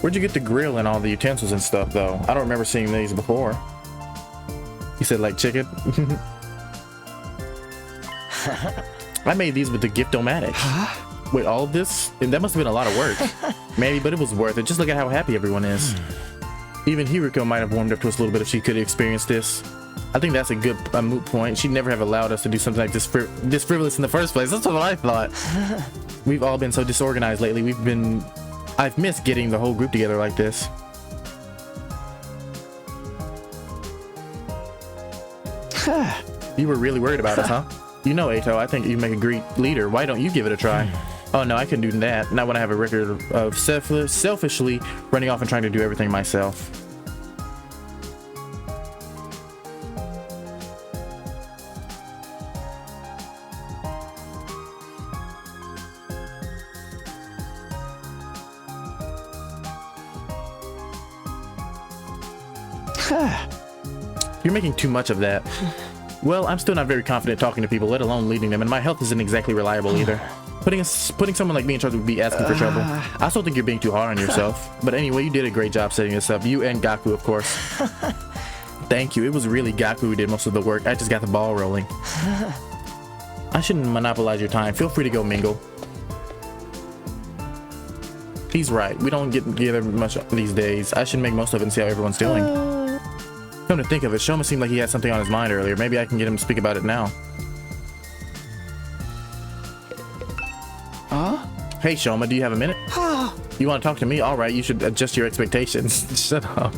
Where'd you get the grill and all the utensils and stuff, though? I don't remember seeing these before. You said, like, chicken? I made these with the Gift-O-Matic. Wait, all of this? And that must have been a lot of work. Maybe, but it was worth it. Just look at how happy everyone is. Even Hiruko might have warmed up to us a little bit if she could experience this. I think that's a moot point. She'd never have allowed us to do something like this frivolous in the first place. That's what I thought. We've all been so disorganized lately. I've missed getting the whole group together like this. You were really worried about us, huh? You know, Ato, I think you make a great leader. Why don't you give it a try? Oh no, I couldn't do that. Not when I have a record of selfishly running off and trying to do everything myself. You're making too much of that. Well, I'm still not very confident talking to people, let alone leading them, and my health isn't exactly reliable either. Putting someone like me in charge would be asking for trouble. I still think you're being too hard on yourself. But anyway, you did a great job setting this up. You and Gaku, of course. Thank you. It was really Gaku who did most of the work. I just got the ball rolling. I shouldn't monopolize your time. Feel free to go mingle. He's right. We don't get together much these days. I should make most of it and see how everyone's doing. Come to think of it, Shoma seemed like he had something on his mind earlier. Maybe I can get him to speak about it now. Hey Shoma, do you have a minute? You want to talk to me? Alright, you should adjust your expectations. Shut up.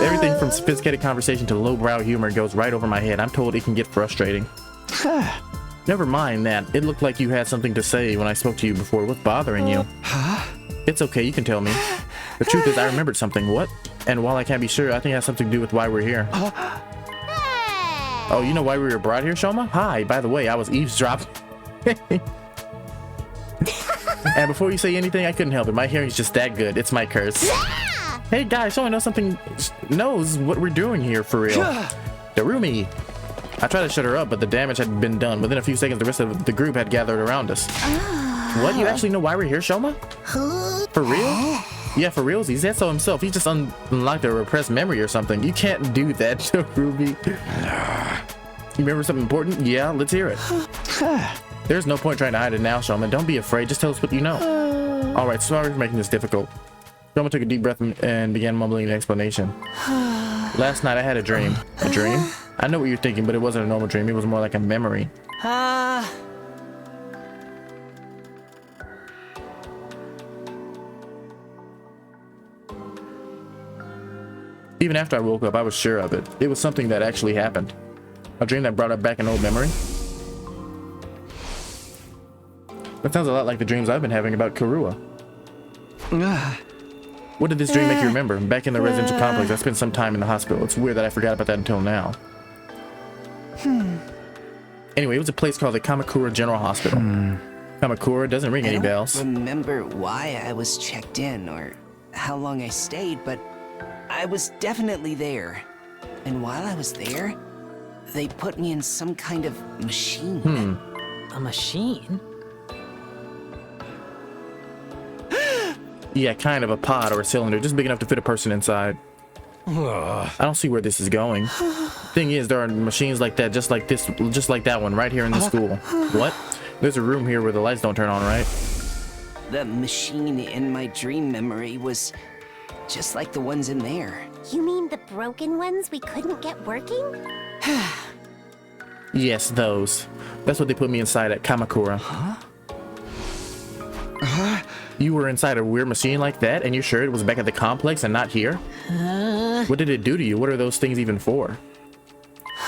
Everything from sophisticated conversation to lowbrow humor goes right over my head. I'm told it can get frustrating. Never mind that. It looked like you had something to say when I spoke to you before. What's bothering you? It's okay, you can tell me. The truth is, I remembered something. What? And while I can't be sure, I think it has something to do with why we're here. Oh, you know why we were brought here, Shoma? Hi, by the way, I was eavesdropping. And before you say anything, I couldn't help it. My hearing's just that good. It's my curse. Hey guys, Shoma knows what we're doing here for real. Darumi. I tried to shut her up, but the damage had been done. Within a few seconds, the rest of the group had gathered around us. What? You actually know why we're here, Shoma? For real? Yeah, for realsies. He said so himself. He just unlocked a repressed memory or something. You can't do that, Ruby. You remember something important? Yeah, let's hear it. There's no point trying to hide it now, Shoma. Don't be afraid. Just tell us what you know. Alright, sorry for making this difficult. Shoma took a deep breath and began mumbling an explanation. Last night I had a dream. A dream? I know what you're thinking, but it wasn't a normal dream. It was more like a memory. Even after I woke up, I was sure of it. It was something that actually happened. A dream that brought up back an old memory. That sounds a lot like the dreams I've been having about Kurua. What did this dream make you remember? Back in the residential complex, I spent some time in the hospital. It's weird that I forgot about that until now. Anyway, it was a place called the Kamakura General Hospital. Kamakura doesn't ring any bells. I don't remember why I was checked in or how long I stayed, but I was definitely there. And while I was there, they put me in some kind of machine. A machine? Yeah, kind of a pod or a cylinder, just big enough to fit a person inside. I don't see where this is going. Thing is, there are machines like that, just like that one, right here in the school. What? There's a room here where the lights don't turn on, right? The machine in my dream memory was just like the ones in there. You mean the broken ones we couldn't get working? Yes, those. That's what they put me inside at Kamakura. Huh? You were inside a weird machine like that, and you're sure it was back at the complex and not here? What did it do to you? What are those things even for?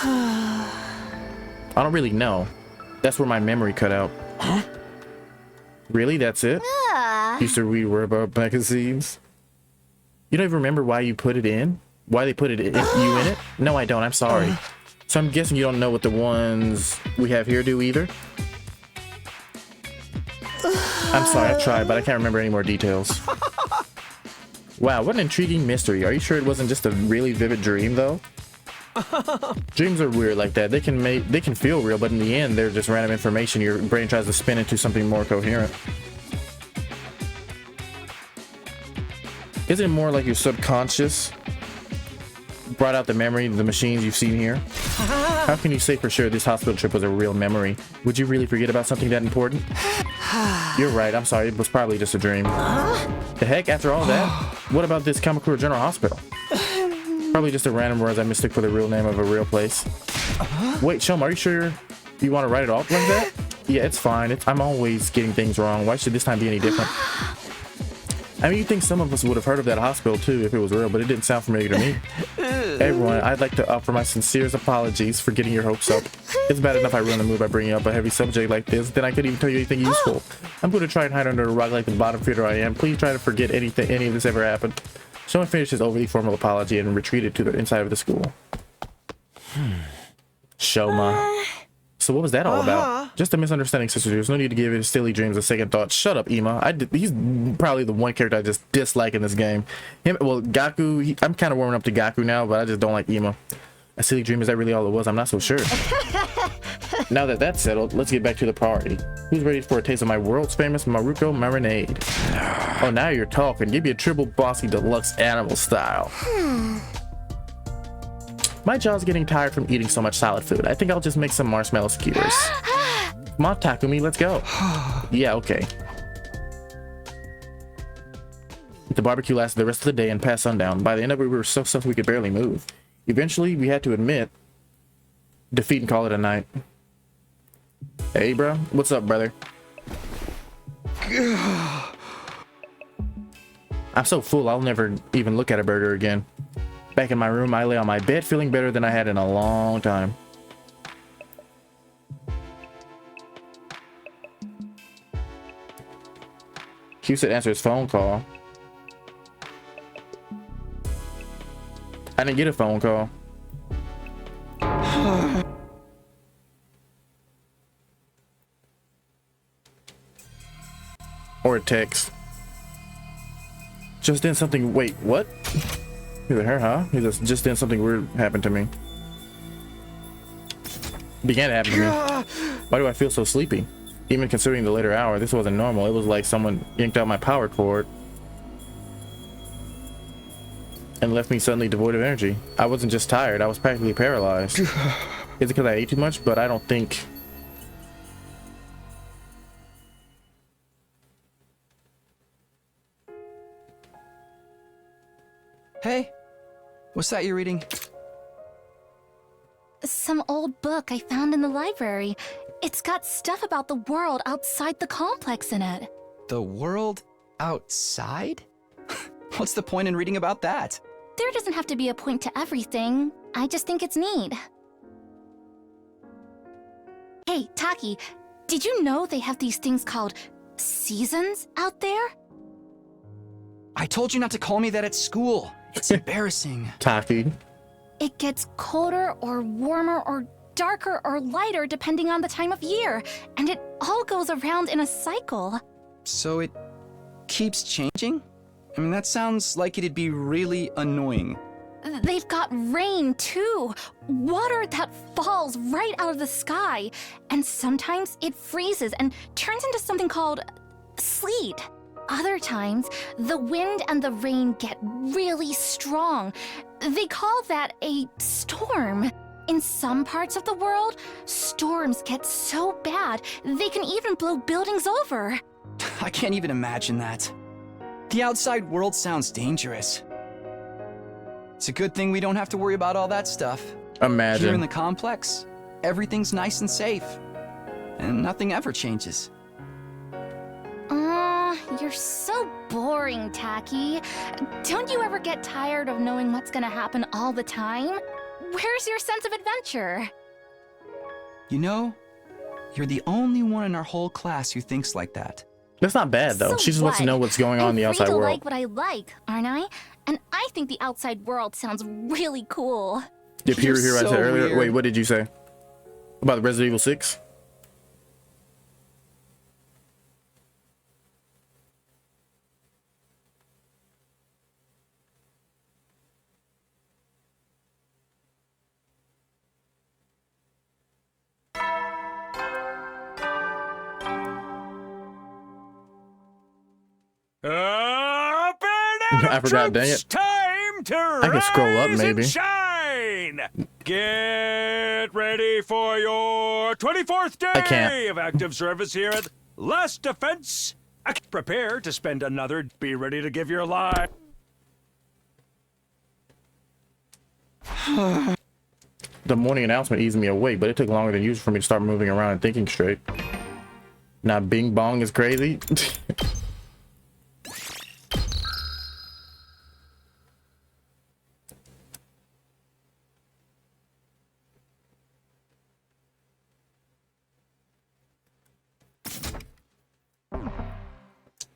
I don't really know. That's where my memory cut out. Huh? Really? That's it? Used to read word about magazines. You don't even remember why you put it in? Why they put it in, you in it? No, I don't. I'm sorry. So I'm guessing you don't know what the ones we have here do either? I'm sorry, I tried, but I can't remember any more details. Wow, what an intriguing mystery. Are you sure it wasn't just a really vivid dream, though? Dreams are weird like that. They can feel real, but in the end, they're just random information your brain tries to spin into something more coherent. Isn't it more like your subconscious brought out the memory of the machines you've seen here? How can you say for sure this hospital trip was a real memory? Would you really forget about something that important? You're right, I'm sorry, it was probably just a dream. The heck, after all that? What about this Kamakura General Hospital? Probably just a random words I mistook for the real name of a real place. Wait, Shoma, are you sure you want to write it off like that? Yeah, it's fine. I'm always getting things wrong. Why should this time be any different? I mean, you'd think some of us would have heard of that hospital too if it was real, but it didn't sound familiar to me. Everyone, I'd like to offer my sincerest apologies for getting your hopes up. It's bad enough I ruin the mood by bringing up a heavy subject like this, then I couldn't even tell you anything useful. I'm going to try and hide under a rock like the bottom feeder I am. Please try to forget any of this ever happened. Someone finished his overly formal apology and retreated to the inside of the school. Shoma. So what was that all about? Just a misunderstanding, sister. There's no need to give his silly dreams a second thought. Shut up, Ima. He's probably the one character I just dislike in this game. Well, Gaku, I'm kind of warming up to Gaku now, but I just don't like Ima. A silly dream, is that really all it was? I'm not so sure. Now that that's settled, let's get back to the party. Who's ready for a taste of my world's famous Maruko marinade? Oh, now you're talking. Give me a triple bossy deluxe animal style. My jaw's getting tired from eating so much solid food. I think I'll just make some marshmallow skewers. Come on, Takumi, let's go. Yeah, okay. The barbecue lasted the rest of the day and past sundown. By the end of it, we were so stuffed we could barely move. Eventually, we had to admit defeat and call it a night. Hey, bro. What's up, brother? I'm so full, I'll never even look at a burger again. Back in my room, I lay on my bed feeling better than I had in a long time. Q said answer his phone call. I didn't get a phone call. Or a text. Just then something, wait, what? He's like, her, huh? He just then something weird happened to me. Began to happen to me. Why do I feel so sleepy? Even considering the later hour, this wasn't normal. It was like someone yanked out my power cord and left me suddenly devoid of energy. I wasn't just tired, I was practically paralyzed. Is it because I ate too much? But I don't think... Hey, what's that you're reading? Some old book I found in the library. It's got stuff about the world outside the complex in it. The world outside? What's the point in reading about that? There doesn't have to be a point to everything. I just think it's neat. Hey, Taki, did you know they have these things called seasons out there? I told you not to call me that at school. It's embarrassing. Taki. It gets colder or warmer or darker or lighter depending on the time of year, and it all goes around in a cycle. So it keeps changing? I mean, that sounds like it'd be really annoying. They've got rain, too. Water that falls right out of the sky. And sometimes it freezes and turns into something called sleet. Other times, the wind and the rain get really strong. They call that a storm. In some parts of the world, storms get so bad, they can even blow buildings over. I can't even imagine that. The outside world sounds dangerous. It's a good thing we don't have to worry about all that stuff. Imagine. Here in the complex, everything's nice and safe. And nothing ever changes. You're so boring, Tacky. Don't you ever get tired of knowing what's gonna happen all the time? Where's your sense of adventure? You know, you're the only one in our whole class who thinks like that. That's not bad, though. So she just wants to what? know what's going on in the I'm outside free to world. like what I like, aren't I? And I think the outside world sounds really cool. Did Peter hear what I said earlier? weird. Wait, what did you say? About Resident Evil 6? I forgot, dang it. Time to I can scroll up, rise maybe. and shine. Get ready for your 24th I can't. day of active service here at Last Defense. Prepare to spend another. Be ready to give your life. The morning announcement eased me awake, but it took longer than usual for me to start moving around and thinking straight. Now Bing Bong is crazy.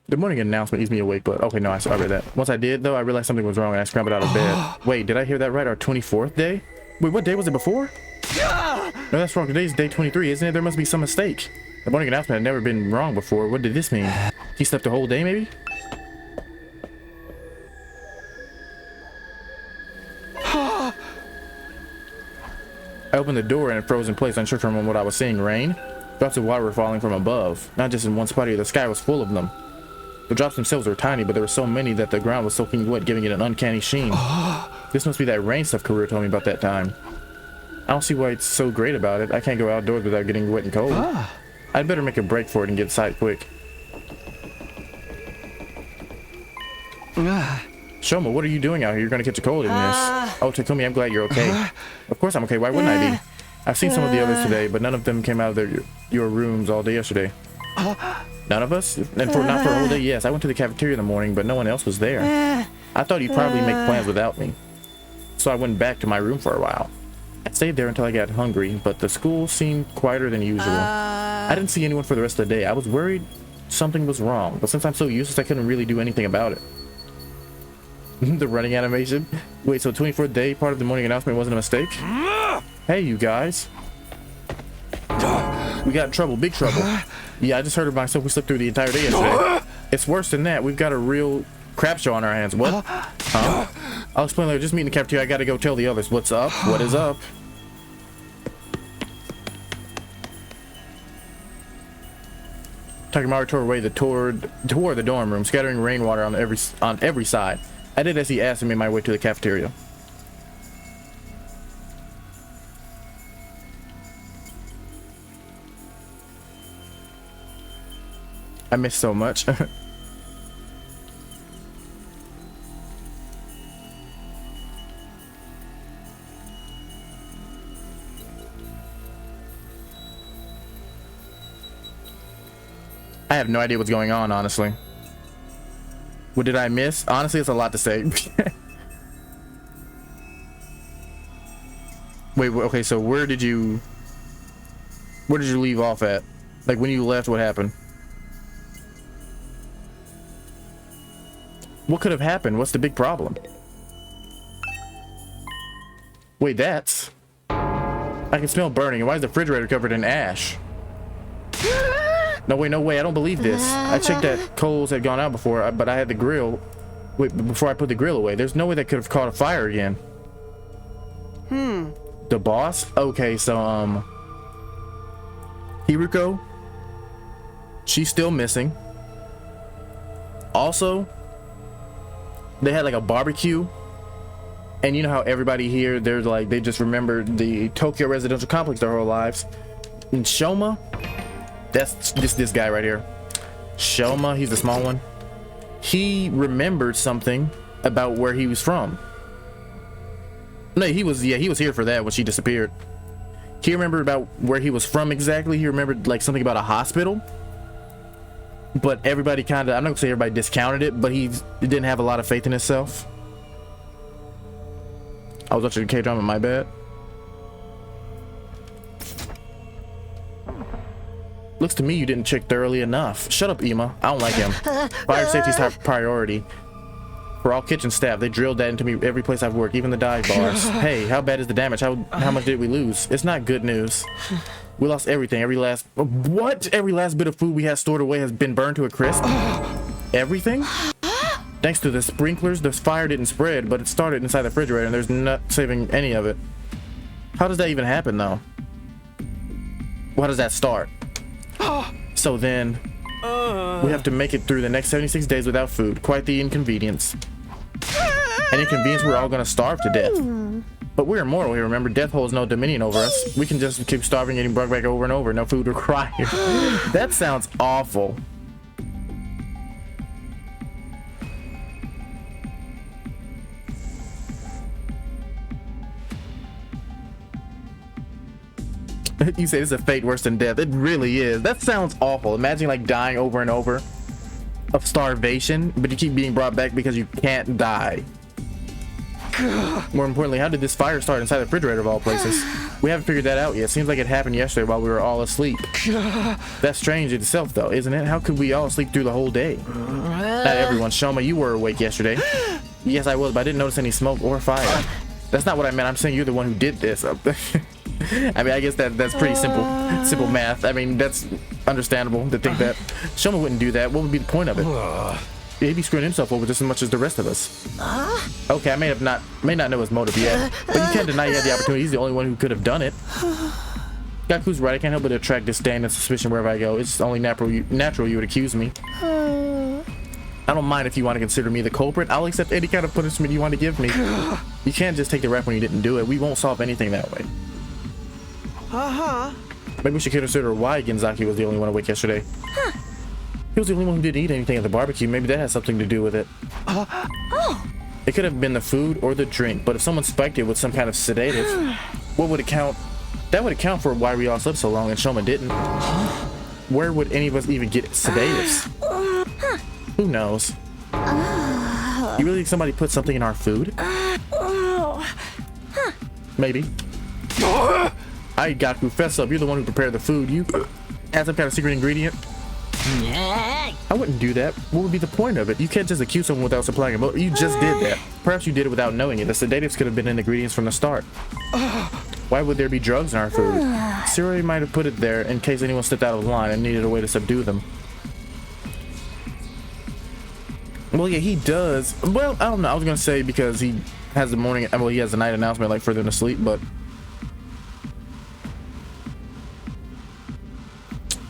The morning announcement eased me awake, but okay, no, I read that. Once I did, though, I realized something was wrong and I scrambled out of bed. Wait, did I hear that right? Our 24th day? Wait, what day was it before? No, that's wrong. Today's day 23, isn't it? There must be some mistake. The morning announcement had never been wrong before. What did this mean? He slept the whole day, maybe? I opened the door and it froze in place, unsure from what I was seeing. Rain? Drops of water were falling from above. Not just in one spot here, the sky was full of them. The drops themselves were tiny, but there were so many that the ground was soaking wet, giving it an uncanny sheen. This must be that rain stuff Karua told me about that time. I don't see why it's so great about it. I can't go outdoors without getting wet and cold. I'd better make a break for it and get inside quick. Shoma, what are you doing out here? You're gonna catch a cold in this. Oh, Takumi, I'm glad you're okay. Of course I'm okay. Why wouldn't I be? I've seen some of the others today, but none of them came out of your rooms all day yesterday. None of us? And not for a whole day? Yes, I went to the cafeteria in the morning, but no one else was there. I thought you'd probably make plans without me. So I went back to my room for a while. I stayed there until I got hungry, but the school seemed quieter than usual. I didn't see anyone for the rest of the day. I was worried something was wrong, but since I'm so useless, I couldn't really do anything about it. The running animation? Wait, so 24th day, part of the morning announcement wasn't a mistake? Hey, you guys. We got in trouble, big trouble. Yeah, I just heard it myself. We slept through the entire day yesterday. It's worse than that. We've got a real crap show on our hands. What? Huh? I'll explain later. Just meet in the cafeteria. I gotta go tell the others. What's up? What is up? Takemaru tore away toward the dorm room, scattering rainwater on every side. I did as he asked and made my way to the cafeteria. I missed so much. I have no idea what's going on, honestly. What did I miss? Honestly, it's a lot to say. Wait, okay, so where did you leave off at? Like, when you left, what happened? What could have happened? What's the big problem? Wait, that's... I can smell burning. And why is the refrigerator covered in ash? No way, I don't believe this. I checked that coals had gone out before, but I had the grill. Wait, before I put the grill away. There's no way that could have caught a fire again. The boss? Okay, so, Hiruko? She's still missing. Also, they had like a barbecue. And you know how everybody here, they're like, they just remember the Tokyo residential complex their whole lives. And Shoma? That's just this guy right here. Shoma, he's the small one. He remembered something about where he was from. No, he was here for that when she disappeared. He remembered about where he was from exactly. He remembered like something about a hospital. But everybody kind of, I'm not gonna say everybody discounted it, but he didn't have a lot of faith in himself. I was watching K-drama, my bad. Looks to me you didn't check thoroughly enough. Shut up, Ema. I don't like him. Fire safety's top priority. For all kitchen staff, they drilled that into me every place I've worked, even the dive bars. Hey, how bad is the damage? How much did we lose? It's not good news. We lost everything. Every last bit of food we had stored away has been burned to a crisp. Everything? Thanks to the sprinklers, the fire didn't spread, but it started inside the refrigerator and there's not saving any of it. How does that even happen though? How does that start? So then, we have to make it through the next 76 days without food. Quite the inconvenience. An inconvenience we're all gonna starve to death. But we're immortal here, remember? Death holds no dominion over us. We can just keep starving, getting brought back over and over. No food required. That sounds awful. You say it's a fate worse than death. It really is. That sounds awful. Imagine like dying over and over of starvation, but you keep being brought back because you can't die. More importantly, how did this fire start inside the refrigerator of all places? We haven't figured that out yet. Seems like it happened yesterday while we were all asleep. That's strange itself though, isn't it? How could we all sleep through the whole day? Not everyone. Shoma, you were awake yesterday. Yes, I was, but I didn't notice any smoke or fire. That's not what I meant. I'm saying you're the one who did this. I mean, I guess that's pretty simple math. I mean, that's understandable to think that. Shoma wouldn't do that. What would be the point of it? He'd be screwing himself over just as much as the rest of us. Okay, I may not know his motive yet, but you can't deny he had the opportunity. He's the only one who could have done it. Gaku's right. I can't help but attract disdain and suspicion wherever I go. It's only natural you would accuse me. I don't mind if you want to consider me the culprit. I'll accept any kind of punishment you want to give me. You can't just take the rap when you didn't do it. We won't solve anything that way. Maybe we should consider why Genzaki was the only one awake yesterday. He was the only one who didn't eat anything at the barbecue. Maybe that has something to do with it. It could have been the food or the drink, but if someone spiked it with some kind of sedative, what would account? That would account for why we all slept so long and Shoma didn't. Where would any of us even get sedatives? Who knows? You really think somebody put something in our food? Maybe. I Gaku, fess up. You're the one who prepared the food. You add some kind of secret ingredient? I wouldn't do that. What would be the point of it? You can't just accuse someone without supplying a motive. You just did that. Perhaps you did it without knowing it. The sedatives could have been in ingredients from the start. Why would there be drugs in our food? Siri might have put it there in case anyone stepped out of line and needed a way to subdue them. Well, yeah, he does. Well, I don't know. I was gonna say because he has the morning. Well, he has the night announcement like for them to sleep, but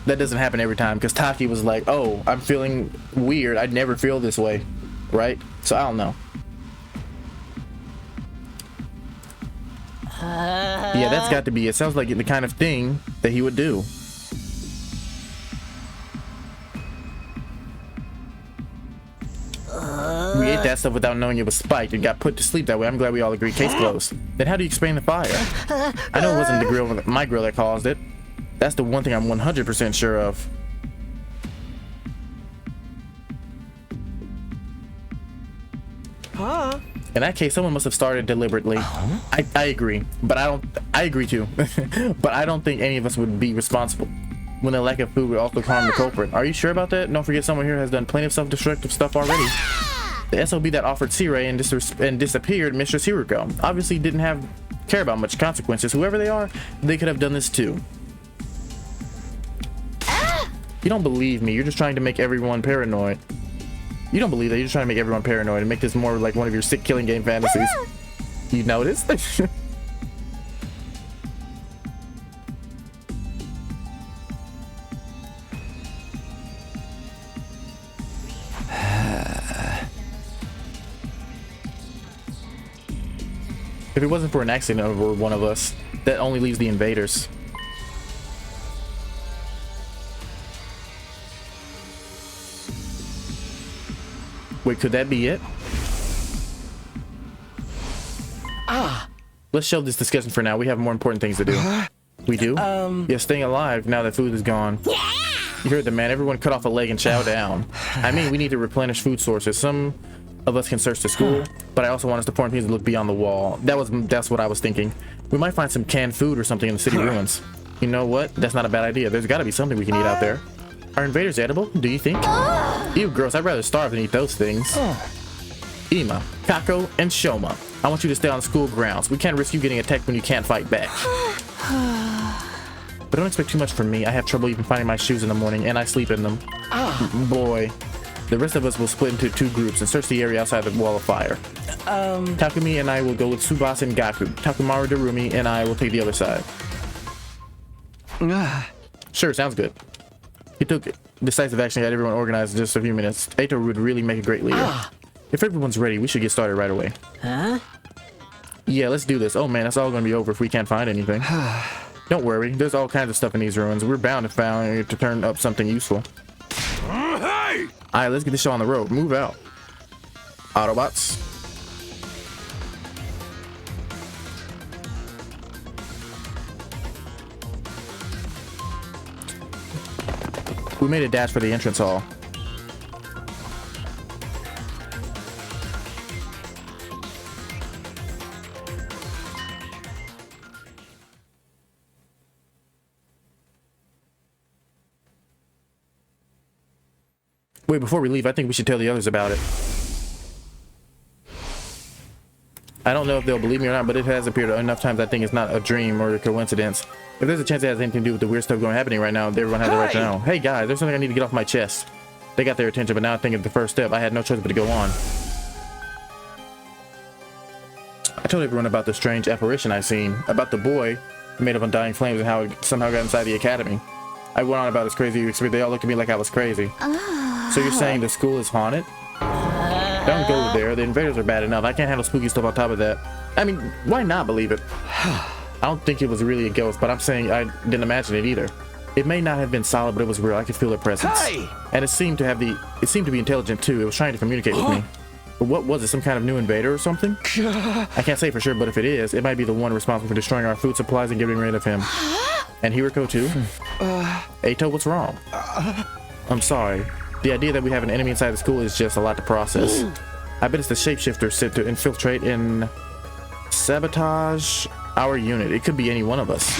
that doesn't happen every time. Because Taki was like, "Oh, I'm feeling weird. I'd never feel this way," right? So I don't know. Yeah, that's got to be. It sounds like the kind of thing that he would do. We ate that stuff without knowing it was spiked and got put to sleep that way. I'm glad we all agree. Case closed. Then how do you explain the fire? I know it wasn't my grill that caused it. That's the one thing I'm 100% sure of. In that case, someone must have started deliberately. I agree, but I agree too. But I don't think any of us would be responsible when the lack of food would also harm the culprit. Are you sure about that? Don't forget someone here has done plenty of self-destructive stuff already. The SOB that offered C-Ray and disappeared, Mistress Hiruko, obviously didn't care about much consequences. Whoever they are, they could have done this too. You don't believe me. You're just trying to make everyone paranoid. You don't believe that. You're just trying to make everyone paranoid and make this more like one of your sick killing game fantasies. You noticed? If it wasn't for an accident over one of us, that only leaves the invaders. Wait, could that be it? Let's shelve this discussion for now. We have more important things to do. We do? Yeah, staying alive now that food is gone. You heard the man. Everyone cut off a leg and chow down. I mean, we need to replenish food sources. Some of us can search the school, but I also want us to form teams to look beyond the wall. That's what I was thinking. We might find some canned food or something in the city ruins. You know what? That's not a bad idea. There's got to be something we can eat out there. Are invaders edible? Do you think? Ew, gross. I'd rather starve than eat those things. Ima, Kako, and Shoma. I want you to stay on the school grounds. We can't risk you getting attacked when you can't fight back. But don't expect too much from me. I have trouble even finding my shoes in the morning, and I sleep in them. Boy. The rest of us will split into 2 groups and search the area outside the wall of fire. Takumi and I will go with Tsubasa and Gaku. Takumaru, Darumi, and I will take the other side. Sure, sounds good. He took decisive action, got everyone organized in just a few minutes. Eito would really make a great leader. If everyone's ready, we should get started right away. Huh? Yeah, let's do this. Oh man, it's all gonna be over if we can't find anything. Don't worry, there's all kinds of stuff in these ruins. We're bound to turn up something useful. Hey! Alright, let's get this show on the road. Move out. Autobots. We made a dash for the entrance hall. Wait, before we leave, I think we should tell the others about it. I don't know if they'll believe me or not, but it has appeared enough times I think it's not a dream or a coincidence. If there's a chance it has anything to do with the weird stuff happening right now, everyone has the right to know. Hey guys, there's something I need to get off my chest. They got their attention, but now I think it's the first step. I had no choice but to go on. I told everyone about the strange apparition I seen, about the boy made of undying flames and how it somehow got inside the academy. I went on about as crazy as you expect. They all looked at me like I was crazy. So you're saying the school is haunted? Don't go there. The invaders are bad enough. I can't handle spooky stuff on top of that. I mean, why not believe it? I don't think it was really a ghost, but I'm saying I didn't imagine it either. It may not have been solid, but it was real. I could feel their presence. And it seemed to be intelligent too. It was trying to communicate with me. But what was it? Some kind of new invader or something? I can't say for sure, but if it is, it might be the one responsible for destroying our food supplies and getting rid of him. And Hiriko too? Eito, what's wrong? I'm sorry. The idea that we have an enemy inside the school is just a lot to process. I bet it's the shapeshifter sent to infiltrate and sabotage our unit. It could be any one of us.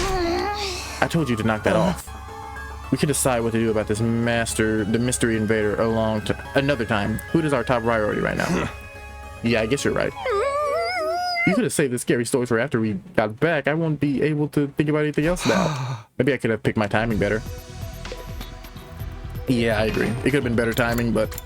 I told you to knock that off. We can decide what to do about the mystery invader another time. Food is our top priority right now. Yeah, I guess you're right. You could have saved the scary stories for after we got back. I won't be able to think about anything else now. Maybe I could have picked my timing better. Yeah, I agree. It could have been better timing, but...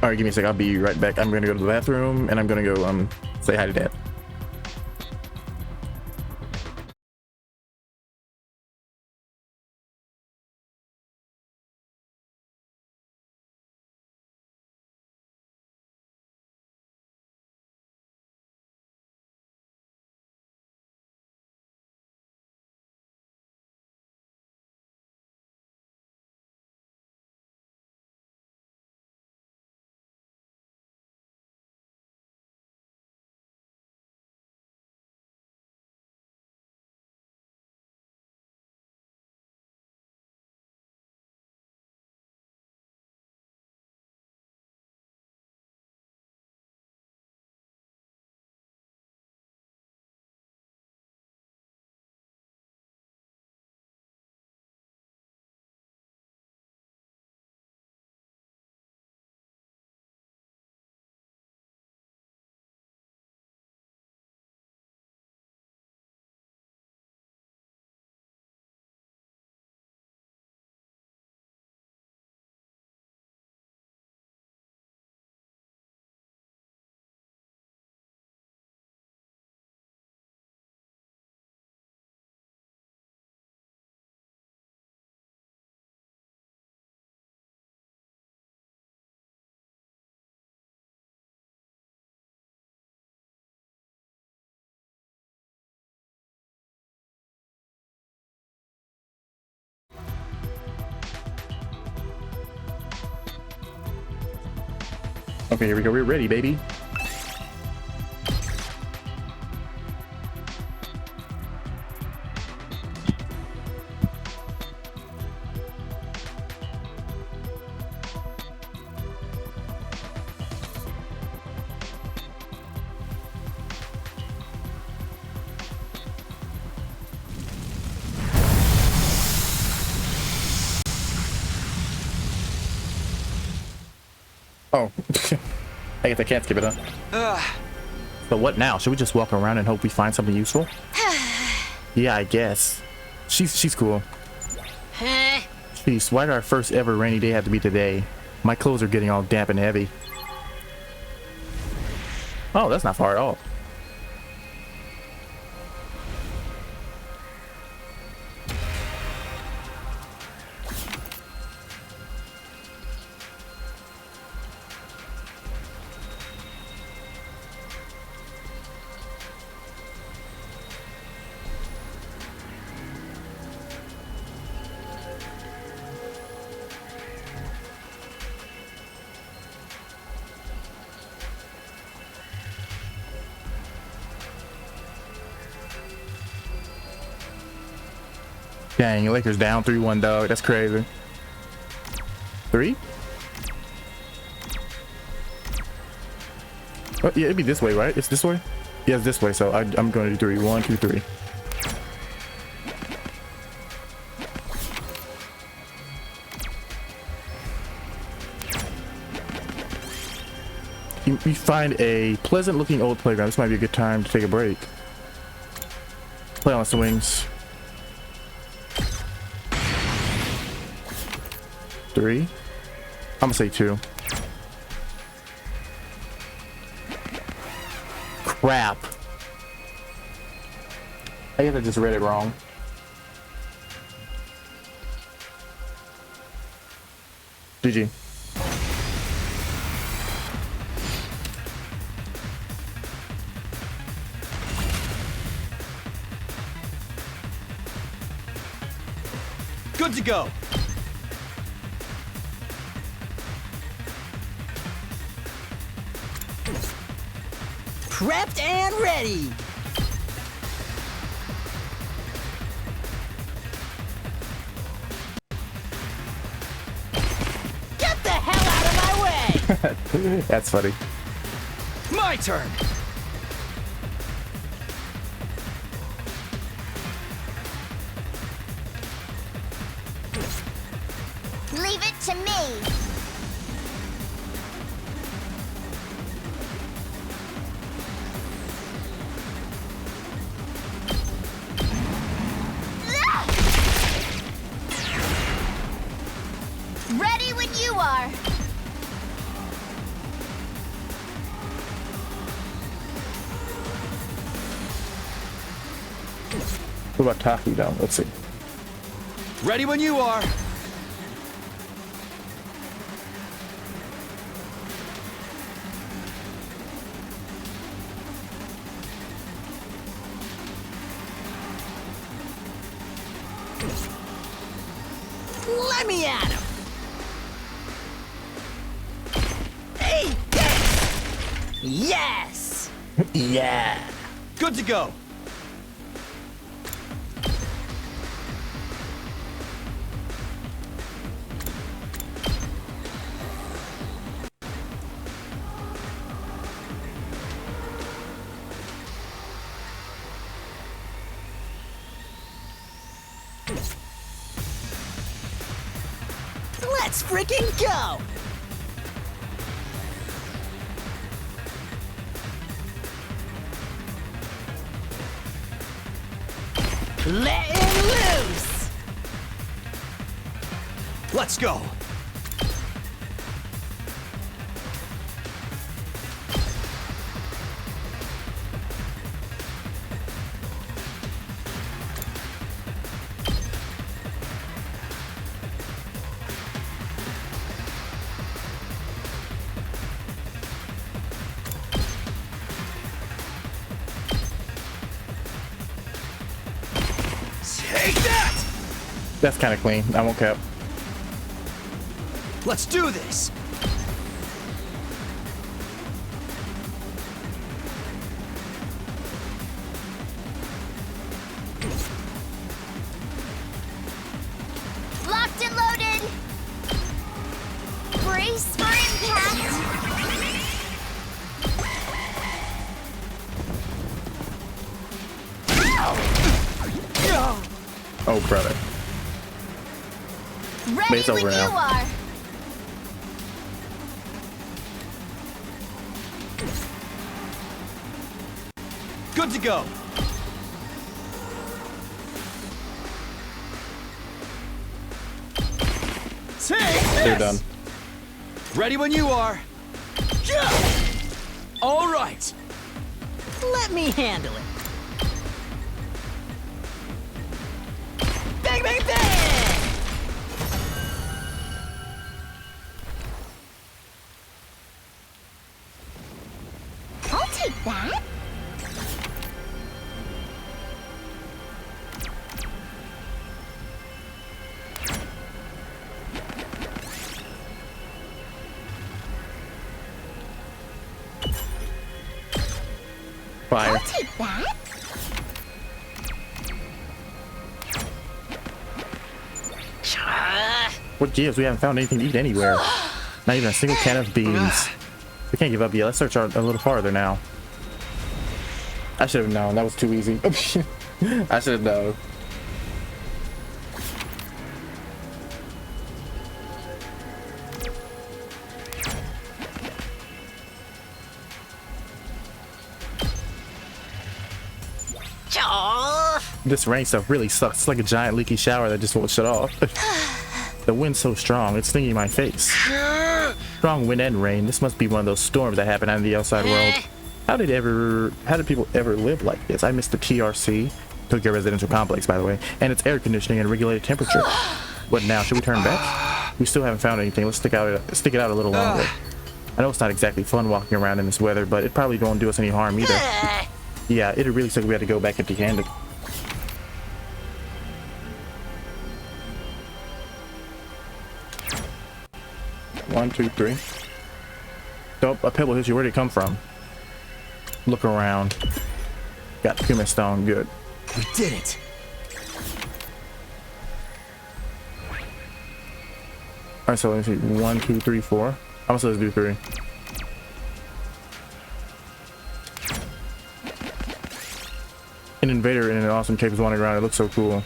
Alright, give me a sec. I'll be right back. I'm gonna go to the bathroom, and I'm gonna go, say hi to Dad. Okay, here we go. We're ready, baby. Oh, I guess I can't skip it, huh? So what now? Should we just walk around and hope we find something useful? Yeah, I guess. She's cool. Jeez, why did our first ever rainy day have to be today? My clothes are getting all damp and heavy. Oh, that's not far at all. Dang, Lakers down 3-1, dog. That's crazy. 3? Oh, yeah, it'd be this way, right? It's this way? Yeah, it's this way, so I'm going to do 3. 1, 2, 3. We find a pleasant looking old playground. This might be a good time to take a break. Play on the swings. 3. I'm gonna say 2. Crap. I guess I just read it wrong. GG. Good to go. Prepped and ready. Get the hell out of my way. That's funny. My turn. Leave it to me. Ready when you are. What about Taffy down? Let's see. Ready when you are. Let me at him. Hey, yes. Yeah. Good to go. Let's freaking go. Letting loose. Let's go. Take that! That's kind of clean. I won't cap. Let's do this. Brace for impact! Oh, brother. Ready It's over when now. you are! Good to go. Take They're this! done. Ready when you are. All right. Let me handle it. Bang, bang, bang! I'll take that. Fire. I'll take that. What gives? We haven't found anything to eat anywhere. Not even a single can of beans. We can't give up yet. Let's search a little farther now. I should have known. That was too easy. I should have known. This rain stuff really sucks. It's like a giant leaky shower that just won't shut off. The wind's so strong, it's stinging my face. Strong wind and rain. This must be one of those storms that happen out in the outside world. How did people ever live like this? I missed the TRC, Tokyo Residential Complex, by the way, and its air conditioning and regulated temperature. What now? Should we turn back? We still haven't found anything. Let's stick it out a little longer. I know it's not exactly fun walking around in this weather, but it probably won't do us any harm either. Yeah, it really sucked we had to go back empty-handed. 1, 2, 3. Dope, a pebble hits you. Where did it come from? Look around. Got human stone. Good. We did it. Alright, so let's see. 1, 2, 3, 4. I'm gonna say let's do 3. An invader in an awesome cape is wandering around. It looks so cool.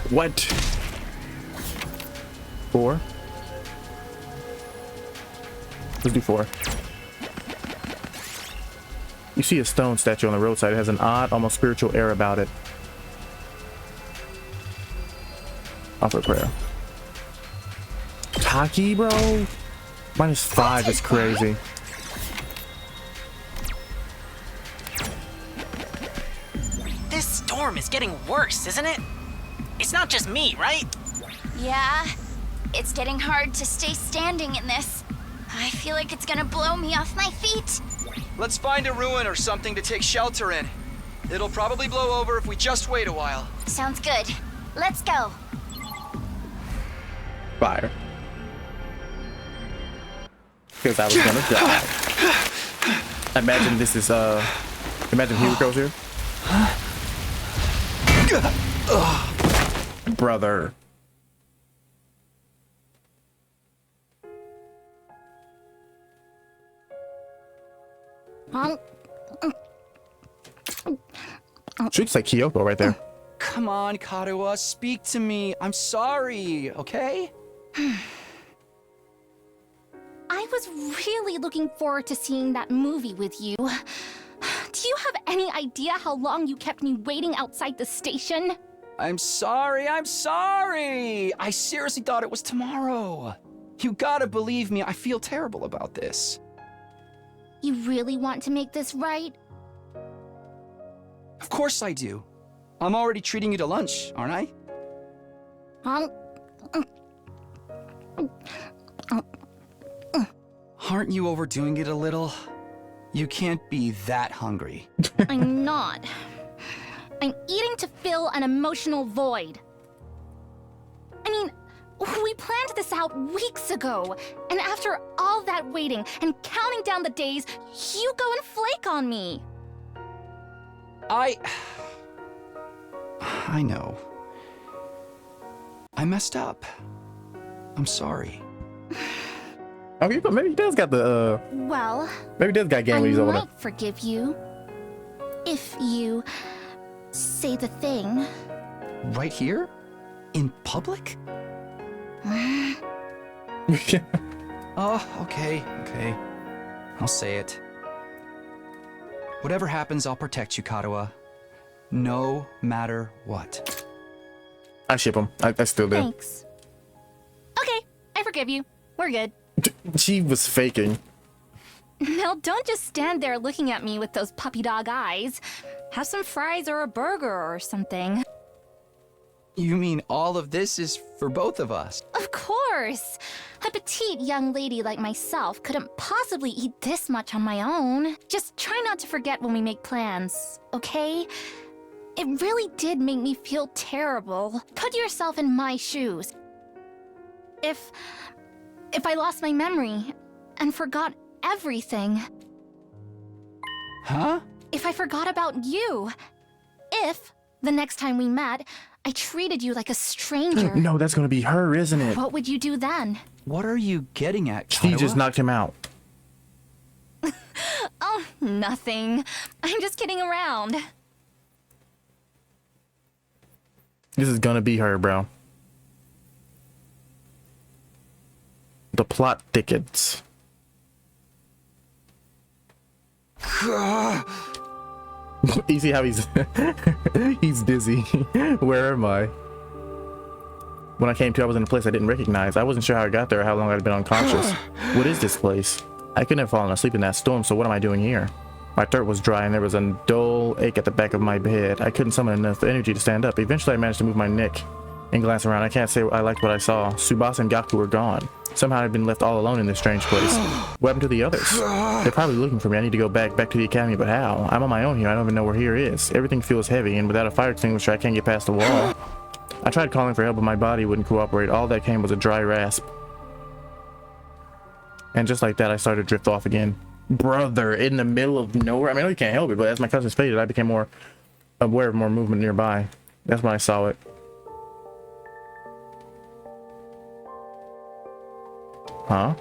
What? 4. Let's do 4. You see a stone statue on the roadside. It has an odd, almost spiritual air about it. Offer a prayer. Taki, bro? -5 is crazy. This storm is getting worse, isn't it? It's not just me, right? Yeah, it's getting hard to stay standing in this. I feel like it's gonna blow me off my feet. Let's find a ruin or something to take shelter in. It'll probably blow over if we just wait a while. Sounds good. Let's go. Fire. Because I was gonna die. Imagine this is, imagine Hero here. Brother. Should say Kyoko right there. Come on, Karuha, speak to me. I'm sorry, okay? I was really looking forward to seeing that movie with you. Do you have any idea how long you kept me waiting outside the station? I'm sorry. I seriously thought it was tomorrow. You gotta believe me, I feel terrible about this. You really want to make this right? Of course I do. I'm already treating you to lunch, aren't I? Aren't you overdoing it a little? You can't be that hungry. I'm not. I'm eating to fill an emotional void. I mean, we planned this out weeks ago, and after all that waiting and counting down the days, you go and flake on me. I know. I messed up. I'm sorry. Okay, but maybe he does got the, Well, maybe he does got game I when he's over there. might forgive you if you say the thing. Right here? In public? Oh, okay. I'll say it. Whatever happens, I'll protect you, Kadoa. No matter what. I ship him. I still do. Thanks. Okay, I forgive you. We're good. She was faking. Now don't just stand there looking at me with those puppy dog eyes. Have some fries or a burger or something. You mean all of this is for both of us? Of course! A petite young lady like myself couldn't possibly eat this much on my own. Just try not to forget when we make plans, okay? It really did make me feel terrible. Put yourself in my shoes. If I lost my memory and forgot everything. Huh? If I forgot about you. If, the next time we met, I treated you like a stranger. No, that's gonna be her, isn't it? What would you do then? What are you getting at, Kadoa? She just knocked him out. Oh, nothing. I'm just kidding around. This is gonna be her, bro. The plot thickens. You see how he's he's dizzy. Where am I? When I came to, I was in a place I didn't recognize. I wasn't sure how I got there or how long I'd been unconscious. What is this place? I couldn't have fallen asleep in that storm, so what am I doing here? My throat was dry and there was a dull ache at the back of my head. I couldn't summon enough energy to stand up. Eventually I managed to move my neck and glance around. I can't say I liked what I saw. Tsubasa and Gaku were gone. Somehow I'd been left all alone in this strange place. What happened to the others? They're probably looking for me. I need to go back to the academy, but how? I'm on my own here. I don't even know where here is. Everything feels heavy, and without a fire extinguisher I can't get past the wall. I tried calling for help, but my body wouldn't cooperate. All that came was a dry rasp. And just like that, I started to drift off again. Brother, in the middle of nowhere. I mean, I know you can't help it, but as my cousins faded, I became more aware of more movement nearby. That's when I saw it. Huh?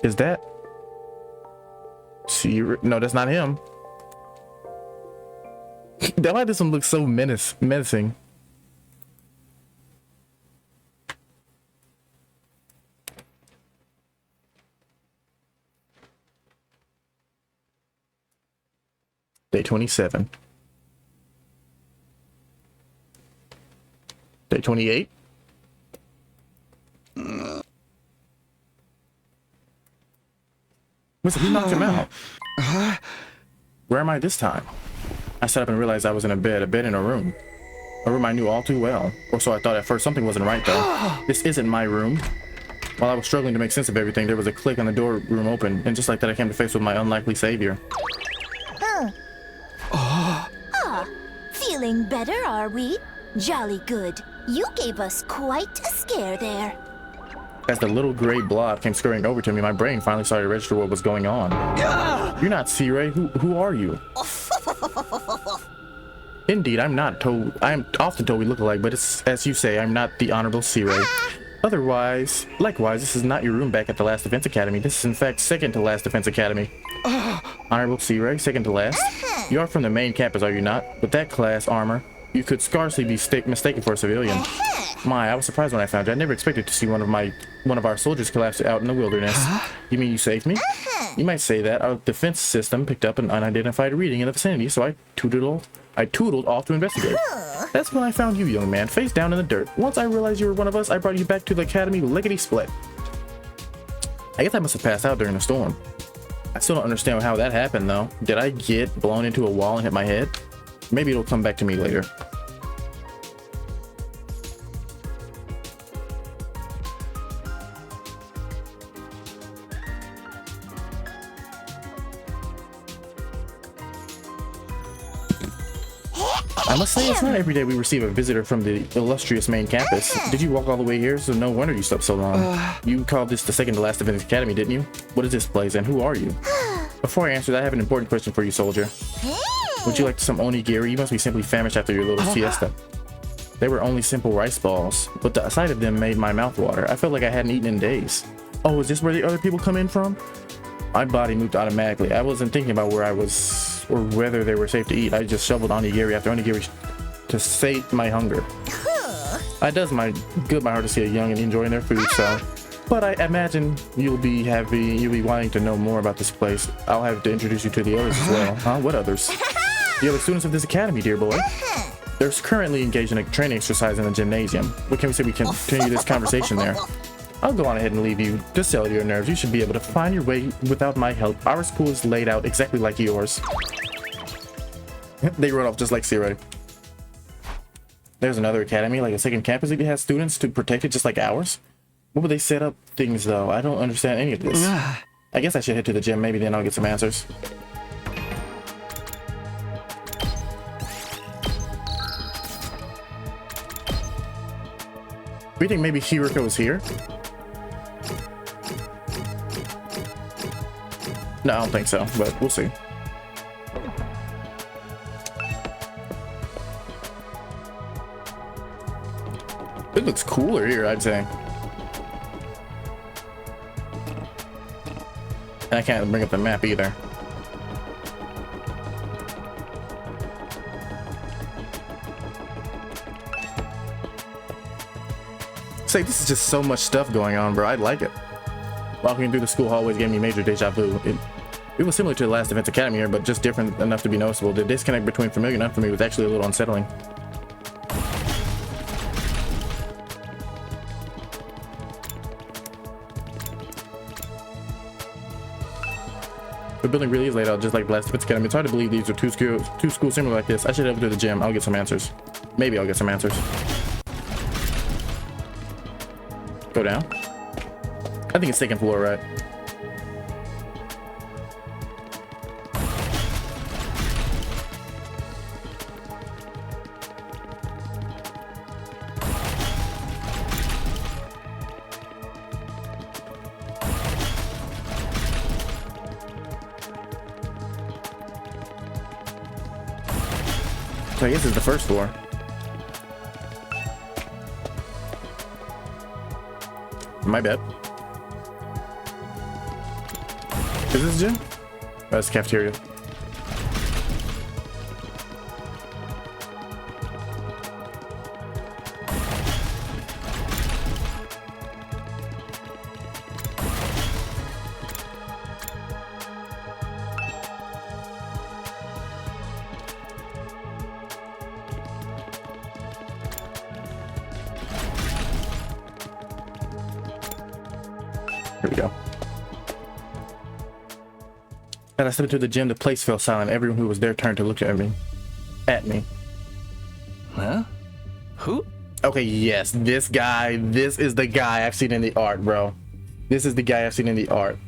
Is that? See, no, that's not him. That why this one looks so menacing. Day 27. Day 28. Listen, he knocked him out. Where am I this time? I sat up and realized I was in a bed in a room. A room I knew all too well. Or so I thought at first. Something wasn't right though. This isn't my room. While I was struggling to make sense of everything, there was a click on the door room open, and just like that I came to face with my unlikely savior. Feeling better, are we? Jolly good. You gave us quite a scare there. As the little gray blob came scurrying over to me, my brain finally started to register what was going on. You're not C-Ray. Who are you? Indeed, I'm not told. I'm often told we look alike, but it's as you say, I'm not the Honorable C-Ray. Likewise, this is not your room back at the last Defense Academy. This is in fact second to last Defense Academy. Honorable C-Ray, second to last. You are from the main campus, are you not? With that class armor, you could scarcely be mistaken for a civilian. My, I was surprised when I found you. I never expected to see one of our soldiers collapse out in the wilderness. You mean you saved me? You might say that. Our defense system picked up an unidentified reading in the vicinity, so I tootled off to investigate. That's when I found you, young man, face down in the dirt. Once I realized you were one of us, I brought you back to the academy lickety-split. I guess I must have passed out during the storm. I still don't understand how that happened, though. Did I get blown into a wall and hit my head? Maybe it'll come back to me later. I must say, it's not every day we receive a visitor from the illustrious main campus. Did you walk all the way here? So no wonder you slept so long. You called this the second to last Defense Academy, didn't you? What is this place and who are you? Before I answer that, I have an important question for you, soldier. Would you like some onigiri? You must be simply famished after your little siesta. They were only simple rice balls, but the sight of them made my mouth water. I felt like I hadn't eaten in days. Oh, is this where the other people come in from? My body moved automatically. I wasn't thinking about where I was or whether they were safe to eat. I just shoveled onigiri after onigiri to sate my hunger. It does my heart to see a young and enjoying their food, so. But I imagine you'll be wanting to know more about this place. I'll have to introduce you to the others as well. Huh? What others? The other students of this academy, dear boy. They're currently engaged in a training exercise in the gymnasium. What can we say? We can continue this conversation there. I'll go on ahead and leave you to settle your nerves. You should be able to find your way without my help. Our school is laid out exactly like yours. They run off just like Siri. There's another academy, like a second campus that has students to protect it just like ours. What would they set up things though? I don't understand any of this. I guess I should head to the gym. Maybe then I'll get some answers. We think maybe Hiriko is here? No, I don't think so, but we'll see. It looks cooler here, I'd say. And I can't bring up the map either. Say, this is just so much stuff going on, bro. I like it. Walking through the school hallways gave me major deja vu. It was similar to the last Defense Academy here, but just different enough to be noticeable. The disconnect between familiar and unfamiliar was actually a little unsettling. The building really is laid out just like the last Defense Academy. It's hard to believe these are two schools similar like this. I should head over to the gym. I'll get some answers. Maybe I'll get some answers. Go down. I think it's second floor, right? So I guess it's the first floor. My bad. Is this a gym? Oh, that's cafeteria. Here we go. As I stepped into the gym, the place fell silent. Everyone who was there turned to look at me. Huh? Who? Okay, yes, this guy. This is the guy I've seen in the art, bro. This is the guy I've seen in the art.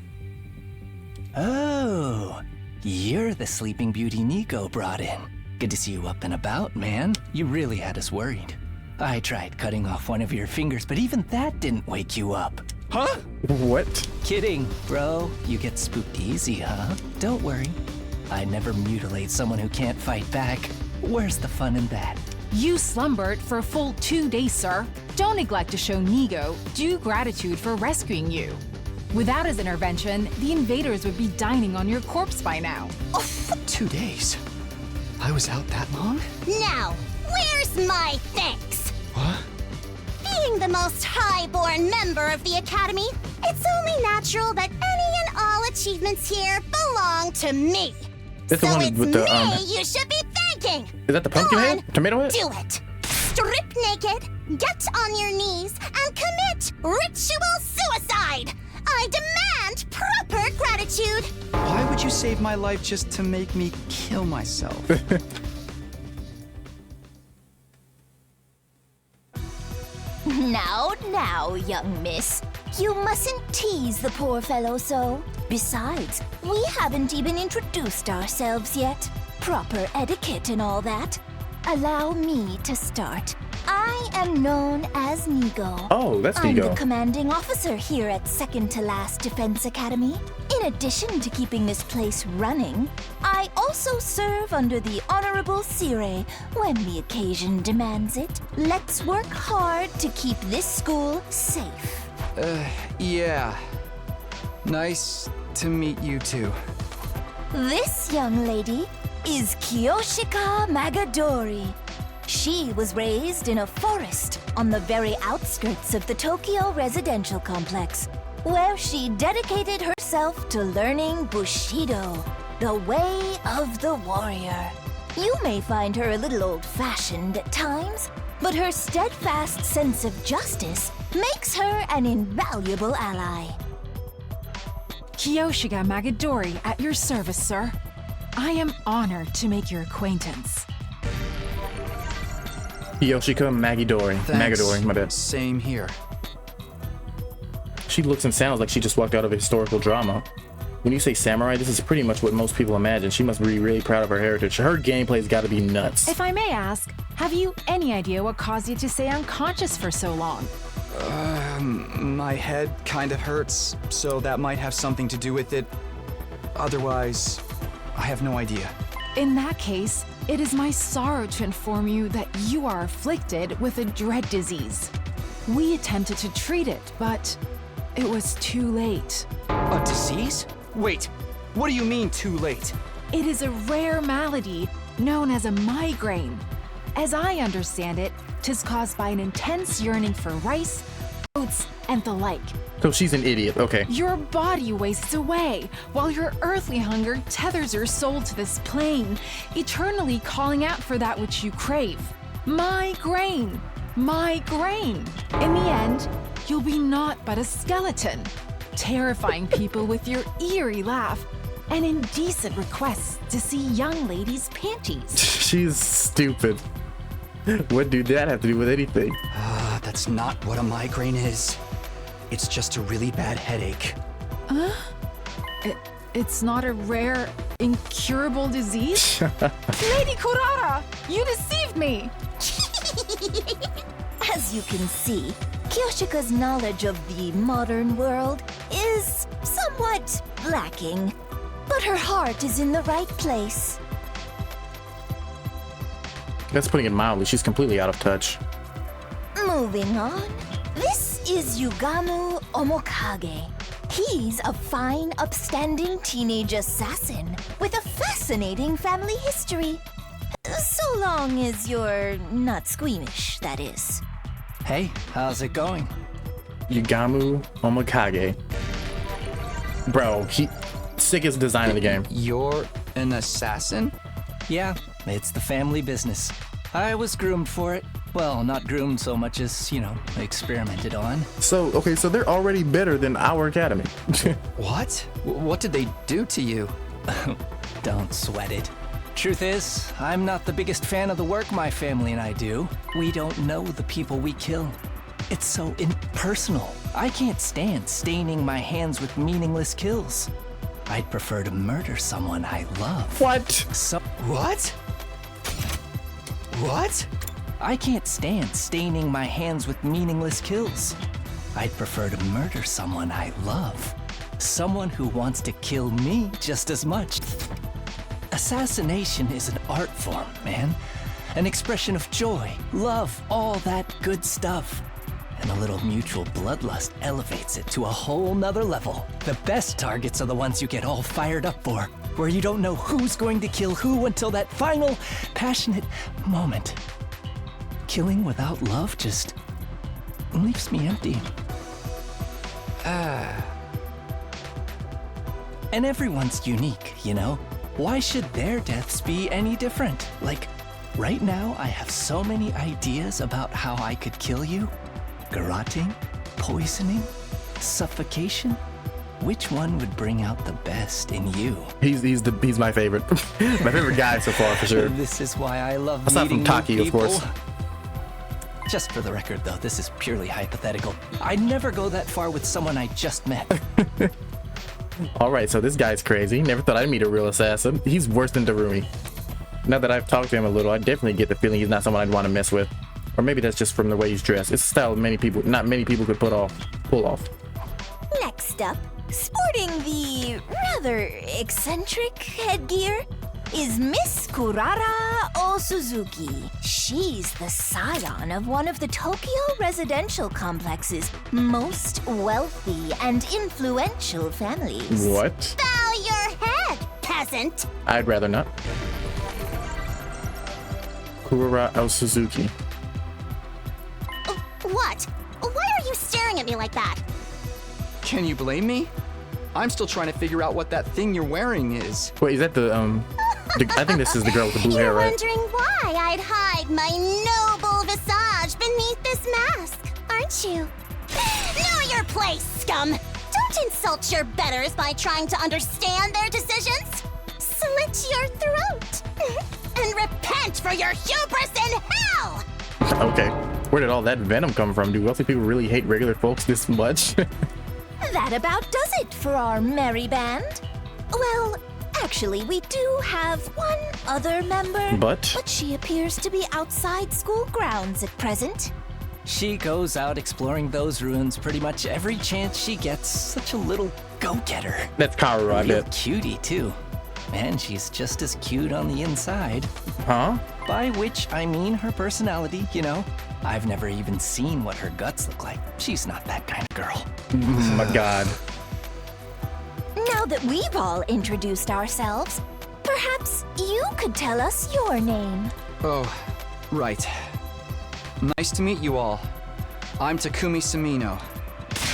Oh, you're the Sleeping Beauty Nico brought in. Good to see you up and about, man. You really had us worried. I tried cutting off one of your fingers, but even that didn't wake you up. Huh? What? Kidding, bro. You get spooked easy, huh? Don't worry. I never mutilate someone who can't fight back. Where's the fun in that? You slumbered for a full 2 days, sir. Don't neglect to show Nigo due gratitude for rescuing you. Without his intervention, the invaders would be dining on your corpse by now. 2 days? I was out that long? Now, where's my thanks? What? Being the most high-born member of the Academy, it's only natural that any and all achievements here belong to me. That's the so one it's with the, me you should be thanking. Is that the pumpkin head? Tomato head? Do it. Strip naked, get on your knees, and commit ritual suicide. I demand proper gratitude. Why would you save my life just to make me kill myself? Now, young miss. You mustn't tease the poor fellow so. Besides, we haven't even introduced ourselves yet. Proper etiquette and all that. Allow me to start. I am known as Nigo. Oh, that's I'm Nigo. the commanding officer here at Second to Last Defense Academy. In addition to keeping this place running, I also serve under the Honorable Sire when the occasion demands it. Let's work hard to keep this school safe. Yeah. Nice to meet you too. This young lady is Kiyoshika Magadori. She was raised in a forest on the very outskirts of the Tokyo residential complex, where she dedicated herself to learning Bushido, the way of the warrior. You may find her a little old-fashioned at times, but her steadfast sense of justice makes her an invaluable ally. Kiyoshika Magadori at your service, sir. I am honored to make your acquaintance. Yoshika Magidori. Thanks. Magadori, my bad. Same here. She looks and sounds like she just walked out of a historical drama. When you say samurai, this is pretty much what most people imagine. She must be really proud of her heritage. Her gameplay's got to be nuts. If I may ask, have you any idea what caused you to stay unconscious for so long? My head kind of hurts, so that might have something to do with it. Otherwise, I have no idea. In that case, it is my sorrow to inform you that you are afflicted with a dread disease. We attempted to treat it, but it was too late. A disease? Wait, what do you mean too late? It is a rare malady known as a migraine. As I understand it, 'tis caused by an intense yearning for rice, oats, and the like. So she's an idiot, okay. Your body wastes away, while your earthly hunger tethers your soul to this plane, eternally calling out for that which you crave. Migraine! Migraine! In the end, you'll be naught but a skeleton, terrifying people with your eerie laugh and indecent requests to see young ladies' panties. She's stupid. What do that have to do with anything? That's not what a migraine is. It's just a really bad headache. It's not a rare, incurable disease? Lady Kurara, you deceived me! As you can see, Kiyoshika's knowledge of the modern world is somewhat lacking, but her heart is in the right place. That's putting it mildly. She's completely out of touch. Moving on, this is Yugamu Omokage. He's a fine, upstanding teenage assassin with a fascinating family history. So long as you're not squeamish, that is. Hey, how's it going? Yugamu Omokage. Bro, sickest design in the game. You're an assassin? Yeah, it's the family business. I was groomed for it. Well, not groomed so much as, experimented on. So, okay, so they're already better than our academy. What? What did they do to you? Don't sweat it. Truth is, I'm not the biggest fan of the work my family and I do. We don't know the people we kill. It's so impersonal. I can't stand staining my hands with meaningless kills. I'd prefer to murder someone I love. What? What? What? I can't stand staining my hands with meaningless kills. I'd prefer to murder someone I love. Someone who wants to kill me just as much. Assassination is an art form, man. An expression of joy, love, all that good stuff. And a little mutual bloodlust elevates it to a whole nother level. The best targets are the ones you get all fired up for, where you don't know who's going to kill who until that final, passionate moment. Killing without love just leaves me empty. And everyone's unique, Why should their deaths be any different? Like, right now I have so many ideas about how I could kill you. Garroting? Poisoning? Suffocation? Which one would bring out the best in you? He's my favorite. My favorite guy so far, for sure. This is why I love aside meeting from Taki, new of people. course. Just for the record, though, this is purely hypothetical. I'd never go that far with someone I just met. Alright, so this guy's crazy. Never thought I'd meet a real assassin. He's worse than Darumi. Now that I've talked to him a little, I definitely get the feeling he's not someone I'd want to mess with. Or maybe that's just from the way he's dressed. It's a style not many people could pull off. Next up, Sporting the rather eccentric headgear is Miss Kurara Osuzuki. She's the scion of one of the Tokyo residential complex's most wealthy and influential families. What? Bow your head, peasant! I'd rather not. Kurara Suzuki. What? Why are you staring at me like that? Can you blame me? I'm still trying to figure out what that thing you're wearing is. Wait, is that the I think this is the girl with the blue hair, You're right? wondering why I'd hide my noble visage beneath this mask, aren't you? Know your place, scum! Don't insult your betters by trying to understand their decisions. Slit your throat and repent for your hubris in hell! Okay. Where did all that venom come from? Do wealthy people really hate regular folks this much? That about does it for our merry band. Well, actually, we do have one other member. But she appears to be outside school grounds at present. She goes out exploring those ruins pretty much every chance she gets. Such a little go-getter. That's Kaoru, I Real bet. cutie, too. And she's just as cute on the inside. Huh? By which I mean her personality, you know. I've never even seen what her guts look like. She's not that kind of girl. Oh my god. Now that we've all introduced ourselves, perhaps you could tell us your name. Oh, right. Nice to meet you all. I'm Takumi Sumino.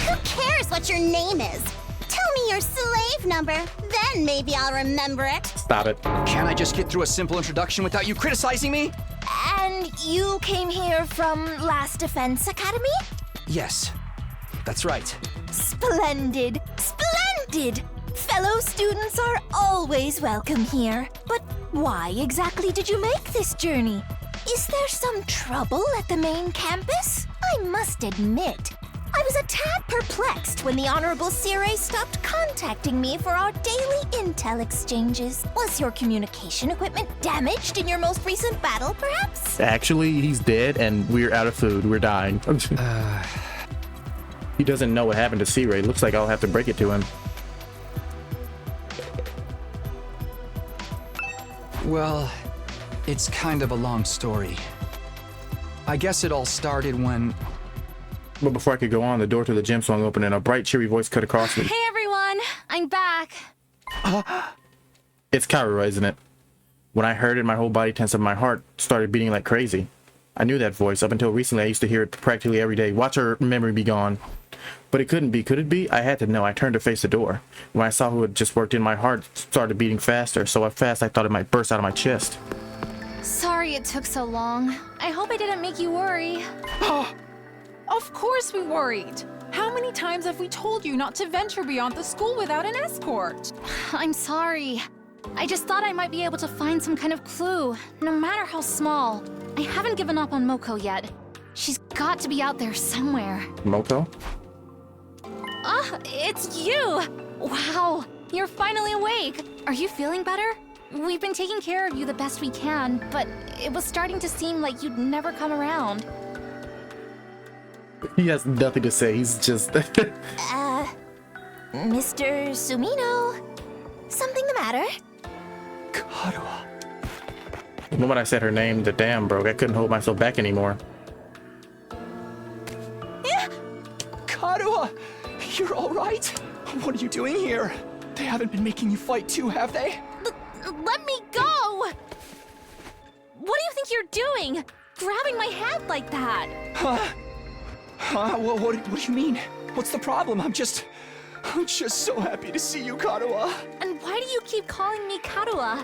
Who cares what your name is? Tell me your slave number, then maybe I'll remember it. Stop it. Can't I just get through a simple introduction without you criticizing me? And you came here from Last Defense Academy? Yes, that's right. Splendid! Splendid! Fellow students are always welcome here. But why exactly did you make this journey? Is there some trouble at the main campus? I must admit, I was a tad perplexed when the Honorable Sire stopped contacting me for our daily intel exchanges. Was your communication equipment damaged in your most recent battle, perhaps? Actually, he's dead and we're out of food. We're dying. He doesn't know what happened to C-Ray. Looks like I'll have to break it to him. Well, it's kind of a long story. I guess it all started when... But before I could go on, the door to the gym swung open and a bright, cheery voice cut across me. Hey everyone, I'm back. It's Kaoru, isn't it? When I heard it, my whole body tensed up, my heart started beating like crazy. I knew that voice. Up until recently, I used to hear it practically every day. Watch her memory be gone. But it couldn't be. Could it be? I had to know. I turned to face the door. When I saw who had just worked in, my heart started beating faster. So fast, I thought it might burst out of my chest. Sorry it took so long. I hope I didn't make you worry. Of course we worried. How many times have we told you not to venture beyond the school without an escort? I'm sorry. I just thought I might be able to find some kind of clue, no matter how small. I haven't given up on Moko yet. She's got to be out there somewhere. Moko? Ah, it's you! Wow, you're finally awake. Are you feeling better? We've been taking care of you the best we can, but it was starting to seem like you'd never come around. He has nothing to say. He's just... Mr. Sumino? Something the matter? Karuha. The moment I said her name, the dam broke. I couldn't hold myself back anymore. Karuha! You're all right? What are you doing here? They haven't been making you fight too, have they? Let me go! What do you think you're doing? Grabbing my hand like that? What do you mean? What's the problem? I'm just so happy to see you, Karuha. And why do you keep calling me Karuha?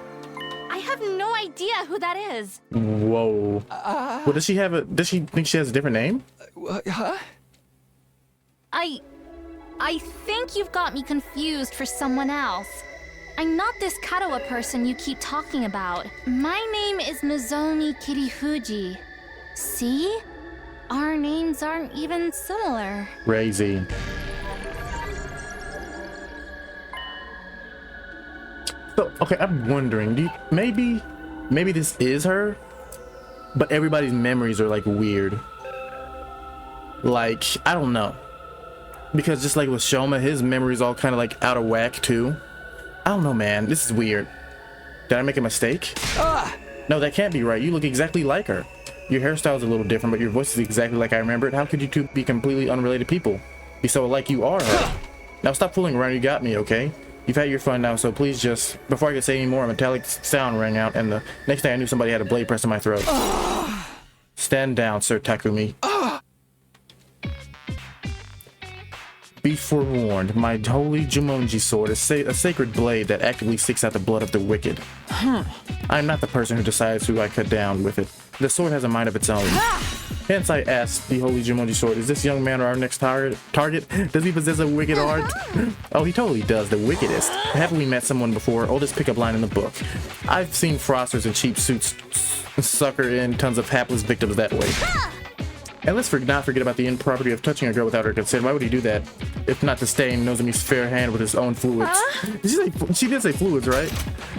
I have no idea who that is. Whoa. Well, does she think she has a different name? Huh? I think you've got me confused for someone else. I'm not this Karuha person you keep talking about. My name is Nozomi Kirifuji. See? Our names aren't even similar. Crazy. So, okay, I'm wondering, maybe this is her, but everybody's memories are like weird. Like, I don't know. Because just like with Shoma, his memory's all kind of like out of whack too. I don't know, man. This is weird. Did I make a mistake? No, that can't be right. You look exactly like her. Your hairstyle's a little different, but your voice is exactly like I remembered. How could you two be completely unrelated people? Be so alike you are her. Now stop fooling around. You got me, okay? You've had your fun now, so please just... Before I could say any more, a metallic sound rang out, and the next thing I knew, somebody had a blade pressed to my throat. Stand down, Sir Takumi. Be forewarned, my holy Jumonji sword is a sacred blade that actively seeks out the blood of the wicked. I am not the person who decides who I cut down with it. The sword has a mind of its own. Hence I asked the holy Jumonji sword, is this young man our next target? Does he possess a wicked heart? Oh, he totally does, the wickedest. Haven't we met someone before? Oldest pickup line in the book. I've seen frosters in cheap suits sucker in tons of hapless victims that way. And let's not forget about the impropriety of touching a girl without her consent. Why would he do that? If not to stain Nozomi's fair hand with his own fluids. She did say fluids, right?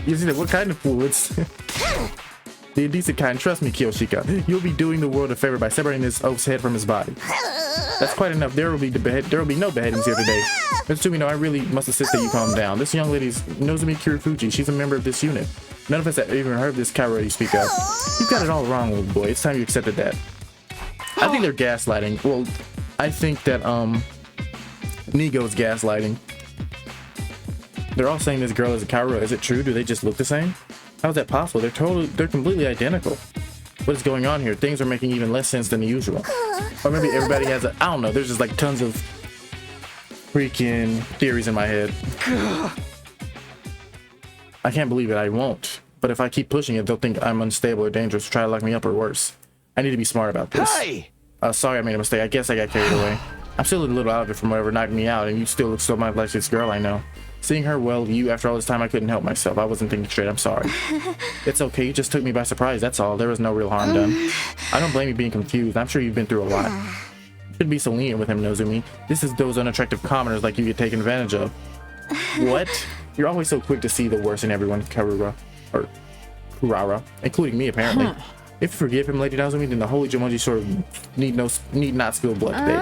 You see that? What kind of fluids? The indecent kind. Trust me, Kiyoshika. You'll be doing the world a favor by separating this oaf's head from his body. That's quite enough. There will be no beheadings here today. Mr. Tsumino, I really must insist that you calm down. This young lady's Nozomi Kirifuji. She's a member of this unit. None of us have even heard of this Kairo you speak of. You've got it all wrong, old boy. It's time you accepted that. I think they're gaslighting. Well, I think that Nigo's gaslighting. They're all saying this girl is a Kairo. Is it true? Do they just look the same? How is that possible? They're completely identical. What is going on here? Things are making even less sense than the usual. Or maybe everybody has I don't know. There's just like tons of freaking theories in my head. I can't believe it. I won't. But if I keep pushing it, they'll think I'm unstable or dangerous, try to lock me up or worse. I need to be smart about this. Hey! Sorry I made a mistake. I guess I got carried away. I'm still a little out of it from whatever knocked me out, and you still look so much like this girl I know. Seeing her, well, you, after all this time, I couldn't help myself. I wasn't thinking straight. I'm sorry. It's okay. You just took me by surprise. That's all. There was no real harm done. I don't blame you being confused. I'm sure you've been through a lot. You shouldn't be so lenient with him, Nozumi. This is those unattractive commoners like you get taken advantage of. What? You're always so quick to see the worst in everyone, Kurara, including me, apparently. If you forgive him, Lady Nozumi, then the holy Jumonji sword need not spill blood today.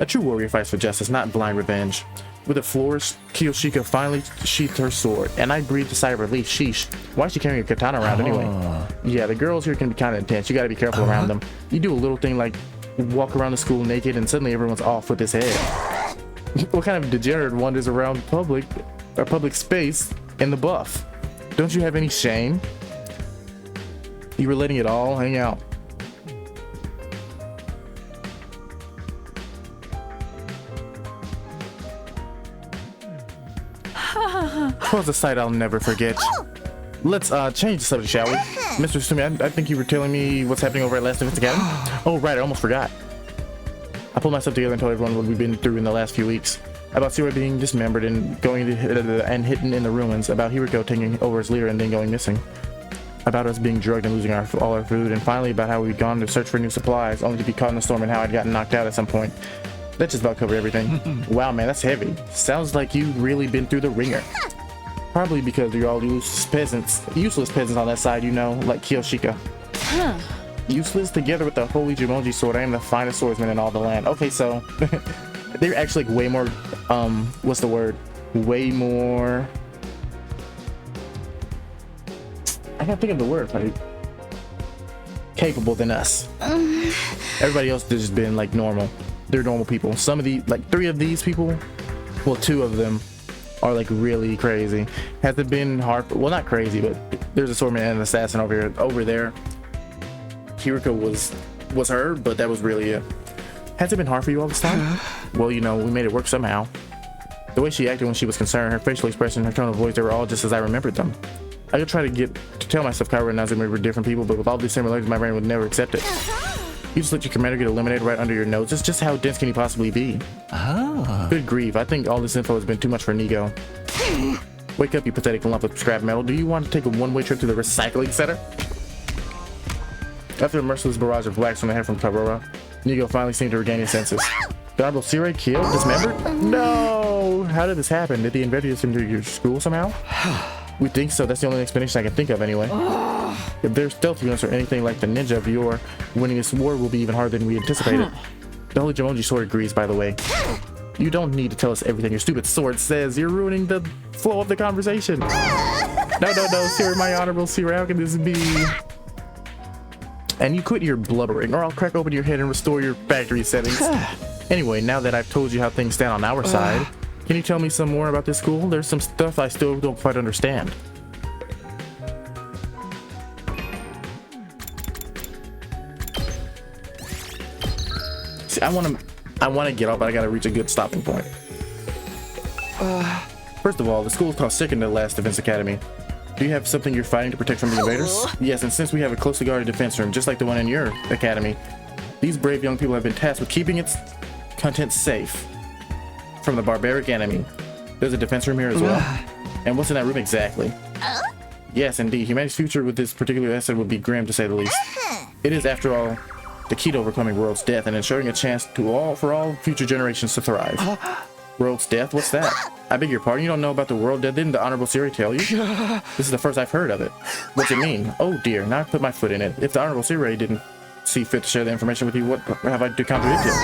A true warrior fights for justice, not blind revenge. With a flourish, Kiyoshika finally sheathed her sword, and I breathed a sigh of relief. Sheesh. Why is she carrying a katana around anyway? Yeah, the girls here can be kind of intense. You gotta be careful around them. You do a little thing like walk around the school naked, and suddenly everyone's off with his head. What kind of degenerate wanders around public space in the buff? Don't you have any shame? You were letting it all hang out. Was a sight I'll never forget. Let's change the subject, shall we? Mr. Sumi, I think you were telling me what's happening over at Last Defense Academy? Oh, right, I almost forgot. I pulled myself together and told everyone what we've been through in the last few weeks. About Sira being dismembered and going and hidden in the ruins. About Hiriko taking over as leader and then going missing. About us being drugged and losing all our food. And finally about how we'd gone to search for new supplies, only to be caught in a storm and how I'd gotten knocked out at some point. That just about covered everything. Wow, man, that's heavy. Sounds like you've really been through the ringer. Probably because you're all useless peasants on that side, you know, like Kiyoshika. Useless together with the holy Jumonji sword. I am the finest swordsman in all the land. Okay, so they're actually like way more, what's the word? Way more. I can't think of the word, like capable than us. Everybody else has just been like normal. They're normal people. Some of the, like 3 of these people, well, 2 of them are like really crazy. Has it been hard? Well, not crazy, but there's a swordman and an assassin over there. Hiriko was her, but that was really it. Has it been hard for you all this time? Well, you know, we made it work somehow. The way she acted when she was concerned, her facial expression, her tone of voice, they were all just as I remembered them. I could try to tell myself Kairo and Nazumi were different people, but with all these similarities, my brain would never accept it. You just let your commander get eliminated right under your nose. It's just how dense can he possibly be? Good grief, I think all this info has been too much for Nigo. Wake up, you pathetic lump of scrap metal. Do you want to take a one-way trip to the recycling center? After a merciless barrage of wax from the head from Karora, Nigo finally seemed to regain his senses. The Honorable Sirei killed? Dismembered? No! How did this happen? Did the invaders into your school somehow? We think so. That's the only explanation I can think of anyway. If their stealth units are anything like the ninja of yore, winning this war will be even harder than we anticipated. The holy Jumonji sword agrees, by the way. You don't need to tell us everything your stupid sword says. You're ruining the flow of the conversation. No, Siri, my honorable Siri, how can this be? And you quit your blubbering, or I'll crack open your head and restore your factory settings. Anyway, now that I've told you how things stand on our side, can you tell me some more about this school? There's some stuff I still don't quite understand. See, I want to get off, but I gotta reach a good stopping point. First of all, the school is called second to the last defense academy. Do you have something you're fighting to protect from the invaders? Yes, and since we have a closely guarded defense room, just like the one in your academy, these brave young people have been tasked with keeping its contents safe from the barbaric enemy. There's a defense room here as well. And what's in that room exactly? Yes, indeed. Humanity's future with this particular asset would be grim, to say the least. It is, after all, the key to overcoming world's death and ensuring a chance for all future generations to thrive. World's death? What's that? I beg your pardon, you don't know about the world death? Didn't the Honorable Siri tell you? This is the first I've heard of it. What's it mean? Oh dear, now I've put my foot in it. If the Honorable Siri didn't see fit to share the information with you, what have I to contradict him?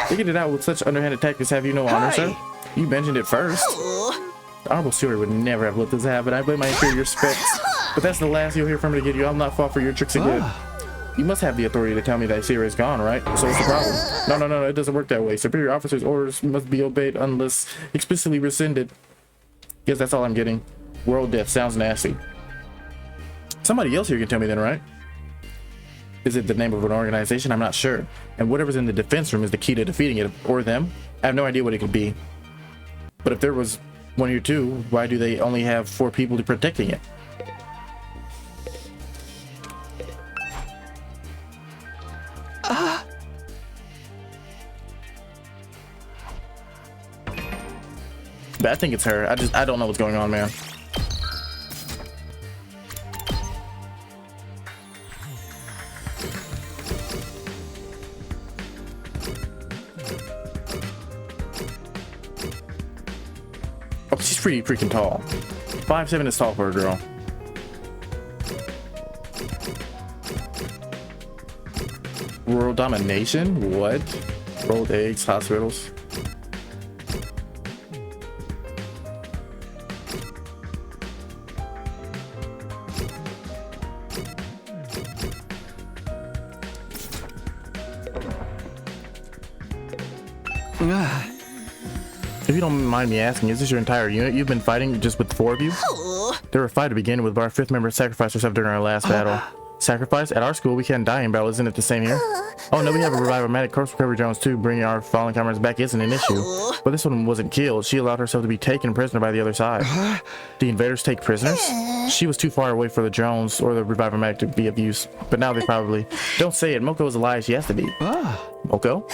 Figured it out with such underhanded tactics, have you no honor, sir? You mentioned it first. The Honorable Siri would never have let this happen. I blame my inferior specs. But that's the last you'll hear from me to get you. I'll not fall for your tricks again. You must have the authority to tell me that Siri is gone, right? So what's the problem? No, it doesn't work that way. Superior officers' orders must be obeyed unless explicitly rescinded. Guess that's all I'm getting. World death sounds nasty. Somebody else here can tell me then, right? Is it the name of an organization? I'm not sure. And whatever's in the defense room is the key to defeating it, or them. I have no idea what it could be. But if there was one here too, why do they only have 4 people protecting it? But I think it's her. I don't know what's going on, man. Oh, she's pretty freaking tall. 5'7" is tall for a girl. World domination? What? Rolled eggs, hospitals. If you don't mind me asking, is this your entire unit you've been fighting just with 4 of you? There were 5 to begin with, but our 5th member sacrificed herself during our last battle. Sacrifice? At our school, we can't die in battle, isn't it the same here? Oh no, we have a revive-o-matic corpse recovery drones too. Bringing our fallen comrades back isn't an issue. But this one wasn't killed. She allowed herself to be taken prisoner by the other side. The invaders take prisoners? She was too far away for the drones or the revive-o-matic to be of use. But now they probably... Don't say it. Moko is alive as she has to be. Moko?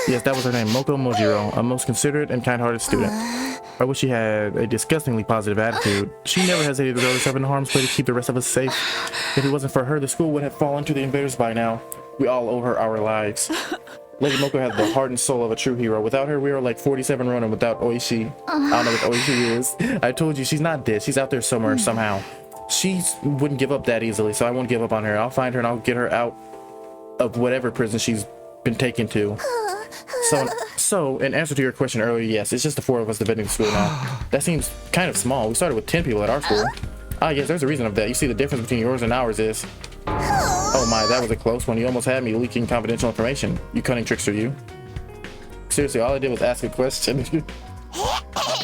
Yes, that was her name, Moko Mojiro, a most considerate and kind-hearted student. I wish she had a disgustingly positive attitude. She never hesitated to throw herself in harm's way to keep the rest of us safe. If it wasn't for her, the school would have fallen to the invaders by now. We all owe her our lives. Lady Moko had the heart and soul of a true hero. Without her, we are like 47 Ronin without Oishi. I don't know what Oishi is. I told you, she's not dead. She's out there somewhere, somehow. She wouldn't give up that easily, so I won't give up on her. I'll find her and I'll get her out of whatever prison she's been taken to. So, in answer to your question earlier, yes, it's just the 4 of us defending the school now. That seems kind of small. We started with 10 people at our school. Ah, yes, there's a reason of that. You see, the difference between yours and ours is... Oh my, that was a close one. You almost had me leaking confidential information. You cunning trickster, you. Seriously, all I did was ask a question.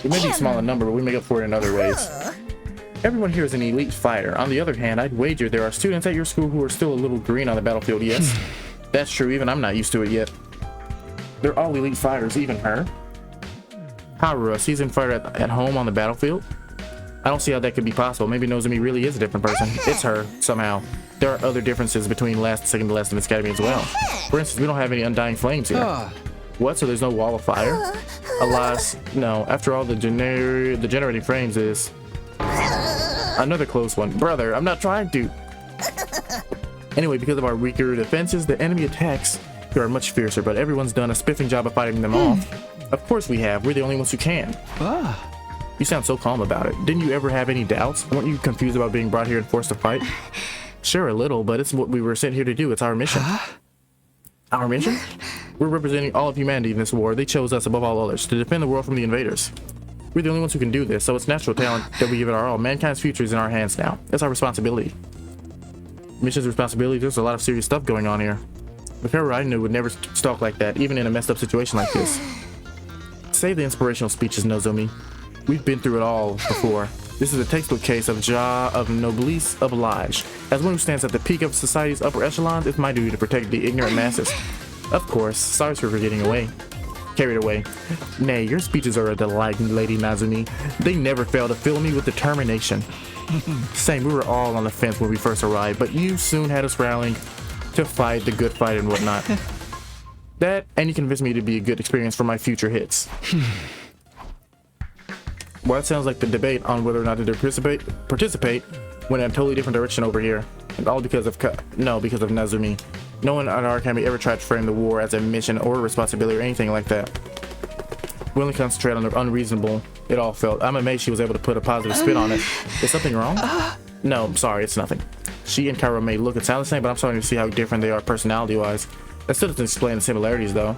We may be small in number, but we make up for it in other ways. Everyone here is an elite fighter. On the other hand, I'd wager there are students at your school who are still a little green on the battlefield, yes. That's true, even I'm not used to it yet. They're all elite fighters, even her. Haru, a seasoned fighter at home on the battlefield? I don't see how that could be possible. Maybe Nozomi really is a different person. It's her, somehow. There are other differences between last and second to last in this academy as well. For instance, we don't have any undying flames here. What? So there's no wall of fire? Alas, no. After all, the generating frames is... Another close one. Brother, I'm not trying to. Anyway, because of our weaker defenses, the enemy attacks here are much fiercer, but everyone's done a spiffing job of fighting them off. Of course we have. We're the only ones who can. You sound so calm about it. Didn't you ever have any doubts? Weren't you confused about being brought here and forced to fight? Sure, a little, but it's what we were sent here to do. It's our mission. Our mission? We're representing all of humanity in this war. They chose us above all others to defend the world from the invaders. We're the only ones who can do this, so it's natural talent that we give it our all. Mankind's future is in our hands now. It's our responsibility. Mission's responsibility. There's a lot of serious stuff going on here. The Pharaoh I knew would never stalk like that, even in a messed up situation like this. Save the inspirational speeches, Nozomi. We've been through it all before. This is a textbook case of Jah of Noblesse Oblige. As one who stands at the peak of society's upper echelons, it's my duty to protect the ignorant masses. Of course, sorry for getting carried away. Nay, your speeches are a delight, Lady Nazumi. They never fail to fill me with determination. Same, we were all on the fence when we first arrived, but you soon had us rallying to fight the good fight and whatnot. That, and you convinced me to be a good experience for my future hits. Well, that sounds like the debate on whether or not to participate went in a totally different direction over here. And all because of Nazumi. No one at our academy ever tried to frame the war as a mission or a responsibility or anything like that. We only concentrate on the unreasonable it all felt. I'm amazed she was able to put a positive spin on it. Is something wrong? No, I'm sorry, it's nothing. She and Cairo may look and sound the same, but I'm starting to see how different they are personality-wise. That still doesn't explain the similarities, though.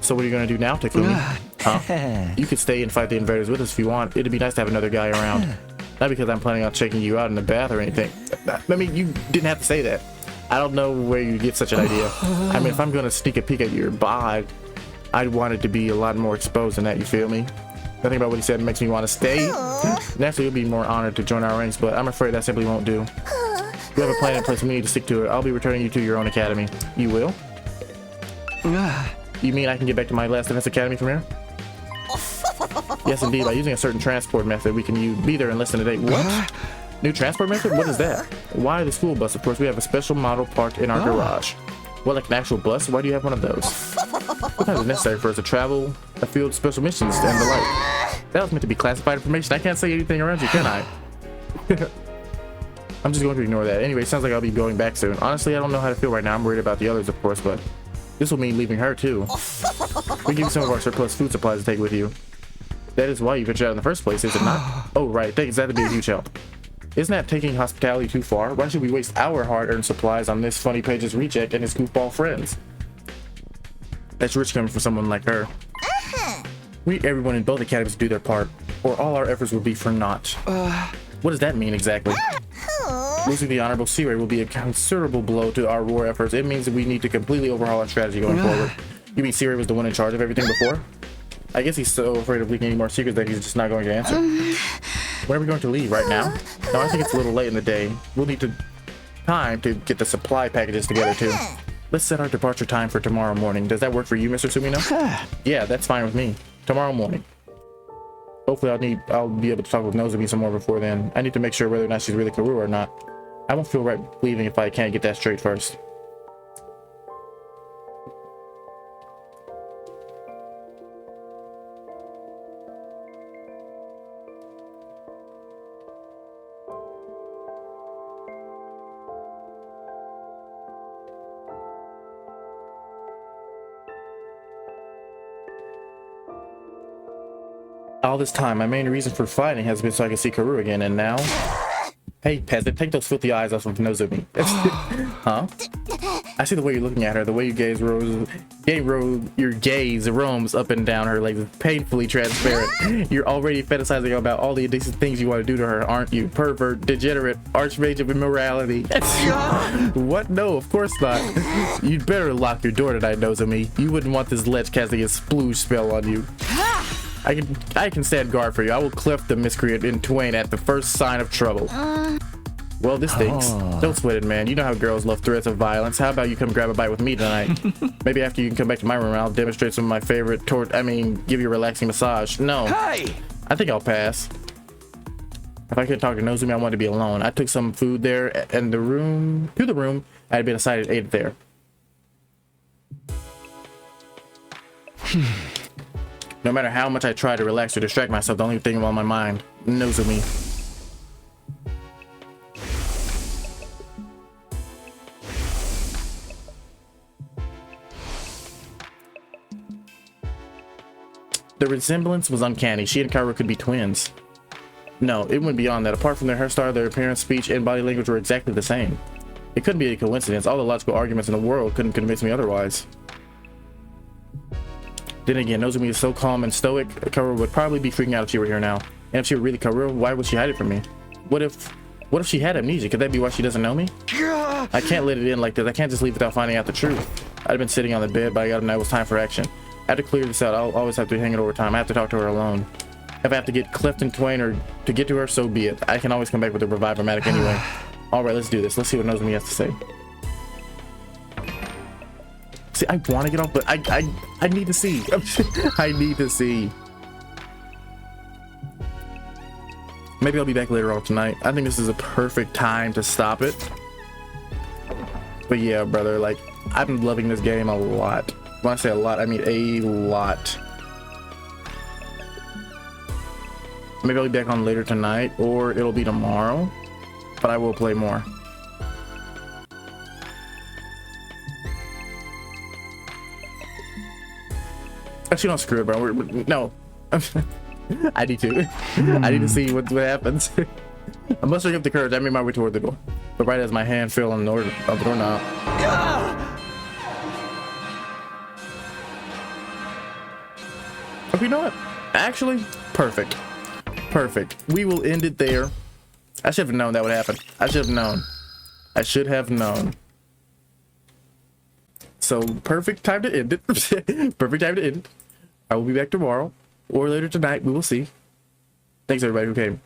So what are you gonna do now, Takumi? Huh? You could stay and fight the invaders with us if you want. It'd be nice to have another guy around. Not because I'm planning on checking you out in the bath or anything. I mean, you didn't have to say that. I don't know where you get such an idea. I mean, if I'm gonna sneak a peek at your bod, I'd want it to be a lot more exposed than that, you feel me? Nothing about what he said makes me want to stay. Naturally, you'll be more honored to join our ranks, but I'm afraid that simply won't do. We have a plan in place, we need to stick to it. I'll be returning you to your own academy. You will? You mean I can get back to my last defense academy from here? Yes, indeed. By using a certain transport method, we can be there in less than a day. What? New transport method? What is that? Why the school bus? Of course, we have a special model parked in our garage. What, like an actual bus? Why do you have one of those? What kind is necessary for us to travel, afield, special missions, and the like? That was meant to be classified information. I can't say anything around you, can I? I'm just going to ignore that. Anyway, sounds like I'll be going back soon. Honestly, I don't know how to feel right now. I'm worried about the others, of course, but this will mean leaving her, too. We give you some of our surplus food supplies to take with you. That is why you ventured out in the first place, is it not? Oh, right. Thanks. That'd be a huge help. Isn't that taking hospitality too far? Why should we waste our hard-earned supplies on this funny page's reject and his goofball friends? That's rich coming from someone like her. We, everyone in both academies, do their part, or all our efforts will be for naught. What does that mean exactly? Losing the Honorable Sea-Ray will be a considerable blow to our war efforts. It means that we need to completely overhaul our strategy going forward. You mean Sea-Ray was the one in charge of everything before? I guess he's so afraid of leaking any more secrets that he's just not going to answer. When are we going to leave? Right now? No, I think it's a little late in the day. We'll need time to get the supply packages together too. Let's set our departure time for tomorrow morning. Does that work for you, Mr. Sumino? Yeah, that's fine with me. Tomorrow morning. Hopefully I'll be able to talk with Nozomi some more before then. I need to make sure whether or not she's really Karua or not. I won't feel right leaving if I can't get that straight first. All this time, my main reason for fighting has been so I can see Karua again, and now... Hey, peasant, take those filthy eyes off of Nozomi. Huh? I see the way you're looking at her, the way your gaze roams up and down her legs, painfully transparent. You're already fantasizing about all the indecent things you want to do to her, aren't you? Pervert, degenerate, archmage of immorality. What? No, of course not. You'd better lock your door tonight, Nozomi. You wouldn't want this ledge casting a splooge spell on you. I can stand guard for you. I will cleft the miscreant in twain at the first sign of trouble. Well, this stinks. Don't sweat it, man. You know how girls love threats of violence. How about you come grab a bite with me tonight? Maybe after you can come back to my room, I'll demonstrate some of my favorite give you a relaxing massage. No. Hey! I think I'll pass. If I could talk to Nozomi, I wanted to be alone. I took some food there and to the room I had been assigned and ate it there. No matter how much I try to relax or distract myself, the only thing on my mind, Nozomi. The resemblance was uncanny. She and Kaoru could be twins. No, it went beyond that. Apart from their hairstyle, their appearance, speech, and body language were exactly the same. It couldn't be a coincidence. All the logical arguments in the world couldn't convince me otherwise. Then again, Nozomi is so calm and stoic, Kaoru would probably be freaking out if she were here now. And if she were really Kaoru, why would she hide it from me? What if she had amnesia? Could that be why she doesn't know me? I can't let it in like this. I can't just leave without finding out the truth. I'd been sitting on the bed, but I gotta know it was time for action. I have to clear this out. I'll always have to hang it over time. I have to talk to her alone. If I have to get Clifton Twain or to get to her, so be it. I can always come back with a Revive-O-Matic anyway. Alright, let's do this. Let's see what Nozomi has to say. See, I want to get off, but I need to see. I need to see. Maybe I'll be back later on tonight. I think this is a perfect time to stop it. But yeah, brother, like, I've been loving this game a lot. When I say a lot, I mean a lot. Maybe I'll be back on later tonight, or it'll be tomorrow, but I will play more. Actually, don't screw it, bro. No. I need to. I need to see what happens. I'm mustering up the courage. I made my way toward the door, but right as my hand fell on the doorknob. Okay, you know what? Actually, perfect. Perfect. We will end it there. I should have known that would happen. I should have known. I should have known. So, perfect time to end it. Perfect time to end it. I will be back tomorrow or later tonight. We will see. Thanks everybody who came.